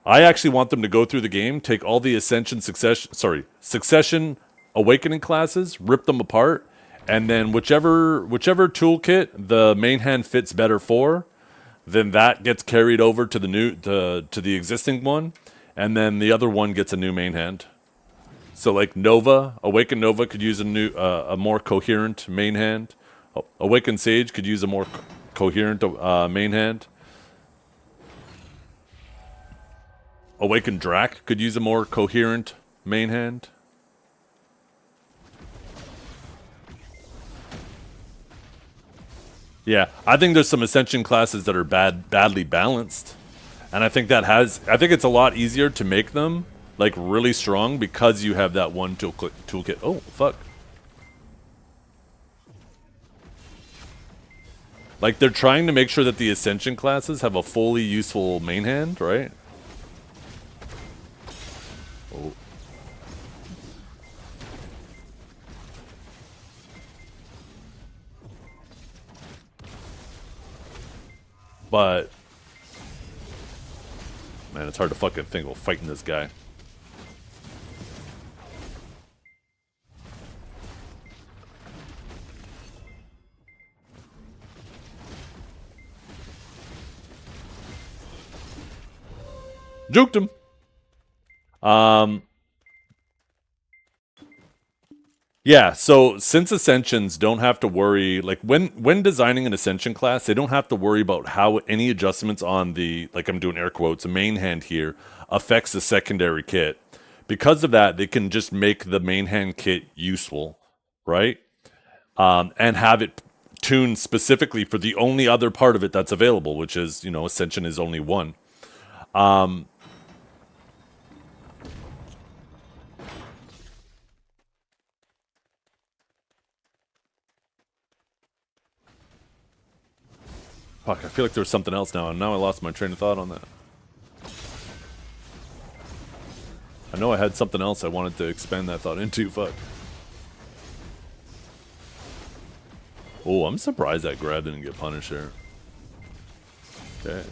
I actually want them to go through the game, take all the Succession Awakening classes, rip them apart, and then whichever toolkit the main hand fits better for, then that gets carried over to the existing one, and then the other one gets a new main hand. So like Nova, Awakened Nova could use a more coherent main hand. Awakened Sage could use a more coherent main hand. Awakened Drac could use a more coherent main hand. Yeah, I think there's some Ascension classes that are badly balanced. And I think it's a lot easier to make them like really strong because you have that one toolkit. Oh, fuck. Like they're trying to make sure that the Ascension classes have a fully useful main hand, right? Oh. But man, it's hard to fucking think about fighting this guy. Juked him. Yeah, so since Ascensions don't have to worry, like when designing an Ascension class, they don't have to worry about how any adjustments on the, like I'm doing air quotes, a main hand here, affects the secondary kit. Because of that, they can just make the main hand kit useful, right? And have it tuned specifically for the only other part of it that's available, which is, Ascension is only one. Fuck, I feel like there was something else now, and now I lost my train of thought on that. I know I had something else I wanted to expand that thought into, fuck. Oh, I'm surprised that grab didn't get punished there. Okay.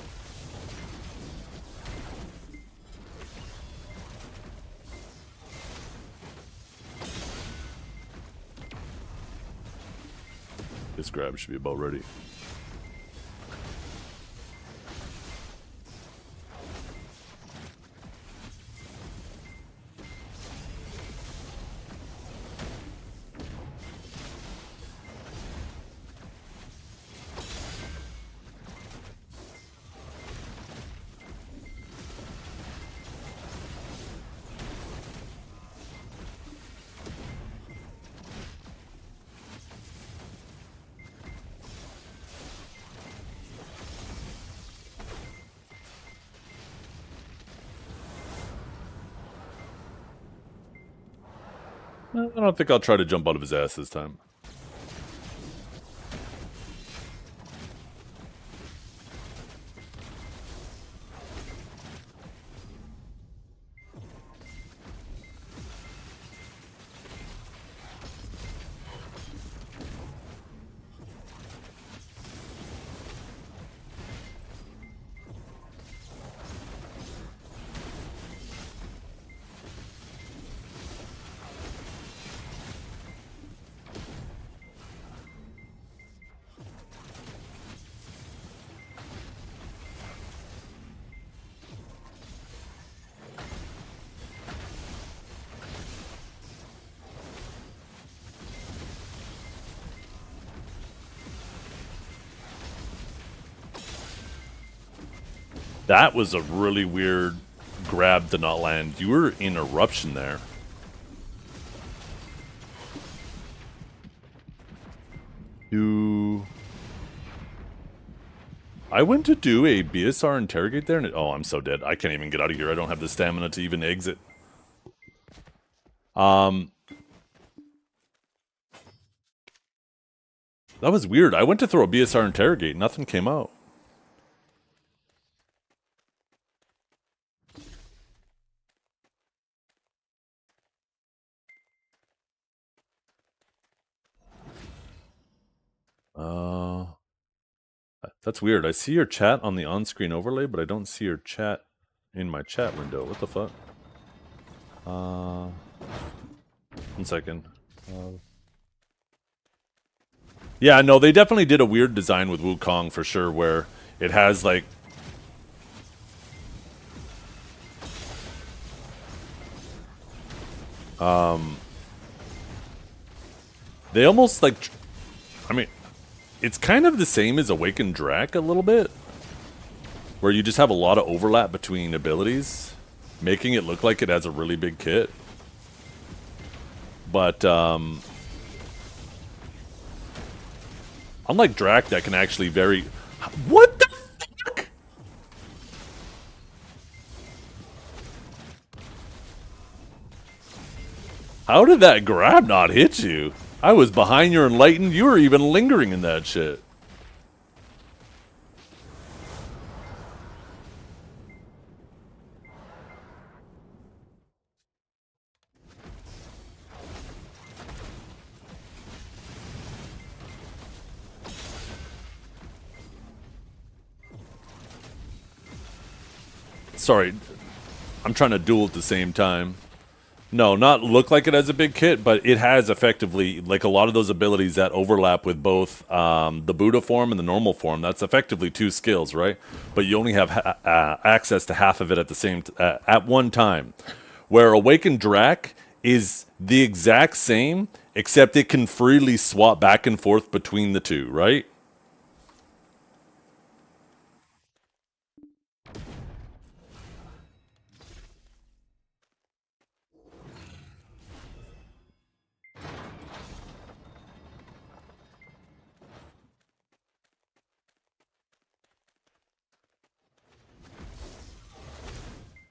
This grab should be about ready. I don't think I'll try to jump out of his ass this time. That was a really weird grab to not land. You were in eruption there. I went to do a BSR interrogate there, and oh, I'm so dead. I can't even get out of here. I don't have the stamina to even exit. That was weird. I went to throw a BSR interrogate. Nothing came out. That's weird. I see your chat on the on-screen overlay, but I don't see your chat in my chat window. What the fuck? 1 second. Yeah, no, they definitely did a weird design with Wukong for sure, where it has like... They almost like... I mean... It's kind of the same as Awakened Drak a little bit, where you just have a lot of overlap between abilities, making it look like it has a really big kit. But, Unlike Drac, that can actually vary. What the fuck? How did that grab not hit you? I was behind your enlightened. You were even lingering in that shit. Sorry, I'm trying to duel at the same time. No, not look like it has a big kit, but it has effectively, like a lot of those abilities that overlap with both the Buddha form and the normal form. That's effectively 2 skills, right? But you only have access to half of it at the same at one time. Where Awakened Drac is the exact same, except it can freely swap back and forth between the two, right?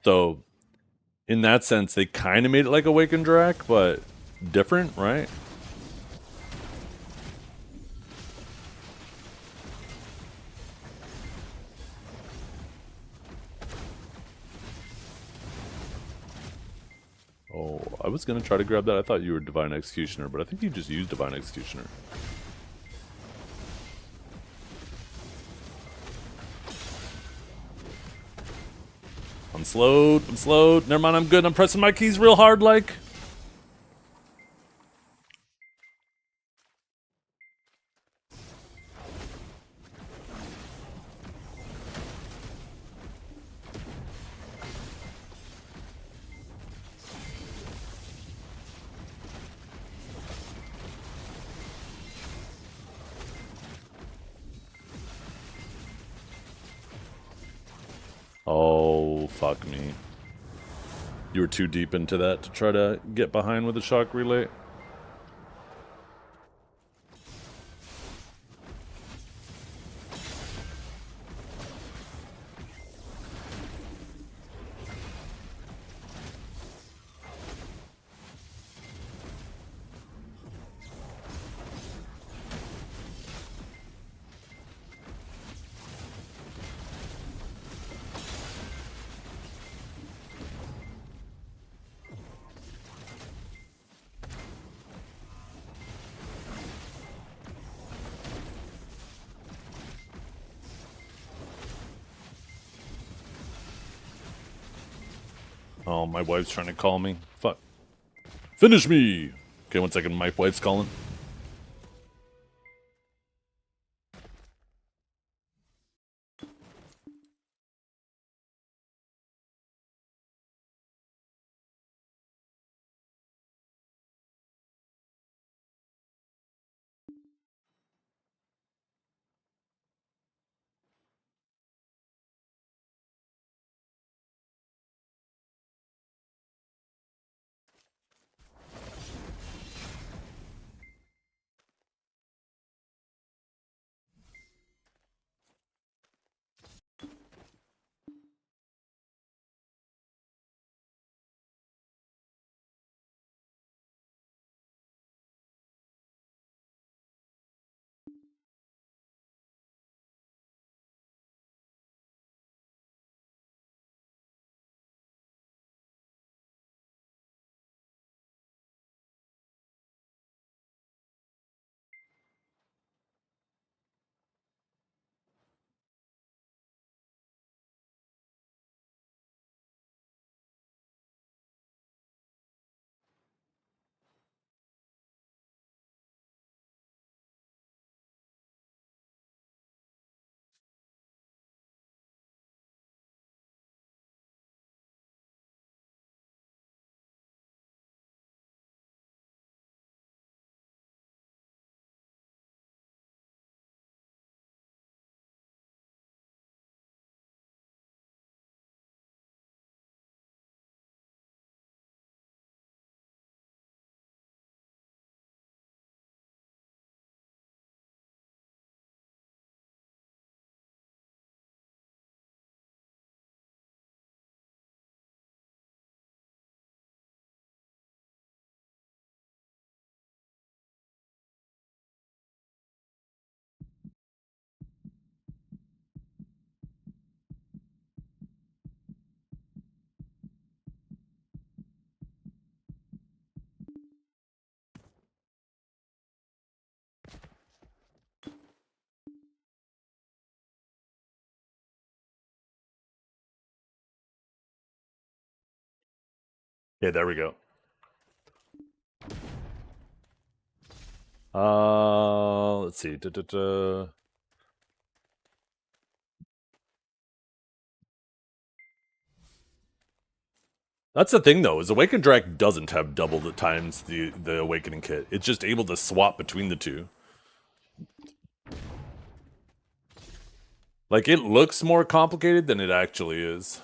So, in that sense, they kind of made it like Awakened Drac, but different, right? Oh, I was gonna try to grab that. I thought you were Divine Executioner, but I think you just used Divine Executioner. I'm slowed. I'm slowed. Never mind, I'm good. I'm pressing my keys real hard, like. Oh, fuck me. You were too deep into that to try to get behind with a shock relay. Oh, my wife's trying to call me. Fuck. Finish me! Okay, 1 second. My wife's calling. Yeah, there we go. Let's see. That's the thing, though, is Awakened Drake doesn't have double the times the Awakening Kit. It's just able to swap between the two. Like, it looks more complicated than it actually is.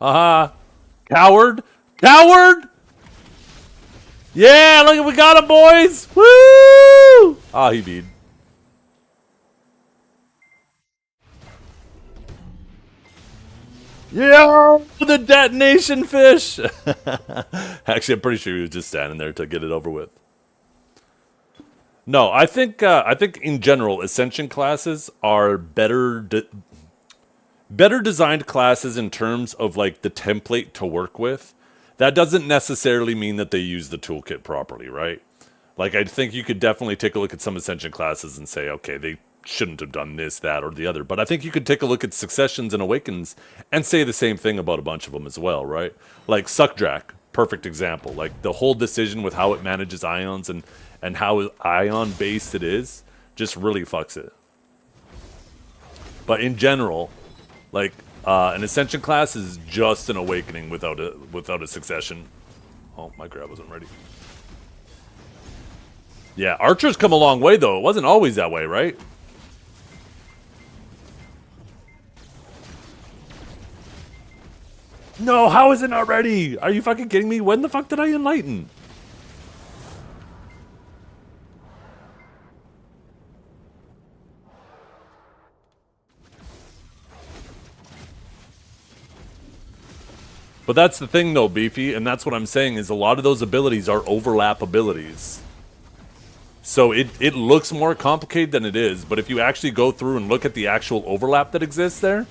Haha. Coward! Coward! Yeah, look, we got him, boys! Woo! Ah, he beat. Yeah, the detonation fish! Actually, I'm pretty sure he was just standing there to get it over with. No, I think in general, Ascension classes are better designed classes in terms of like the template to work with. That doesn't necessarily mean that they use the toolkit properly, right? Like, I think you could definitely take a look at some Ascension classes and say, okay, they shouldn't have done this, that, or the other. But I think you could take a look at Successions and Awakens and say the same thing about a bunch of them as well, right? Like Suckdrak, perfect example. Like, the whole decision with how it manages ions and how ion-based it is just really fucks it. But in general, like, an Ascension class is just an Awakening without a Succession. Oh, my grab wasn't ready. Yeah, Archer's come a long way, though. It wasn't always that way, right? No, how is it not ready? Are you fucking kidding me? When the fuck did I enlighten? But that's the thing, though, Beefy, and that's what I'm saying, is a lot of those abilities are overlap abilities. So it looks more complicated than it is, but if you actually go through and look at the actual overlap that exists there,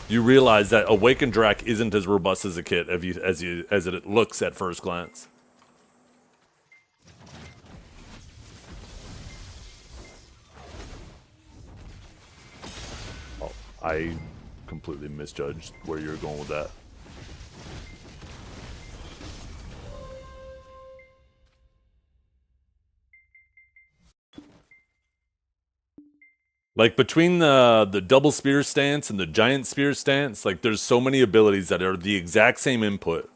you realize that Awakened Drake isn't as robust as a kit as it looks at first glance. Oh, I completely misjudged where you're going with that. Like, between the double spear stance and the giant spear stance, like, there's so many abilities that are the exact same input.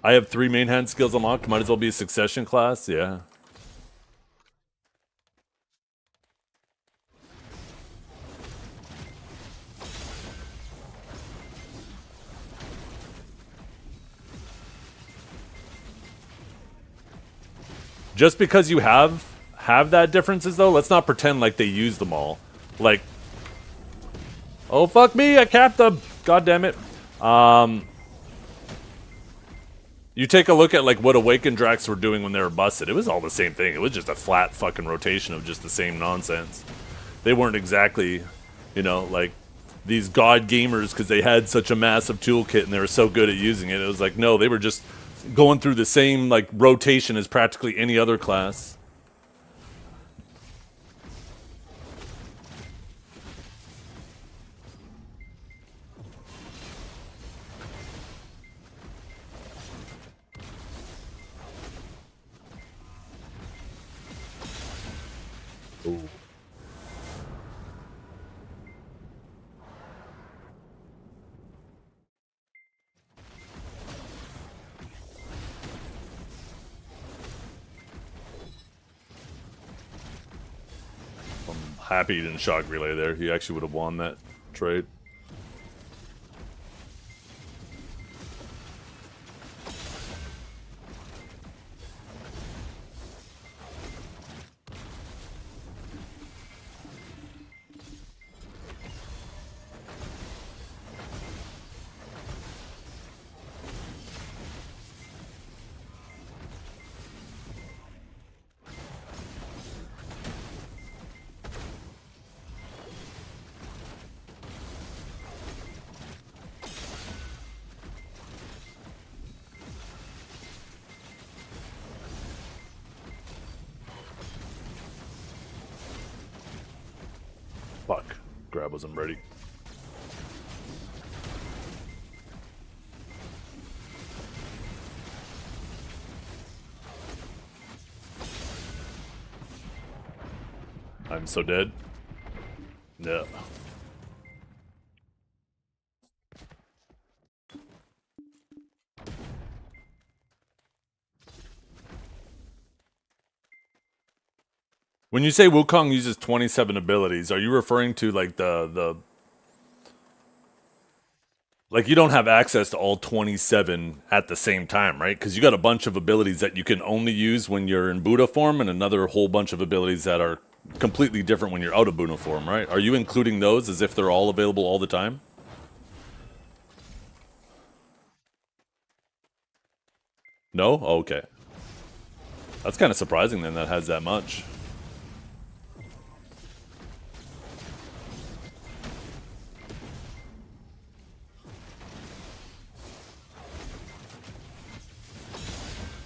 I have 3 main hand skills unlocked. Might as well be a Succession class. Yeah. Just because you have that differences, though, let's not pretend like they use them all. Like, oh fuck me, I capped them. God damn it. You take a look at like what Awakened Drakes were doing when they were busted. It was all the same thing. It was just a flat fucking rotation of just the same nonsense. They weren't exactly, you know, like these god gamers because they had such a massive toolkit and they were so good at using it. It was like, no, they were just going through the same like rotation as practically any other class. Ooh. I'm happy he didn't shock relay there. He actually would have won that trade. grab wasn't ready. I'm so dead. No. When you say Wukong uses 27 abilities, are you referring to like the like you don't have access to all 27 at the same time, right? Because you got a bunch of abilities that you can only use when you're in Buddha form, and another whole bunch of abilities that are completely different when you're out of Buddha form, right? Are you including those as if they're all available all the time? No? Oh, okay. That's kind of surprising then that has that much.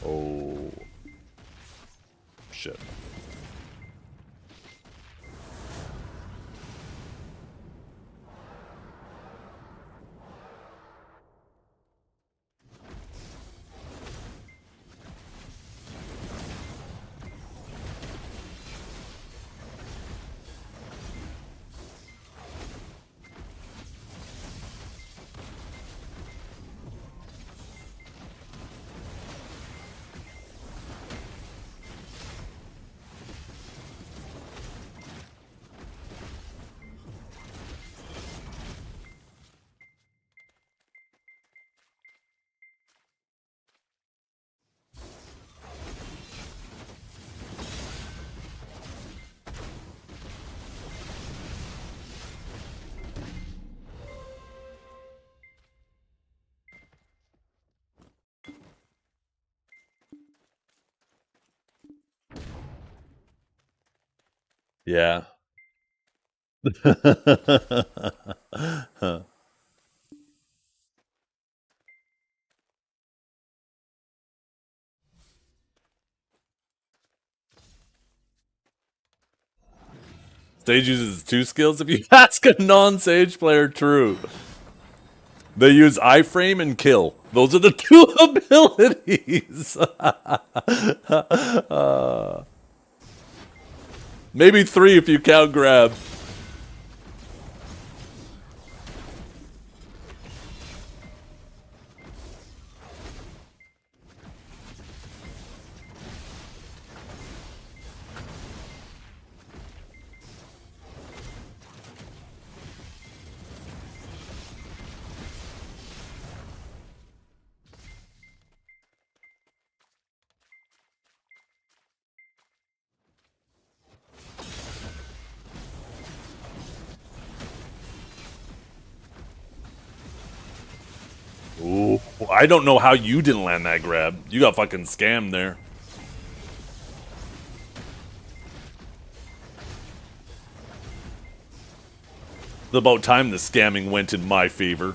Oh. Shit. Yeah. Sage uses 2 skills if you ask a non-Sage player, true. They use iframe and kill. Those are the 2 abilities. Maybe 3 if you count grab. Ooh, I don't know how you didn't land that grab. You got fucking scammed there. It's about time the scamming went in my favor.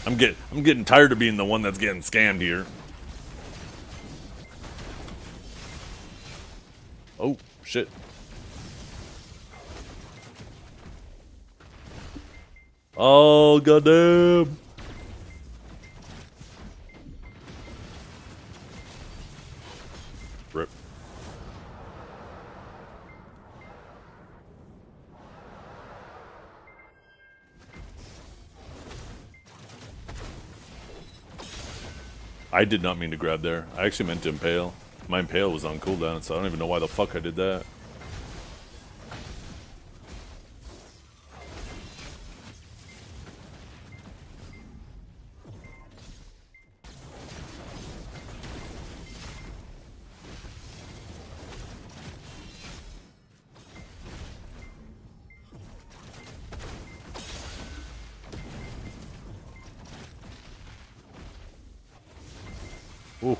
I'm getting tired of being the one that's getting scammed here. Oh, shit. Oh, goddamn. Rip. I did not mean to grab there. I actually meant to impale. My impale was on cooldown, so I don't even know why the fuck I did that. Ooh.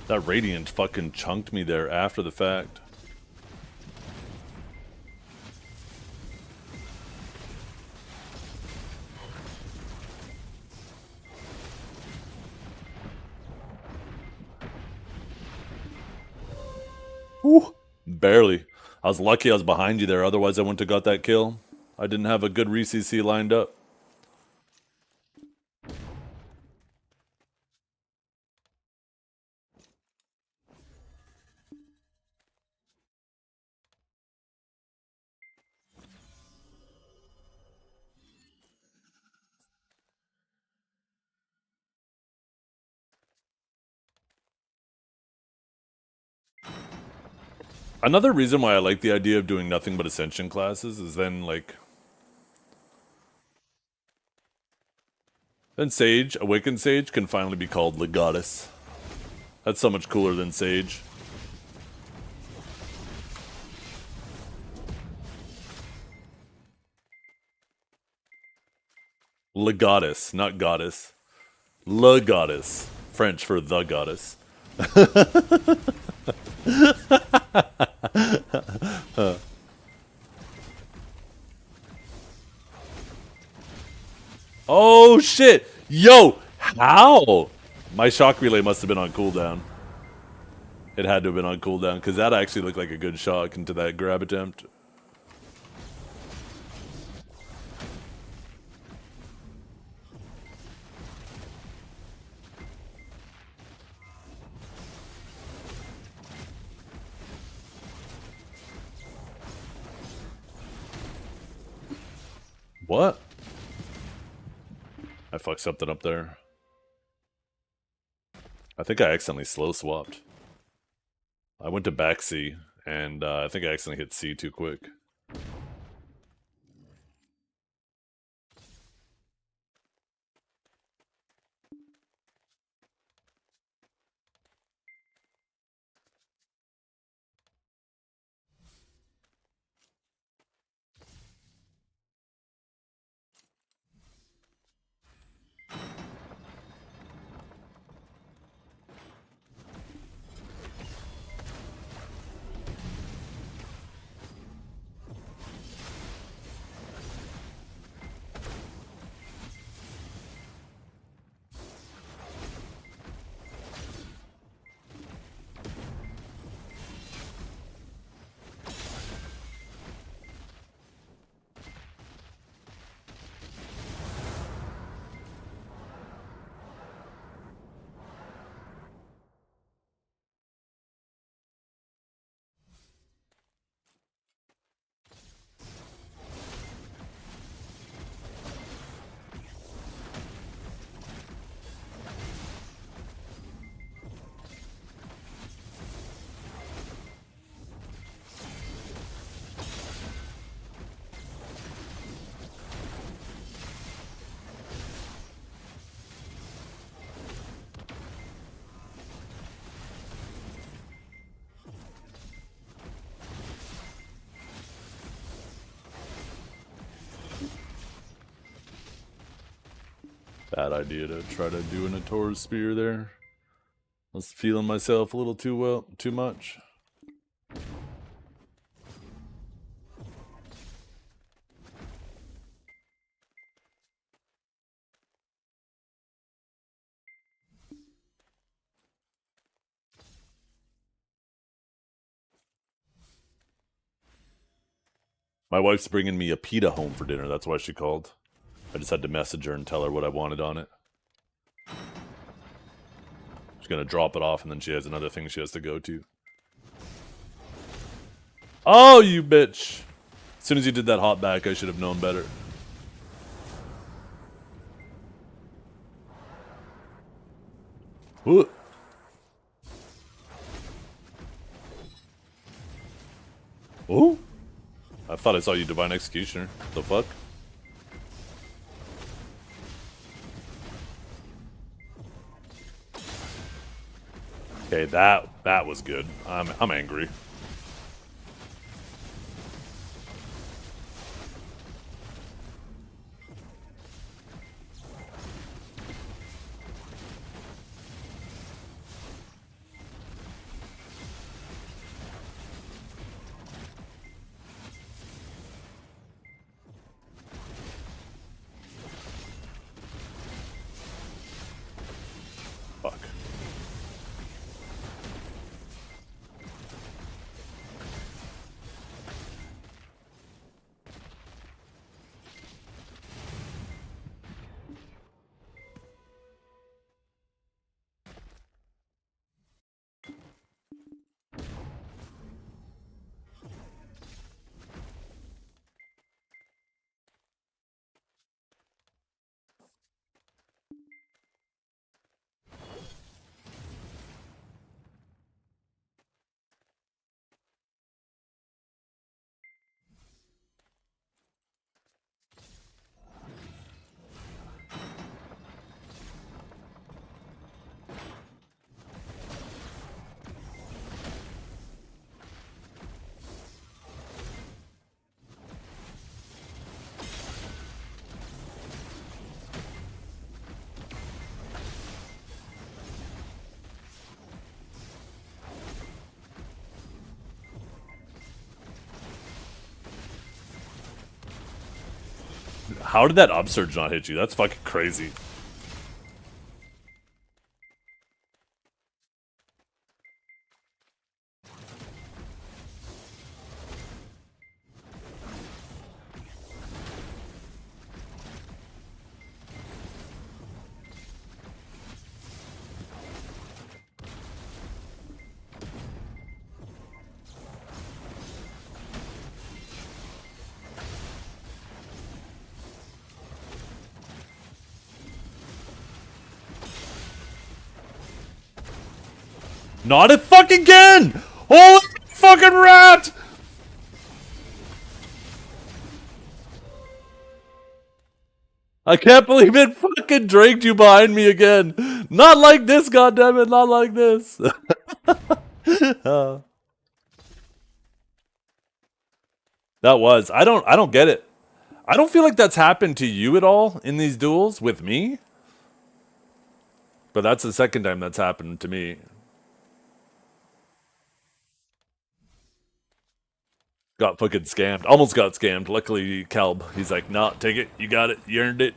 That Radiant fucking chunked me there after the fact. Ooh. Barely. I was lucky I was behind you there, otherwise I wouldn't have got that kill. I didn't have a good re-CC lined up. Another reason why I like the idea of doing nothing but Ascension classes is then, like... Then Sage, Awakened Sage, can finally be called Legatus. That's so much cooler than Sage. Legatus, not goddess. Legatus. French for the goddess. Oh shit! Yo! How? My shock relay must have been on cooldown. It had to have been on cooldown, because that actually looked like a good shock into that grab attempt. What? I fucked something up there. I think I accidentally slow swapped. I went to back C, and I think I accidentally hit C too quick. Bad idea to try to do an Ator's Spear there. I was feeling myself a little too much. My wife's bringing me a pita home for dinner. That's why she called. I just had to message her and tell her what I wanted on it. She's gonna drop it off, and then she has another thing she has to go to. Oh, you bitch! As soon as you did that hop back, I should have known better. Ooh. Ooh. I thought I saw you Divine Executioner. The fuck? Okay, that was good. I'm angry. Fuck. How did that upsurge not hit you? That's fucking crazy. Not a fucking again! Holy fucking rat! I can't believe it fucking dragged you behind me again. Not like this, goddammit, not like this. That was. I don't get it. I don't feel like that's happened to you at all in these duels with me. But that's the second time that's happened to me. Got fucking scammed. Almost got scammed. Luckily, Calb, he's like, nah, take it. You got it. You earned it.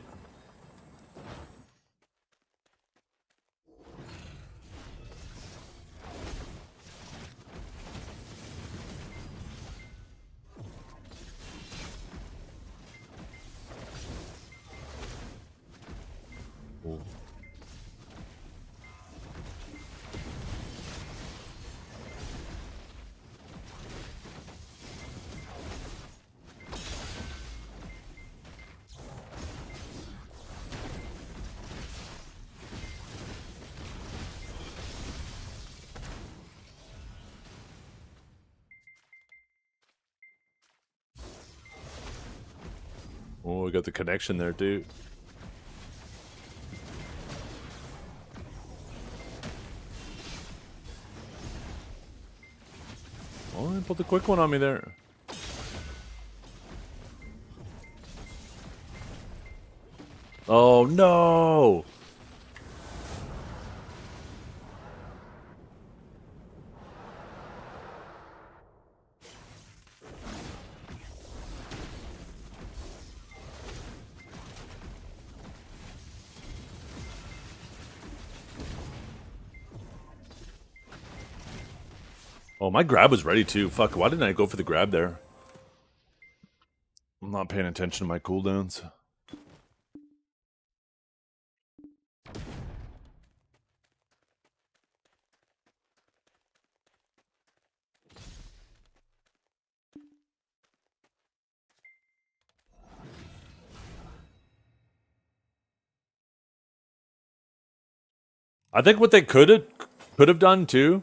Oh, we got the connection there, dude. Oh, he pulled the quick one on me there. Oh, no! Oh, my grab was ready too. Fuck, why didn't I go for the grab there? I'm not paying attention to my cooldowns. I think what they could have done too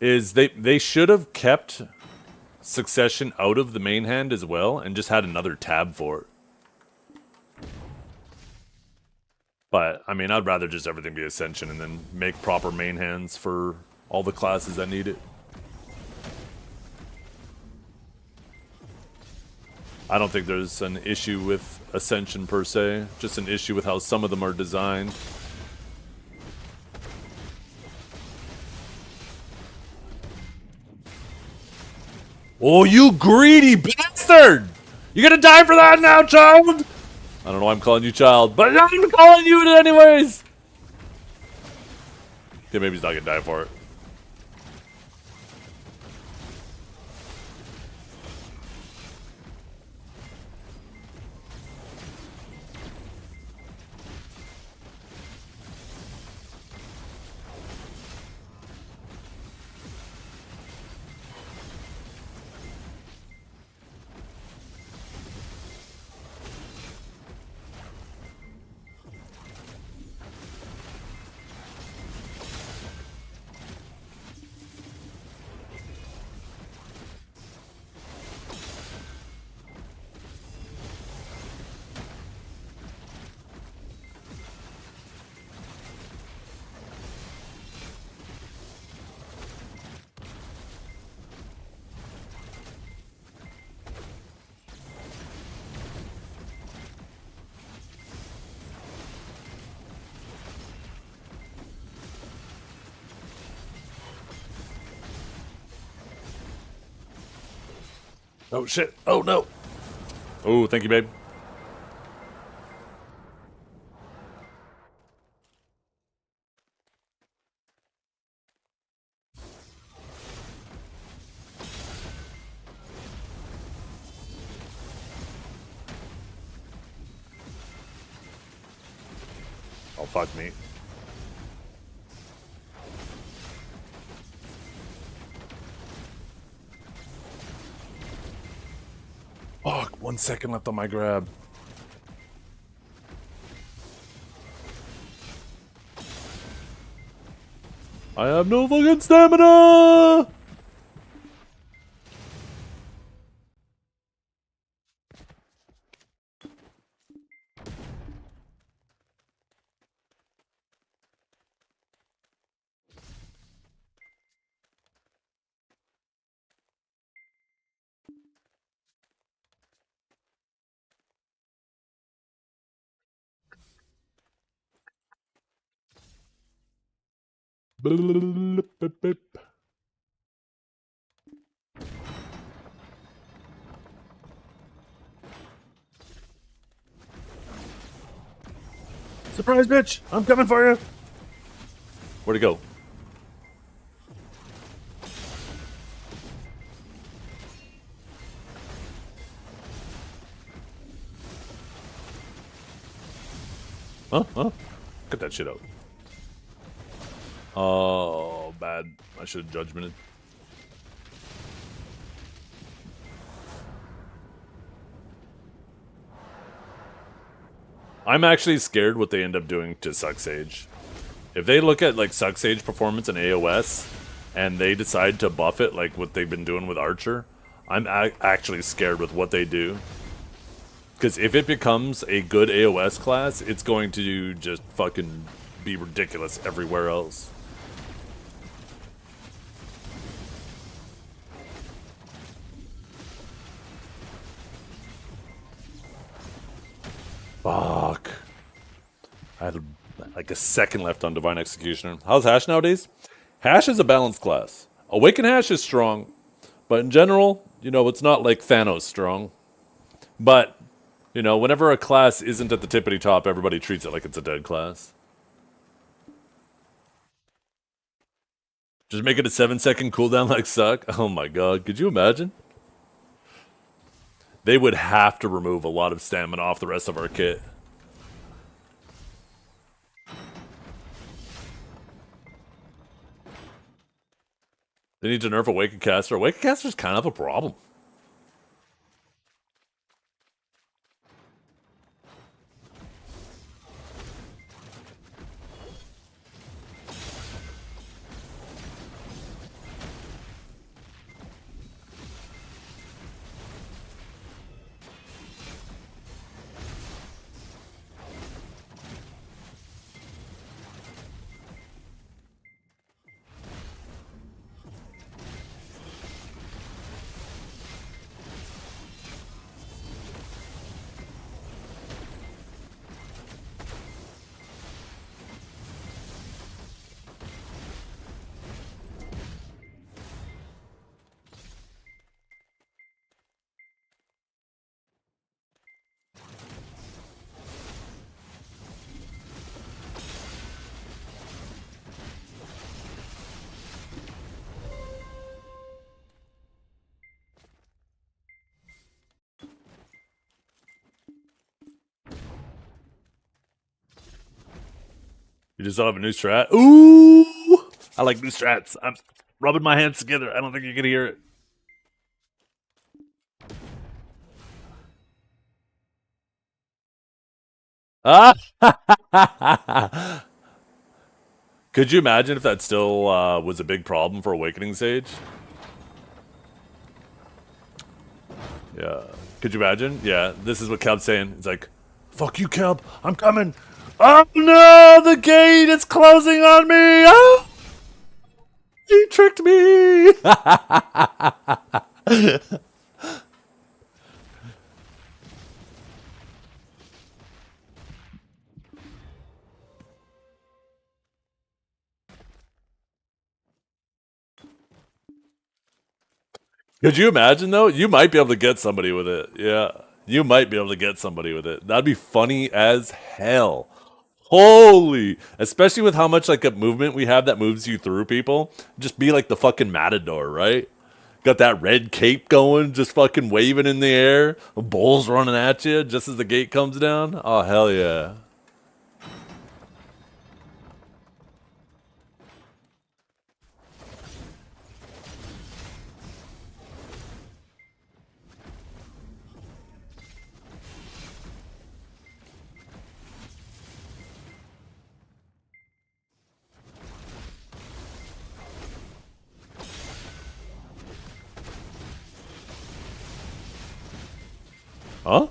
is they should have kept Succession out of the main hand as well and just had another tab for it. But I mean, I'd rather just everything be Ascension and then make proper main hands for all the classes that need it. I don't think there's an issue with Ascension per se, just an issue with how some of them are designed. Oh, you greedy bastard! You gonna die for that now, child? I don't know why I'm calling you child, but I'm calling you it anyways! Okay, maybe he's not gonna die for it. Oh shit. Oh no. Oh, thank you, babe. fuck me. Fuck, 1 second left on my grab. I have no fucking stamina! Surprise, bitch! I'm coming for you! Where'd he go? Huh? Huh? Cut that shit out. Oh, bad. I should have judgmented. I'm actually scared what they end up doing to Sucksage. If they look at like Sucksage performance in AOS and they decide to buff it like what they've been doing with Archer, I'm actually scared with what they do. Because if it becomes a good AOS class, it's going to just fucking be ridiculous everywhere else. Fuck. I had like a second left on Divine Executioner. How's Hash nowadays? Hash is a balanced class. Awaken Hash is strong, but in general, you know, it's not like Thanos strong. But, you know, whenever a class isn't at the tippity top, everybody treats it like it's a dead class. Just make it a 7-second cooldown like Suck. Oh my god, could you imagine? They would have to remove a lot of stamina off the rest of our kit. They need to nerf Awaken Caster. Awaken Caster's kind of a problem. You just don't have a new strat? Ooh! I like new strats. I'm rubbing my hands together. I don't think you're gonna hear it. Ah! Could you imagine if that still was a big problem for Awakening Sage? Yeah. Could you imagine? Yeah, this is what Kelp's saying. It's like, fuck you, Kelp. I'm coming. Oh no, the gate is closing on me. Oh, he tricked me. Could you imagine though? You might be able to get somebody with it. Yeah. You might be able to get somebody with it. That'd be funny as hell. Holy! Especially with how much like a movement we have that moves you through people. Just be like the fucking matador, right? Got that red cape going, just fucking waving in the air. Bulls running at you just as the gate comes down. Oh, hell yeah. Huh?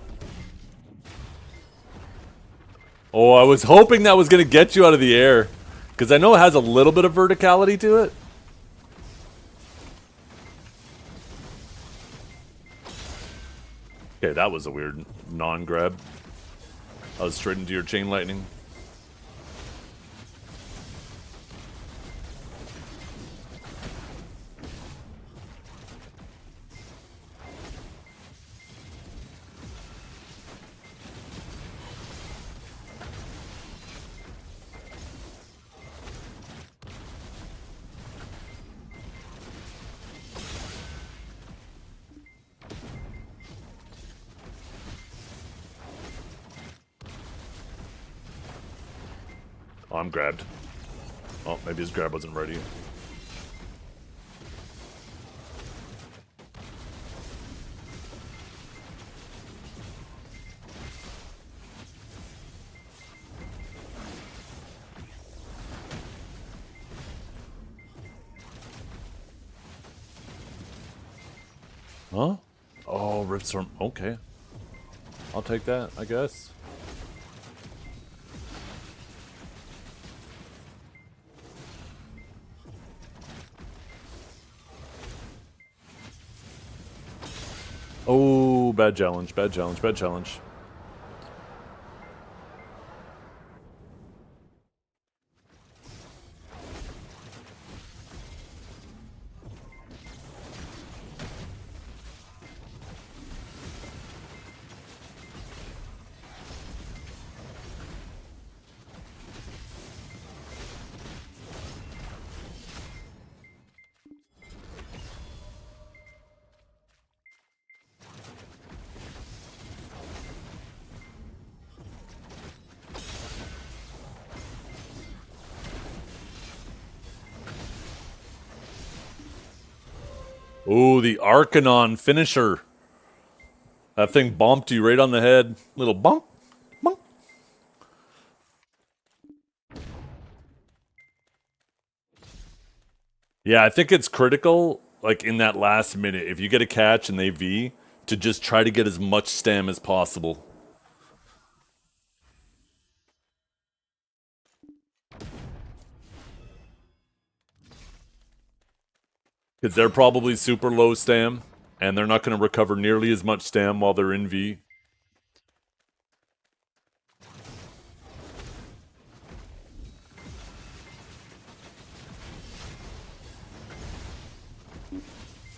Oh, I was hoping that was going to get you out of the air. Because I know it has a little bit of verticality to it. Okay, that was a weird non-grab. I was straight into your chain lightning. Oh, I'm grabbed. Oh, maybe his grab wasn't ready. Huh? Oh, Ripstorm. Okay. I'll take that, I guess. Oh, bad challenge, bad challenge, bad challenge. Ooh, the Arcanon finisher. That thing bombed you right on the head. Little bump, bump. Yeah, I think it's critical, like in that last minute, if you get a catch and they V, to just try to get as much stam as possible. Because they're probably super low stam, and they're not going to recover nearly as much stam while they're in V.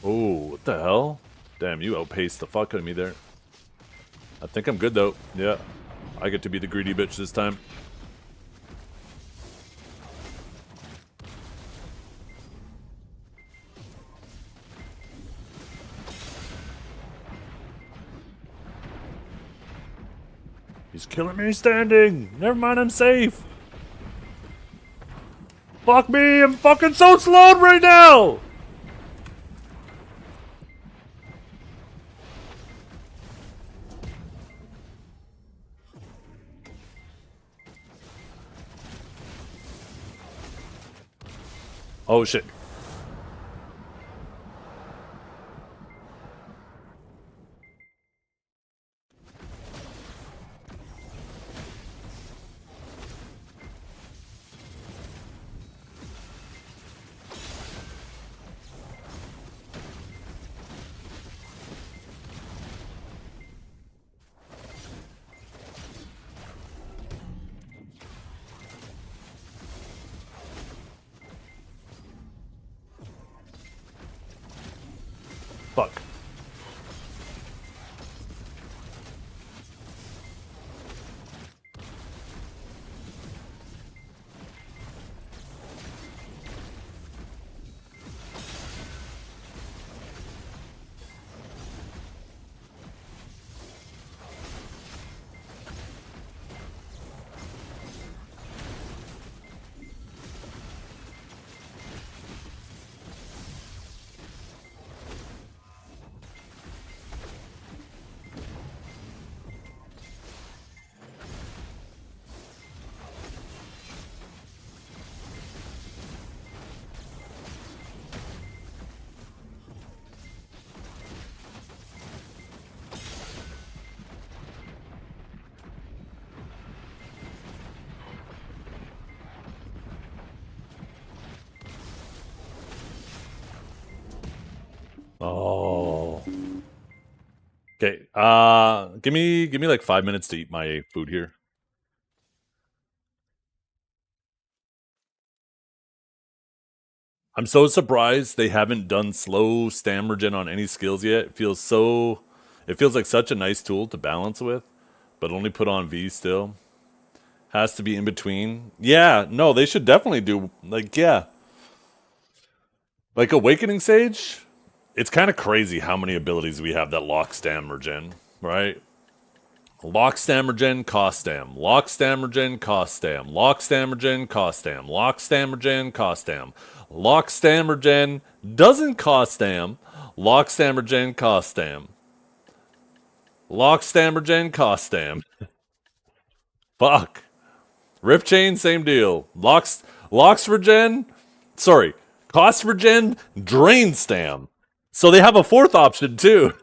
Oh, what the hell? Damn, you outpaced the fuck out of me there. I think I'm good though. Yeah, I get to be the greedy bitch this time. He's killing me standing. Never mind, I'm safe. Fuck me, I'm fucking so slowed right now. Oh shit. Fuck. Oh. Okay. Give me like 5 minutes to eat my food here. I'm so surprised they haven't done slow stammer gen on any skills yet. It feels like such a nice tool to balance with, but only put on V still. Has to be in between. Yeah, no, they should definitely do like Awakening Sage. It's kind of crazy how many abilities we have that lock stammer gen, right? Lock stammer gen, cost stam. Lock stammer gen, cost stam. Lock stammer gen, cost stam. Lock stammer gen, cost stam. Lock stammer gen doesn't cost stam. Lock stammer gen, cost stam. Lock stammer gen, cost stam. Fuck. Rip chain, same deal. Locks for gen. Sorry, cost for gen, drain stam. So they have a fourth option too.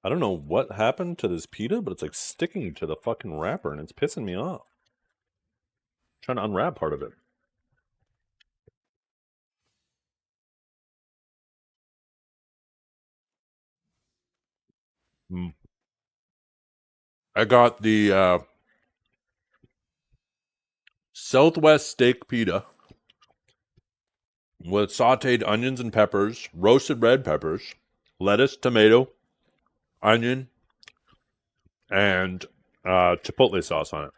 I don't know what happened to this pita, but it's like sticking to the fucking wrapper and it's pissing me off. Trying to unwrap part of it. Mm. I got the Southwest steak pita with sauteed onions and peppers, roasted red peppers, lettuce, tomato, onion, and chipotle sauce on it.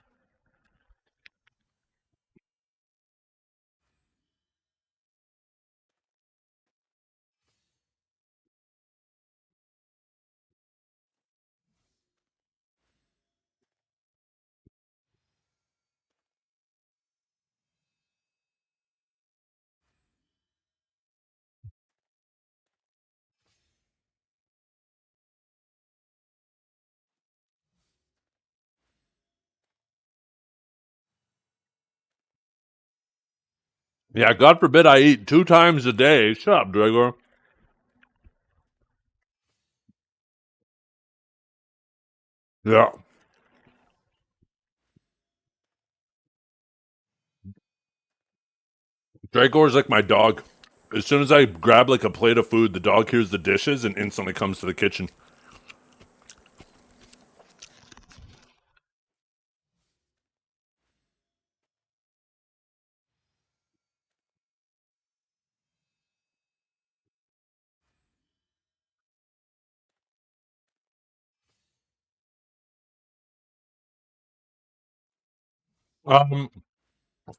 Yeah, God forbid I eat 2 times a day. Shut up, Gregor. Yeah. Gregor's like my dog. As soon as I grab like a plate of food, the dog hears the dishes and instantly comes to the kitchen. Um,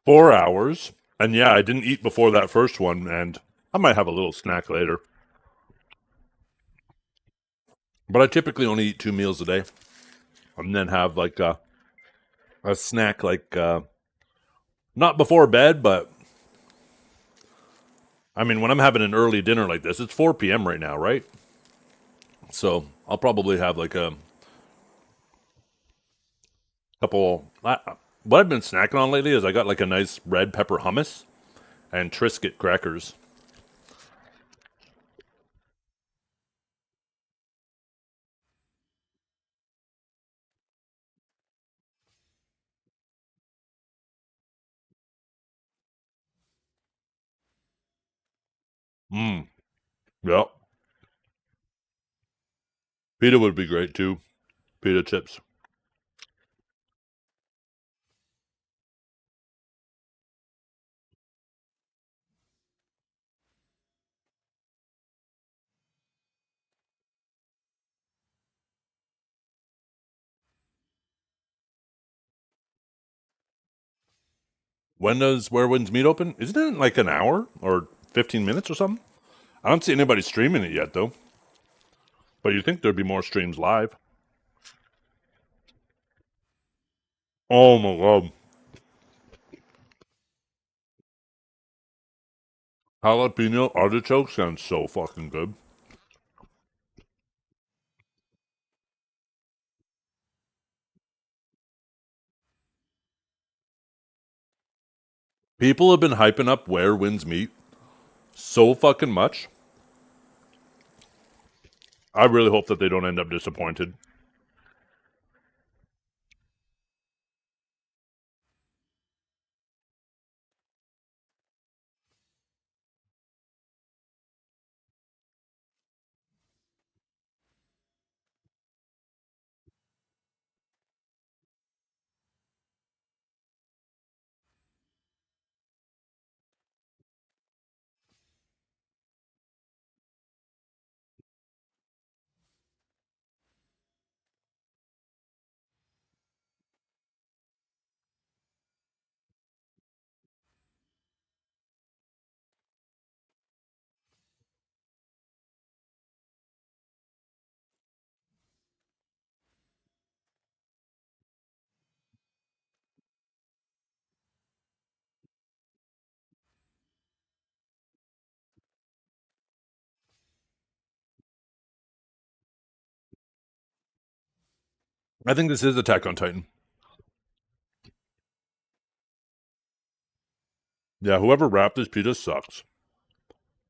4 hours. And yeah, I didn't eat before that first one, and I might have a little snack later. But I typically only eat 2 meals a day, and then have like a snack, like not before bed, but I mean when I'm having an early dinner like this, it's 4 p.m. right now, right? So I'll probably have like a couple. What I've been snacking on lately is I got like a nice red pepper hummus and Triscuit crackers. Mmm. Yep. Pita would be great too. Pita chips. When does Where Winds Meet open? Isn't it in like an hour or 15 minutes or something? I don't see anybody streaming it yet though. But you think there'd be more streams live? Oh my god. Jalapeno artichoke sounds so fucking good. People have been hyping up Where Winds Meet so fucking much. I really hope that they don't end up disappointed. I think this is Attack on Titan. Yeah, whoever wrapped this pizza sucks.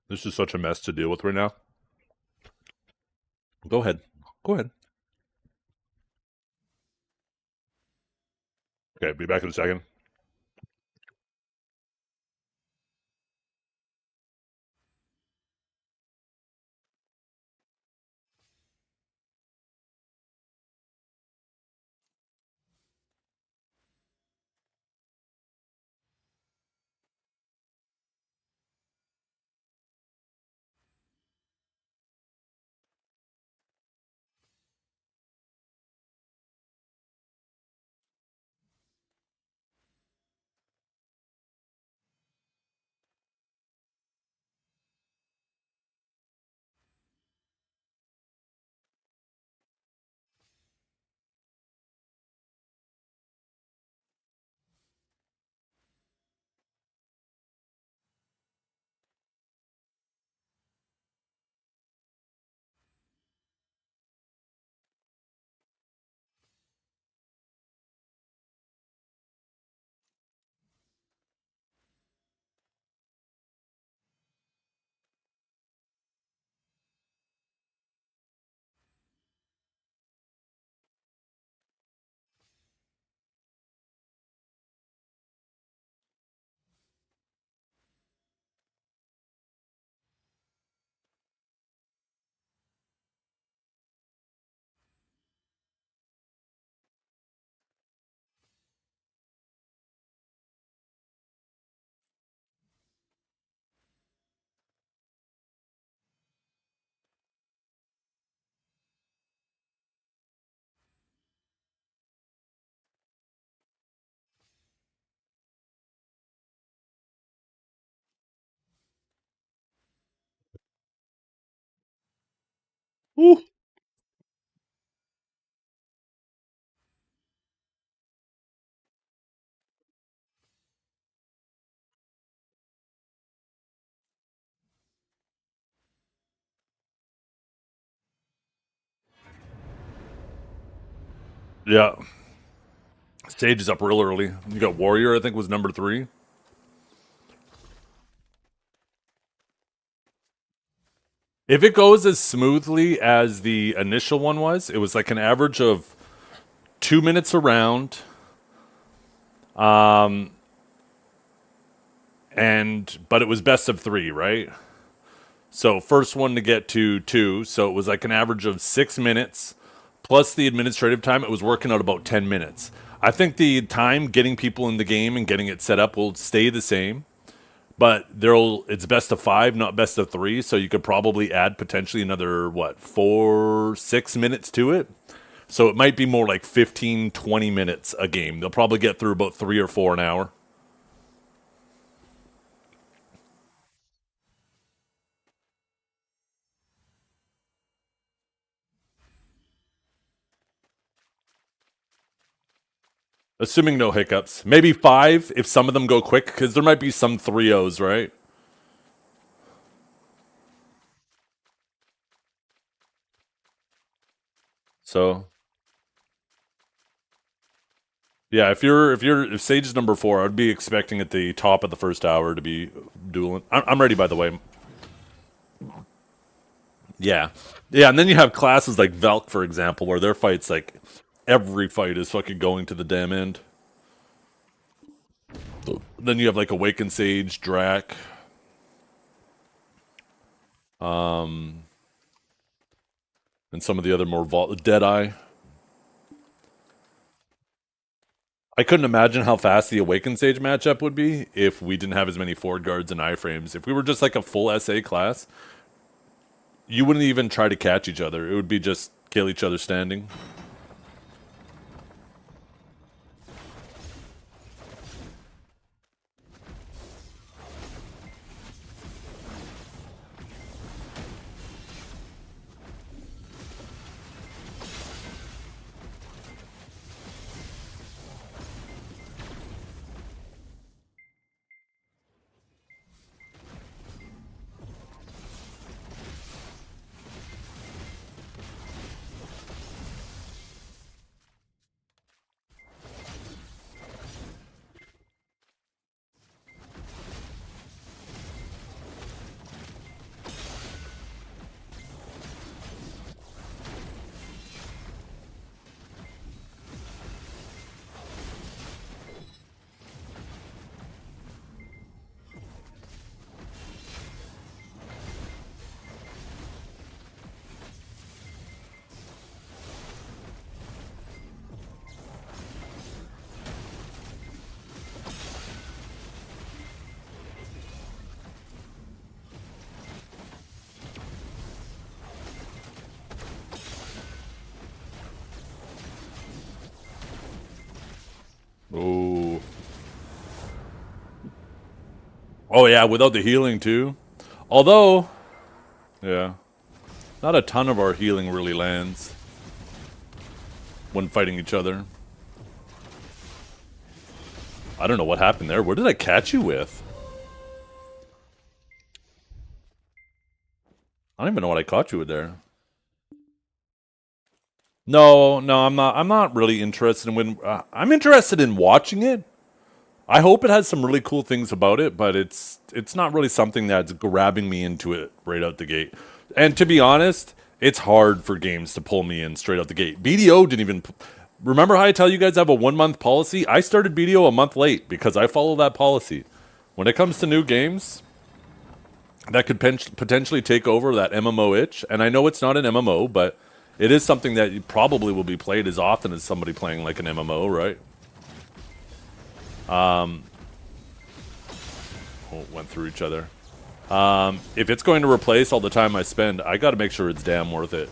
This is such a mess to deal with right now. Go ahead. Go ahead. Okay, be back in a second. Ooh. Yeah. Sage is up real early. You got Warrior, I think, was number 3. If it goes as smoothly as the initial one was, it was like an average of 2 minutes around. But it was best of 3, right? So first one to get to 2, so it was like an average of 6 minutes plus the administrative time. It was working out about 10 minutes. I think the time getting people in the game and getting it set up will stay the same, but it's best of 5, not best of 3, so you could probably add potentially another 4-6 minutes to it. So it might be more like 15, 20 minutes a game. They'll probably get through about 3 or 4 an hour. Assuming no hiccups. Maybe 5 if some of them go quick, because there might be some 3-0s, right? So, Yeah, if Sage is number 4, I'd be expecting at the top of the first hour to be dueling. I'm ready, by the way. Yeah, yeah, and then you have classes like Valk, for example, where their fights like every fight is fucking going to the damn end. Then you have like Awakened Sage, Drac, and some of the other more Deadeye. I couldn't imagine how fast the Awakened Sage matchup would be if we didn't have as many forward guards and iframes. If we were just like a full SA class, you wouldn't even try to catch each other. It would be just kill each other standing. Oh. Oh yeah, without the healing too. Although, yeah, not a ton of our healing really lands when fighting each other. I don't know what happened there. What did I catch you with? I don't even know what I caught you with there. No, no, I'm not. I'm not really interested in when. I'm interested in watching it. I hope it has some really cool things about it, but it's not really something that's grabbing me into it right out the gate. And to be honest, it's hard for games to pull me in straight out the gate. BDO didn't even. Remember how I tell you guys I have a 1-month policy? I started BDO a month late because I follow that policy. When it comes to new games, that could potentially take over that MMO itch. And I know it's not an MMO, but it is something that probably will be played as often as somebody playing like an MMO, right? Went through each other. If it's going to replace all the time I spend, I got to make sure it's damn worth it.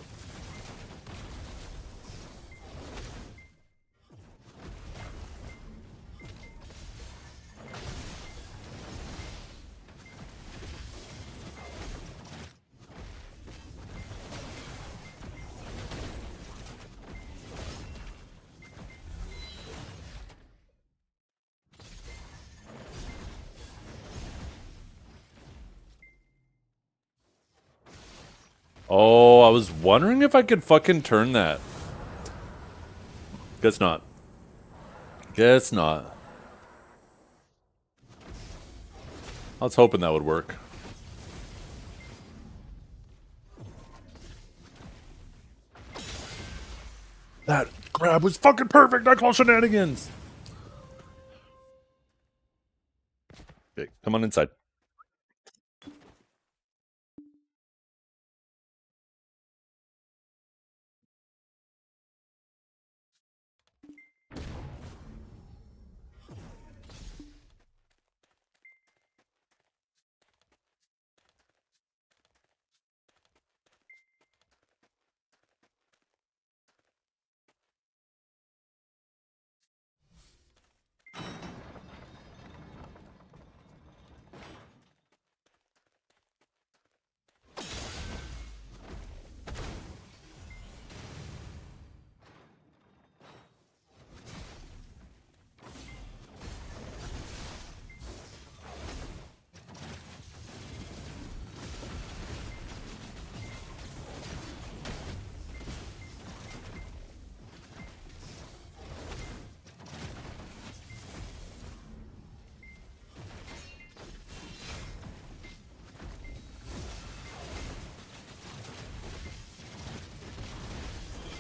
Oh, I was wondering if I could fucking turn that. Guess not. Guess not. I was hoping that would work. That grab was fucking perfect. I call shenanigans. Okay, come on inside.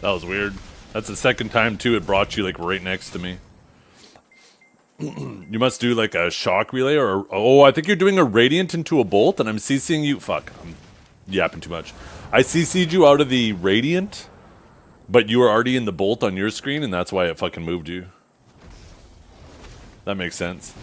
That was weird. That's the second time, too, it brought you, like, right next to me. You must do, like, a shock relay, or... Oh, I think you're doing a radiant into a bolt, and I'm CCing you... Fuck, I'm yapping too much. I CC'd you out of the radiant, but you were already in the bolt on your screen, and that's why it fucking moved you. That makes sense.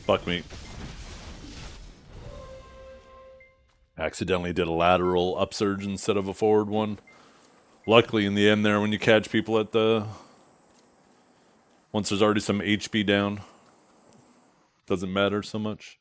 Fuck me. Accidentally did a lateral upsurge instead of a forward one. Luckily, in the end there, when you catch people at the... Once there's already some HP down, doesn't matter so much.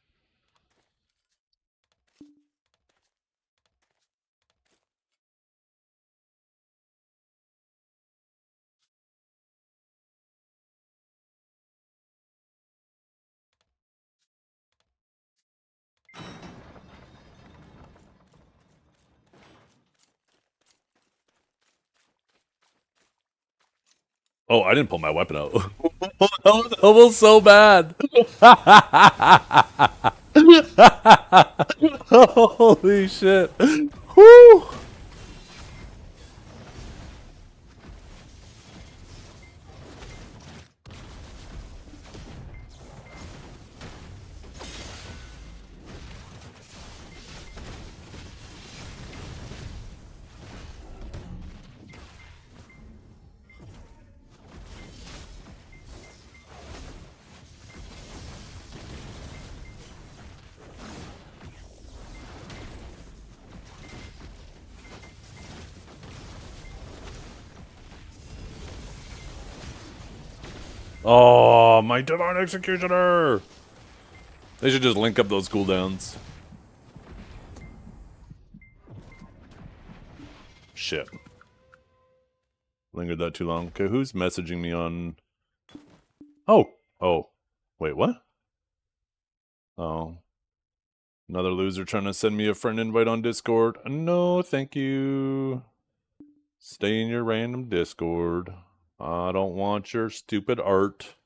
Oh, I didn't pull my weapon out. That was almost so bad. Holy shit. Whew. Oh, my Divine Executioner! They should just link up those cooldowns. Shit. Lingered that too long. Okay, who's messaging me on... Oh! Oh. Wait, what? Oh. Another loser trying to send me a friend invite on Discord. No, thank you. Stay in your random Discord. I don't want your stupid art.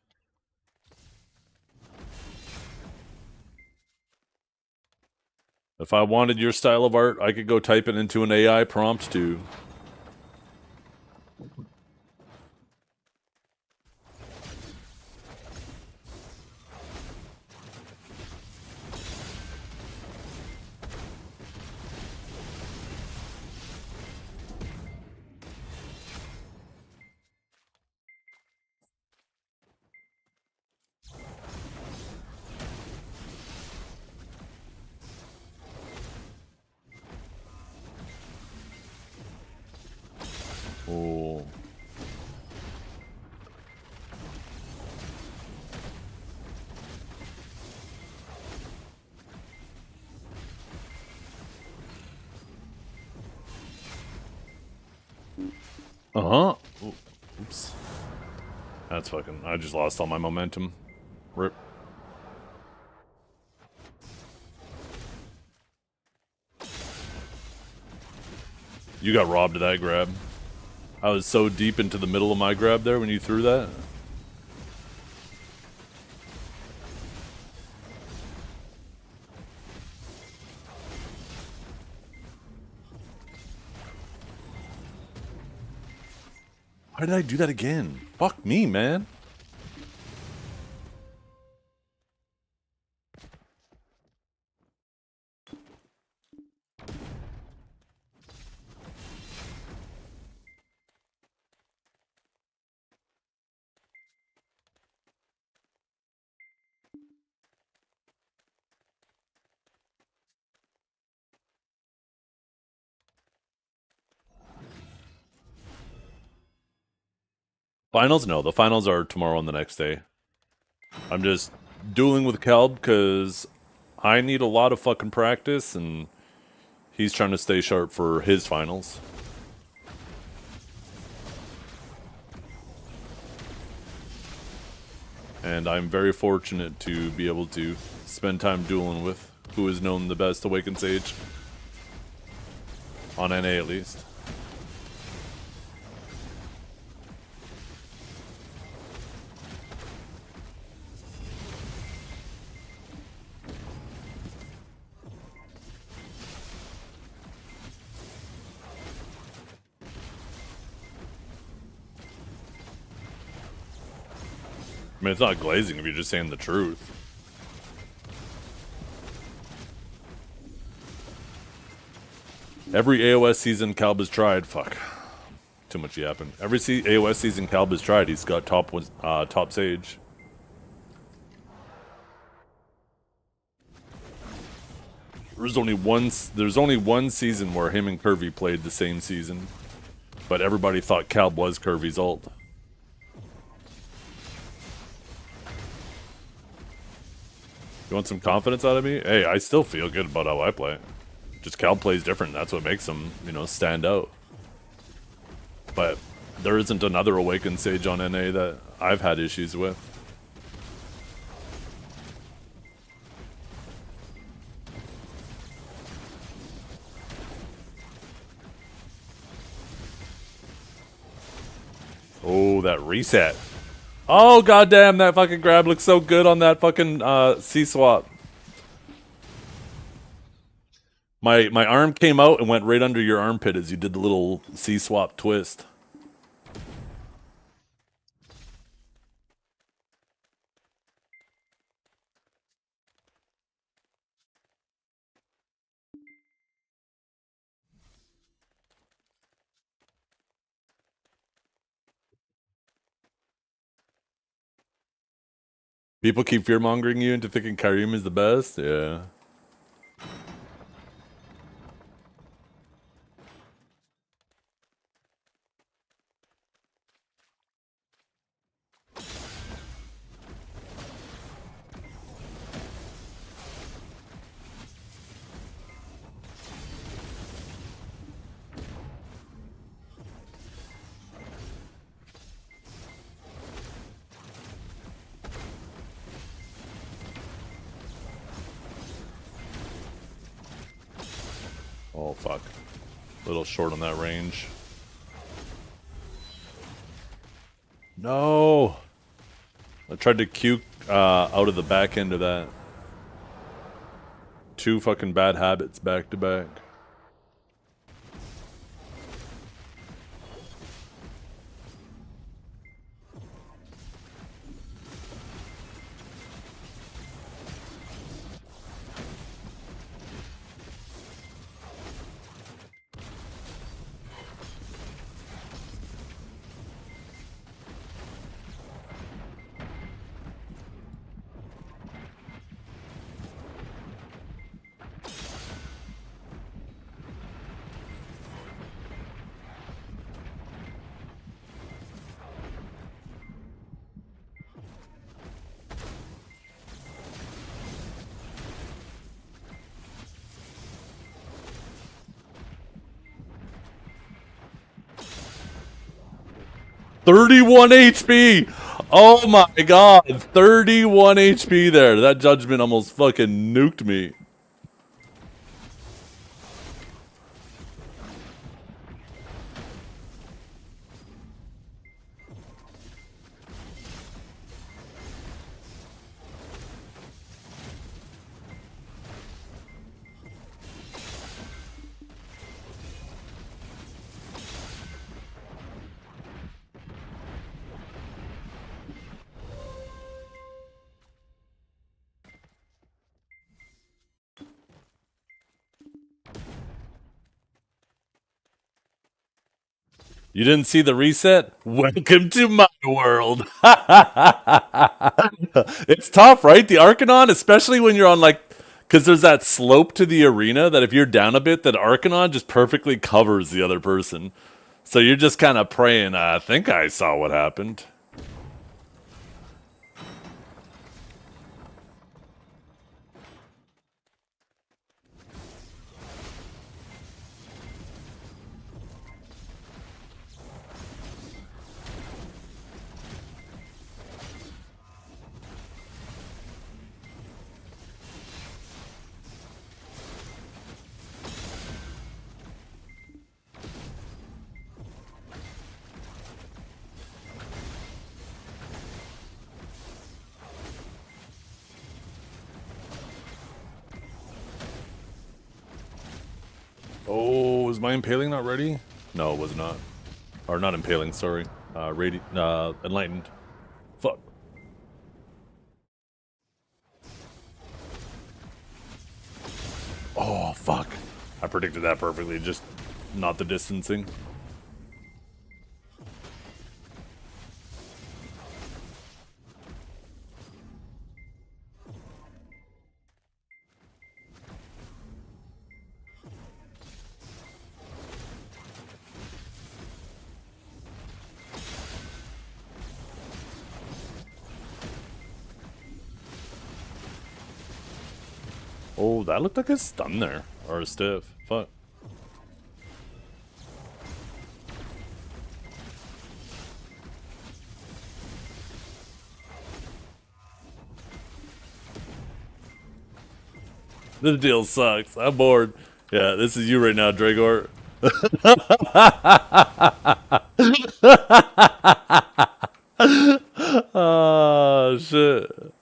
If I wanted your style of art, I could go type it into an AI prompt too. Oh. Uh-huh. Oops. That's fucking... I just lost all my momentum. Rip. You got robbed of that grab. I was so deep into the middle of my grab there when you threw that. Why did I do that again? Fuck me, man. Finals? No, the finals are tomorrow and the next day. I'm just dueling with Calb because I need a lot of fucking practice and he's trying to stay sharp for his finals. and I'm very fortunate to be able to spend time dueling with who is known the best Awakened Sage. On NA at least. I mean, it's not glazing if you're just saying the truth. Every AOS season Calb has tried. Fuck. Too much yapping. Every AOS season Calb has tried, he's got top Sage. There's only one season where him and Curvy played the same season. But everybody thought Calb was Curvy's ult. You want some confidence out of me? Hey, I still feel good about how I play. Just Calb plays different. That's what makes him, you know, stand out. But there isn't another Awakened Sage on NA that I've had issues with. Oh, that reset. Oh, goddamn, that fucking grab looks so good on that fucking C-swap. My arm came out and went right under your armpit as you did the little C-swap twist. People keep fear-mongering you into thinking Karim is the best? Yeah. Oh, fuck. A little short on that range. No! I tried to Q out of the back end of that. Two fucking bad habits back to back. $31 HP! Oh my god, 31 HP there. That judgment almost fucking nuked me. You didn't see the reset? Welcome to my world. It's tough, right? The Arcanon, especially when you're on like, because there's that slope to the arena that if you're down a bit, that Arcanon just perfectly covers the other person. So you're just kind of praying, I think I saw what happened. Oh, was my impaling not ready? No, it was not. Or not impaling, sorry. Enlightened. Fuck. Oh, fuck. I predicted that perfectly, just not the distancing. Oh, that looked like a stun there. Or a stiff. Fuck. This deal sucks. I'm bored. Yeah, this is you right now, Dragor. Oh, shit.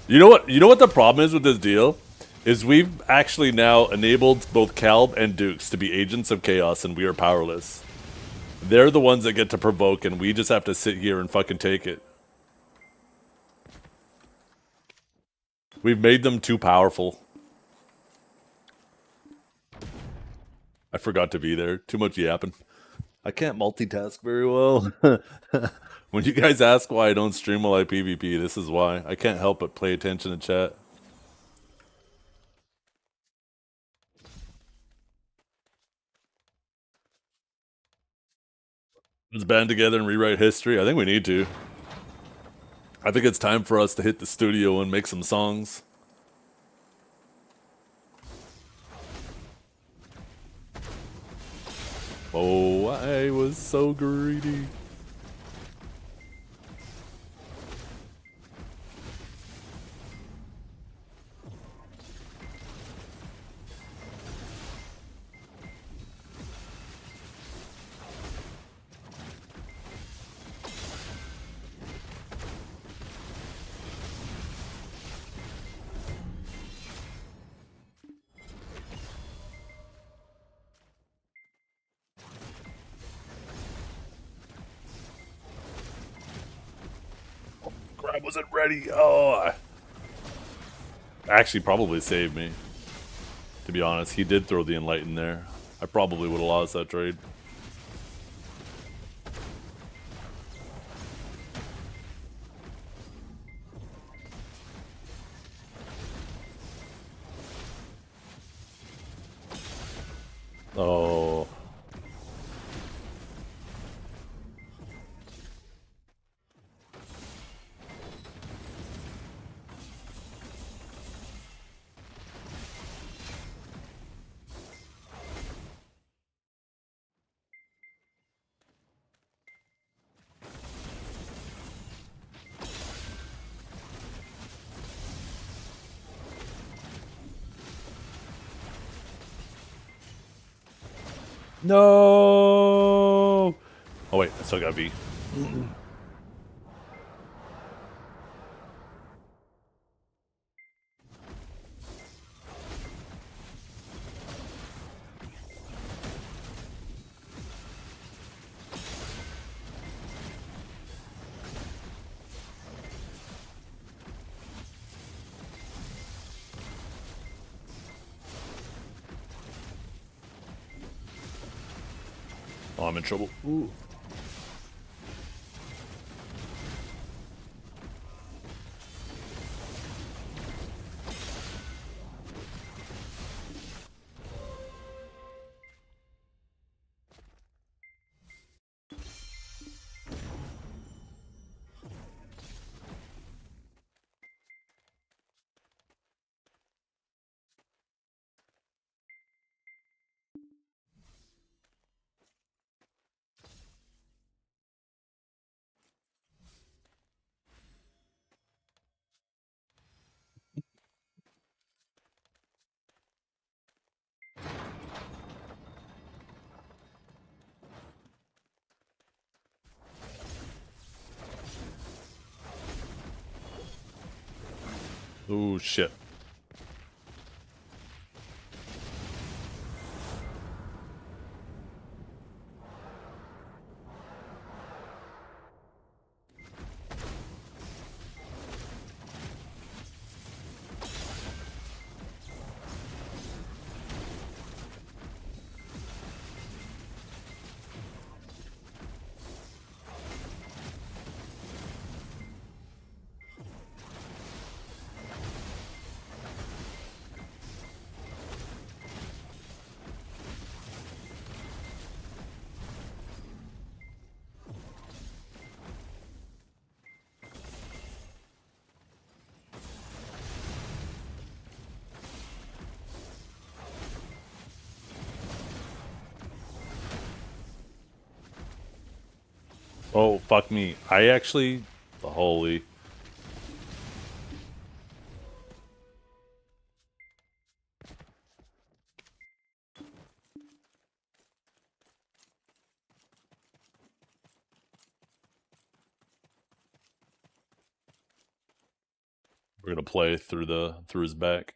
You know what? You know what the problem is with this deal? Is we've actually now enabled both Calb and Dukes to be agents of chaos, and we are powerless. They're the ones that get to provoke, and we just have to sit here and fucking take it. We've made them too powerful. I forgot to be there. Too much yapping. I can't multitask very well. When you guys ask why I don't stream while I PvP, this is why. I can't help but pay attention to chat. Let's band together and rewrite history. I think we need to. I think it's time for us to hit the studio and make some songs. Oh, I was so greedy. Grab wasn't ready. Oh, actually probably saved me. To be honest, he did throw the Enlighten there. I probably would have lost that trade. Oh. No. Oh wait, I still got V. Oh, I'm in trouble. Ooh. Ooh, shit. Oh, fuck me. I actually... Holy... We're gonna play through his back.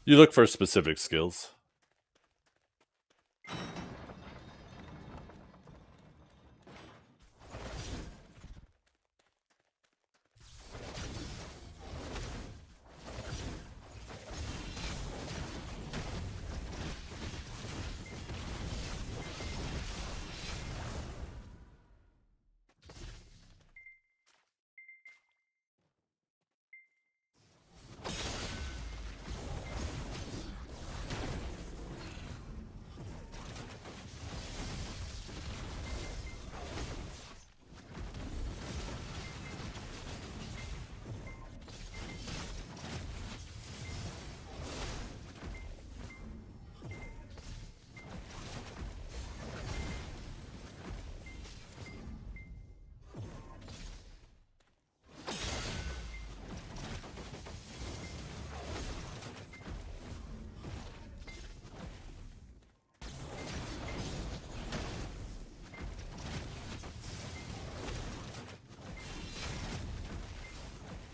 You look for specific skills.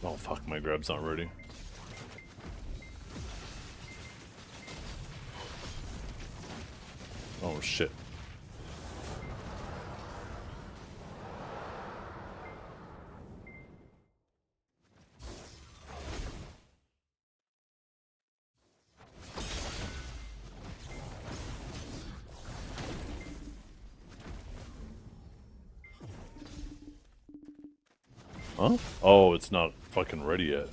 Oh fuck, my grab's not ready. Oh shit. Huh? Oh, it's not fucking ready yet.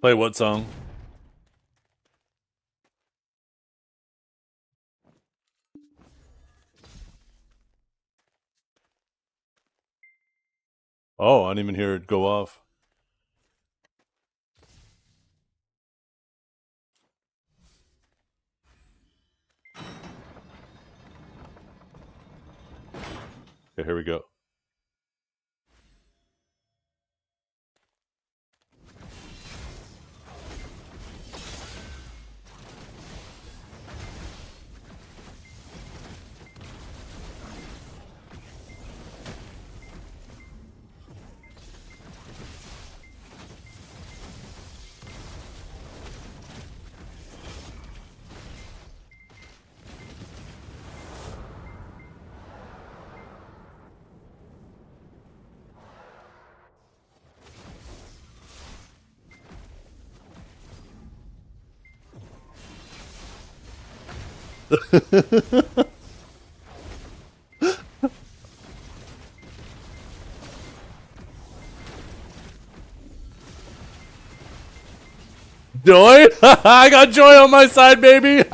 Play what song? Oh, I didn't even hear it go off. Okay, here we go. Joy? I got joy on my side, baby!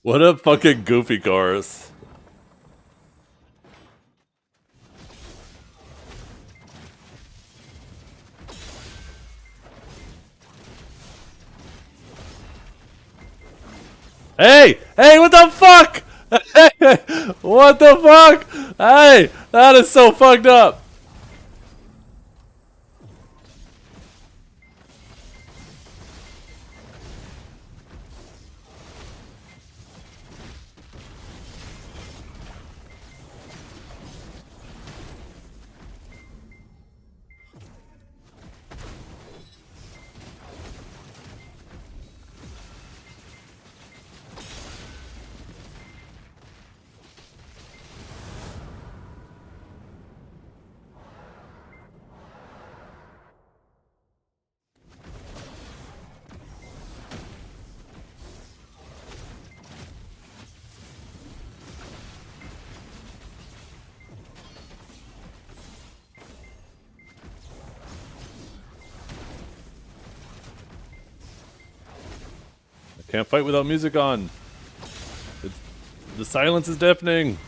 What a fucking goofy chorus. Hey! Hey, what the fuck? What the fuck? Hey! That is so fucked up. Can't fight without music on. The silence is deafening.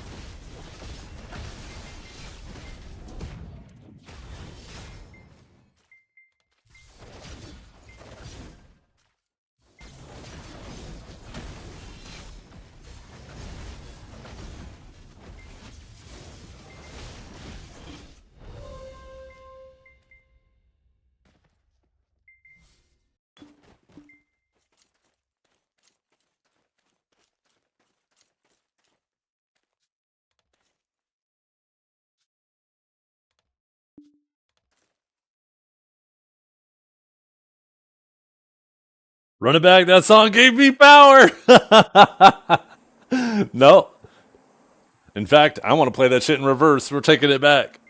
Run it back. That song gave me power. No. In fact, I want to play that shit in reverse. We're taking it back.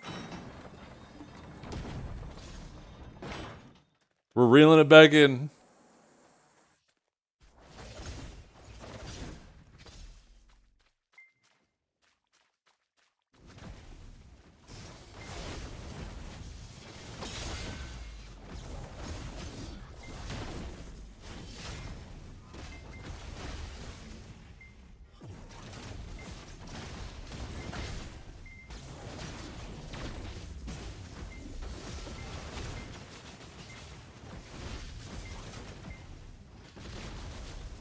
We're reeling it back in.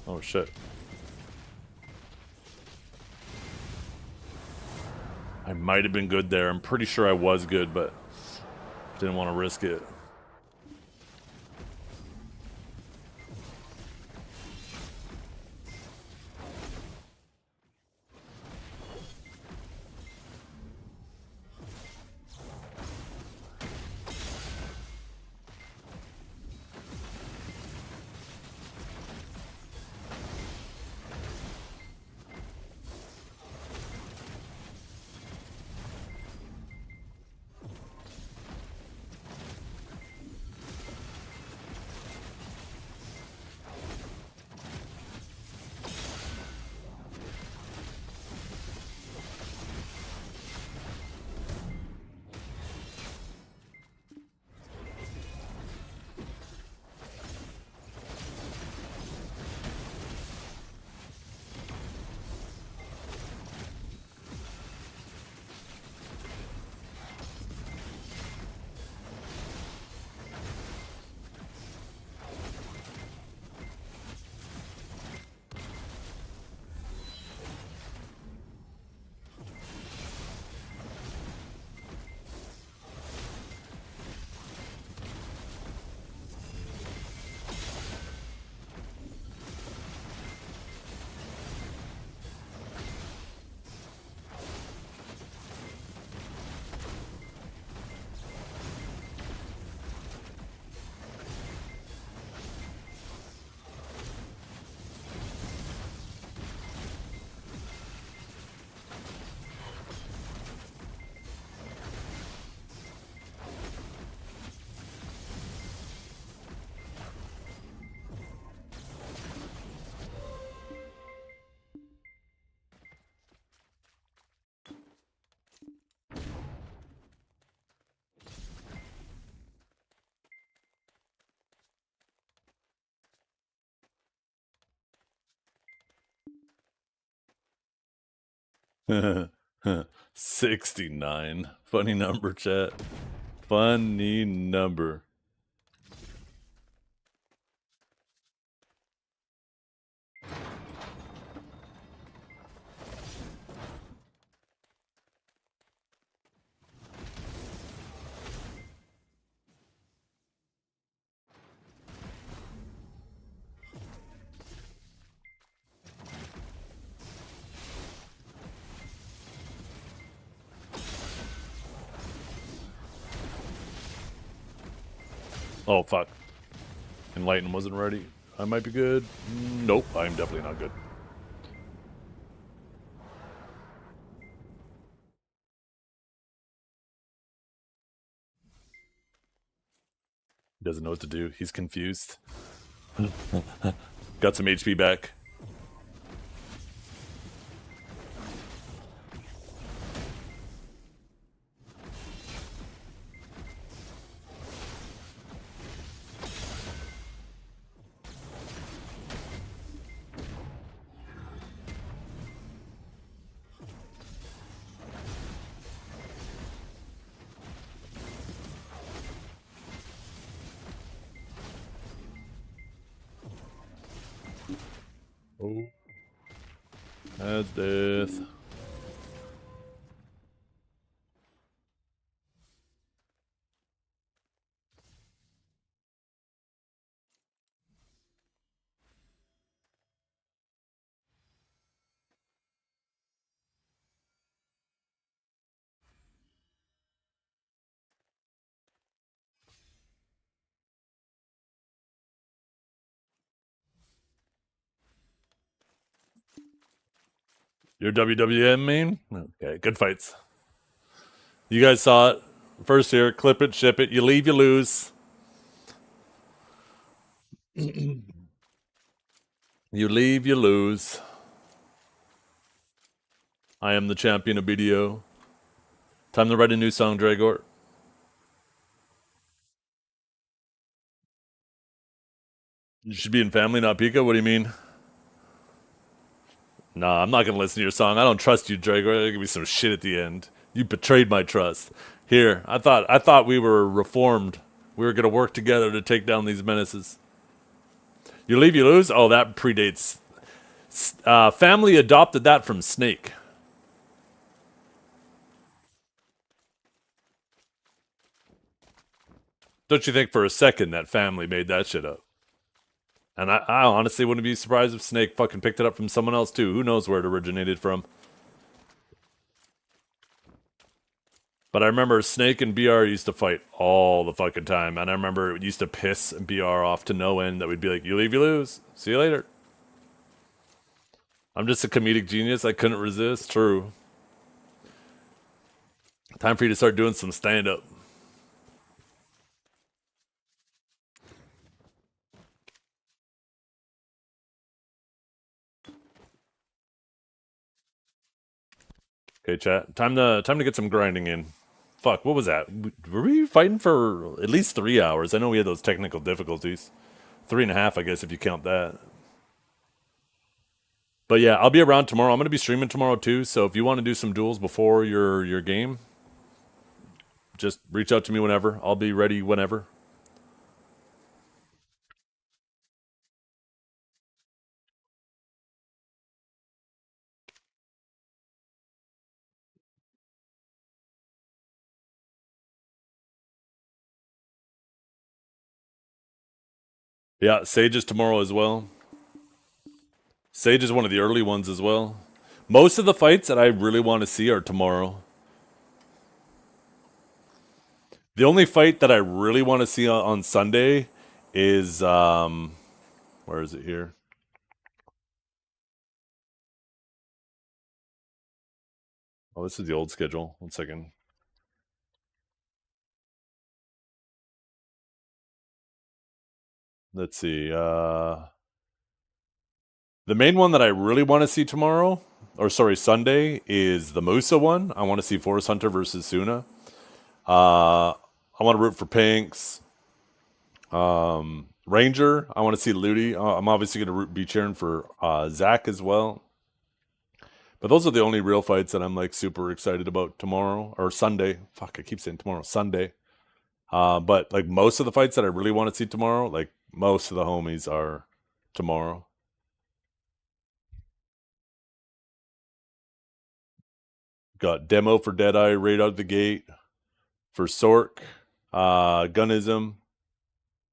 Oh shit. I might have been good there. I'm pretty sure I was good, but didn't want to risk it. 69. Funny number, chat. Funny number. Oh, fuck. Enlighten wasn't ready. I might be good. Nope, I'm definitely not good. He doesn't know what to do. He's confused. Got some HP back. Oh. That's death. Your WWM main? Okay, good fights. You guys saw it. First here, clip it, ship it. You leave, you lose. You leave, you lose. I am the champion of BDO. Time to write a new song, Dragor. You should be in family, not Pika? What do you mean? Nah, I'm not gonna listen to your song. I don't trust you, Dragor. There's gonna be some shit at the end. You betrayed my trust. Here, I thought we were reformed. We were gonna work together to take down these menaces. You leave, you lose? Oh, that predates. Family adopted that from Snake. Don't you think for a second that family made that shit up? And I honestly wouldn't be surprised if Snake fucking picked it up from someone else too. Who knows where it originated from? But I remember Snake and BR used to fight all the fucking time. And I remember it used to piss BR off to no end that we'd be like, you leave, you lose. See you later. I'm just a comedic genius. I couldn't resist. True. Time for you to start doing some stand-up. Okay, chat. Time to get some grinding in. Fuck, what was that? Were we fighting for at least 3 hours? I know we had those technical difficulties. 3.5, I guess, if you count that. But yeah, I'll be around tomorrow. I'm going to be streaming tomorrow too, so if you want to do some duels before your game, just reach out to me whenever. I'll be ready whenever. Yeah, Sage is tomorrow as well. Sage is one of the early ones as well. Most of the fights that I really want to see are tomorrow. The only fight that I really want to see on Sunday is where is it here? Oh, this is the old schedule. 1 second. Let's see. The main one that I really want to see tomorrow, or sorry, Sunday, is the Musa one. I want to see Forest Hunter versus Suna. I want to root for Pinks. Ranger, I want to see Ludi. I'm obviously going to be cheering for Zach as well. But those are the only real fights that I'm like super excited about tomorrow or Sunday. Fuck, I keep saying tomorrow, Sunday. But like most of the fights that I really want to see tomorrow, like most of the homies are tomorrow. Got demo for Deadeye right out the gate. For Sork, Gunism,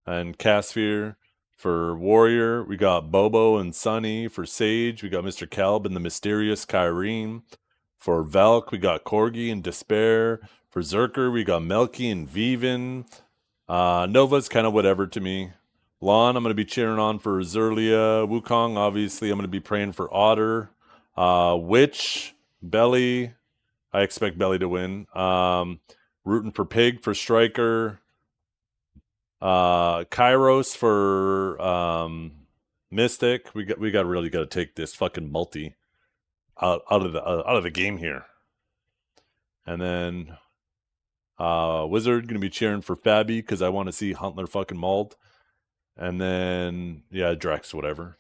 and Casphere. For Warrior, we got Bobo and Sunny. For Sage, we got Mr. Calb and the mysterious Kyrene. For Valk, we got Corgi and Despair. For Zerker, we got Melky and Vivin. Nova's kind of whatever to me. Lon, I'm going to be cheering on for Zerlia. Wukong, obviously, I'm going to be praying for Otter. Witch, Belly. I expect Belly to win. Rooting for Pig for Striker. Kairos for Mystic. We really got to take this fucking multi out of the game here. And then Wizard gonna be cheering for Fabi because I want to see Huntler fucking mauled. And then yeah, Drex, whatever.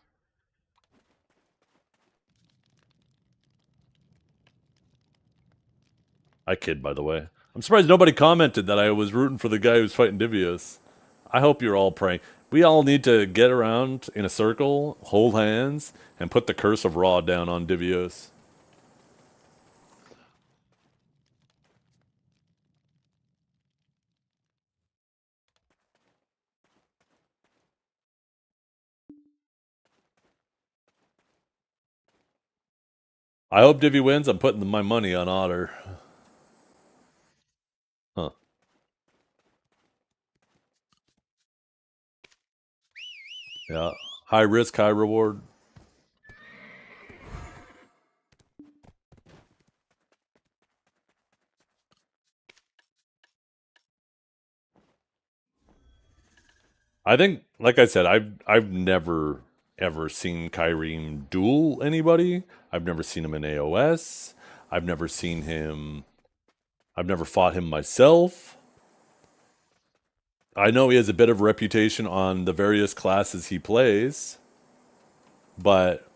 I kid, by the way. I'm surprised nobody commented that I was rooting for the guy who's fighting Divios. I hope you're all praying. We all need to get around in a circle, hold hands, and put the curse of Raw down on Divios. I hope Divi wins. I'm putting my money on Otter. Huh. Yeah. High risk, high reward. I think, like I said, I've never ever seen Kyrene duel anybody. I've never seen him in AOS. I've never fought him myself. I know he has a bit of reputation on the various classes he plays, but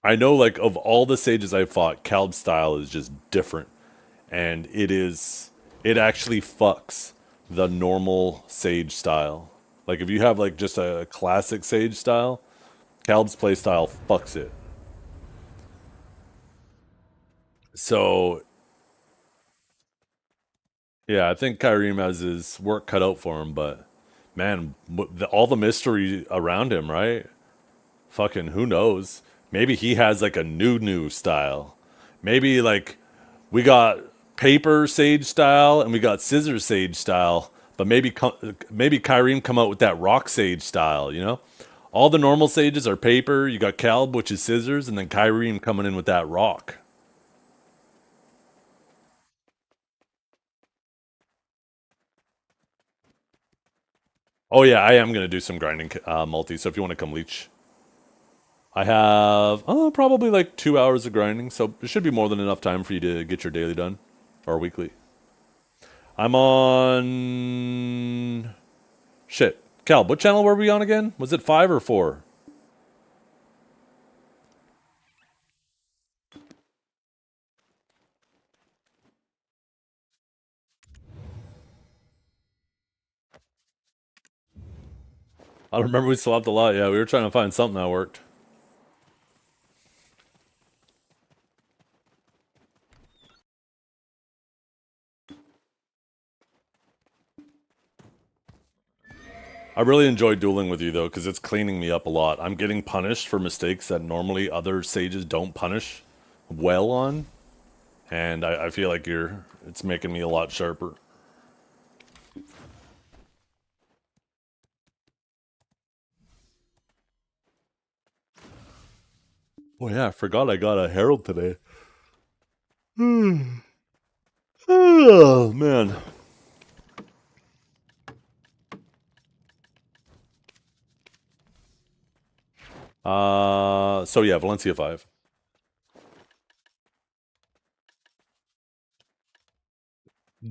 I know, like, of all the sages I've fought, Calb's style is just different. And it actually fucks the normal sage style. Like, if you have, like, just a classic sage style, Calb's play style fucks it. So, yeah, I think Kyrie has his work cut out for him, but man, all the mystery around him, right? Fucking who knows? Maybe he has like a new style. Maybe like we got paper sage style and we got scissor sage style, but maybe Kyrene come out with that rock sage style, you know? All the normal sages are paper, you got Calb, which is scissors, and then Kyrene coming in with that rock. Oh yeah, I am gonna do some grinding multi, so if you want to come leech. I have probably like 2 hours of grinding, so it should be more than enough time for you to get your daily done. Or weekly. I'm on... Shit. Cal, what channel were we on again? Was it 5 or 4? I don't remember, we swapped a lot. Yeah, we were trying to find something that worked. I really enjoy dueling with you, though, because it's cleaning me up a lot. I'm getting punished for mistakes that normally other sages don't punish well on. And I feel like it's making me a lot sharper. Oh yeah, I forgot I got a Herald today. Oh, man. So yeah, Valencia 5.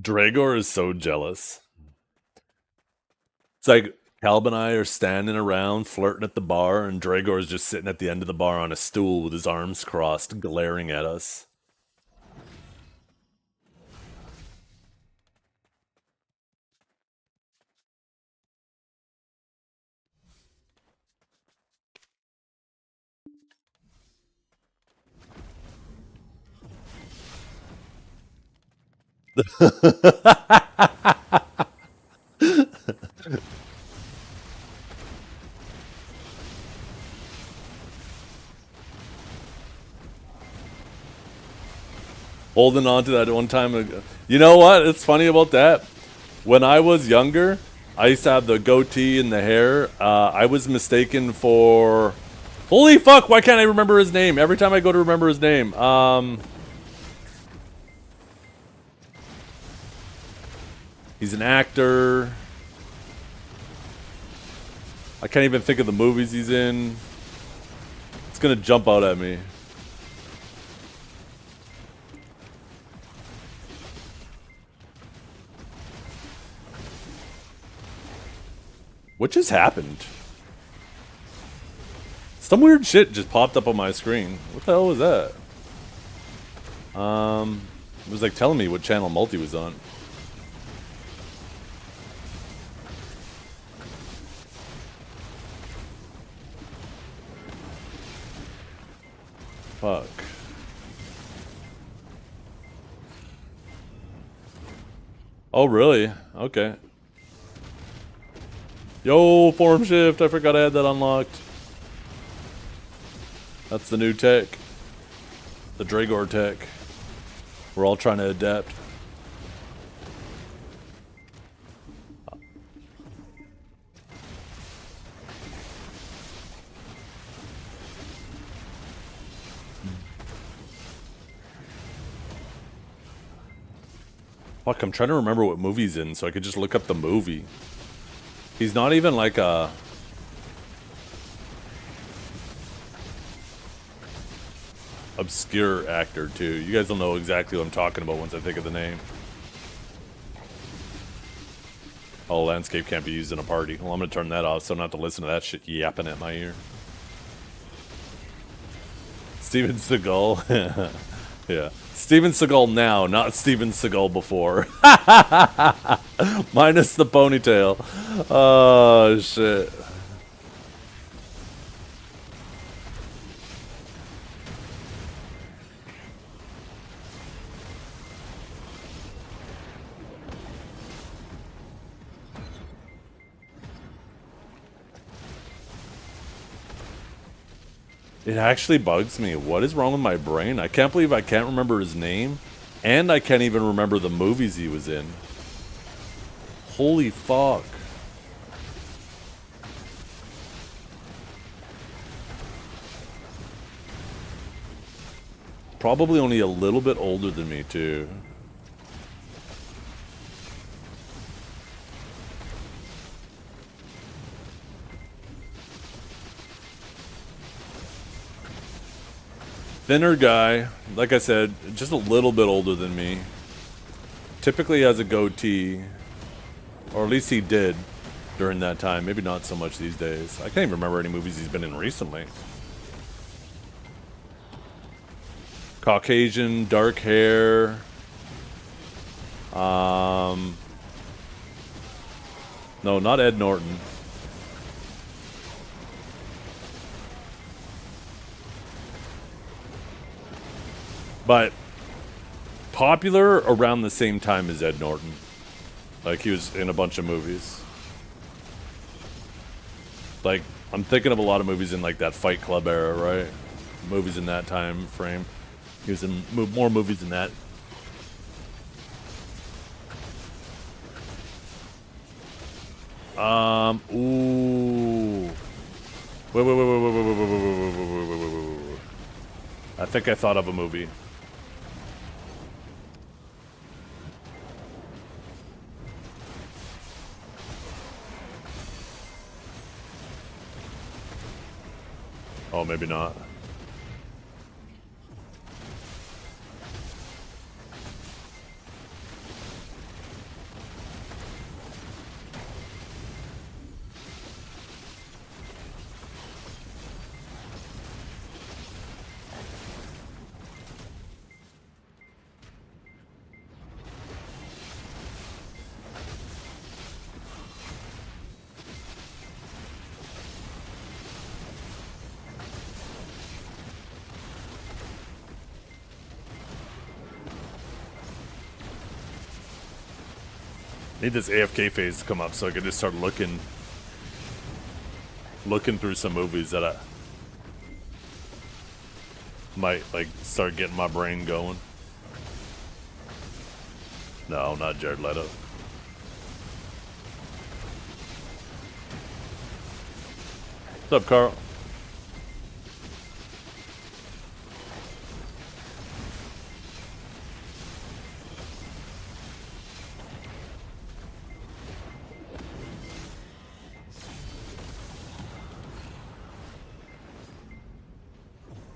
Dragor is so jealous. It's like Calb and I are standing around flirting at the bar, and Dragor's just sitting at the end of the bar on a stool with his arms crossed, glaring at us. Holding on to that one time ago. You know what? It's funny about that. When I was younger, I used to have the goatee and the hair. I was mistaken for... Holy fuck, why can't I remember his name? Every time I go to remember his name. He's an actor. I can't even think of the movies he's in. It's gonna jump out at me. What just happened? Some weird shit just popped up on my screen. What the hell was that? It was like telling me what channel Multi was on. Fuck. Oh, really? Okay. Yo, form shift. I forgot I had that unlocked. That's the new tech. The Dragor tech. We're all trying to adapt. Fuck, I'm trying to remember what movie he's in so I could just look up the movie. He's not even like a... obscure actor, too. You guys will know exactly what I'm talking about once I think of the name. Oh, landscape can't be used in a party. Well, I'm gonna turn that off so I don't have to listen to that shit yapping at my ear. Steven Seagal. Yeah. Steven Seagal now, not Steven Seagal before. Minus the ponytail. Oh, shit. It actually bugs me. What is wrong with my brain? I can't believe I can't remember his name. And I can't even remember the movies he was in. Holy fuck. Probably only a little bit older than me, too. Thinner guy, like I said, just a little bit older than me. Typically has a goatee, or at least he did during that time. Maybe not so much these days. I can't even remember any movies he's been in recently. Caucasian, dark hair. No, not Ed Norton. But popular around the same time as Ed Norton. Like, he was in a bunch of movies. Like, I'm thinking of a lot of movies in, like, that Fight Club era, right? Movies in that time frame. He was in more movies than that. Ooh. Wait. I think I thought of a movie. Oh, maybe not. Need this AFK phase to come up so I can just start looking through some movies that I might like start getting my brain going. No, not Jared Leto. What's up, Carl?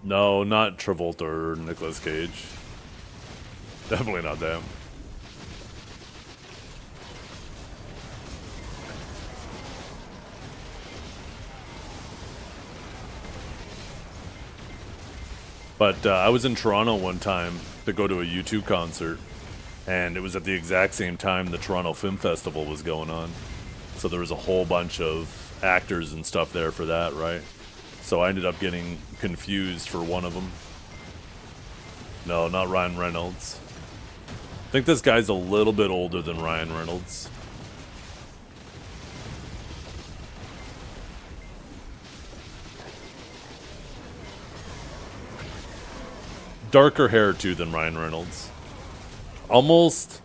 No, not Travolta or Nicolas Cage. Definitely not them. But I was in Toronto one time to go to a U2 concert, and it was at the exact same time the Toronto Film Festival was going on. So there was a whole bunch of actors and stuff there for that, right? So I ended up getting confused for one of them. No, not Ryan Reynolds. I think this guy's a little bit older than Ryan Reynolds. Darker hair too than Ryan Reynolds. Almost,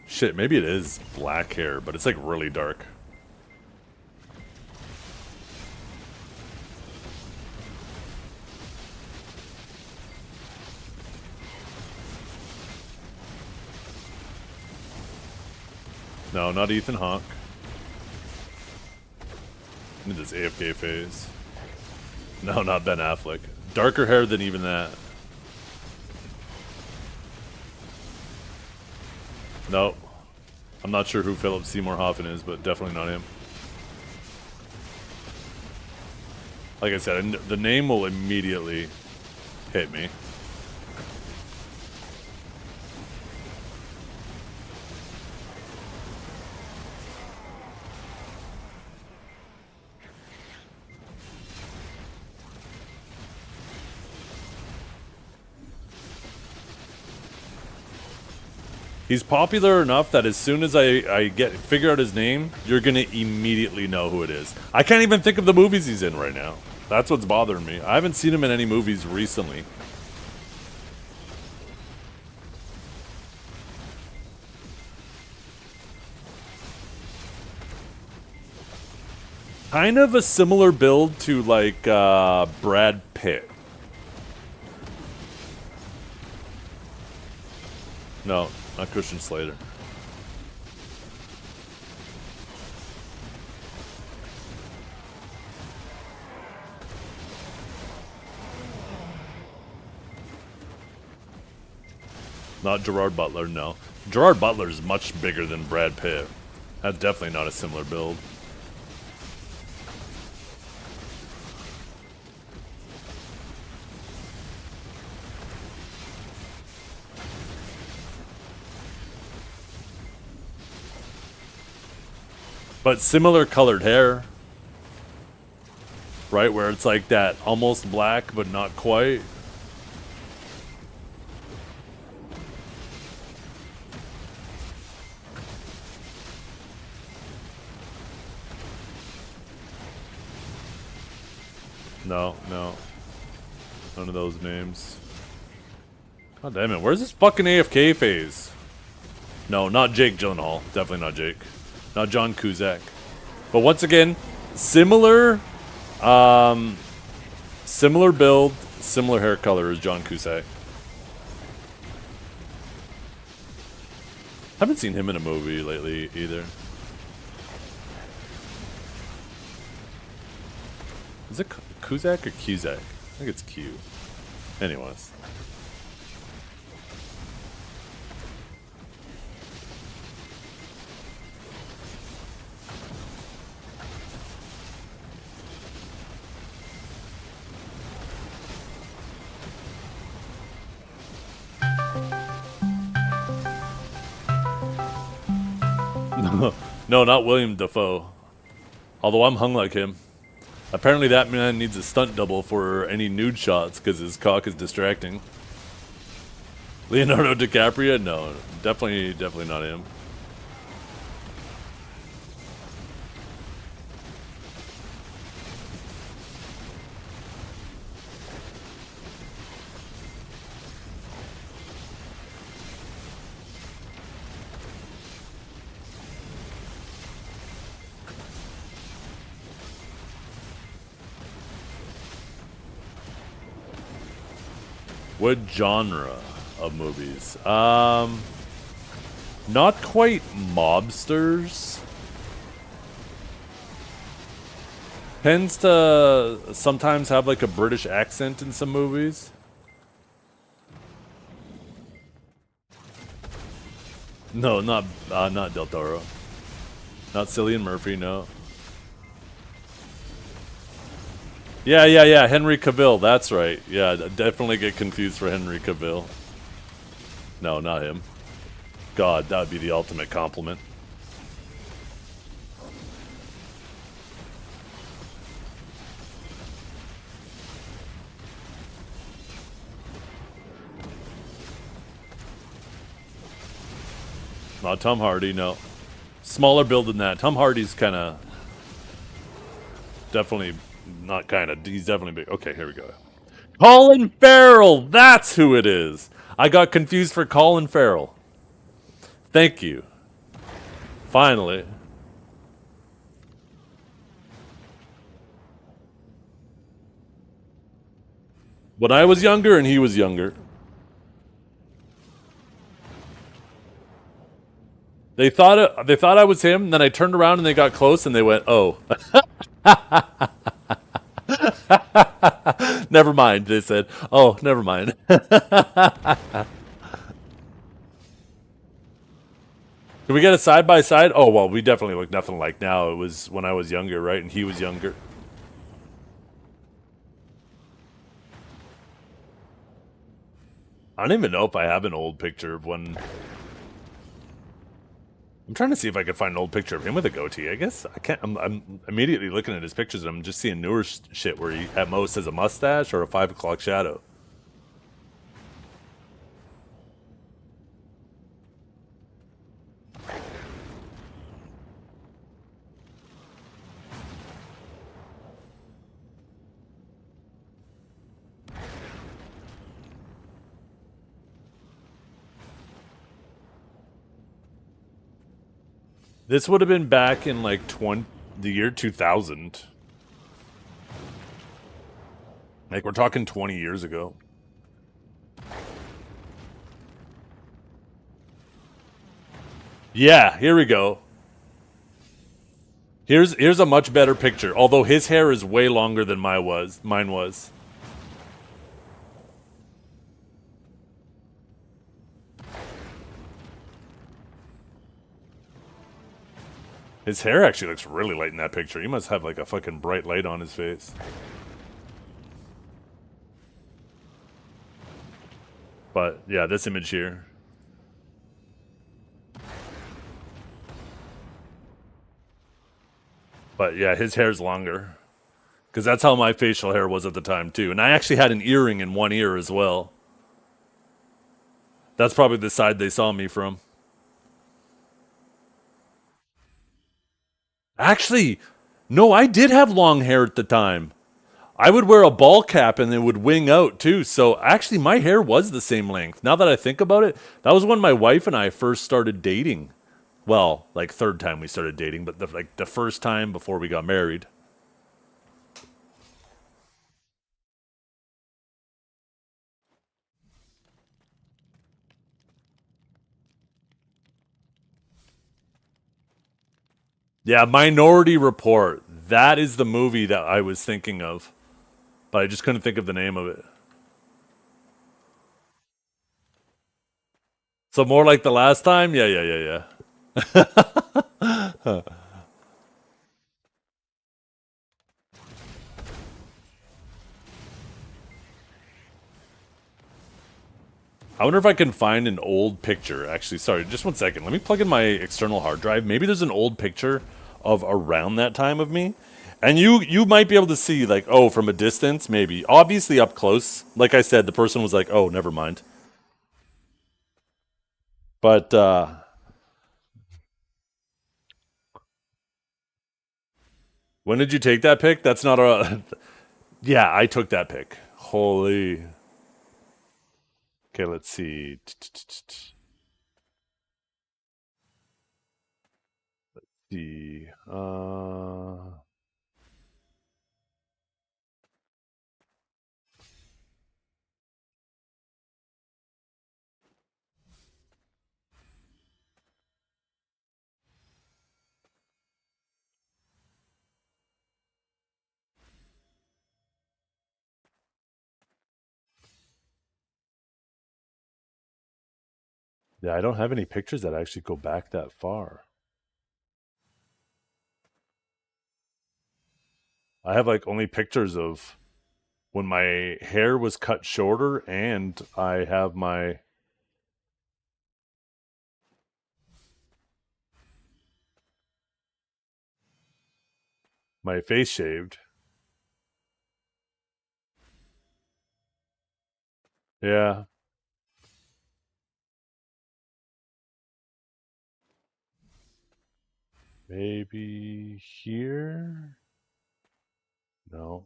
shit, maybe it is black hair, but it's like really dark. No, not Ethan Hawke. Into this AFK phase. No, not Ben Affleck. Darker hair than even that. No. I'm not sure who Philip Seymour Hoffman is, but definitely not him. Like I said, the name will immediately hit me. He's popular enough that as soon as I figure out his name, you're gonna immediately know who it is. I can't even think of the movies he's in right now. That's what's bothering me. I haven't seen him in any movies recently. Kind of a similar build to like Brad Pitt. No. Not Christian Slater. Not Gerard Butler, no. Gerard Butler is much bigger than Brad Pitt. That's definitely not a similar build. But similar colored hair, right? Where it's like that almost black, but not quite. No, no. None of those names. God damn it, where's this fucking AFK phase? No, not Jake Gyllenhaal. Definitely not Jake. Not John Cusack. But once again, similar similar build, similar hair color as John Cusack. Haven't seen him in a movie lately either. Is it Cusack or Cusack? I think it's Q. Anyways. No, not William Dafoe. Although I'm hung like him. Apparently that man needs a stunt double for any nude shots because his cock is distracting. Leonardo DiCaprio? No, definitely not him. What genre of movies? Not quite mobsters. Tends to sometimes have like a British accent in some movies. No, not Del Toro. Not Cillian Murphy, no. Yeah, Henry Cavill, that's right. Yeah, definitely get confused for Henry Cavill. No, not him. God, that would be the ultimate compliment. Not Tom Hardy, no. Smaller build than that. Tom Hardy's kind of... Definitely... Not kind of. He's definitely big. Okay, here we go. Colin Farrell! That's who it is! I got confused for Colin Farrell. Thank you. Finally. When I was younger and he was younger. They thought I was him, then I turned around and they got close and they went, "Oh." Never mind, they said. "Oh, never mind." Can we get a side by side? Oh, well, we definitely look nothing like now. It was when I was younger, right? And he was younger. I don't even know if I have an old picture of when... I'm trying to see if I could find an old picture of him with a goatee. I guess I can't. I'm immediately looking at his pictures and I'm just seeing newer shit where he at most has a mustache or a 5 o'clock shadow. This would have been back in like the year 2000. Like we're talking 20 years ago. Yeah, here we go. Here's a much better picture. Although his hair is way longer than mine was. His hair actually looks really light in that picture. He must have like a fucking bright light on his face. But yeah, this image here. But yeah, his hair's longer. Because that's how my facial hair was at the time too. And I actually had an earring in one ear as well. That's probably the side they saw me from. Actually, no, I did have long hair at the time. I would wear a ball cap and it would wing out too. So actually, my hair was the same length. Now that I think about it, that was when my wife and I first started dating. Well, like third time we started dating, but the first time before we got married. Yeah, Minority Report. That is the movie that I was thinking of. But I just couldn't think of the name of it. So more like the last time? Yeah. I wonder if I can find an old picture. Actually, sorry, just 1 second. Let me plug in my external hard drive. Maybe there's an old picture of around that time of me. And you might be able to see, like, oh, from a distance, maybe. Obviously up close. Like I said, the person was like, oh, never mind. But, when did you take that pic? That's not a... Yeah, I took that pic. Holy... Okay, let's see. Let's see. Yeah, I don't have any pictures that actually go back that far. I have like only pictures of when my hair was cut shorter, and I have my face shaved. Yeah. Maybe here? No.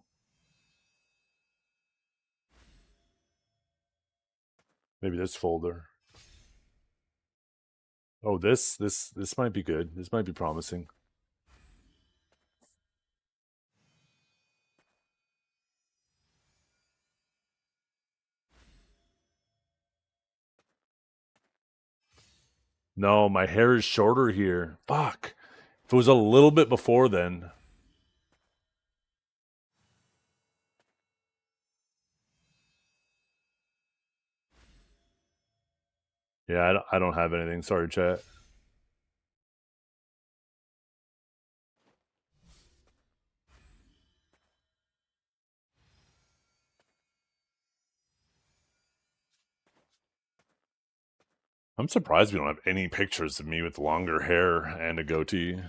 Maybe this folder. Oh, this might be good. This might be promising. No, my hair is shorter here. Fuck. If it was a little bit before then. Yeah, I don't have anything. Sorry, chat. I'm surprised we don't have any pictures of me with longer hair and a goatee.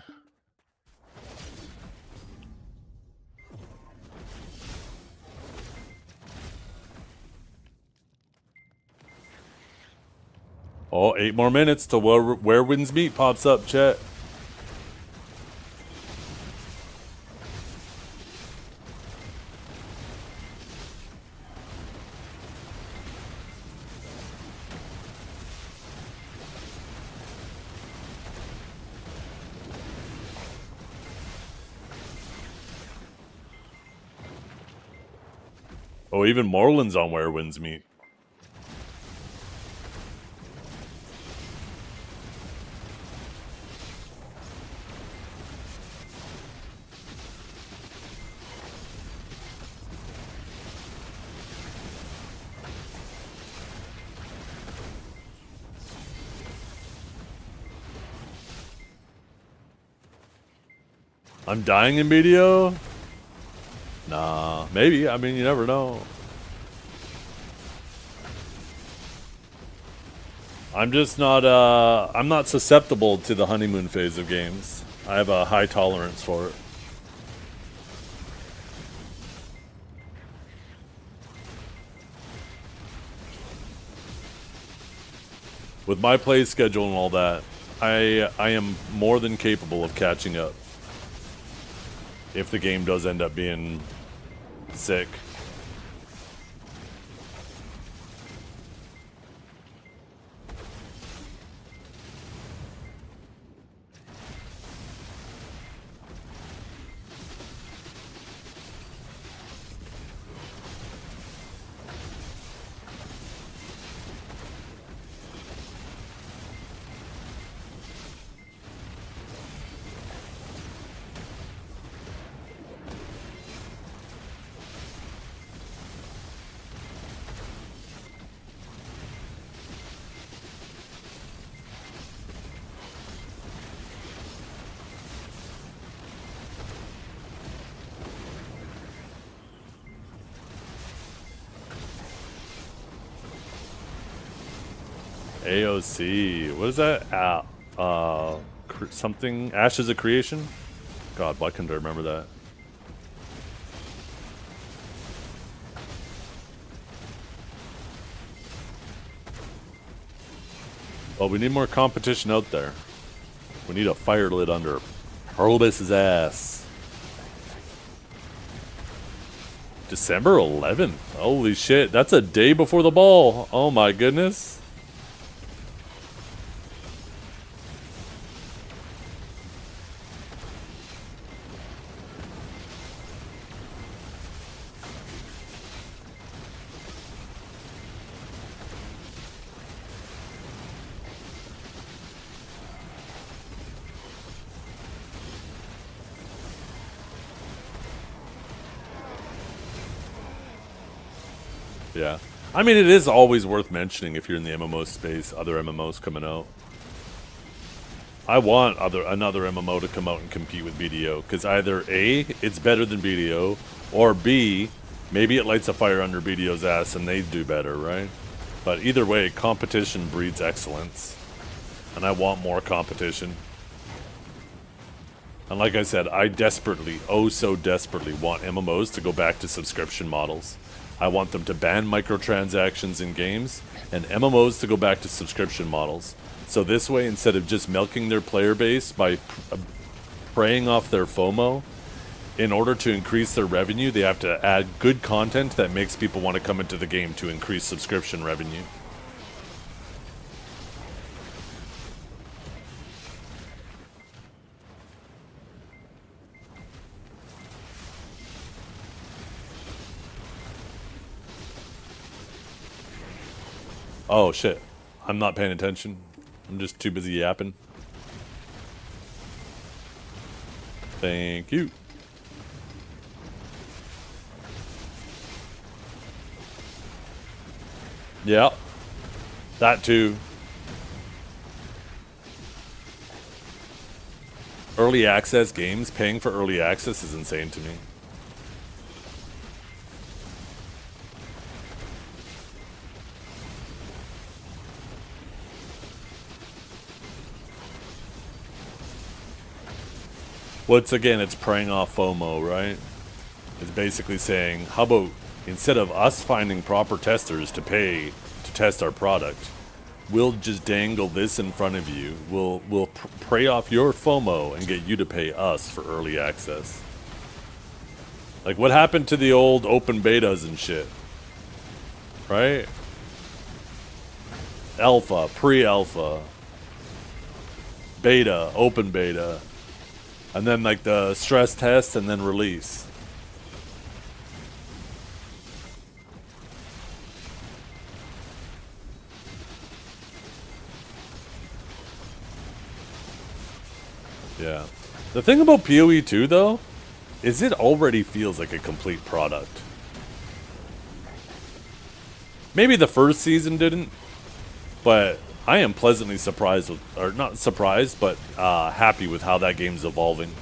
Oh, 8 more minutes till where winds meet pops up, chat. Oh, even Moreland's on where winds meet. I'm dying in BDO? Nah, maybe. I mean, you never know. I'm just not, I'm not susceptible to the honeymoon phase of games. I have a high tolerance for it. With my play schedule and all that, I am more than capable of catching up. If the game does end up being sick. AOC. What is that? Something? Ashes of Creation? God, why couldn't I remember that? Well, we need more competition out there. We need a fire lit under Hurlbus's ass. December 11th. Holy shit. That's a day before the ball. Oh my goodness. Yeah. I mean, it is always worth mentioning if you're in the MMO space, other MMOs coming out. I want another MMO to come out and compete with BDO, because either A, it's better than BDO, or B, maybe it lights a fire under BDO's ass and they do better, right? But either way, competition breeds excellence. And I want more competition. And like I said, I desperately, oh so desperately, want MMOs to go back to subscription models. I want them to ban microtransactions in games, and MMOs to go back to subscription models. So this way, instead of just milking their player base by preying off their FOMO, in order to increase their revenue, they have to add good content that makes people want to come into the game to increase subscription revenue. Oh shit, I'm not paying attention. I'm just too busy yapping. Thank you. Yeah, that too. Early access games, paying for early access is insane to me. Once again, it's preying off FOMO, right? It's basically saying, how about instead of us finding proper testers to pay to test our product, we'll just dangle this in front of you. We'll prey off your FOMO and get you to pay us for early access. Like what happened to the old open betas and shit? Right? Alpha, pre-alpha, beta, open beta. And then like the stress test and then release. Yeah. The thing about PoE 2 though, is it already feels like a complete product. Maybe the first season didn't, but I am pleasantly surprised with, or not surprised, but happy with how that game's evolving.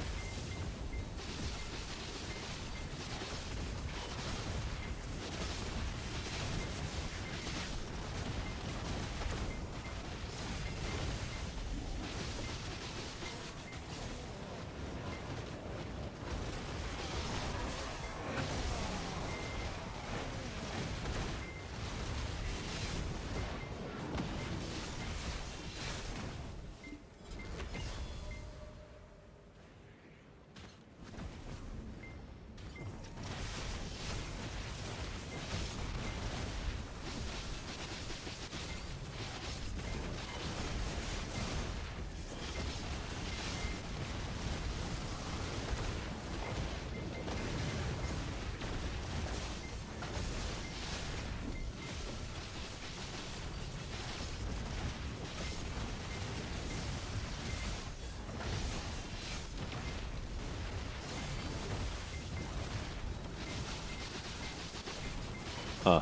Huh.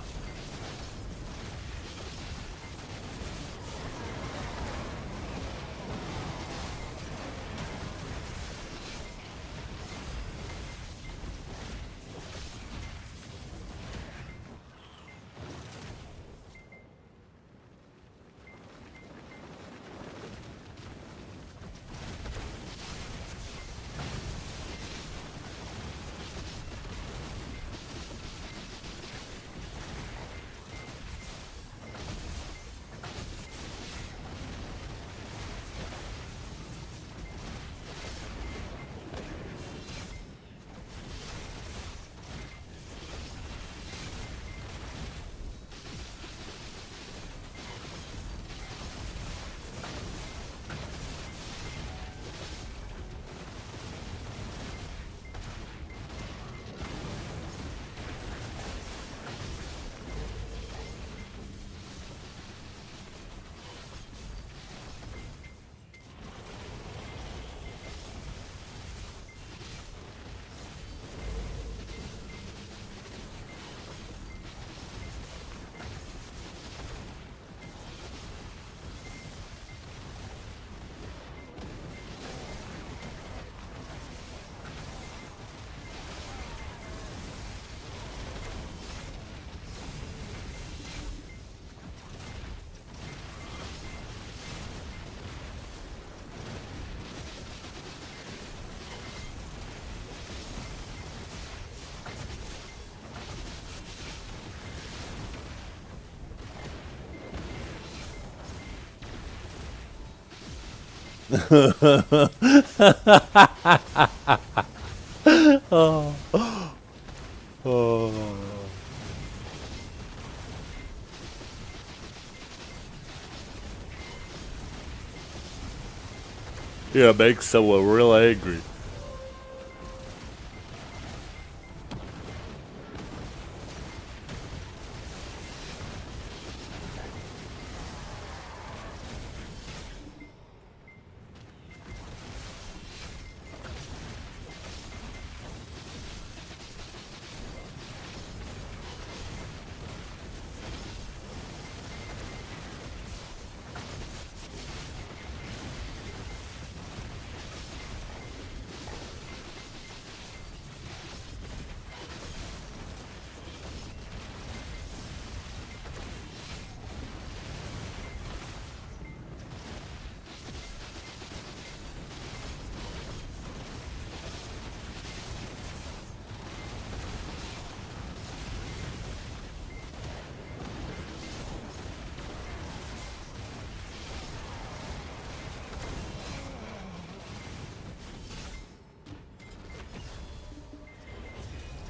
Yeah, makes someone real angry.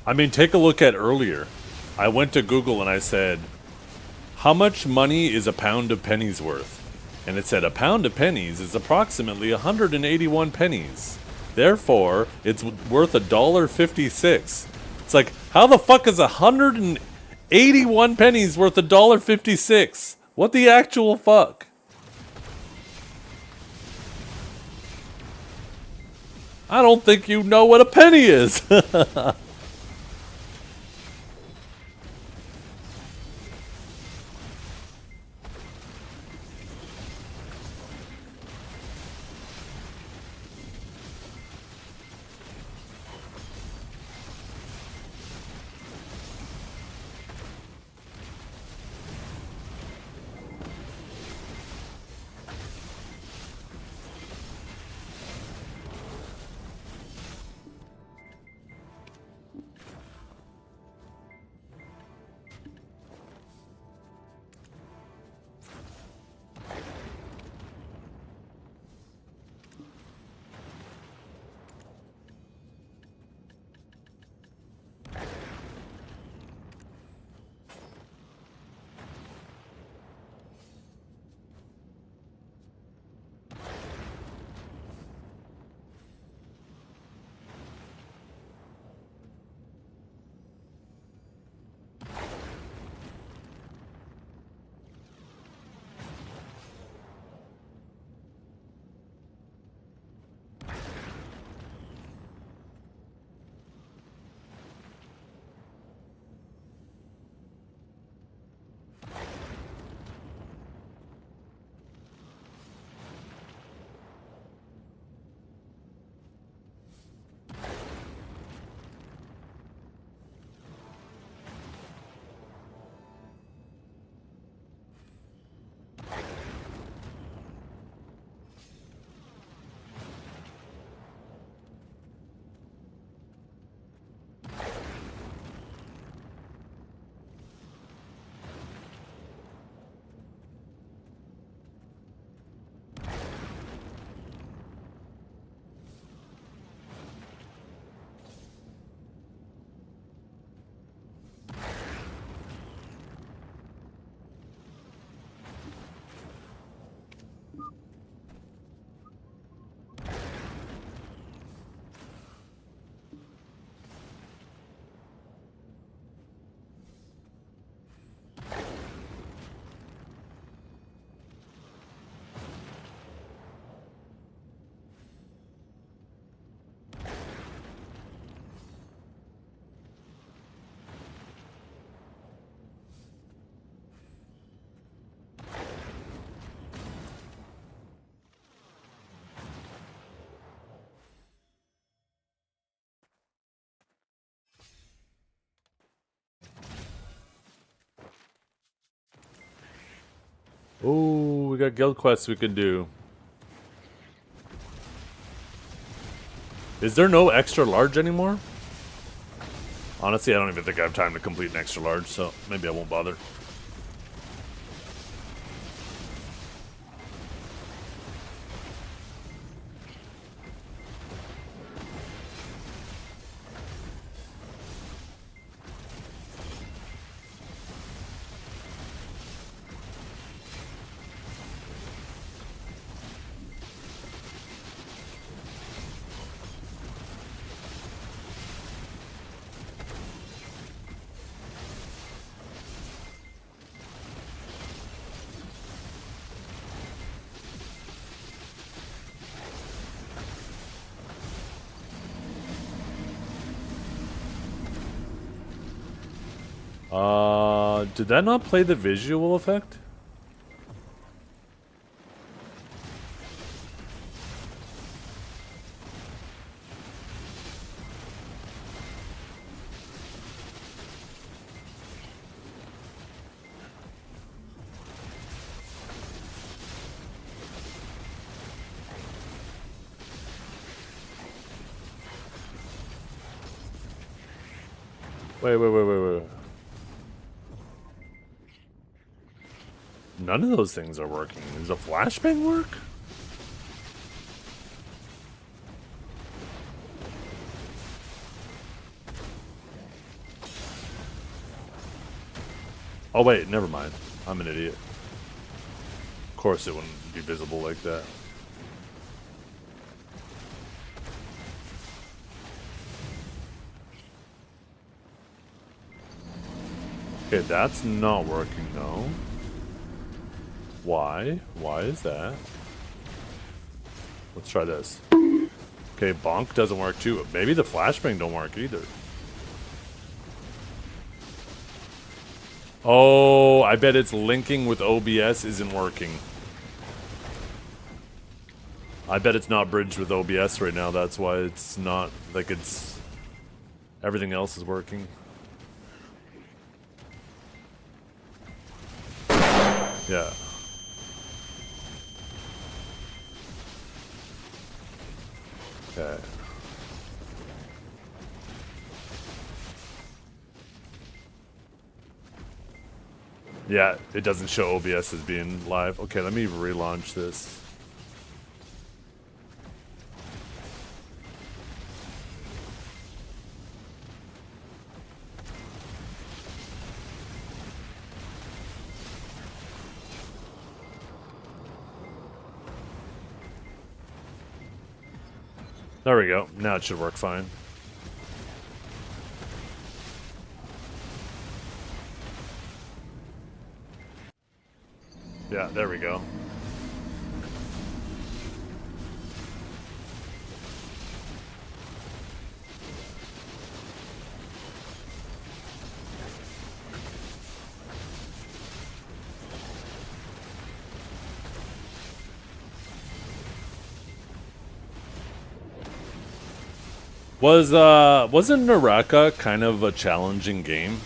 I mean, take a look at earlier. I went to Google and I said, how much money is a pound of pennies worth? And it said a pound of pennies is approximately 181 pennies. Therefore, it's worth $1.56. It's like, how the fuck is 181 pennies worth $1.56? What the actual fuck? I don't think you know what a penny is. Oh, we got guild quests we can do. Is there no extra large anymore? Honestly, I don't even think I have time to complete an extra large, so maybe I won't bother. Did that not play the visual effect? Wait. None of those things are working. Does a flashbang work? Oh wait, never mind. I'm an idiot. Of course it wouldn't be visible like that. Okay, that's not working though. Why? Why is that? Let's try this. Okay, bonk doesn't work too. Maybe the flashbang don't work either. Oh, I bet it's linking with OBS isn't working. I bet it's not bridged with OBS right now. That's why it's not, like, it's... Everything else is working. Yeah. Okay. Yeah, it doesn't show OBS as being live. Okay, let me relaunch this. There we go. Now it should work fine. Yeah, there we go. Wasn't Naraka kind of a challenging game?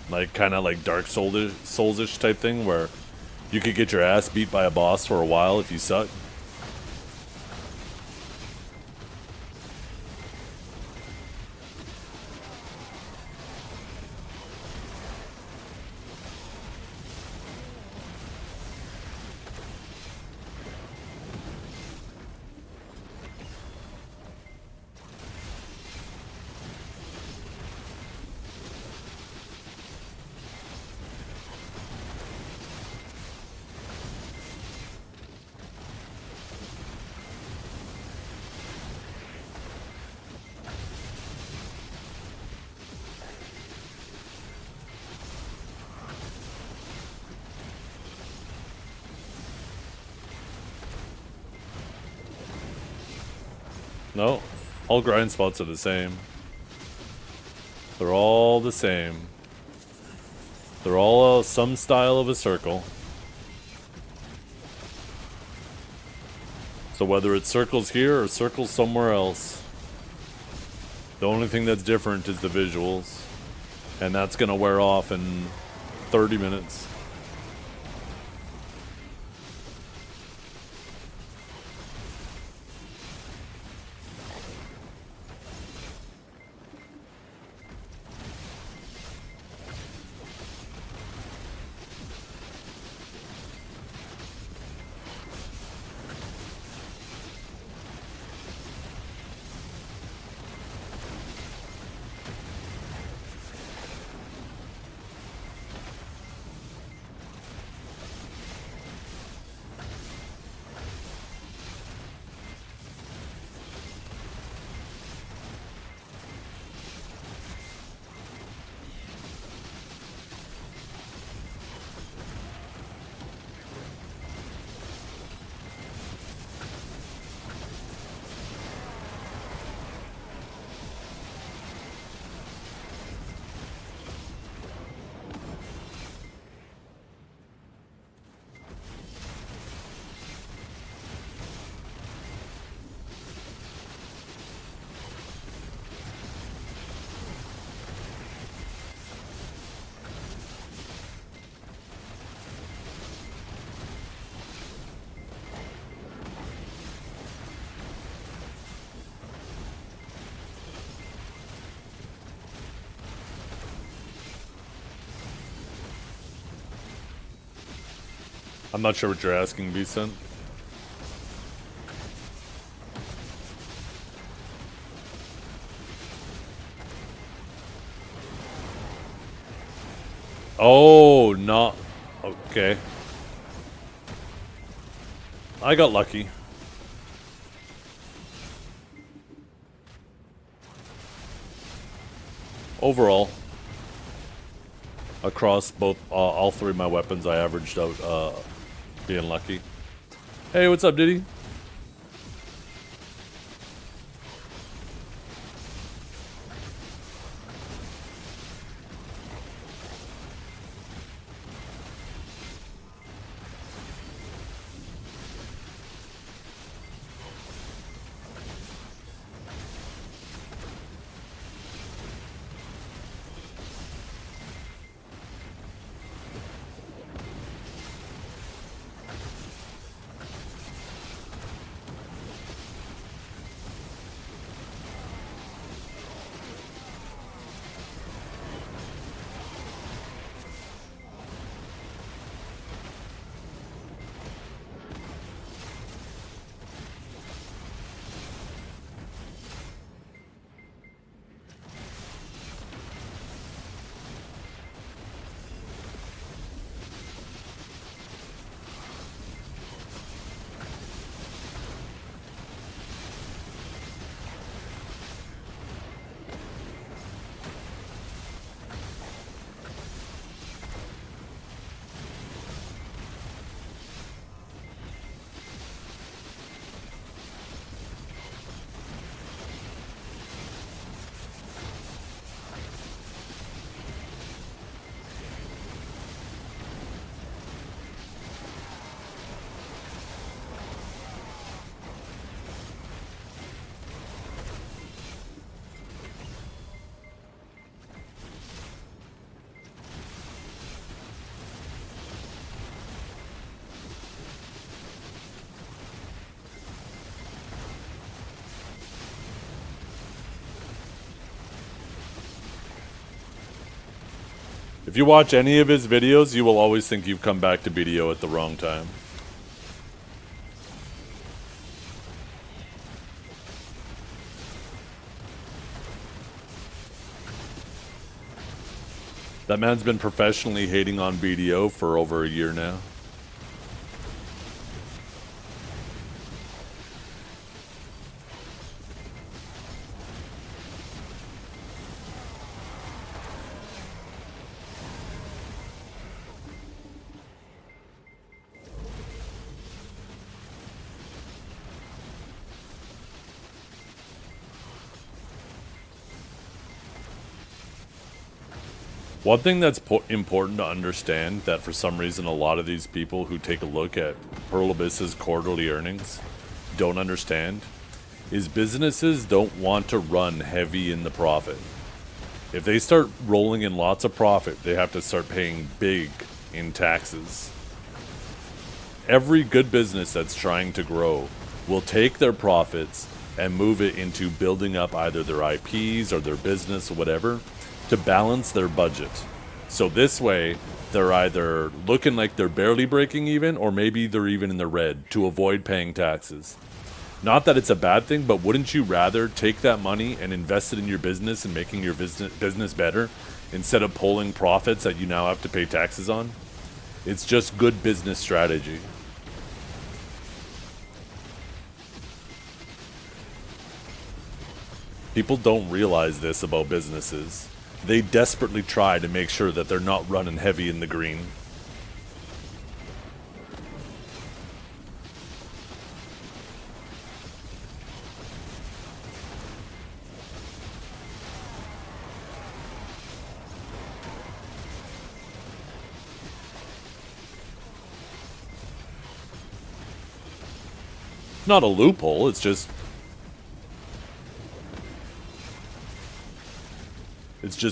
Like kind of like Dark Souls-ish type thing where you could get your ass beat by a boss for a while if you suck? No, all grind spots are the same. They're all the same. They're all some style of a circle. So whether it's circles here or circles somewhere else, the only thing that's different is the visuals. And that's gonna wear off in 30 minutes. I'm not sure what you're asking, Vicent. Oh, not... Okay. I got lucky. Overall, across both all three of my weapons, I averaged out being lucky. Hey, what's up, Diddy? If you watch any of his videos, you will always think you've come back to BDO at the wrong time. That man's been professionally hating on BDO for over a year now. One thing that's important to understand that for some reason a lot of these people who take a look at Pearl Abyss's quarterly earnings don't understand is businesses don't want to run heavy in the profit. If they start rolling in lots of profit, they have to start paying big in taxes. Every good business that's trying to grow will take their profits and move it into building up either their IPs or their business or whatever, to balance their budget. So this way, they're either looking like they're barely breaking even, or maybe they're even in the red to avoid paying taxes. Not that it's a bad thing, but wouldn't you rather take that money and invest it in your business and making your business better, instead of pulling profits that you now have to pay taxes on? It's just good business strategy. People don't realize this about businesses. They desperately try to make sure that they're not running heavy in the green. Not a loophole, it's just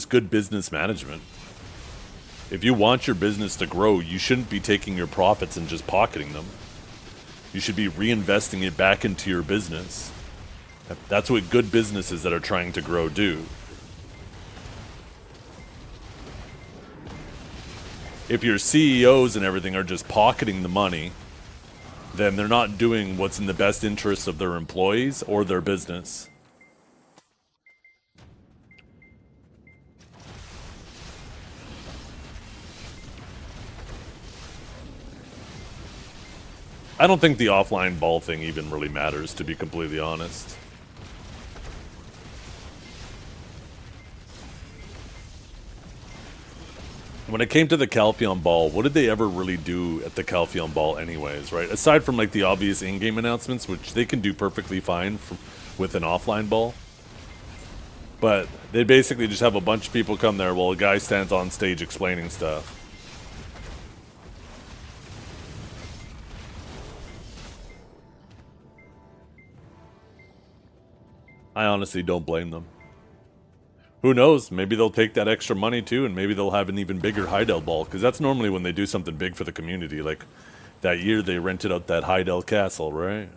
good business management. If you want your business to grow, you shouldn't be taking your profits and just pocketing them. You should be reinvesting it back into your business. That's what good businesses that are trying to grow do. if your CEOs and everything are just pocketing the money, then they're not doing what's in the best interest of their employees or their business. I don't think the offline ball thing even really matters, to be completely honest. When it came to the Calpheon Ball, what did they ever really do at the Calpheon Ball anyways, right? Aside from like the obvious in-game announcements, which they can do perfectly fine with an offline ball. But they basically just have a bunch of people come there while a guy stands on stage explaining stuff. I honestly don't blame them. Who knows? Maybe they'll take that extra money too, and maybe they'll have an even bigger Heidel ball, because that's normally when they do something big for the community. Like that year they rented out that Heidel castle, right?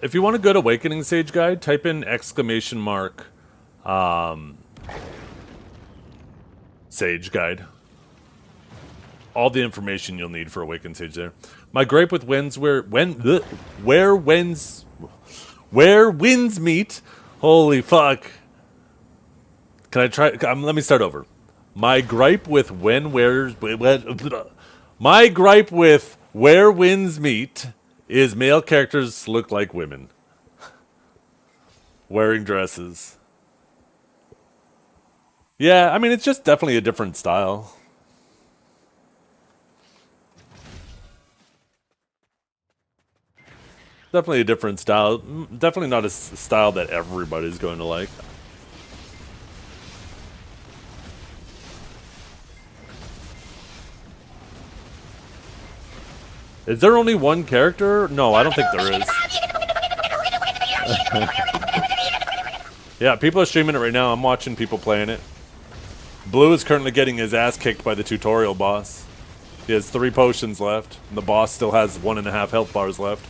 If you want a good Awakening Sage guide, type in ! Sage guide. All the information you'll need for Awakened Sage there. My gripe with where winds meet. Holy fuck. Can I try? Let me start over. My gripe with where winds meet is male characters look like women. Wearing dresses. Yeah, I mean, it's just definitely a different style. Definitely a different style. Definitely not a style that everybody's going to like. Is there only one character? No, I don't think there is. Yeah, people are streaming it right now. I'm watching people playing it. Blue is currently getting his ass kicked by the tutorial boss. He has 3 potions left, and the boss still has 1.5 health bars left.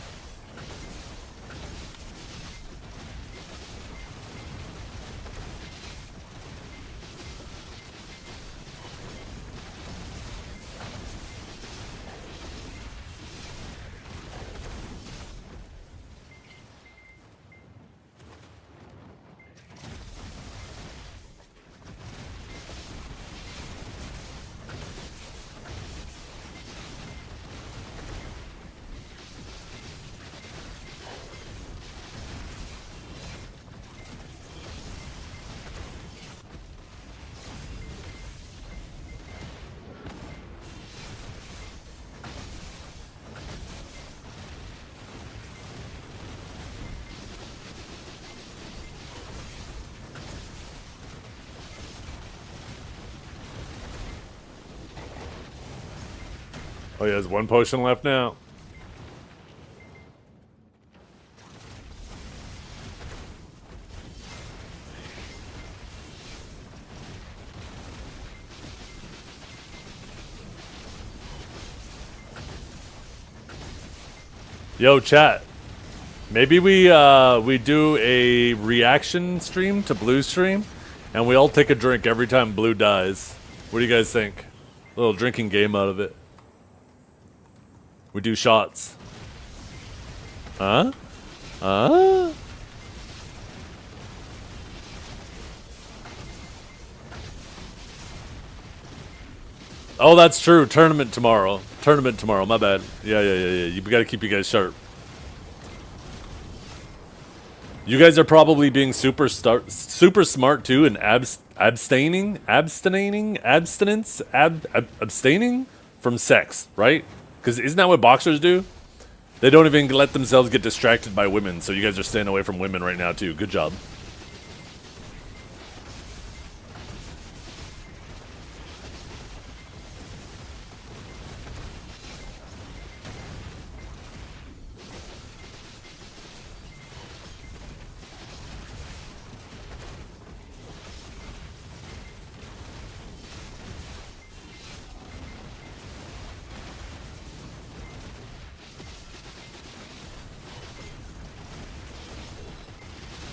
Oh, he has 1 potion left now. Yo, chat. Maybe we do a reaction stream to Blue's stream, and we all take a drink every time Blue dies. What do you guys think? A little drinking game out of it. We do shots. Huh? Huh? Oh, that's true. Tournament tomorrow. My bad. Yeah. You gotta keep you guys sharp. You guys are probably being super smart too and abstaining from sex, right? Because isn't that what boxers do? They don't even let themselves get distracted by women, so you guys are staying away from women right now too. Good job.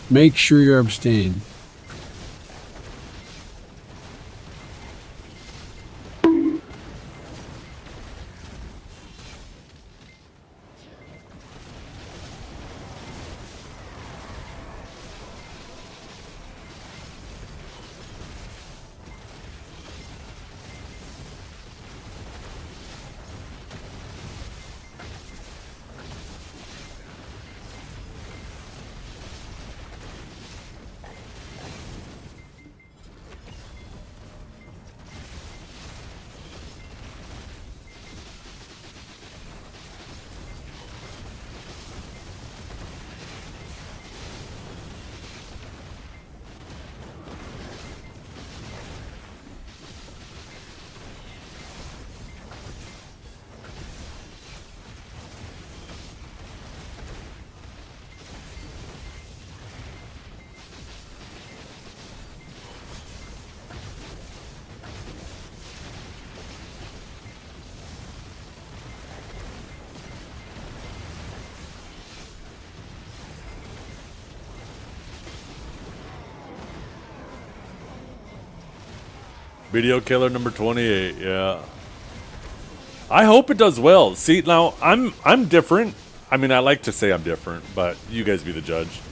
Make sure you abstain. Video killer number 28, yeah. I hope it does well. See, now, I'm different. I mean, I like to say I'm different, but you guys be the judge.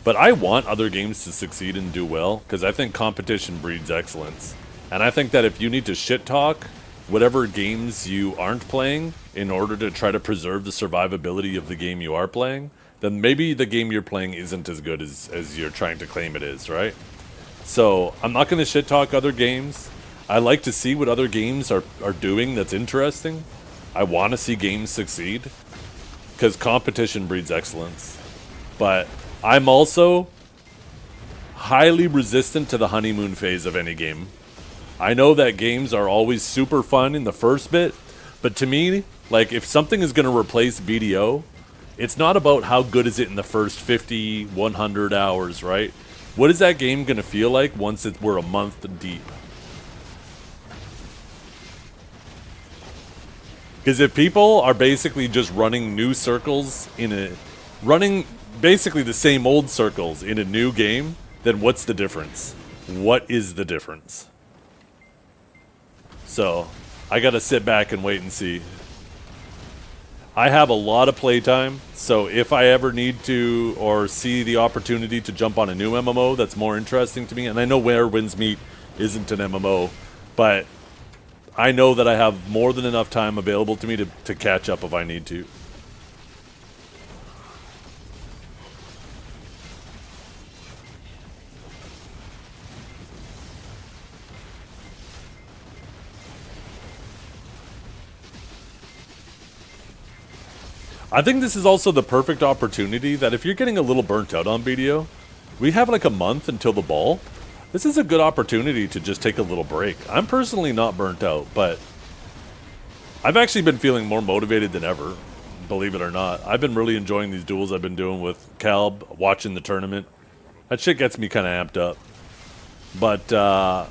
But I want other games to succeed and do well, because I think competition breeds excellence. And I think that if you need to shit talk whatever games you aren't playing in order to try to preserve the survivability of the game you are playing, then maybe the game you're playing isn't as good as you're trying to claim it is, right? So, I'm not going to shit talk other games. I like to see what other games are doing that's interesting. I want to see games succeed, because competition breeds excellence. But I'm also highly resistant to the honeymoon phase of any game. I know that games are always super fun in the first bit, but to me, like, if something is going to replace BDO, it's not about how good is it in the first 50, 100 hours, right? What is that game going to feel like once we're a month deep? Because if people are basically just running new circles running basically the same old circles in a new game, then what's the difference? What is the difference? So, I gotta sit back and wait and see. I have a lot of playtime, so if I ever need to or see the opportunity to jump on a new MMO that's more interesting to me, and I know Where Winds Meet isn't an MMO, but I know that I have more than enough time available to me to catch up if I need to. I think this is also the perfect opportunity that if you're getting a little burnt out on BDO, we have like a month until the ball. This is a good opportunity to just take a little break. I'm personally not burnt out, but I've actually been feeling more motivated than ever, believe it or not. I've been really enjoying these duels I've been doing with Calb, watching the tournament. That shit gets me kind of amped up. But,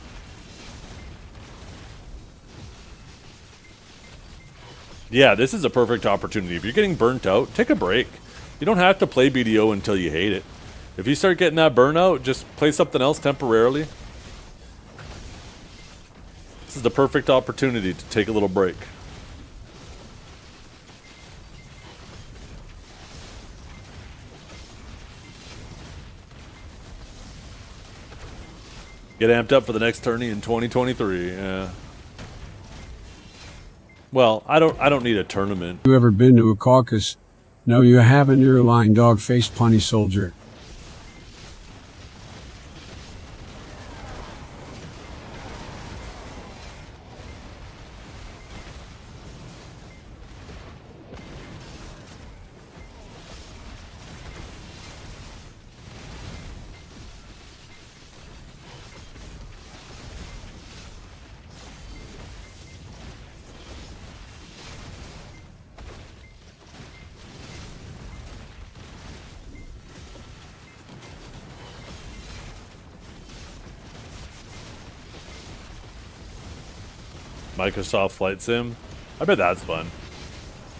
Yeah, this is a perfect opportunity. If you're getting burnt out, take a break. You don't have to play BDO until you hate it. If you start getting that burnout, just play something else temporarily. This is the perfect opportunity to take a little break. Get amped up for the next tourney in 2023. Yeah. Well, I don't need a tournament. You ever been to a caucus? No, you haven't. You're a lying dog-faced punny soldier. Microsoft Flight Sim. I bet that's fun.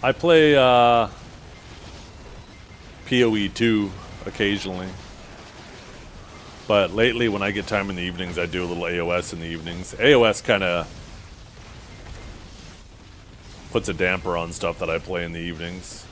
I play PoE 2 occasionally. But lately when I get time in the evenings, I do a little AOS in the evenings. AOS kind of puts a damper on stuff that I play in the evenings.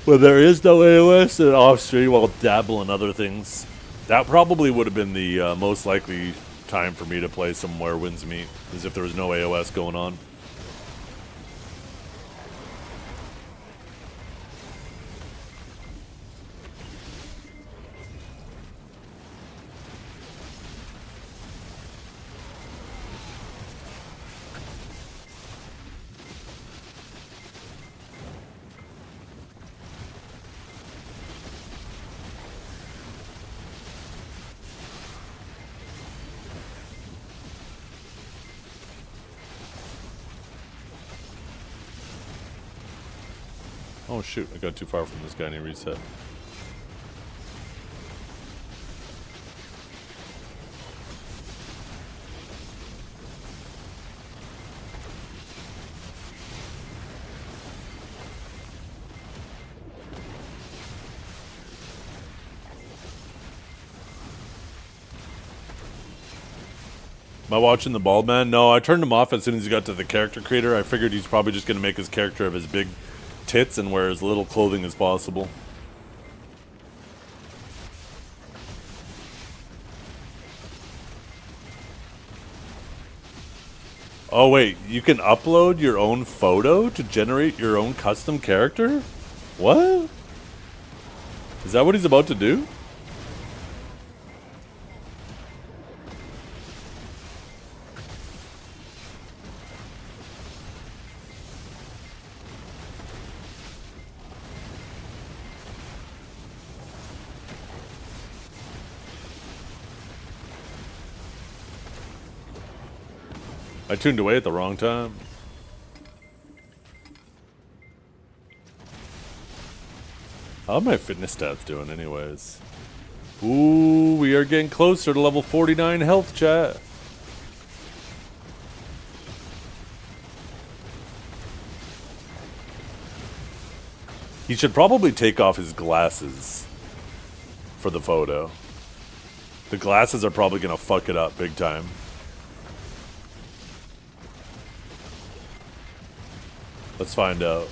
When there is no AOS, then off stream I'll dabble in other things. That probably would have been the most likely time for me to play some Where Winds Meet, is if there was no AOS going on. Oh shoot, I got too far from this guy and he reset. Am I watching the bald man? No, I turned him off as soon as he got to the character creator. I figured he's probably just going to make his character of his big tits and wear as little clothing as possible. Oh wait, you can upload your own photo to generate your own custom character? What? Is that what he's about to do? I tuned away at the wrong time. How are my fitness stats doing anyways? Ooh, we are getting closer to level 49 health, chat. He should probably take off his glasses for the photo. The glasses are probably gonna fuck it up big time. Let's find out.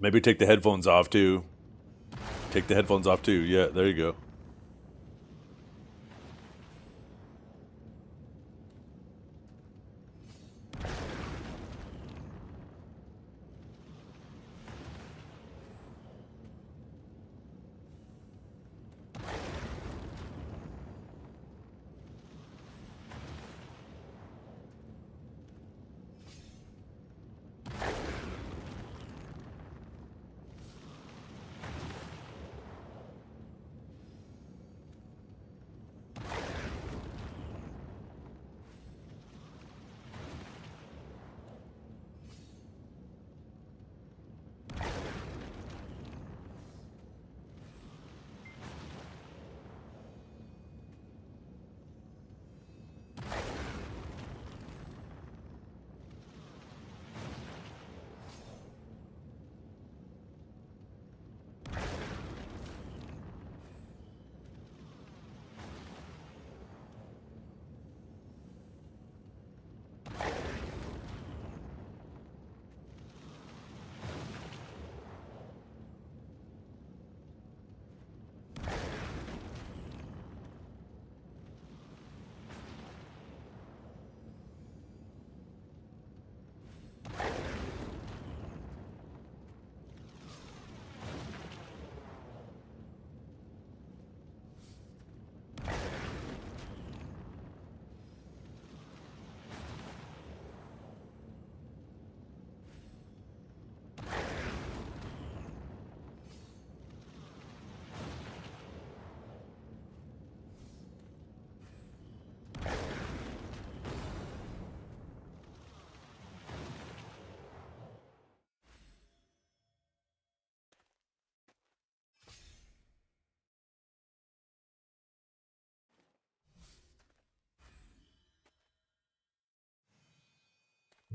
Maybe take the headphones off too. Take the headphones off too. Yeah, there you go.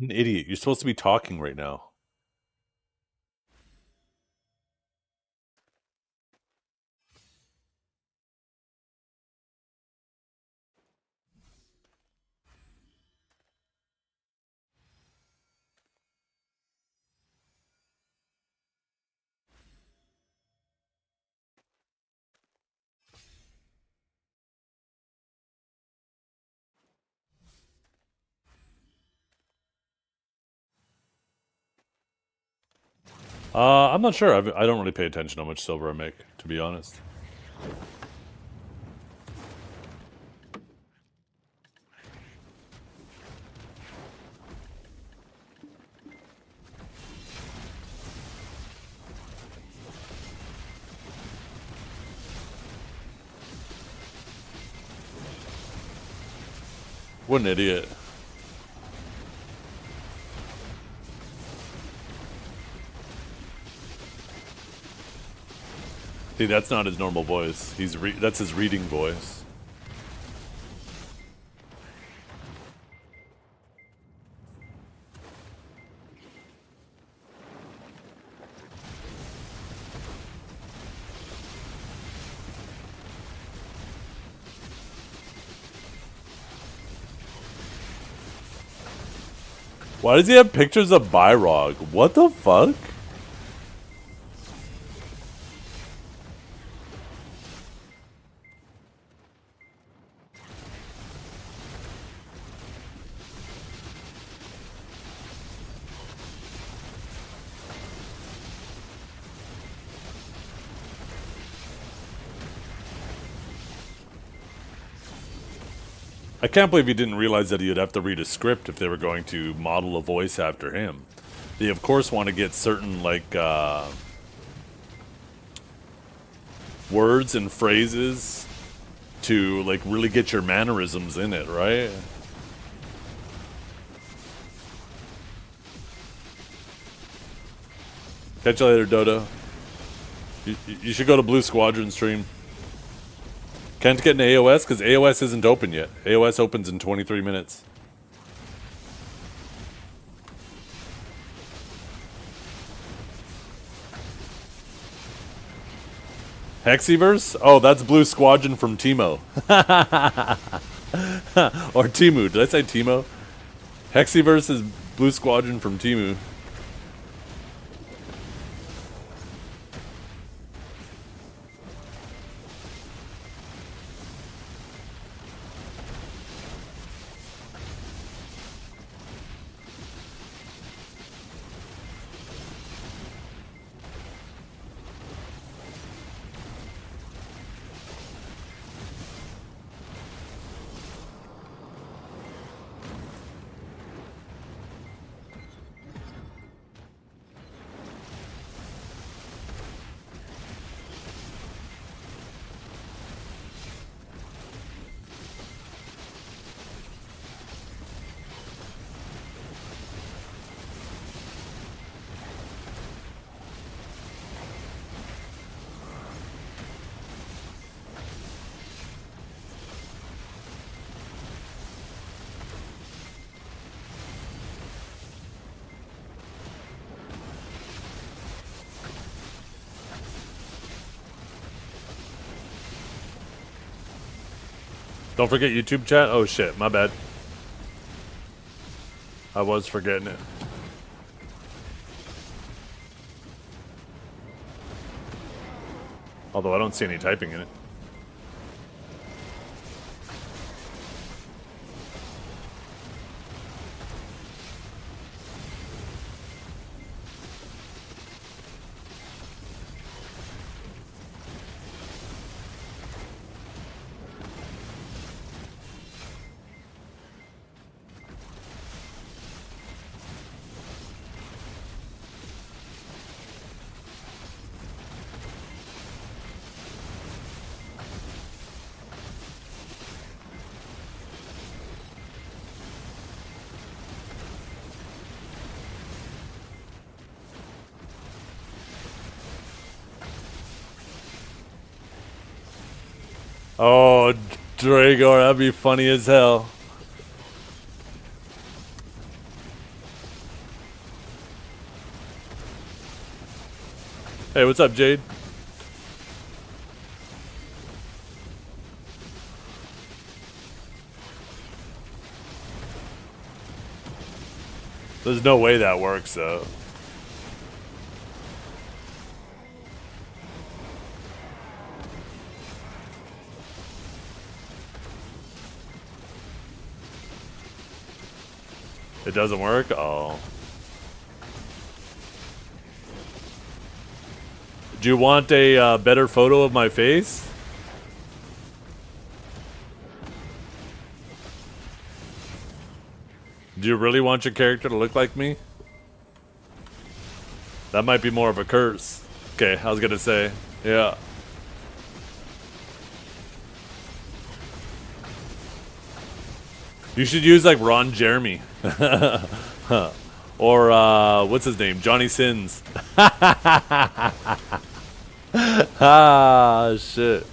An idiot. You're supposed to be talking right now. I'm not sure. I don't really pay attention how much silver I make, to be honest. What an idiot. See, that's not his normal voice. That's his reading voice. Why does he have pictures of Byrog? What the fuck? I can't believe he didn't realize that he'd have to read a script if they were going to model a voice after him. They, of course, want to get certain, like, words and phrases to, like, really get your mannerisms in it, right? Catch you later, Dodo. You should go to Blue Squadron stream. Can't get into AOS because AOS isn't open yet. AOS opens in 23 minutes. Hexiverse? Oh, that's Blue Squadron from Teemo. Or Timu. Did I say Teemo? Hexiverse is Blue Squadron from Timu. Don't forget YouTube chat. Oh shit, my bad. I was forgetting it. Although I don't see any typing in it. Oh, Dragor, that'd be funny as hell. Hey, what's up, Jade? There's no way that works, though. It doesn't work? Oh. Do you want a better photo of my face? Do you really want your character to look like me? That might be more of a curse. Okay, I was gonna say, yeah. You should use like Ron Jeremy. Or what's his name? Johnny Sins. Ah, shit.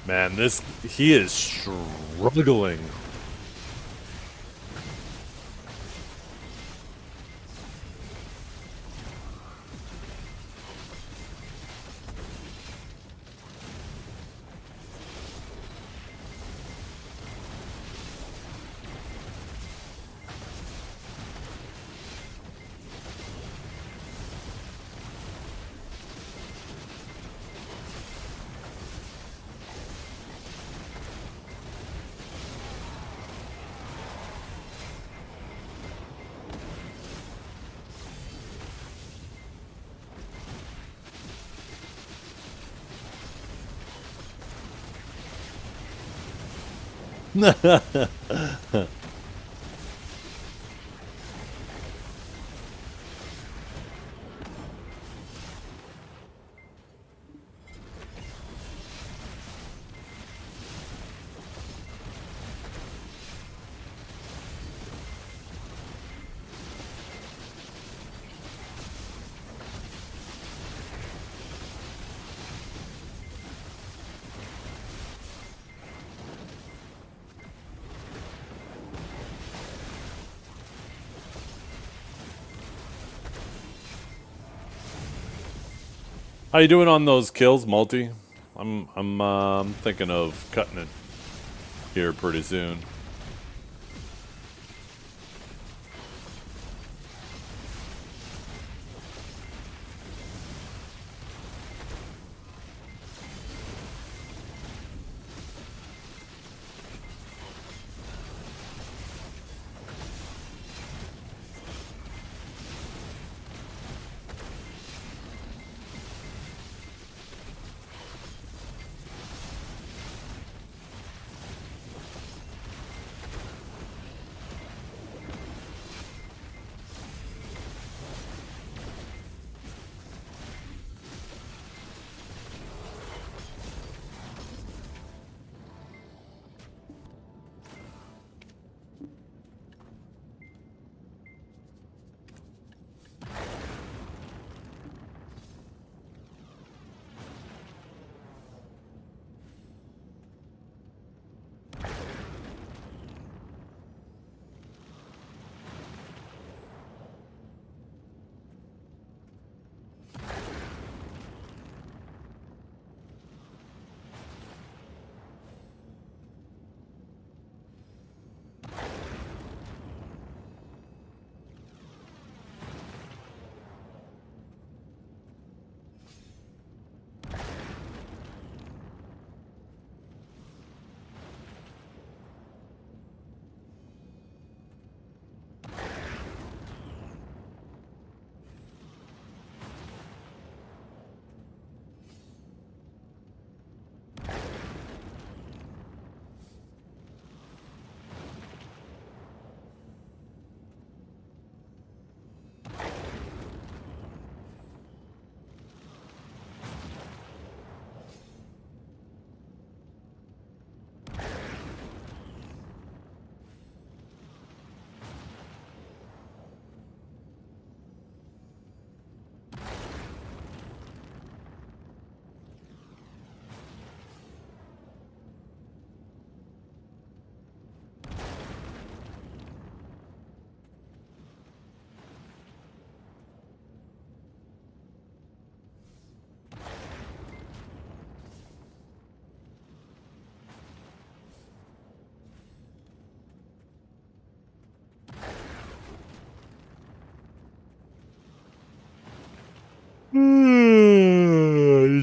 Man, he is struggling. How you doing on those kills, Multi? I'm thinking of cutting it here pretty soon.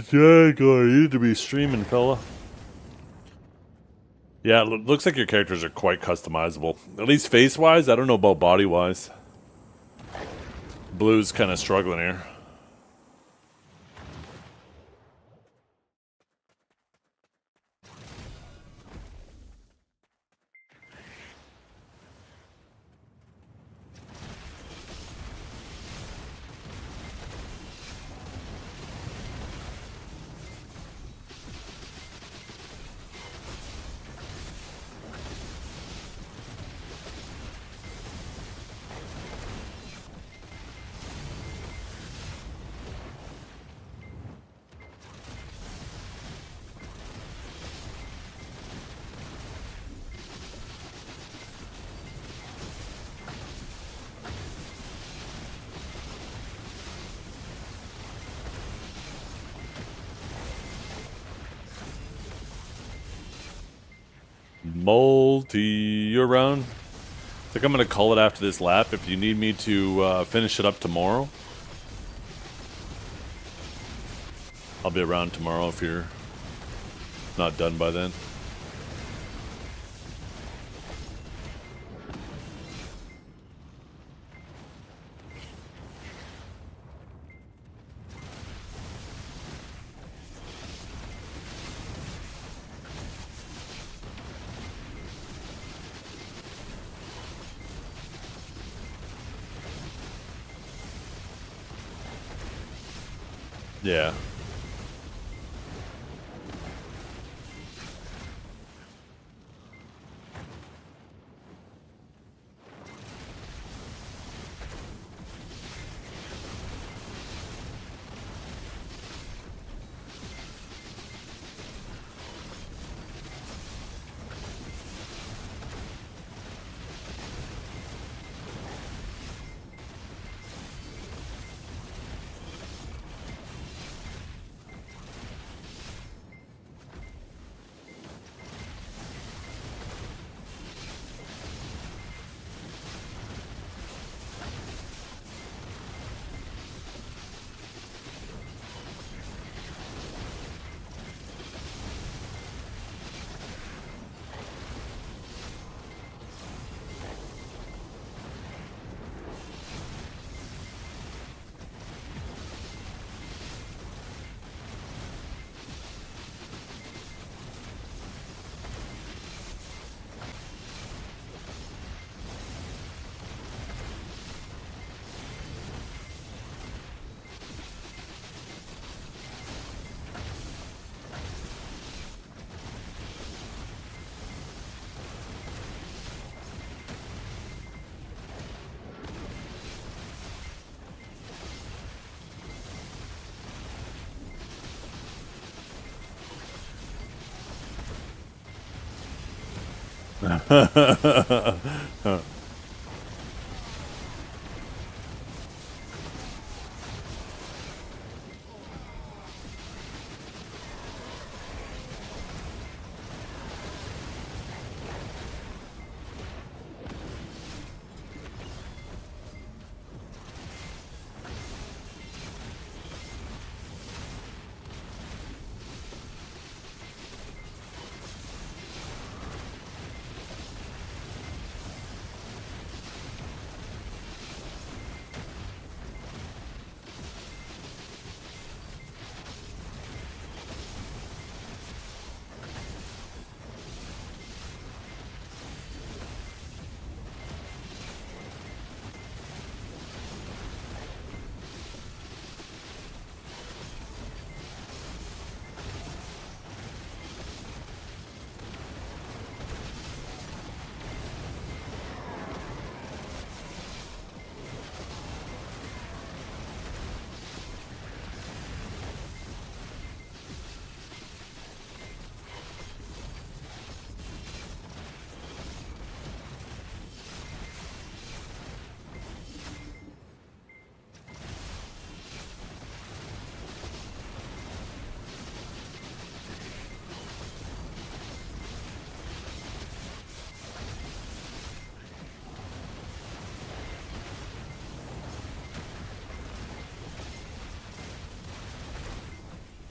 Exactly. You need to be streaming, fella. Yeah, it looks like your characters are quite customizable. At least face-wise. I don't know about body-wise. Blue's kind of struggling here. Multi, you're around? I think I'm going to call it after this lap. If you need me to finish it up tomorrow, I'll be around tomorrow if you're not done by then. Yeah.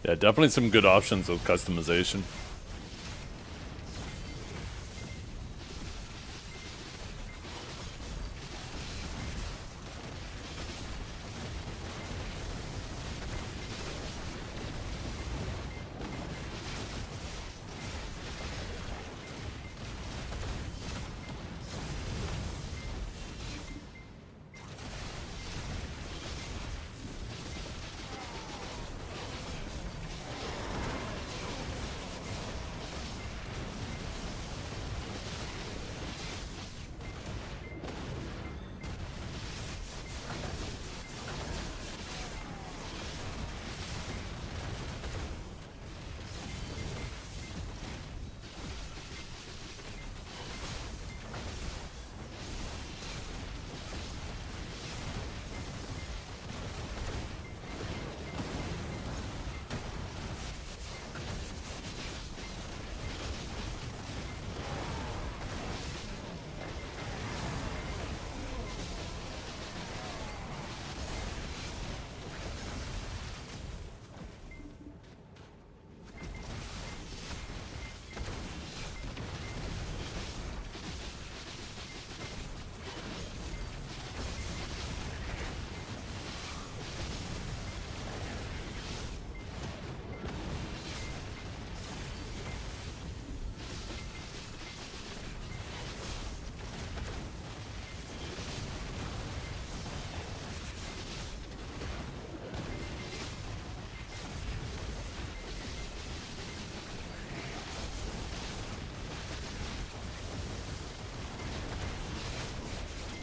Yeah, definitely some good options with customization.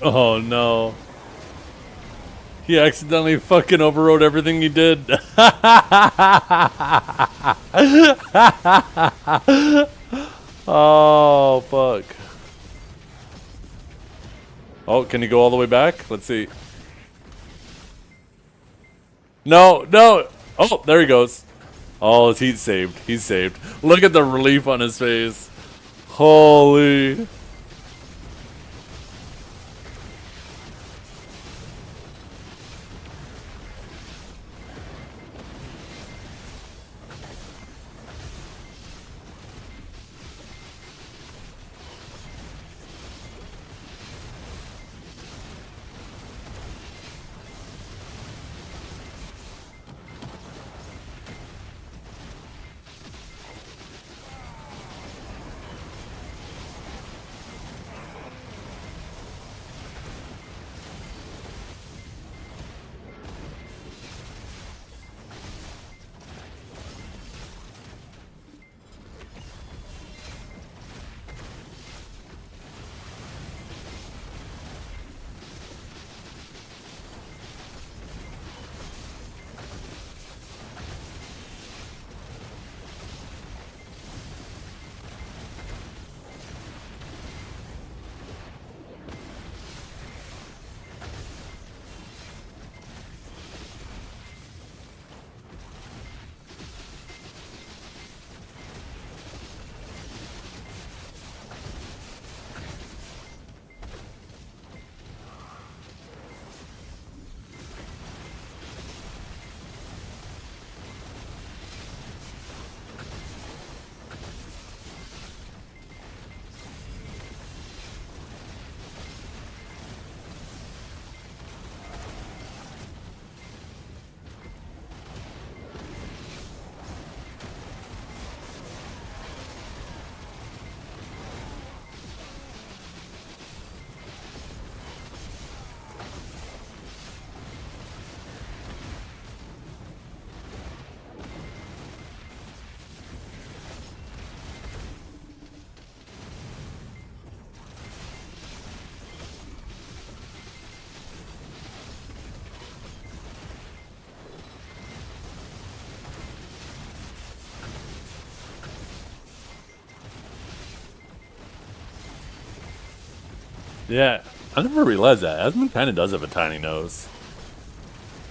Oh no. He accidentally fucking overrode everything he did. Oh, fuck. Oh, can he go all the way back? Let's see. No, no. Oh, there he goes. Oh, he's saved. He's saved. Look at the relief on his face. Holy. Yeah, I never realized that. Asmund kind of does have a tiny nose.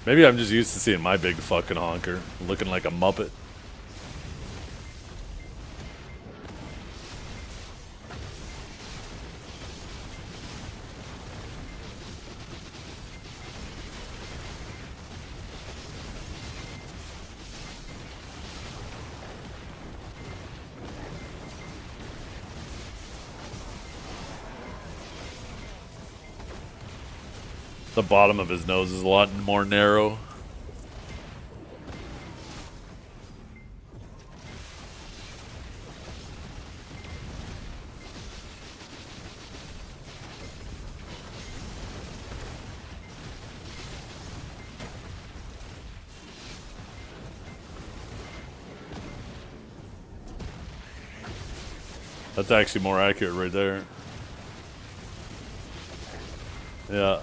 Maybe I'm just used to seeing my big fucking honker looking like a Muppet. The bottom of his nose is a lot more narrow. That's actually more accurate right there. Yeah.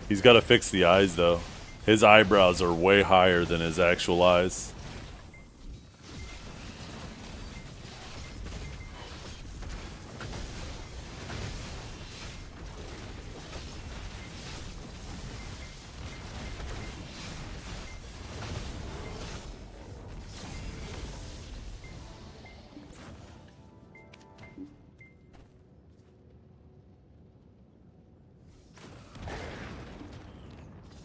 He's got to fix the eyes, though. His eyebrows are way higher than his actual eyes.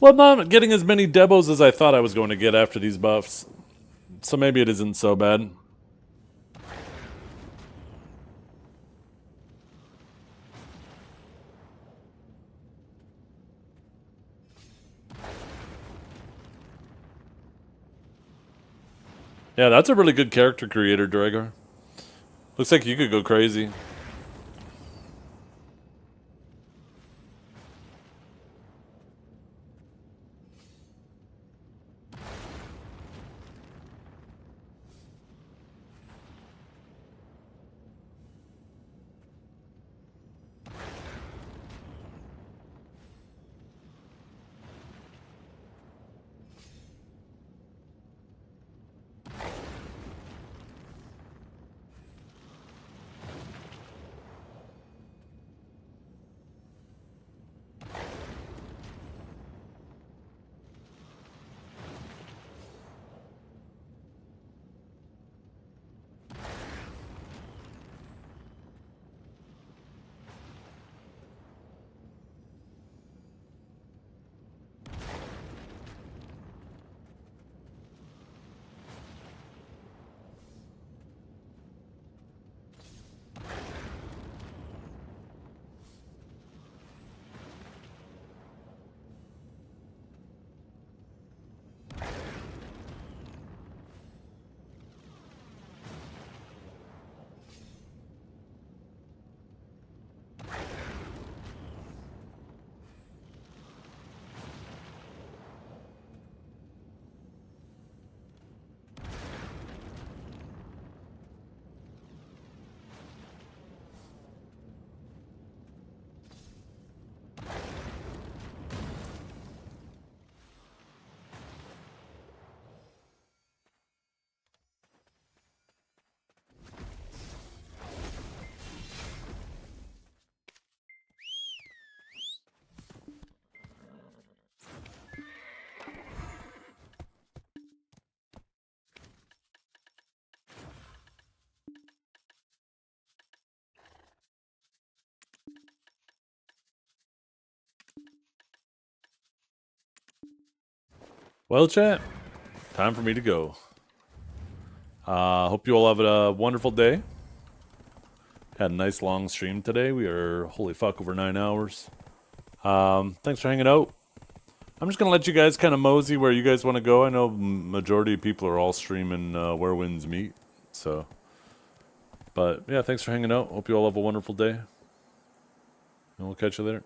Well, I'm not getting as many debos as I thought I was going to get after these buffs. So maybe it isn't so bad. Yeah, that's a really good character creator, Dragar. Looks like you could go crazy. Well, chat, time for me to go. Hope you all have a wonderful day. Had a nice long stream today. We are, holy fuck, over 9 hours. Thanks for hanging out. I'm just going to let you guys kind of mosey where you guys want to go. I know majority of people are all streaming Where Winds Meet. So, but yeah, thanks for hanging out. Hope you all have a wonderful day. And we'll catch you later.